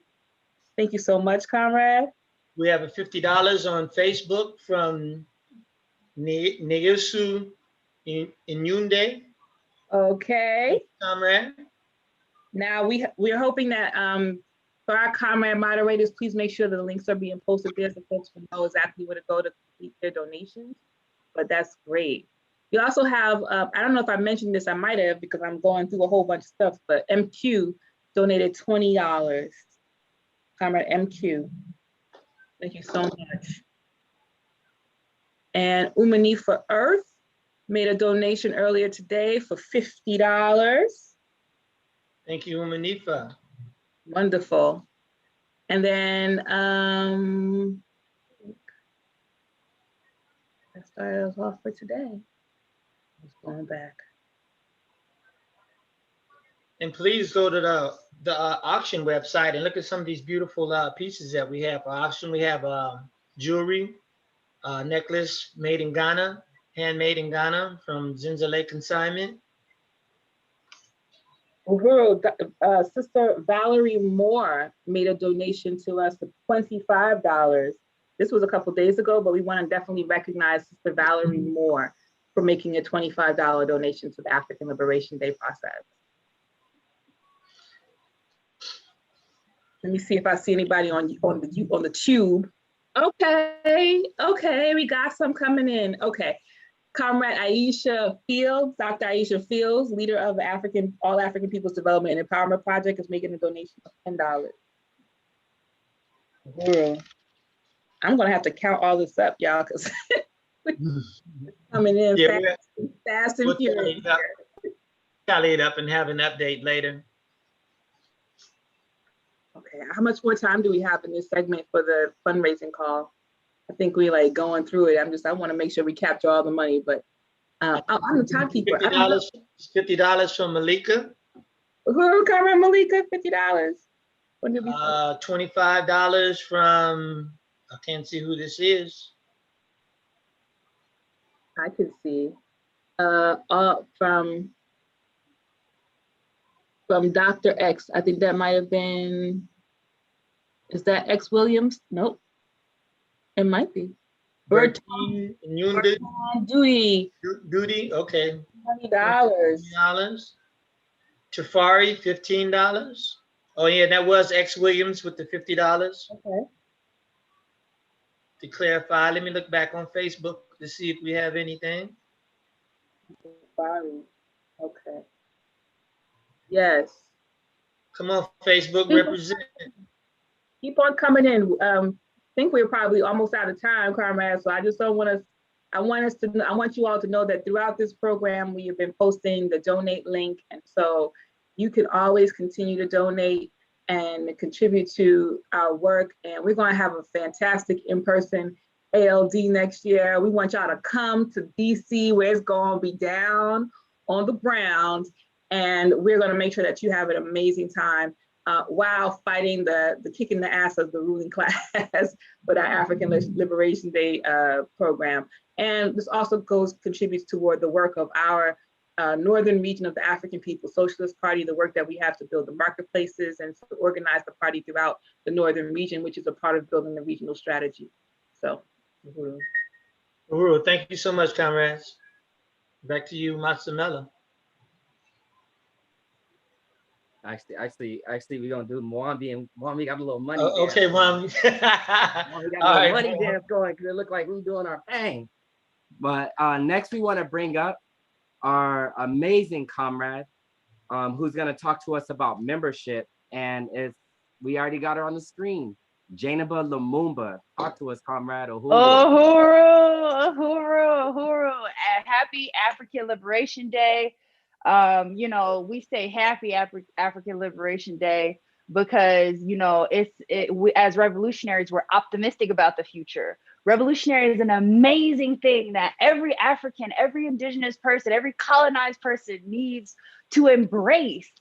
Thank you so much, comrade. We have a $50 on Facebook from Neyosu Inyunde. Okay. Comrade. Now we're hoping that for our comrade moderators, please make sure that the links are being posted there so folks will know exactly where to go to complete their donations. But that's great. We also have, I don't know if I mentioned this, I might have because I'm going through a whole bunch of stuff, but MQ donated $20. Comrade MQ. Thank you so much. And Umanifa Earth made a donation earlier today for $50. Thank you, Umanifa. Wonderful. And then, that's start us off for today. Let's go back. And please go to the auction website and look at some of these beautiful pieces that we have for auction. We have jewelry, necklace made in Ghana, handmade in Ghana from Zinzale Consignment. Uhuru, Sister Valerie Moore made a donation to us of $25. This was a couple days ago, but we want to definitely recognize Sister Valerie Moore for making a $25 donation to the African Liberation Day process. Let me see if I see anybody on the tube. Okay, we got some coming in. Okay, Comrade Aisha Fields, Dr. Aisha Fields, leader of the All African People's Development and Empowerment Project, is making a donation of $10. Girl, I'm gonna have to count all this up, y'all, because coming in fast and furious. Tally it up and have an update later. Okay, how much more time do we have in this segment for the fundraising call? I think we like going through it. I want to make sure we capture all the money, but I'm the timekeeper. $50 from Malika. Who covered Malika? $50. When did we $25 from, I can't see who this is. I can see. From Dr. X. I think that might have been, is that X Williams? Nope. It might be. Bertie Duty, okay. $20. Tafari, $15. Oh yeah, that was X Williams with the $50. Okay. To clarify, let me look back on Facebook to see if we have anything. Tafari, okay. Yes. Come on, Facebook, represent. Keep on coming in. I think we're probably almost out of time, Carmen. So I just don't want us. I want you all to know that throughout this program, we have been posting the donate link, and so you can always continue to donate and contribute to our work. And we're going to have a fantastic in-person ALD next year. We want y'all to come to DC, where it's going to be down on the ground. And we're going to make sure that you have an amazing time while fighting the kicking the ass of the ruling class with our African Liberation Day program. And this also contributes toward the work of our northern region of the African People's Socialist Party, the work that we have to build the marketplaces and to organize the party throughout the northern region, which is a part of building the regional strategy. So, Uhuru, thank you so much, comrades. Back to you, Matsamela. Actually, we're gonna do Mwambi, and Mwambi got a little money. Okay, Mwambi. Mwambi got a little money dance going because it looked like we're doing our thing. But next, we want to bring up our amazing comrade, who's gonna talk to us about membership, and we already got her on the screen. Jainaba Lumumba, talk to us, comrade. Uhuru. Happy African Liberation Day. You know, we say happy African Liberation Day because, you know, we, as revolutionaries, we're optimistic about the future. Revolutionary is an amazing thing that every African, every indigenous person, every colonized person needs to embrace.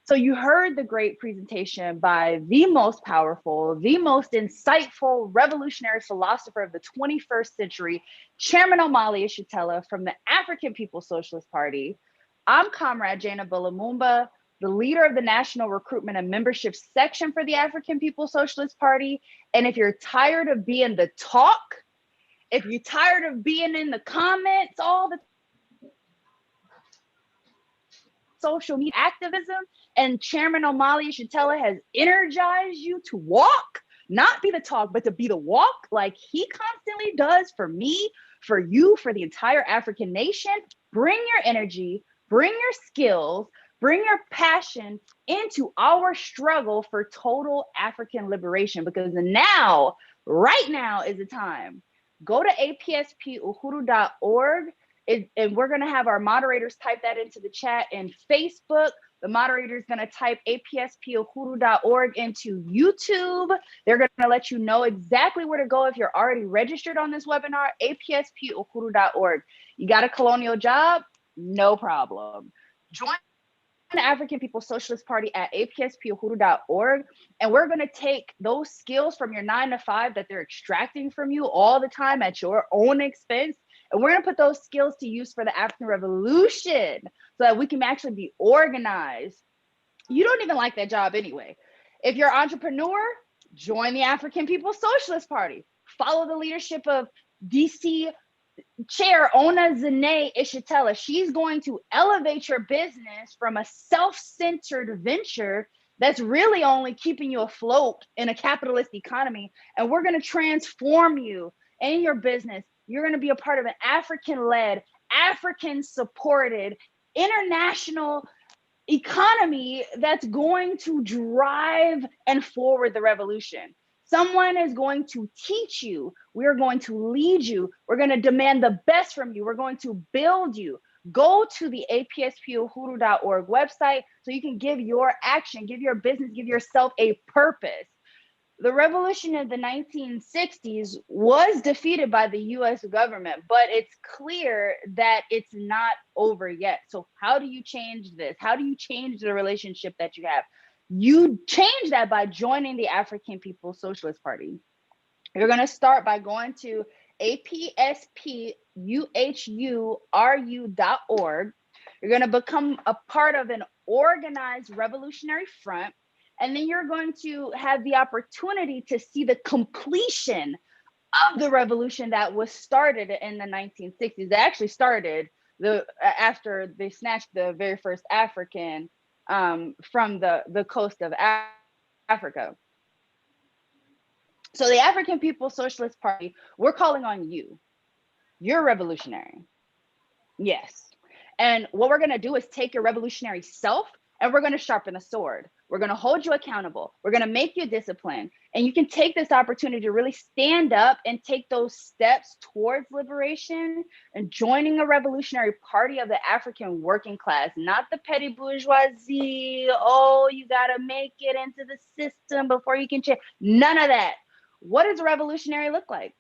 So you heard the great presentation by the most powerful, the most insightful revolutionary philosopher of the 21st century, Chairman Omali Yeshitela from the African People's Socialist Party. I'm Comrade Jainaba Lumumba, the leader of the National Recruitment and Membership Section for the African People's Socialist Party. And if you're tired of being the talk, if you're tired of being in the comments all the social media activism, and Chairman Omali Yeshitela has energized you to walk, not be the talk, but to be the walk like he constantly does for me, for you, for the entire African nation, bring your energy, bring your skills, bring your passion into our struggle for total African liberation, because now, right now is the time. Go to apspuhuru.org, and we're going to have our moderators type that into the chat, and Facebook, The moderator is going to type apspuhuru.org into YouTube. They're going to let you know exactly where to go if you're already registered on this webinar, apspuhuru.org. You got a colonial job? No problem. Join the African People's Socialist Party at apspuhuru.org, and we're going to take those skills from your 9-to-5 that they're extracting from you all the time at your own expense, and we're going to put those skills to use for the African Revolution so that we can actually be organized. You don't even like that job anyway. If you're an entrepreneur, join the African People's Socialist Party. Follow the leadership of DC Chair Ona Zane Ishitela. She's going to elevate your business from a self-centered venture that's really only keeping you afloat in a capitalist economy. And we're going to transform you in your business. You're going to be a part of an African-led, African-supported, international economy that's going to drive and forward the revolution. Someone is going to teach you. We are going to lead you. We're going to demand the best from you. We're going to build you. Go to the apspuhuru.org website so you can give your action, give your business, give yourself a purpose. The revolution of the 1960s was defeated by the US government, but it's clear that it's not over yet. So how do you change this? How do you change the relationship that you have? You change that by joining the African People's Socialist Party. You're going to start by going to apspuhuru.org. You're going to become a part of an organized revolutionary front. And then you're going to have the opportunity to see the completion of the revolution that was started in the 1960s. It actually started after they snatched the very first African from the coast of Africa. So the African People's Socialist Party, we're calling on you. You're revolutionary. Yes. And what we're going to do is take your revolutionary self and we're going to sharpen the sword. We're going to hold you accountable. We're going to make you disciplined. And you can take this opportunity to really stand up and take those steps towards liberation and joining a revolutionary party of the African working class, not the petty bourgeoisie. Oh, you got to make it into the system before you can change. None of that. What does a revolutionary look like?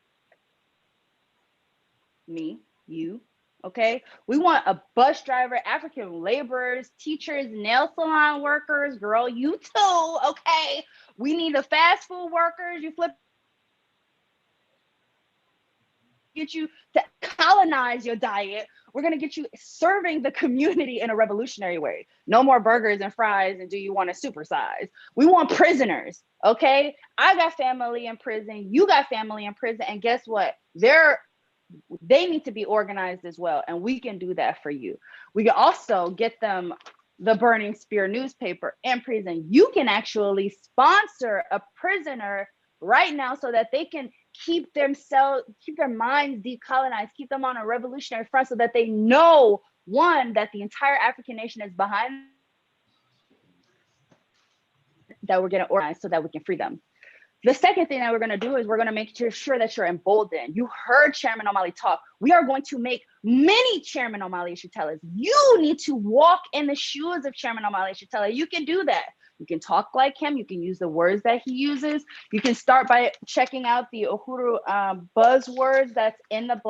Me, you. Okay, we want a bus driver, African laborers, teachers, nail salon workers, girl, you too, okay? We need the fast food workers, get you to colonize your diet. We're gonna get you serving the community in a revolutionary way. No more burgers and fries and do you want to supersize? We want prisoners, okay? I got family in prison, you got family in prison, and guess what? They need to be organized as well, and we can do that for you. We can also get them the Burning Spear newspaper in prison. You can actually sponsor a prisoner right now so that they can keep their minds decolonized, keep them on a revolutionary front so that they know, one, that the entire African nation is behind, that we're going to organize so that we can free them. The second thing that we're going to do is we're going to make sure that you're emboldened. You heard Chairman O'Malley talk. We are going to make many Chairman O'Malley Ishitellahs. You need to walk in the shoes of Chairman O'Malley Ishitellah. You can do that. You can talk like him. You can use the words that he uses. You can start by checking out the Uhuru buzzwords that's in the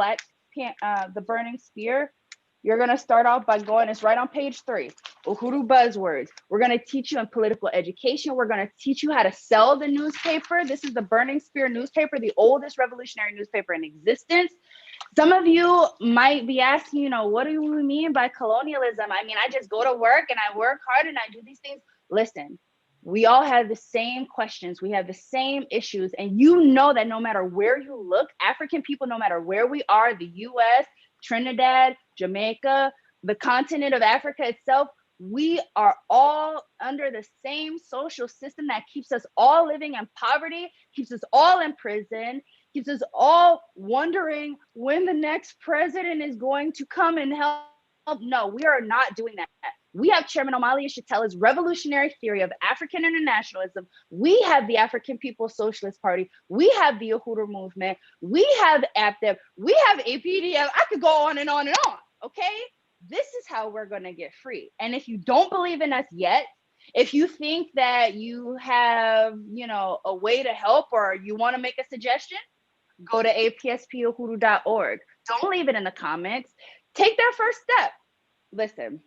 the Burning Spear. You're going to start off by going, it's right on page 3, Uhuru buzzwords. We're going to teach you in political education. We're going to teach you how to sell the newspaper. This is the Burning Spear newspaper, the oldest revolutionary newspaper in existence. Some of you might be asking, what do we mean by colonialism? I mean, I just go to work and I work hard and I do these things. Listen, we all have the same questions. We have the same issues. And you know that no matter where you look, African people, no matter where we are, the US, Trinidad, Jamaica, the continent of Africa itself, we are all under the same social system that keeps us all living in poverty, keeps us all in prison, keeps us all wondering when the next president is going to come and help. No, we are not doing that. We have Chairman O'Malley Ishitellah's revolutionary theory of African internationalism. We have the African People's Socialist Party. We have the Uhuru movement. We have APDEV. We have APDF. I could go on and on and on, okay? this is how we're going to get free. And if you don't believe in us yet, if you think that you have, you know, a way to help or you want to make a suggestion, go to apspuhuru.org. Don't leave it in the comments. Take that first step. Listen,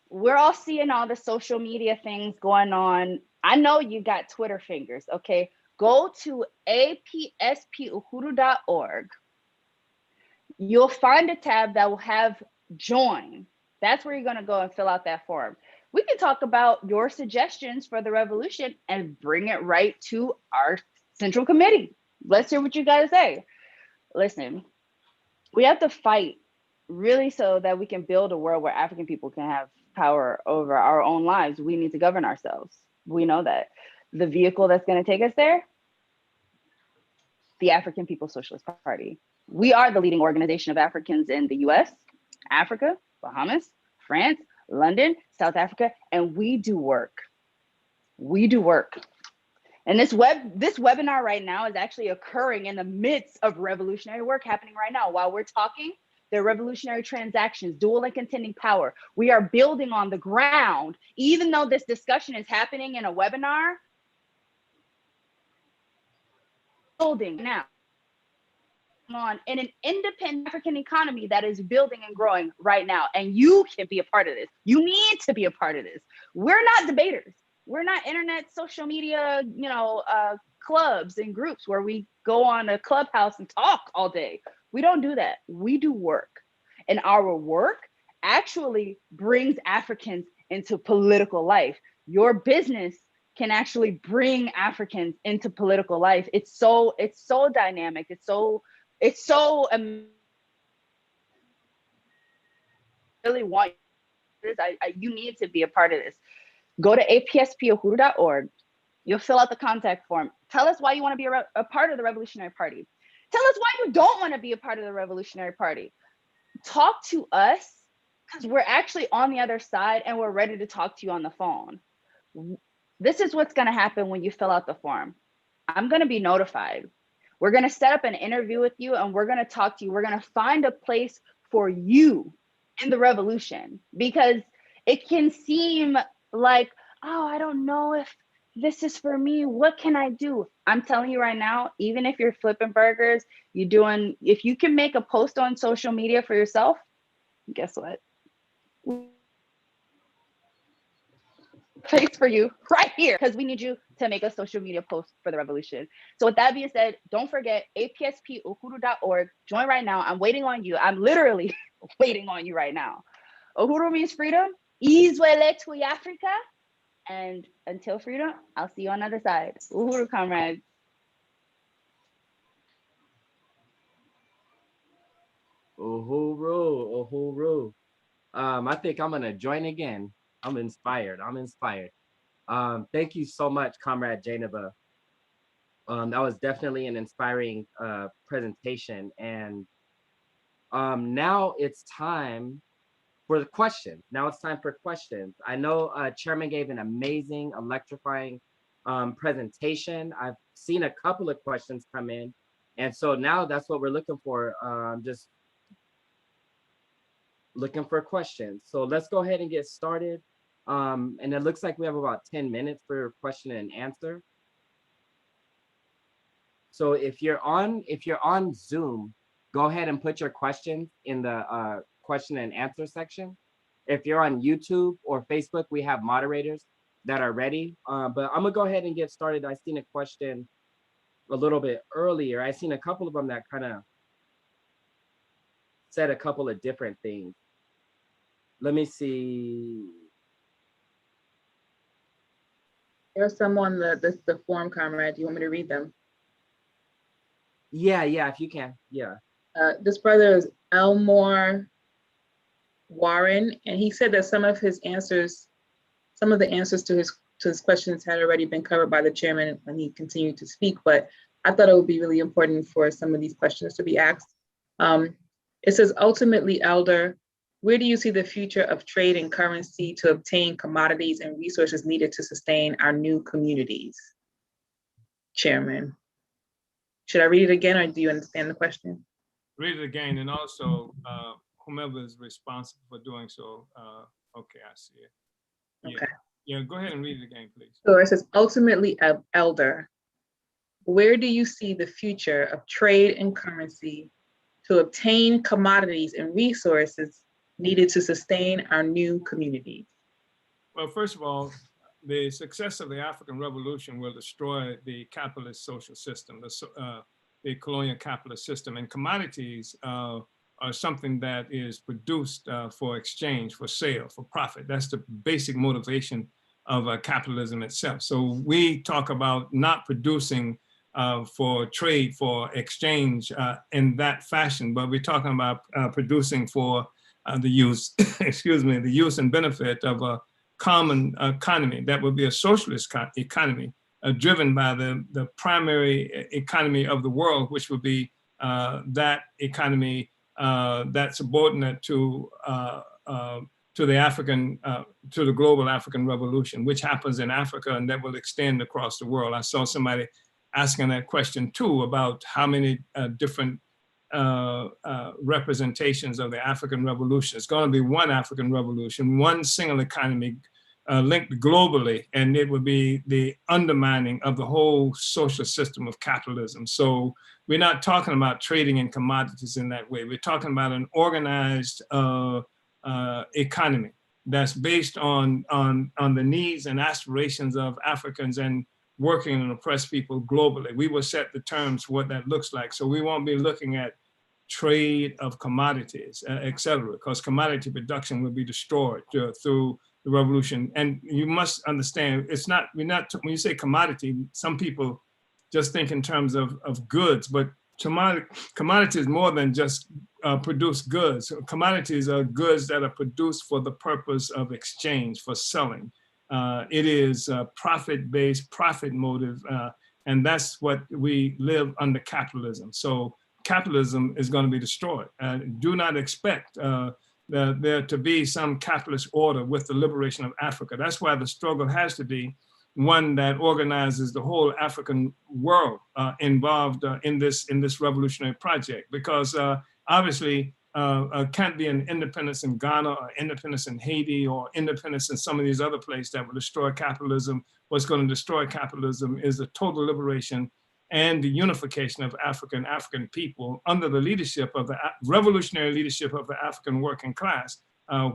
we're all seeing all the social media things going on. I know you got Twitter fingers, okay? Go to apspuhuru.org. You'll find a tab that will have join. That's where you're going to go and fill out that form. We can talk about your suggestions for the revolution and bring it right to our central committee. Let's hear what you guys say. Listen, we have to fight really so that we can build a world where African people can have power over our own lives. We need to govern ourselves. We know that. The vehicle that's going to take us there, the African People's Socialist Party. We are the leading organization of Africans in the US, Africa, Bahamas, France, London, South Africa, and we do work. We do work. And this webinar right now is actually occurring in the midst of revolutionary work happening right now. While we're talking, there are revolutionary transactions, dual and contending power. We are building on the ground. Even though this discussion is happening in a webinar, building now on in an independent African economy that is building and growing right now. And you can be a part of this. You need to be a part of this. We're not debaters. We're not internet, social media, you know, clubs and groups where we go on a clubhouse and talk all day. We don't do that. We do work. And our work actually brings Africans into political life. Your business can actually bring Africans into political life. It's so dynamic. It's so really want this. You need to be a part of this. Go to apspuhuru.org. You'll fill out the contact form. Tell us why you want to be a part of the Revolutionary Party. Tell us why you don't want to be a part of the Revolutionary Party. Talk to us because we're actually on the other side and we're ready to talk to you on the phone. This is what's going to happen when you fill out the form. I'm going to be notified. We're going to set up an interview with you and we're going to talk to you. We're going to find a place for you in the revolution because it can seem like, oh, I don't know if this is for me. What can I do? I'm telling you right now, even if you're flipping burgers, if you can make a post on social media for yourself, guess what? Place for you right here because we need you to make a social media post for the revolution. So with that being said, don't forget apspuhuru.org. Join right now. I'm waiting on you. I'm literally waiting on you right now. Uhuru means freedom. Izwele to Africa. And until freedom, I'll see you on the other side. Uhuru, comrades. Uhuru, Uhuru. I think I'm gonna join again. I'm inspired. Thank you so much, Comrade Jainaba. That was definitely an inspiring presentation. And now it's time for the question. I know Chairman gave an amazing, electrifying presentation. I've seen a couple of questions come in. And so now that's what we're looking for. Just looking for questions. So let's go ahead and get started. And it looks like we have about 10 minutes for question and answer. So if you're on Zoom, go ahead and put your questions in the question and answer section. If you're on YouTube or Facebook, we have moderators that are ready. But I'm gonna go ahead and get started. I seen a question a little bit earlier. I seen a couple of them that kind of said a couple of different things. Let me see. There's some on the form, comrade. Do you want me to read them? Yeah, if you can, yeah. This brother is Elmore Warren, and he said that some of the answers to his questions had already been covered by the chairman when he continued to speak, but I thought it would be really important for some of these questions to be asked. It says, ultimately, Elder, where do you see the future of trade and currency to obtain commodities and resources needed to sustain our new communities? Chairman. Should I read it again or do you understand the question? Read it again, and also whomever is responsible for doing so. Okay, I see it. Yeah. Okay. Yeah, go ahead and read it again, please. So it says, ultimately, elder, where do you see the future of trade and currency to obtain commodities and resources needed to sustain our new communities? Well, first of all, the success of the African Revolution will destroy the capitalist social system, the colonial capitalist system, and commodities are something that is produced for exchange, for sale, for profit. That's the basic motivation of capitalism itself. So we talk about not producing for trade, for exchange in that fashion, but we're talking about producing for the use, excuse me, the use and benefit of a common economy that would be a socialist economy driven by the primary economy of the world, which would be that economy that's subordinate to the African, to the global African revolution, which happens in Africa and that will extend across the world. I saw somebody asking that question too about how many different representations of the African revolution. It's going to be one African revolution, one single economy linked globally, and it would be the undermining of the whole social system of capitalism. So we're not talking about trading in commodities in that way. We're talking about an organized economy that's based on the needs and aspirations of Africans and working and oppressed people globally. We will set the terms for what that looks like. So we won't be looking at trade of commodities, et cetera, because commodity production will be destroyed through the revolution. And you must understand, it's not, when you say commodity, some people just think in terms of goods, but commodity is more than just produced goods. Commodities are goods that are produced for the purpose of exchange, for selling. It is profit-based, profit motive, and that's what we live under capitalism. So capitalism is going to be destroyed. Do not expect there to be some capitalist order with the liberation of Africa. That's why the struggle has to be one that organizes the whole African world involved in this revolutionary project, because obviously can't be an independence in Ghana or independence in Haiti or independence in some of these other places that will destroy capitalism. What's going to destroy capitalism is the total liberation and the unification of African people under the leadership of the revolutionary leadership of the African working class,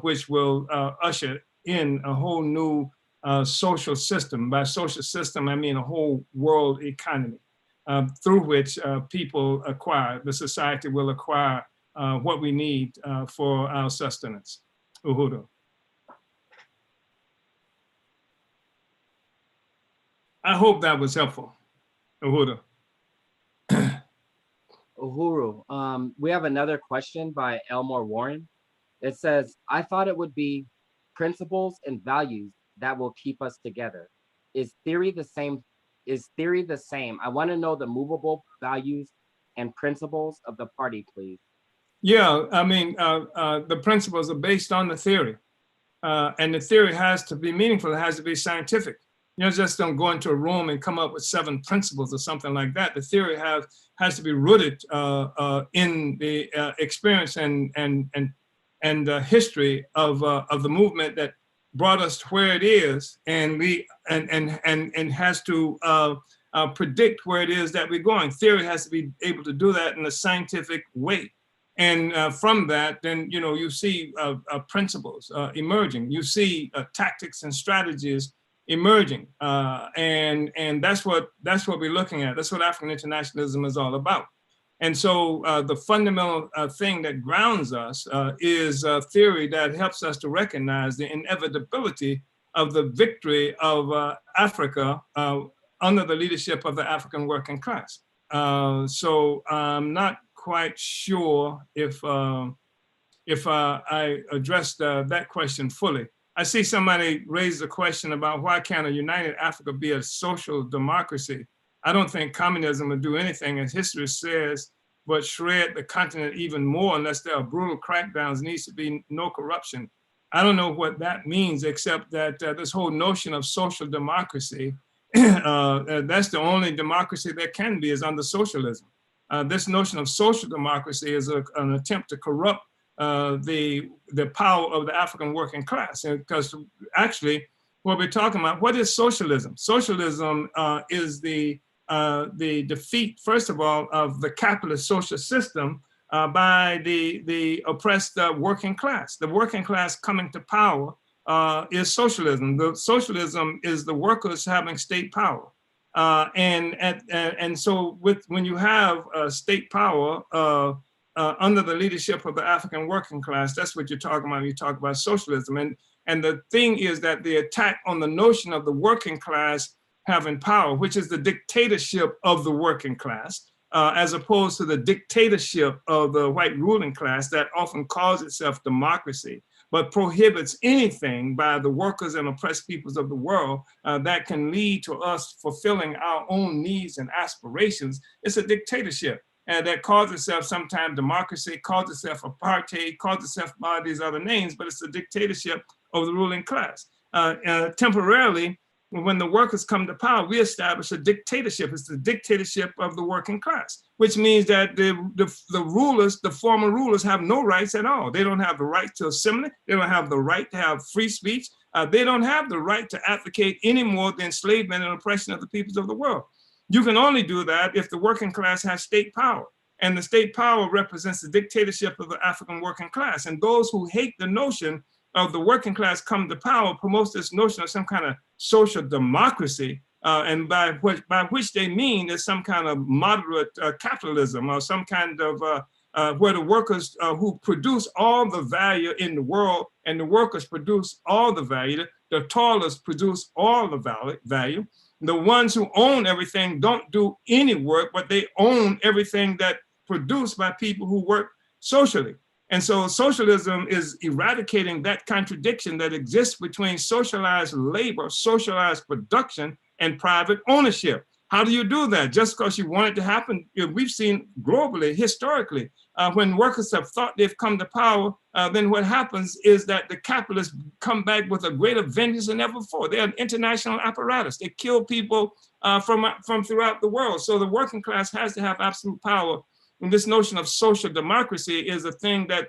which will usher in a whole new social system. By social system, I mean a whole world economy through which people acquire, the society will acquire what we need for our sustenance. Uhuru. I hope that was helpful. Uhuru. Uhuru, we have another question by Elmore Warren. It says, I thought it would be principles and values that will keep us together. Is theory the same? I want to know the movable values and principles of the party, please. Yeah, I mean, the principles are based on the theory. And the theory has to be meaningful. It has to be scientific. You just don't go into a room and come up with 7 principles or something like that. The theory has to be rooted in the experience and history of the movement that brought us to where it is, and has to predict where it is that we're going. Theory has to be able to do that in a scientific way. And from that, then you see principles emerging. You see tactics and strategies emerging, and that's what we're looking at. That's what African internationalism is all about. And so the fundamental thing that grounds us is a theory that helps us to recognize the inevitability of the victory of Africa under the leadership of the African working class. So I'm not quite sure if I addressed that question fully. I see somebody raise the question about why can't a united Africa be a social democracy? I don't think communism would do anything, as history says, but shred the continent even more unless there are brutal crackdowns. Needs to be no corruption. I don't know what that means, except that this whole notion of social democracy, that's the only democracy there can be, is under socialism. This notion of social democracy is an attempt to corrupt the power of the African working class. Because actually, what we're talking about, what is socialism? Socialism is the defeat, first of all, of the capitalist social system by the oppressed working class. The working class coming to power is socialism. The socialism is the workers having state power. And so when you have state power under the leadership of the African working class, that's what you're talking about when you talk about socialism. And the thing is that the attack on the notion of the working class having power, which is the dictatorship of the working class, as opposed to the dictatorship of the white ruling class that often calls itself democracy, but prohibits anything by the workers and oppressed peoples of the world that can lead to us fulfilling our own needs and aspirations. It's a dictatorship that calls itself sometimes democracy, calls itself apartheid, calls itself by these other names, but it's a dictatorship of the ruling class. Temporarily, when the workers come to power, we establish a dictatorship. It's the dictatorship of the working class, which means that the rulers, the former rulers, have no rights at all. They don't have the right to assimilate. They don't have the right to have free speech. They don't have the right to advocate any more the enslavement and oppression of the peoples of the world. You can only do that if the working class has state power. And the state power represents the dictatorship of the African working class. And those who hate the notion of the working class come to power promotes this notion of some kind of social democracy, and by which they mean there's some kind of moderate capitalism or some kind of where the workers who produce all the value in the world, and the workers produce all the value, the toilers produce all the value. The ones who own everything don't do any work, but they own everything that produced by people who work socially. And so socialism is eradicating that contradiction that exists between socialized labor, socialized production, and private ownership. How do you do that? Just because you want it to happen? We've seen globally, historically, when workers have thought they've come to power, then what happens is that the capitalists come back with a greater vengeance than ever before. They're an international apparatus. They kill people from throughout the world. So the working class has to have absolute power. And this notion of social democracy is a thing that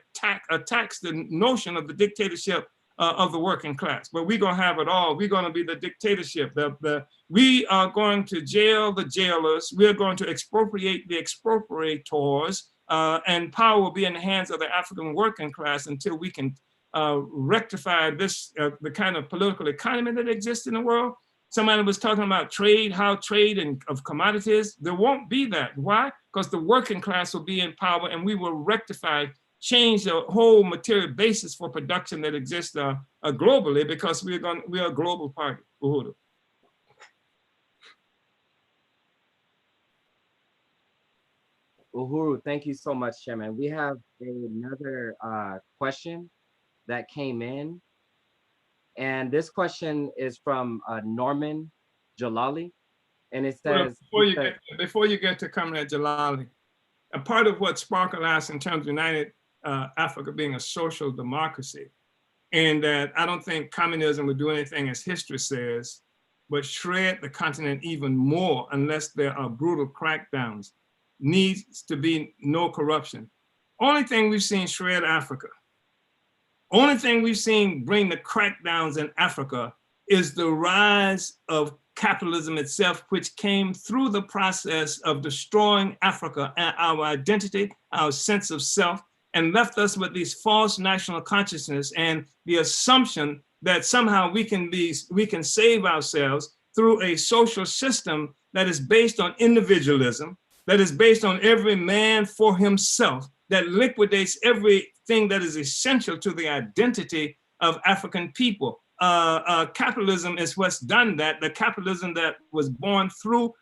attacks the notion of the dictatorship of the working class. But we're going to have it all. We're going to be the dictatorship. We are going to jail the jailers. We're going to expropriate the expropriators. And power will be in the hands of the African working class until we can rectify this, the kind of political economy that exists in the world. Somebody was talking about trade, how trade of commodities. There won't be that. Why? Because the working class will be in power, and we will rectify, change the whole material basis for production that exists globally, because we are a global party. Uhuru. Uhuru, thank you so much, Chairman. We have another question that came in. And this question is from Norman Jalali. And it says— Before you get to Comrade Jalali, a part of what Sparkle asked in terms of United Africa being a social democracy, and that I don't think communism would do anything, as history says, but shred the continent even more unless there are brutal crackdowns. Needs to be no corruption. Only thing we've seen shred Africa, only thing we've seen bring the crackdowns in Africa is the rise of capitalism itself, which came through the process of destroying Africa and our identity, our sense of self, and left us with these false national consciousness and the assumption that somehow we can save ourselves through a social system that is based on individualism, that is based on every man for himself, that liquidates everything that is essential to the identity of African people. Capitalism is what's done that, the capitalism that was born through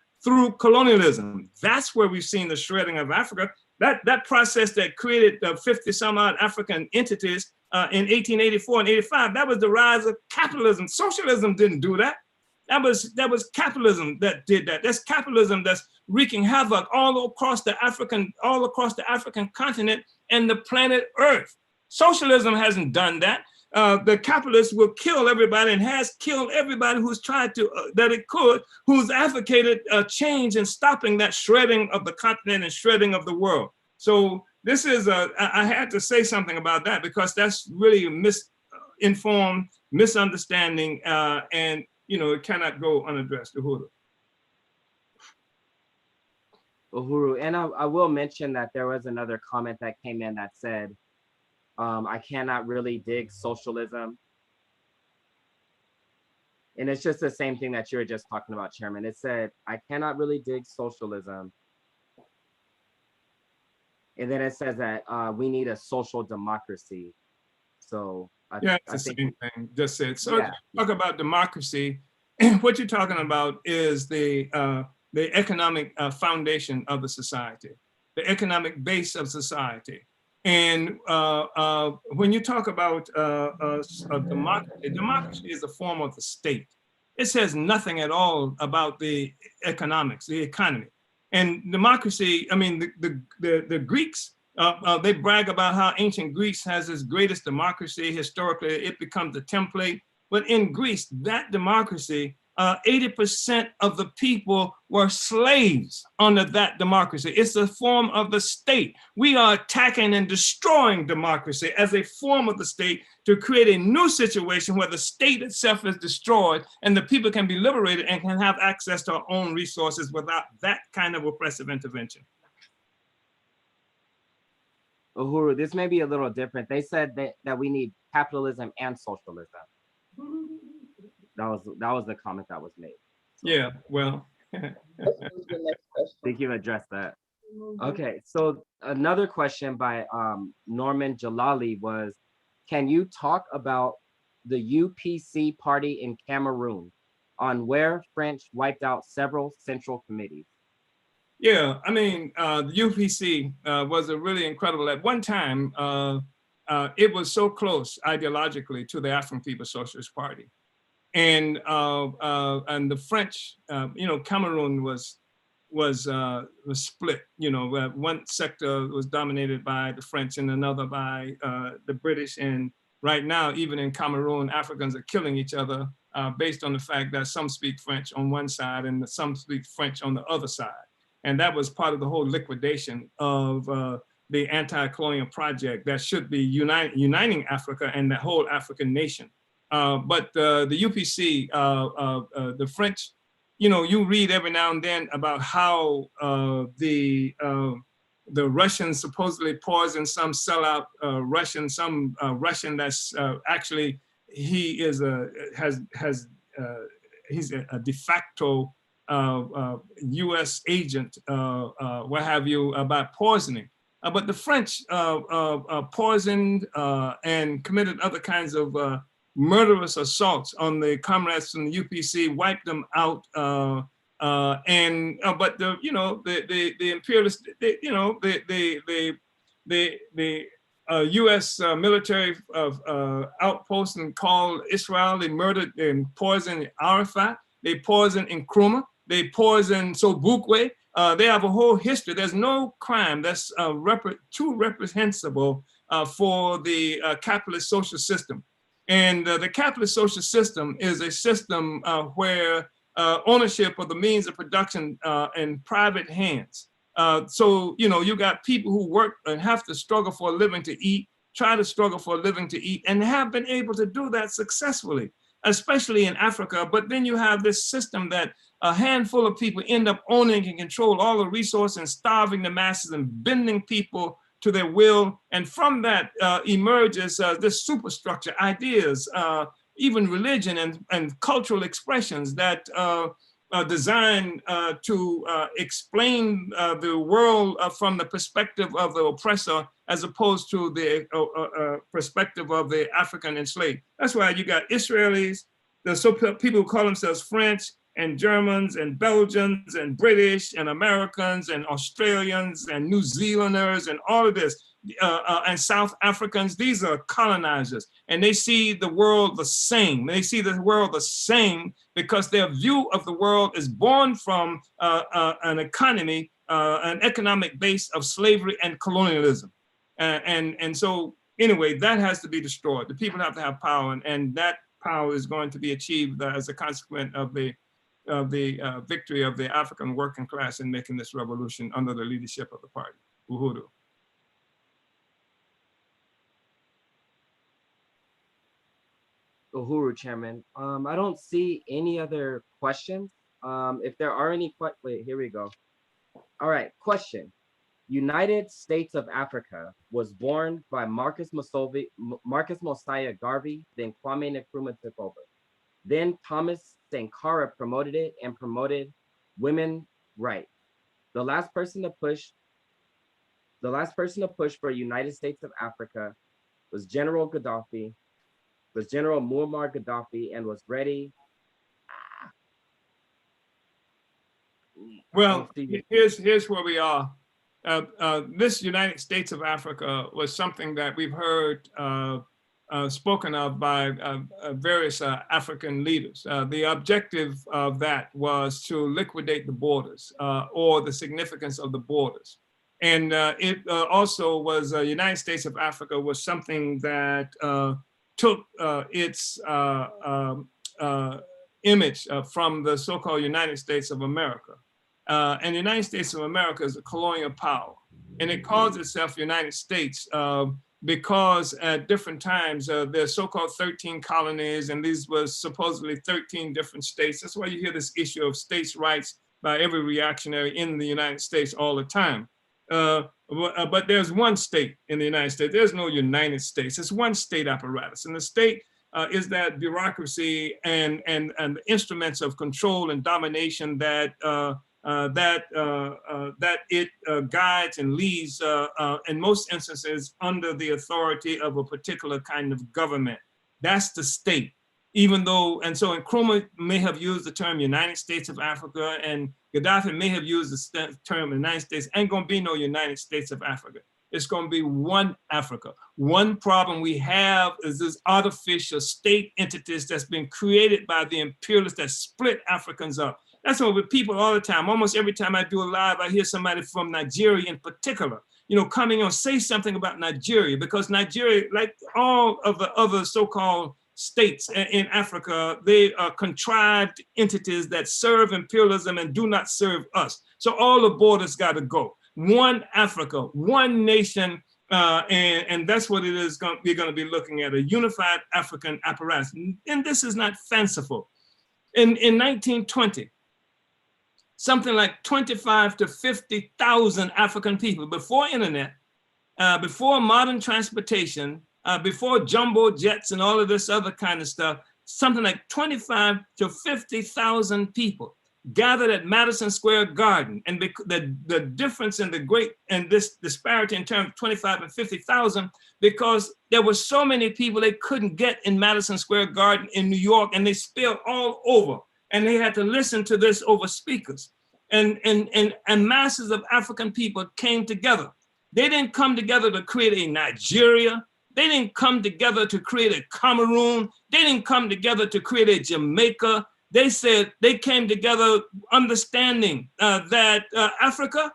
colonialism. That's where we've seen the shredding of Africa. That process that created 50 some odd African entities in 1884 and 85, that was the rise of capitalism. Socialism didn't do that. That was capitalism that did that. That's capitalism that's wreaking havoc all across the African continent and the planet Earth. Socialism hasn't done that. The capitalists will kill everybody and has killed everybody who's tried to, that it could, who's advocated change and stopping that shredding of the continent and shredding of the world. So this is I had to say something about that because that's really a misinformed, misunderstanding, and it cannot go unaddressed. Uhuru, and I will mention that there was another comment that came in that said, I cannot really dig socialism. And it's just the same thing that you were just talking about, Chairman. It said, I cannot really dig socialism. And then it says that we need a social democracy. So I it's the think same thing, just said. So yeah. Talk about democracy. What you're talking about is the economic foundation of the society, the economic base of society. And when you talk about democracy is a form of the state. It says nothing at all about the economics, the economy. And democracy, I mean, the Greeks, they brag about how ancient Greece has its greatest democracy. Historically, it becomes a template. But in Greece, that democracy, 80% of the people were slaves under that democracy. It's a form of the state. We are attacking and destroying democracy as a form of the state to create a new situation where the state itself is destroyed and the people can be liberated and can have access to our own resources without that kind of oppressive intervention. Uhuru, this may be a little different. They said that we need capitalism and socialism. That was the comment that was made. Yeah, well. I think you addressed that. Okay, so another question by Norman Jalali was, can you talk about the UPC party in Cameroon on where French wiped out several central committees? Yeah, I mean, the UPC was a really incredible, at one time, it was so close ideologically to the African People's Socialist Party. And the French, Cameroon was split. One sector was dominated by the French and another by the British. And right now, even in Cameroon, Africans are killing each other based on the fact that some speak French on one side and some speak French on the other side. And that was part of the whole liquidation of the anti-colonial project that should be uniting Africa and the whole African nation. But the UPC, the French, you read every now and then about how the Russians supposedly poisoned some sellout Russian, some Russian that's actually he's a de facto U.S. agent, what have you, about poisoning. But the French poisoned and committed other kinds of murderous assaults on the comrades from the UPC, wiped them out, but the imperialist, the U.S. military outpost and called Israel, they murdered and poisoned Arafat, they poisoned Nkrumah, they poisoned Sobukwe. They have a whole history. There's no crime that's too reprehensible for the capitalist social system. And the capitalist social system is a system where ownership of the means of production in private hands. So, you got people who work and have to struggle for a living to eat, try to struggle for a living to eat, and have been able to do that successfully, especially in Africa. But then you have this system that a handful of people end up owning and control all the resources and starving the masses and bending people to their will. And from that emerges this superstructure, ideas, even religion and cultural expressions that are designed to explain the world from the perspective of the oppressor as opposed to the perspective of the African enslaved. That's why you got Israelis, people who call themselves French, and Germans and Belgians and British and Americans and Australians and New Zealanders and all of this, and South Africans. These are colonizers, and they see the world the same. They see the world the same because their view of the world is born from an economy, an economic base of slavery and colonialism. And so anyway, that has to be destroyed. The people have to have power, and that power is going to be achieved as a consequence of the victory of the African working class in making this revolution under the leadership of the party. Uhuru. Uhuru, Chairman. I don't see any other questions. If there are any wait, here we go. All right, question. United States of Africa was born by Marcus Mosiah Garvey, then Kwame Nkrumah took over. Then Thomas Sankara promoted it and promoted women's rights. The last person to push for United States of Africa was General Muammar Gaddafi, and was ready. Well, here's where we are. This United States of Africa was something that we've heard spoken of by various African leaders. The objective of that was to liquidate the borders or the significance of the borders. And it also was, United States of Africa was something that took its image from the so-called United States of America. And the United States of America is a colonial power. And it calls itself United States because at different times, there's so-called 13 colonies, and these were supposedly 13 different states. That's why you hear this issue of states' rights by every reactionary in the United States all the time. But there's one state in the United States. There's no United States. It's one state apparatus. And the state is that bureaucracy and the instruments of control and domination that it guides and leads in most instances under the authority of a particular kind of government. That's the state. Even though, and so Nkrumah may have used the term United States of Africa, and Gaddafi may have used the term United States. Ain't gonna be no United States of Africa. It's gonna be one Africa. One problem we have is this artificial state entities that's been created by the imperialists that split Africans up. That's what with people all the time. Almost every time I do a live, I hear somebody from Nigeria in particular, coming on, say something about Nigeria, because Nigeria, like all of the other so-called states in Africa, they are contrived entities that serve imperialism and do not serve us. So all the borders got to go. One Africa, one nation, and that's what it is. We're going to be looking at, a unified African apparatus. And this is not fanciful. In 1920, something like 25 to 50,000 African people, before internet, before modern transportation, before jumbo jets and all of this other kind of stuff, something like 25 to 50,000 people gathered at Madison Square Garden. And the difference in this disparity in terms of 25 and 50,000, because there were so many people they couldn't get in Madison Square Garden in New York, and they spilled all over. And they had to listen to this over speakers. And masses of African people came together. They didn't come together to create a Nigeria. They didn't come together to create a Cameroon. They didn't come together to create a Jamaica. They said they came together understanding that Africa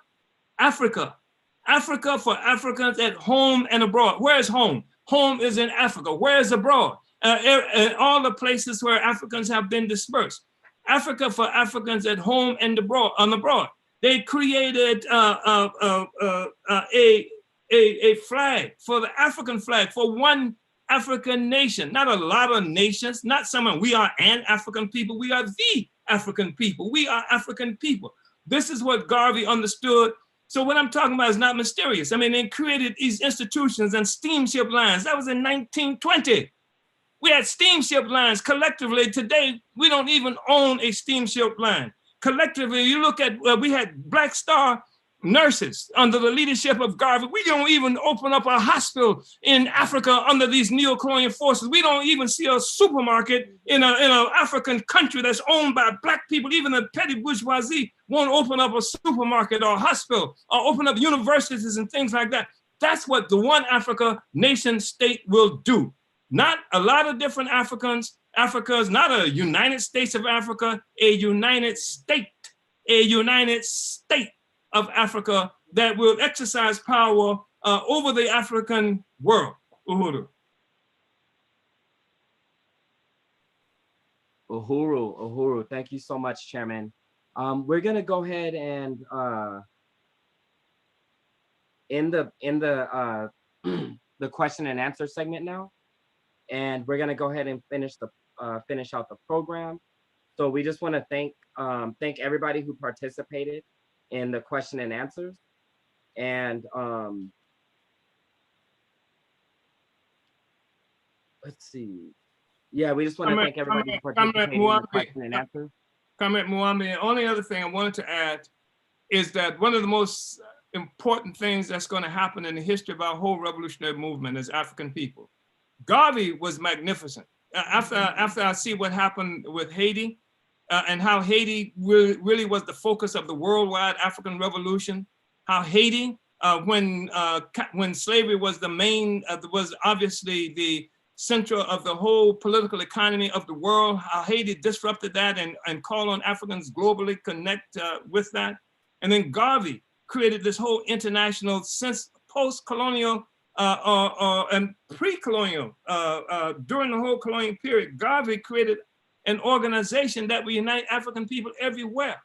for Africans at home and abroad. Where is home? Home is in Africa. Where is abroad? All the places where Africans have been dispersed. Africa for Africans at home and abroad. They created a flag, for the African flag, for one African nation, not a lot of nations, not someone, we are an African people, we are the African people, we are African people. This is what Garvey understood. So what I'm talking about is not mysterious. I mean, they created these institutions and steamship lines. That was in 1920. We had steamship lines collectively. Today, we don't even own a steamship line. Collectively, you look at, we had Black Star nurses under the leadership of Garvey. We don't even open up a hospital in Africa under these neo-colonial forces. We don't even see a supermarket in an African country that's owned by Black people. Even the petty bourgeoisie won't open up a supermarket or a hospital or open up universities and things like that. That's what the one Africa nation state will do. Not a lot of different Africans. Africa's not a United States of Africa, a United State of Africa that will exercise power over the African world. Uhuru. Uhuru. Thank you so much, Chairman. We're gonna go ahead and in the the question and answer segment now. and we're gonna go ahead and finish out the program. So we just want to thank everybody who participated in the question and answers, and let's see. Yeah, we just want to thank everybody who participated in the question and answers. Comrade Muambi, the only other thing I wanted to add is that one of the most important things that's going to happen in the history of our whole revolutionary movement as African people. Garvey was magnificent. After I see what happened with Haiti, and how Haiti really was the focus of the worldwide African revolution, how Haiti, when slavery was the main, was obviously the center of the whole political economy of the world, how Haiti disrupted that and called on Africans globally connect with that. And then Garvey created this whole international sense, post-colonial and pre-colonial, during the whole colonial period, Garvey created an organization that would unite African people everywhere.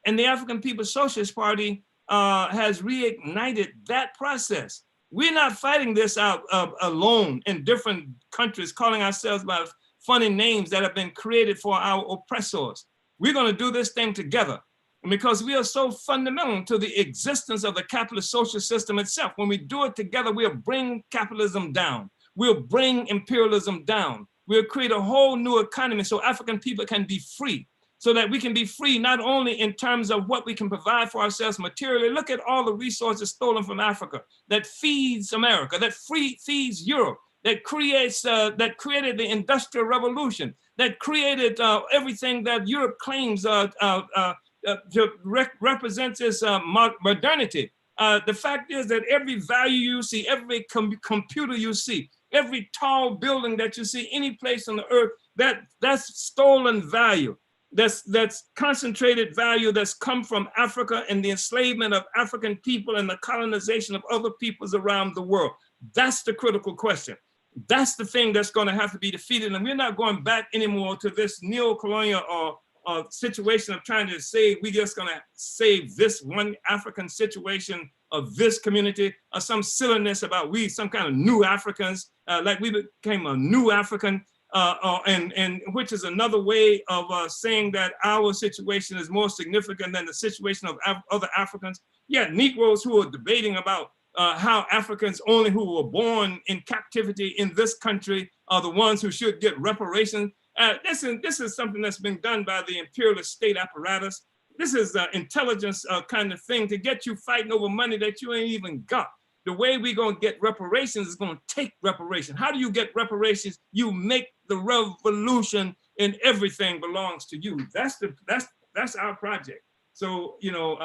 And the African People's Socialist Party has reignited that process. We're not fighting this out alone in different countries, calling ourselves by funny names that have been created for our oppressors. We're going to do this thing together. And because we are so fundamental to the existence of the capitalist social system itself, when we do it together, we'll bring capitalism down. We'll bring imperialism down. We'll create a whole new economy so African people can be free, so that we can be free not only in terms of what we can provide for ourselves materially. Look at all the resources stolen from Africa that feeds America, that feeds Europe, that creates, that created the Industrial Revolution, that created everything that Europe claims represents its modernity. The fact is that every value you see, every computer you see, every tall building that you see any place on the earth, that's stolen value. That's concentrated value that's come from Africa and the enslavement of African people and the colonization of other peoples around the world. That's the critical question. That's the thing that's going to have to be defeated. And we're not going back anymore to this neo-colonial situation of trying to say we're just going to save this one African situation of this community, or some silliness about we some kind of new Africans, like we became a new African, and which is another way of saying that our situation is more significant than the situation of other Africans. Yeah, Negroes who are debating about how Africans only who were born in captivity in this country are the ones who should get reparations. This is something that's been done by the imperialist state apparatus. This is intelligence kind of thing to get you fighting over money that you ain't even got. The way we're going to get reparations is going to take reparation. How do you get reparations? You make the revolution and everything belongs to you. That's our project. So, you know,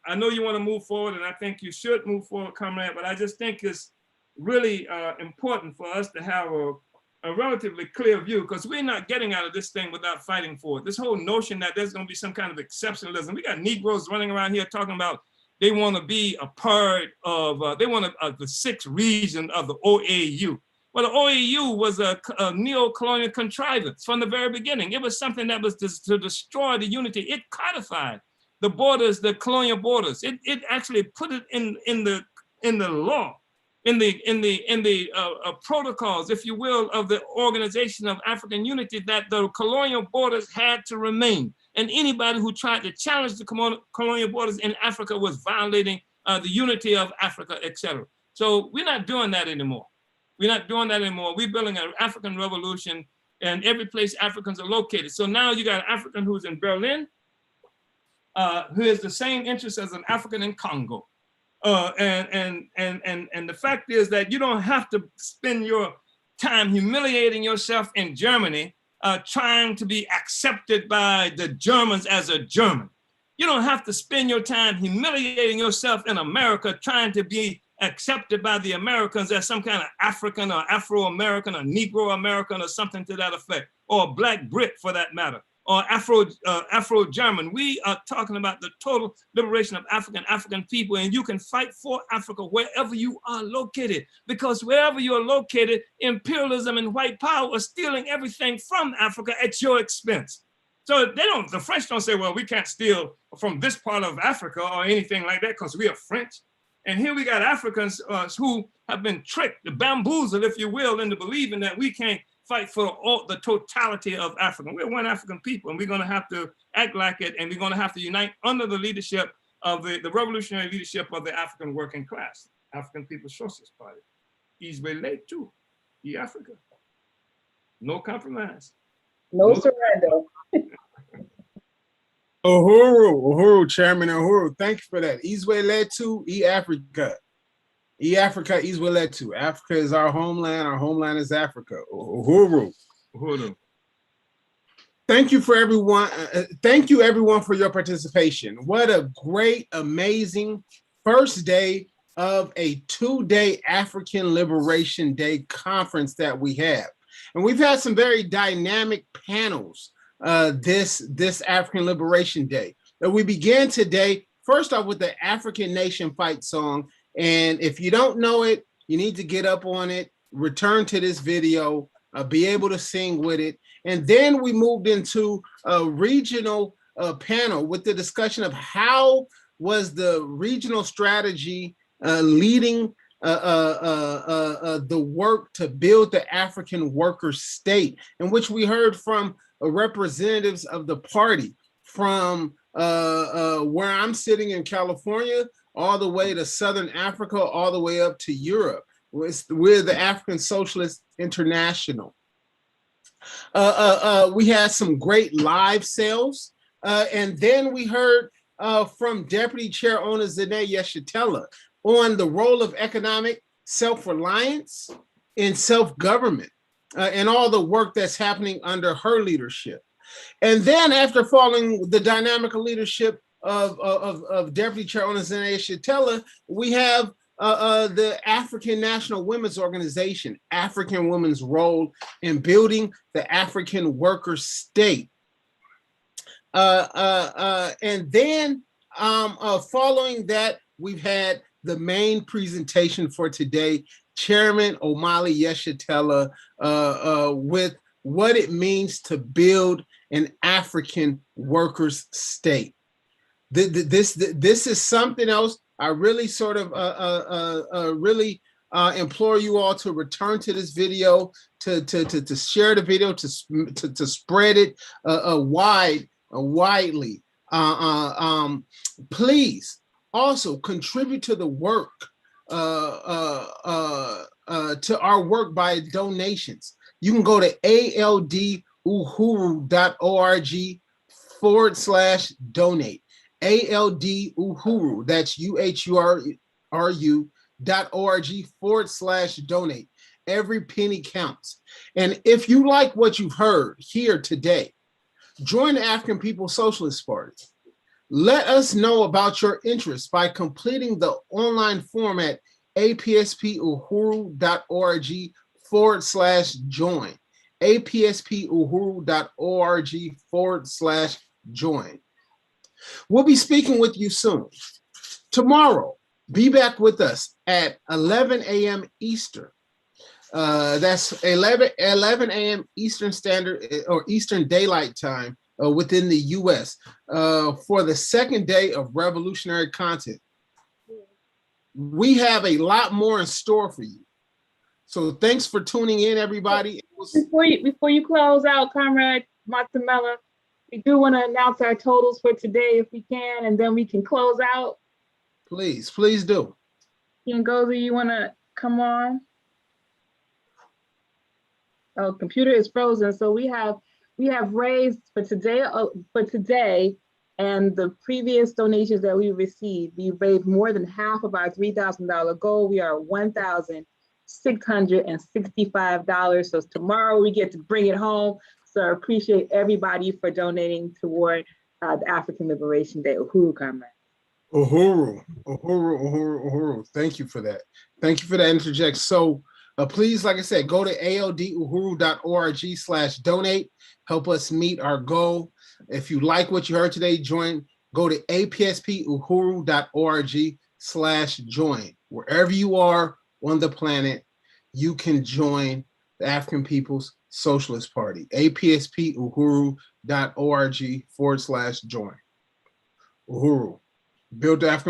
I know you want to move forward, and I think you should move forward, comrade, but I just think it's really important for us to have a relatively clear view, because we're not getting out of this thing without fighting for it. This whole notion that there's going to be some kind of exceptionalism. We got Negroes running around here talking about they want to be a part of, the sixth region of the OAU. Well, the OAU was a neo-colonial contrivance from the very beginning. It was something that was to destroy the unity. It codified the borders, the colonial borders. It actually put it in the law, in the protocols, if you will, of the Organization of African Unity, that the colonial borders had to remain. And anybody who tried to challenge the colonial borders in Africa was violating the unity of Africa, etc. So we're not doing that anymore. We're not doing that anymore. We're building an African revolution, and every place Africans are located. So now you got an African who's in Berlin, who has the same interests as an African in Congo. And the fact is that you don't have to spend your time humiliating yourself in Germany, trying to be accepted by the Germans as a German. You don't have to spend your time humiliating yourself in America, trying to be accepted by the Americans as some kind of African or Afro-American or Negro-American or something to that effect, or a Black Brit for that matter, or Afro-German. We are talking about the total liberation of African people, and you can fight for Africa wherever you are located, because wherever you are located, imperialism and white power are stealing everything from Africa at your expense. So the French don't say, well, we can't steal from this part of Africa or anything like that because we are French. And here we got Africans who have been tricked, bamboozled, if you will, into believing that we can't fight for all the totality of Africa. We're one African people, and we're going to have to act like it, and we're going to have to unite under the leadership of the revolutionary leadership of the African working class, African People's Socialist Party. Israel too, Africa. No compromise. No surrender. Uhuru, Chairman Uhuru, thank you for that. Izwe-letu, Africa. Africa, Izwe-letu. Africa is our homeland is Africa. Uhuru. Thank you for everyone. Thank you everyone for your participation. What a great, amazing first day of a 2-day African Liberation Day conference that we have. And we've had some very dynamic panels this African Liberation Day. And we began today, first off, with the African Nation Fight song. And if you don't know it, you need to get up on it, return to this video, be able to sing with it. And then we moved into a regional panel with the discussion of how was the regional strategy leading the work to build the African worker state, in which we heard from representatives of the party from where I'm sitting in California, all the way to Southern Africa, all the way up to Europe. We're the African Socialist International. We had some great live sales. And then we heard from Deputy Chair Ona Zene Yeshitela on the role of economic self-reliance and self-government and all the work that's happening under her leadership. And then after following the dynamic leadership of Deputy Chair Ona Zene Yeshitela, we have the African National Women's Organization, African women's role in building the African worker state. And then following that, we've had the main presentation for today, Chairman Omali Yeshitela, with what it means to build an African workers' state. This is something else. I really sort of implore you all to return to this video, to share the video, to spread it widely. Please also contribute to the work, to our work by donations. You can go to alduhuru.org/donate. ALDUHURU, that's UHURU.org/donate. Every penny counts. And if you like what you've heard here today, join the African People's Socialist Party. Let us know about your interest by completing the online form at apspuhuru.org/join. apspuhuru.org/join. We'll be speaking with you soon. Tomorrow, be back with us at 11 a.m. Eastern. That's 11 a.m. Eastern Standard or Eastern Daylight Time within the U.S. For the second day of revolutionary content. We have a lot more in store for you. So thanks for tuning in, everybody. Before you close out, Comrade Matamela, we do want to announce our totals for today if we can, and then we can close out. Please do. Ngozi, you want to come on? Oh, computer is frozen. So we have raised for today and the previous donations that we received, we raised more than half of our $3,000 goal. We are $1,665. So tomorrow we get to bring it home. So I appreciate everybody for donating toward the African Liberation Day. Uhuru, comrade. Uhuru. Thank you for that. Thank you for that interject. So please, like I said, go to alduhuru.org/donate. Help us meet our goal. If you like what you heard today, go to apspuhuru.org/join. Wherever you are on the planet, you can join the African People's Socialist Party, apspuhuru.org/join. Uhuru. Build the African